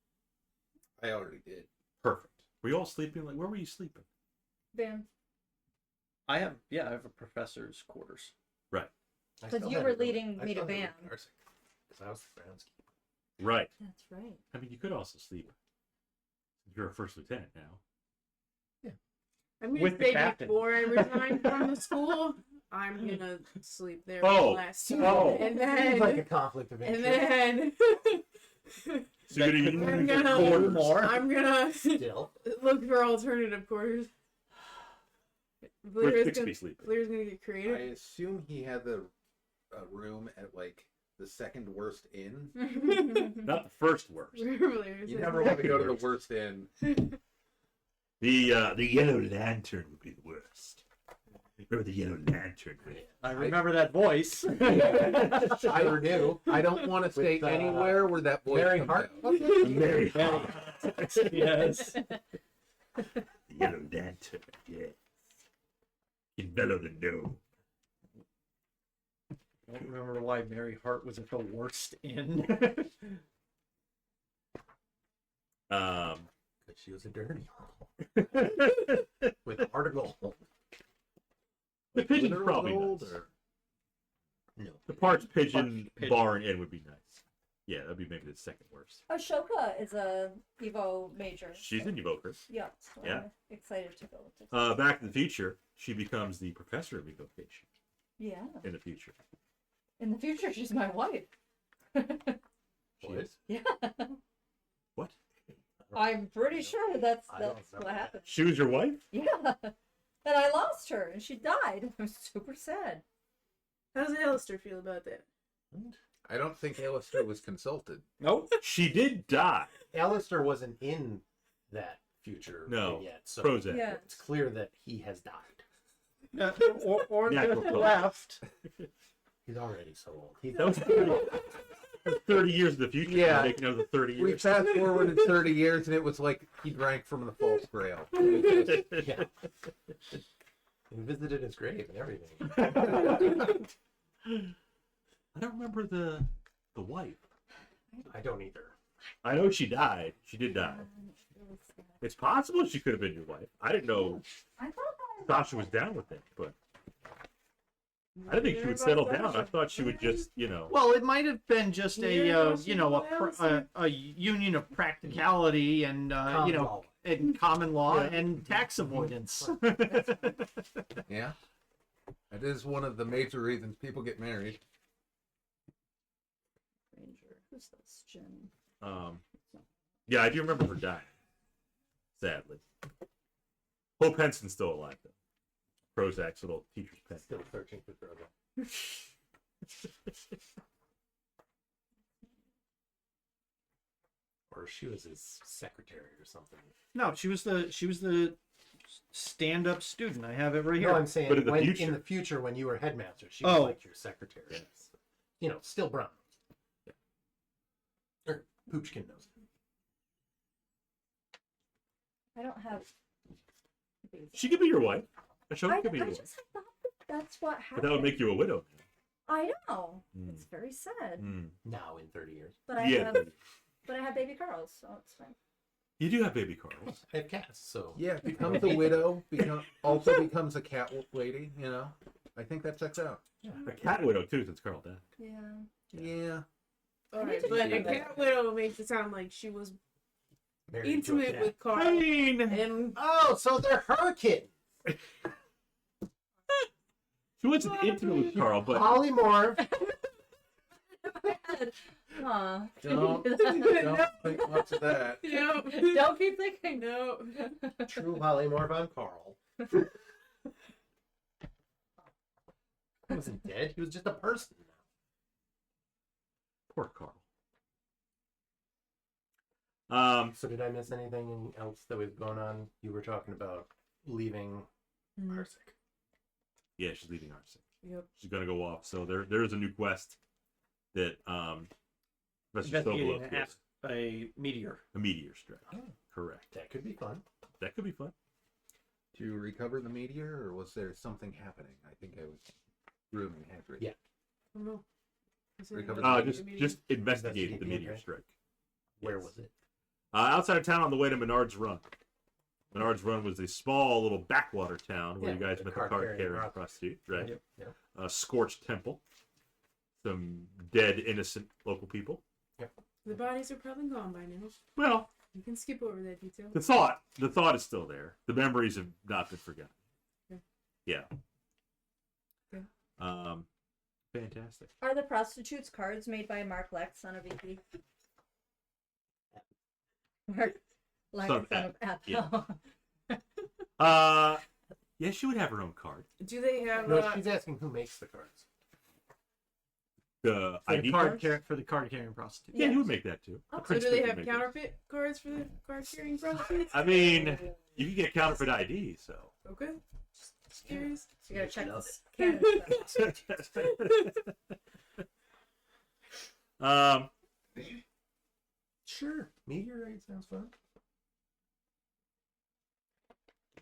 S3: I already did.
S2: Perfect. Were you all sleeping? Like, where were you sleeping?
S4: Van.
S1: I have a professor's quarters.
S2: Right.
S8: I
S4: Because
S8: still
S4: you
S8: had
S4: were
S8: to go-
S4: leading
S8: I
S4: me to
S8: still had
S4: BAM.
S8: go nursing, 'cause I was the groundskeeper.
S2: Right.
S4: That's right.
S2: I mean, you could also sleep. You're a first lieutenant now.
S9: I'm gonna
S1: With the
S9: say
S1: captain.
S9: before I resign from the school, I'm gonna sleep there
S2: Oh.
S9: for the last two.
S2: Oh.
S9: And
S8: Seems like a
S9: then
S8: conflict of interest.
S9: and then
S2: So you're going
S9: I'm
S2: to
S9: gonna-
S1: Four more.
S9: I'm gonna
S8: Still.
S9: look for alternative quarters.
S2: Where's Bixby sleeping?
S9: Blair's gonna get
S3: I
S9: creative.
S3: assume he had the room at like the second worst inn.
S2: Not the first worst.
S9: Blair's
S3: You
S9: like-
S3: never want to go to the worst inn.
S2: The Yellow Lantern would be the worst. Remember the Yellow Lantern?
S1: I remember that voice.
S3: I do. I don't want to stay
S8: With,
S3: anywhere where that voice
S8: Mary
S3: comes
S8: Hart?
S3: out.
S2: Mary
S1: Yes.
S2: The Yellow Lantern, yes. Envelop the no.
S1: I don't remember why Mary Hart was at the worst inn.
S8: Because she was a dirty hole. With heart of gold.
S2: The pigeon's
S3: Literal
S2: probably
S3: gold,
S2: nice.
S3: or-
S2: The Parts Pigeon
S1: Pigeon.
S2: Bar and Inn would be nice. Yeah, that'd be maybe the second worst.
S4: Ashoka is a Evo major.
S2: She's in Evoker.
S4: Yeah. So
S2: Yeah.
S4: I'm excited to go with this.
S2: Back in the future, she becomes the professor of evocation
S4: Yeah.
S2: in the future.
S4: In the future, she's my wife.
S2: She is?
S4: Yeah.
S2: What?
S4: I'm pretty sure that's
S8: I don't
S4: what
S8: remember
S4: happened.
S2: She was your wife?
S4: Yeah. And I lost her, and she died. I was super sad.
S9: How does Alistair feel about that?
S3: I don't think Alistair was consulted.
S1: Nope.
S2: She did die.
S8: Alistair wasn't in that future
S2: No.
S8: thing yet, so
S2: Prozac.
S4: Yeah.
S8: it's clear that he has died.
S1: Or
S2: Natural
S1: just
S2: cause.
S1: left.
S8: He's already so old. He's
S2: That was 30 years in the future.
S3: Yeah.
S2: We're making another 30
S3: We
S2: years.
S3: fast forwarded 30 years, and it was like he drank from the false grail.
S8: yeah. He visited his grave and everything.
S2: I don't remember the wife.
S8: I don't either.
S2: I know she died. She did die. It's possible she could have been your wife. I didn't know
S4: I thought
S2: Sasha was down with it, but I didn't think she would settle down. I thought she would just,
S1: Well, it might have been just
S9: Yeah,
S1: a union of practicality and
S8: Common law.
S1: and common law
S2: Yeah.
S1: and tax avoidance.
S3: Yeah. That is one of the major reasons people get married.
S4: Ranger. Who's this? Jim.
S2: Yeah, I do remember her dying. Sadly. Hope Henson's still alive, though. Prozac's little teacher's pet.
S8: Still searching for Prozac. Or she was his secretary or something.
S1: No, she was the stand-up student. I have it right here.
S8: No, I'm saying
S2: But in the
S8: when,
S2: future-
S8: in the future when you were headmaster, she was
S1: Oh.
S8: like your secretary. Still brown. Or Poopchkin knows.
S4: I don't have.
S2: She could be your wife. Ashoka
S4: I
S2: could be your wife.
S4: just thought that's what
S2: But
S4: happened.
S2: that would make you a widow.
S4: I know.
S2: Mm.
S4: It's very sad.
S2: Mm.
S8: Now in 30 years.
S4: But I
S2: Yeah.
S4: have baby Carls, so it's fine.
S2: You do have baby Carls.
S8: I have cats, so
S3: Yeah, becomes a widow, also becomes a cat lady, I think that checks out.
S2: A cat widow, too, since Carl died.
S4: Yeah.
S3: Yeah.
S9: Alright,
S4: to
S9: but
S4: do
S9: a
S4: that.
S9: cat widow makes it sound like she was
S8: married to a
S9: intimate
S8: cat.
S9: with Carl.
S2: I mean,
S9: And
S8: Oh, so they're her kids.
S2: she wasn't intimate with Carl, but
S8: Polymorph.
S4: Aw.
S3: Don't think much of that.
S9: Yep.
S4: Don't keep thinking.
S9: No.
S8: True polymorph on Carl. He wasn't dead. He was just a person.
S2: poor Carl.
S8: So did I miss anything else that was going on? You were talking about leaving Arsic.
S2: Yeah, she's leaving Arsic.
S9: Yep.
S2: She's gonna go off. So there's a new quest that Professor
S1: Investigating
S2: Sobolov gets.
S1: a meteor.
S2: A meteor strike.
S8: Oh.
S2: Correct.
S8: That could be fun.
S2: That could be fun.
S3: To recover the meteor, or was there something happening? I think I was grooming Hagrid.
S8: Yeah.
S9: I don't know. Is it
S3: Recover
S9: like
S2: Just
S9: a meeting?
S2: just investigate the
S8: Investigate,
S2: meteor
S8: okay.
S2: strike.
S8: Where
S2: Yes.
S8: was it?
S2: Outside of town on the way to Menard's Run. Menard's Run was a small little backwater town where
S8: Yeah,
S2: you guys
S8: the
S2: met the
S8: card
S2: card
S8: carrying
S2: carrying
S8: rock.
S2: prostitute, right?
S8: Yep. Yep.
S2: A scorched temple. Some dead, innocent local people.
S9: The bodies are probably gone by now.
S2: Well,
S9: You can skip over that detail.
S2: the thought is still there. The memories have not been forgotten.
S9: Okay.
S2: Yeah.
S9: Okay.
S2: Fantastic.
S4: Are the prostitutes cards made by Mark Lex, son of EP? Mark Lex,
S2: Son of
S4: son of Eth.
S2: Yeah. Yeah, she would have her own card.
S9: Do they have
S8: No, she's asking who makes the cards.
S2: The
S1: For
S2: ID
S1: the card
S2: cards?
S1: for the card carrying prostitute.
S2: Yeah, he would make that too.
S4: Oh,
S2: The
S9: So do
S2: prince
S9: they
S2: would
S9: have
S2: make those.
S9: counterfeit cards for the card carrying prostitutes?
S2: I mean, you can get counterfeit ID, so.
S9: Okay. Just curious.
S4: So you gotta check
S8: Love
S4: this canon stuff.
S8: Sure. Meteorite sounds fun.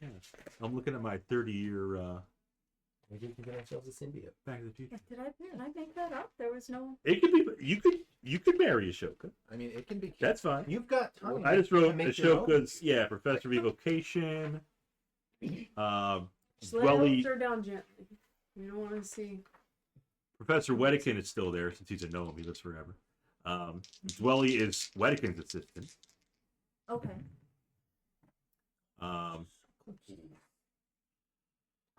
S2: Yeah. I'm looking at my 30-year
S8: Maybe we can get ourselves a symbiote.
S2: Back to the Future.
S4: Did I make that up? There was no.
S2: It could be. You could marry Ashoka.
S3: I mean, it can be.
S2: That's fine.
S8: You've got time.
S2: I just
S8: to
S2: wrote
S8: make your own.
S2: Ashoka's. Yeah, Professor of Evocation.
S9: Just let it
S2: Dwelly.
S9: filter down gently. You don't want to see.
S2: Professor Wedekind is still there since he's a gnome. He lives forever. Dwelly is Wedekind's assistant.
S4: Okay.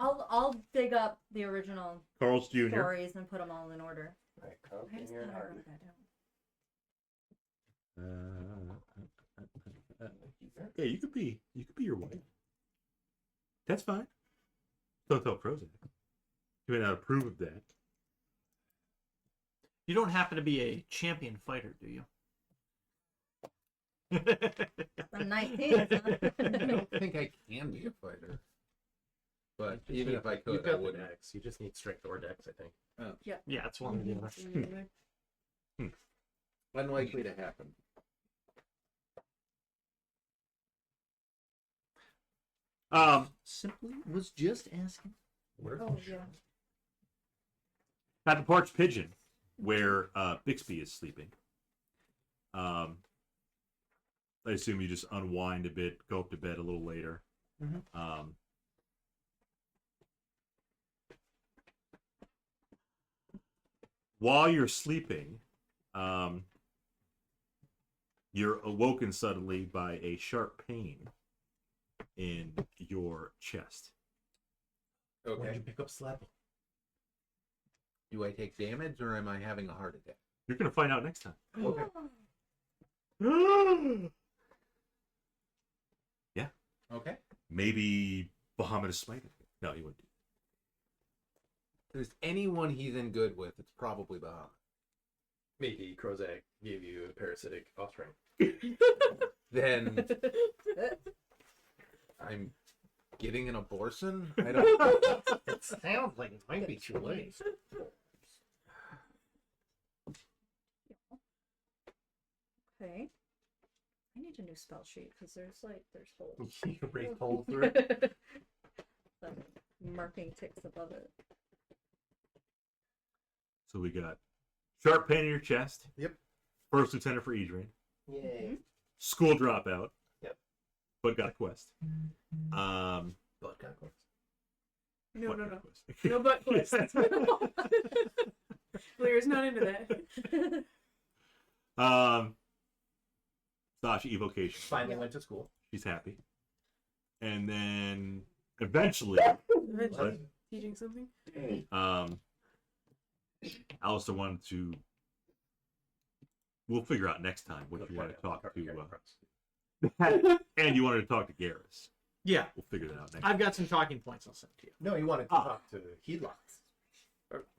S4: I'll dig up the original
S2: Carl's Jr.
S4: stories and put them all in order.
S8: Right, come
S4: I just
S8: here,
S4: thought I
S8: Harvey.
S4: wrote that down.
S2: Yeah, you could be your wife. That's fine. Don't tell Prozac. You may not approve of that.
S1: You don't happen to be a champion fighter, do you?
S4: I'm 19. Huh?
S3: I don't think I can be a fighter. But even if I
S8: You've
S3: could, I
S8: got the
S3: wouldn't.
S8: dex. You just need strength or dex, I think.
S1: Yeah, it's one or the other.
S3: Unlikely to happen.
S1: Simply was just asking.
S9: Oh yeah.
S2: At the Parched Pigeon, where Bixby is sleeping, I assume you just unwind a bit, go up to bed a little later. While you're sleeping, you're awoken suddenly by a sharp pain in your chest.
S8: Why'd
S3: Okay.
S8: you pick up slapping?
S3: Do I take damage or am I having a heart attack?
S2: You're going to find out next time.
S3: Okay.
S2: Yeah.
S3: Okay.
S2: Maybe Bahamut is smiting. No, he wouldn't do
S3: If there's anyone he's in good with, it's probably Bahamut.
S8: Maybe Krozak gave you a parasitic offspring.
S3: Then I'm getting an abortion? I don't.
S5: It sounds like it might be too late.
S4: Okay. I need a new spell sheet because there's holes.
S5: You can break holes through it.
S4: Like marking ticks above it.
S2: So we got sharp pain in your chest.
S3: Yep.
S2: First lieutenant for Adrian.
S5: Yay.
S2: School dropout.
S5: Yep.
S2: But got a quest.
S8: Blood conquest.
S9: No,
S2: what
S9: no,
S2: got
S9: no.
S2: a quest?
S9: No butt quest. Volira's not into that.
S2: Sasha evocation.
S5: Finally went to school.
S2: She's happy. And then eventually,
S9: Eventually. Teaching something.
S2: Alistair wanted to. We'll figure out next time what you want to talk to. And you wanted to talk to Garrus.
S1: Yeah,
S2: We'll figure that out next.
S1: I've got some talking points I'll send to you.
S5: No, you wanted to talk to Heedlocks.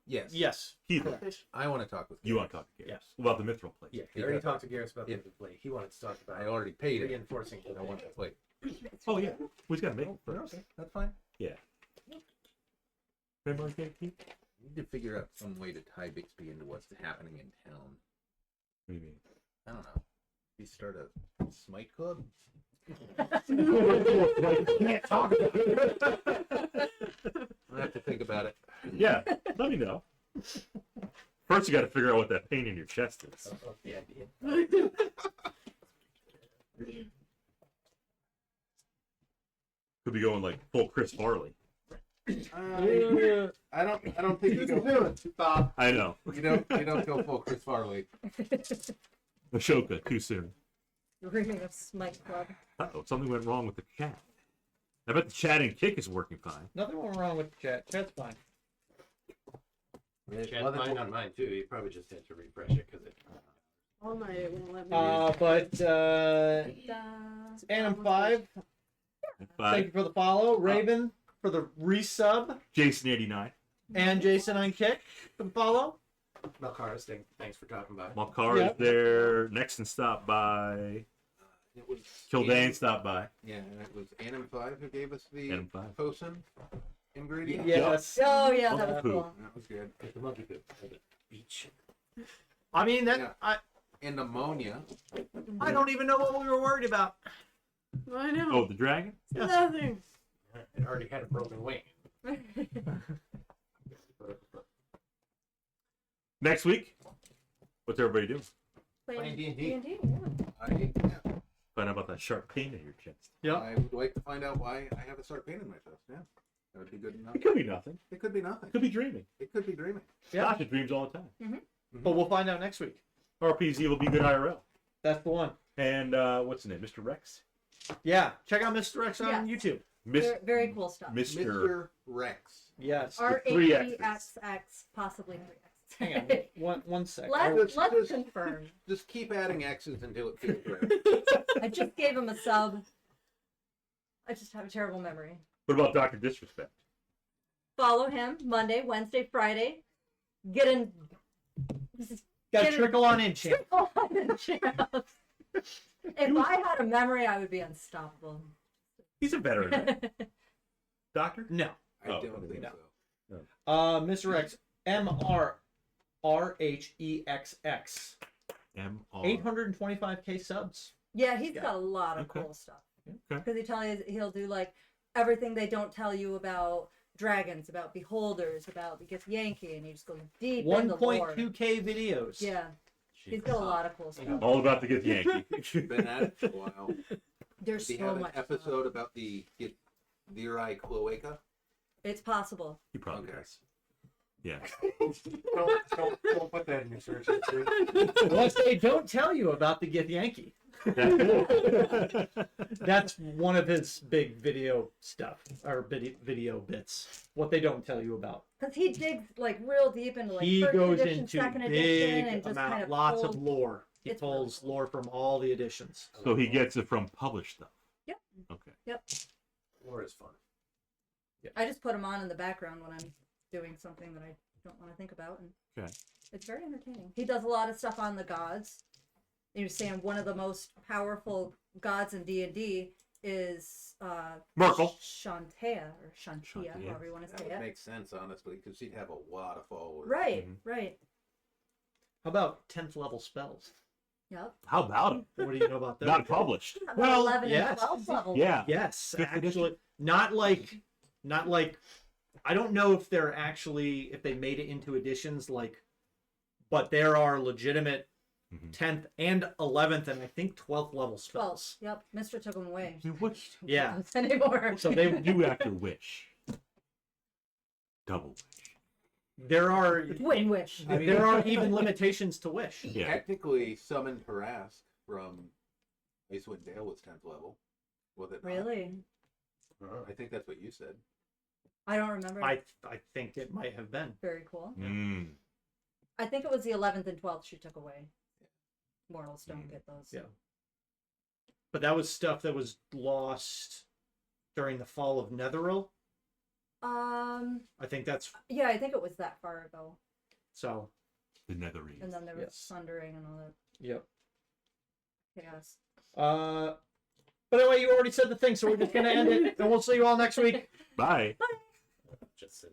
S3: Yes.
S1: Yes.
S2: Healer.
S3: I want to talk with
S2: You want to talk to Garrus?
S1: Yes.
S2: About the mithril plate.
S5: Yeah, he already
S3: Because-
S5: talked to Garrus about
S3: Yeah.
S5: the play. He wanted to talk about
S3: I already paid it.
S5: reinforcing.
S3: I want to play.
S2: Oh yeah. We just gotta make it
S3: Oh,
S2: first.
S3: okay. That's fine.
S2: Remember I can't keep?
S3: We need to figure out some way to tie Bixby into what's happening in town.
S2: What do you mean?
S3: I don't know. We start a smite club?
S2: Can't talk about it.
S3: I have to think about it.
S2: Yeah, let me know. First, you got to figure out what that pain in your chest is.
S5: the idea.
S2: Could be going like full Chris Farley.
S3: I don't think you go. Bob,
S2: I know.
S3: you don't go full Chris Farley.
S2: Ashoka, too soon.
S4: Reading a smite club.
S2: Uh-oh, something went wrong with the chat. I bet the chat and kick is working fine.
S1: Nothing went wrong with the chat. Chat's fine.
S8: Chat mine on mine too. You probably just had to refresh it because it.
S9: All night it won't let me.
S1: But Adam 5, thank you for the follow. Raven for the resub,
S2: Jason 89.
S1: and Jason on kick for the follow.
S8: Malkaris, thanks for talking about it.
S2: Malkar is there. Nexon stopped by.
S3: It was
S2: Kildane stopped by.
S3: Yeah, and it was Anim 5 who gave us the
S2: Adam 5.
S3: potion ingredient.
S1: Yes.
S4: Oh yeah, that was
S2: Poo.
S4: cool.
S3: That was good.
S8: Like the monkey poop at the beach.
S1: I mean that
S3: Yeah. And ammonia.
S1: I don't even know what we were worried about.
S9: I know.
S2: Oh, the dragon?
S9: Nothing.
S8: It already had a broken wing.
S2: Next week, what's everybody doing?
S5: Playing D&D.
S4: D&D, yeah.
S2: Find out about that sharp pain in your chest.
S3: I would like to find out why I have a sharp pain in my chest. Yeah, that would be good enough.
S2: It could be nothing.
S3: It could be nothing.
S2: It could be dreaming.
S3: It could be dreaming.
S1: Yeah.
S2: Sasha dreams all the time.
S1: But we'll find out next week.
S2: RPZ will be good IRL.
S1: That's the one.
S2: And what's his name? Mr. Rex?
S1: Yeah, check out Mr. X on
S4: Yes.
S1: YouTube.
S4: Very, very cool stuff.
S2: Mr.
S3: Mr. Rex.
S1: Yes.
S2: three
S4: RAEXX, possibly 3X.
S1: Hang on, one sec.
S4: Let's
S3: Just-
S4: confirm.
S3: Just keep adding X's until it feels right.
S4: I just gave him a sub. I just have a terrible memory.
S2: What about Dr. Disrespect?
S4: Follow him Monday, Wednesday, Friday. Get in
S1: Got to
S4: Get it-
S1: trickle on in, champ.
S4: If I had a memory, I would be unstoppable.
S2: He's a veteran. Doctor?
S1: No.
S3: I
S2: Oh,
S3: don't think
S1: no.
S3: so.
S1: Mr. X, MRRHEXX.
S2: MR.
S1: 825k subs.
S4: Yeah, he's
S1: Yeah.
S4: got a lot of
S2: Okay.
S4: cool stuff.
S2: Okay.
S4: Because he'll do like everything they don't tell you about dragons, about beholders, about he gets Yankee, and he just goes deep into lore.
S1: 1.2k videos.
S4: Yeah, he's got a lot of cool stuff.
S2: All about to get Yankee.
S3: Been at it for a while.
S4: There's
S3: Did he
S4: so
S3: have an
S4: much
S3: episode about the Viri cloaca?
S4: It's possible.
S2: He probably
S3: Okay.
S2: does. Yeah.
S8: Don't put that in your search history.
S1: Unless they don't tell you about the Gith Yankee. That's one of his big video stuff, or video bits. What they don't tell you about.
S4: Because he digs like real deep into like
S1: He
S4: first
S1: goes
S4: edition,
S1: into
S4: second edition,
S1: big
S4: and just
S1: amount,
S4: kind of
S1: lots
S4: pulls-
S1: of lore. He
S4: It's really
S1: pulls
S4: cool.
S1: lore from all the editions.
S2: So he gets it from published stuff.
S4: Yep.
S2: Okay.
S4: Yep.
S8: Lore is fun.
S4: I just put him on in the background when I'm doing something that I don't want to think about, and
S2: Okay.
S4: it's very entertaining. He does a lot of stuff on the gods. He was saying one of the most powerful gods in D&D is
S2: Merkel.
S4: Shantea or Shantia,
S2: Shantia.
S4: however you want to
S3: That
S4: say
S3: would
S4: it.
S3: make sense, honestly, because he'd have a lot of followers.
S4: Right,
S2: Mhm.
S4: right.
S1: How about 10th level spells?
S4: Yep.
S2: How about him?
S1: What do you know about those?
S2: Not published.
S4: About
S1: Well,
S4: 11
S1: yes.
S4: and 12 level.
S2: Yeah.
S1: Yes,
S2: Fifth edition?
S1: actually, not like, I don't know if they're actually, if they made it into editions, like, but there are legitimate
S2: Mhm.
S1: 10th and 11th and I think 12th level
S4: 12.
S1: spells.
S4: Yep. Mister took them away.
S2: Which
S1: Yeah.
S4: Don't anymore.
S1: So they
S2: do after wish. Double wish.
S1: there are
S4: Twin wish.
S1: I mean, there are even limitations to wish.
S2: Yeah.
S3: Technically, summoned Harask from Icewind Dale was 10th level. Was it not?
S4: Really?
S3: I think that's what you said.
S4: I don't remember.
S1: I think it might have been.
S4: Very cool.
S2: Mm.
S4: I think it was the 11th and 12th she took away. Mortals don't get those.
S1: Yeah. But that was stuff that was lost during the fall of Netheril. I think that's
S4: Yeah, I think it was that far ago.
S1: so.
S2: The Netherese.
S4: And then there was
S1: Yes.
S4: sundering and all that
S1: Yep.
S4: chaos.
S1: But anyway, you already said the thing, so we're just gonna end it, and we'll see you all next week.
S2: Bye.
S8: Just says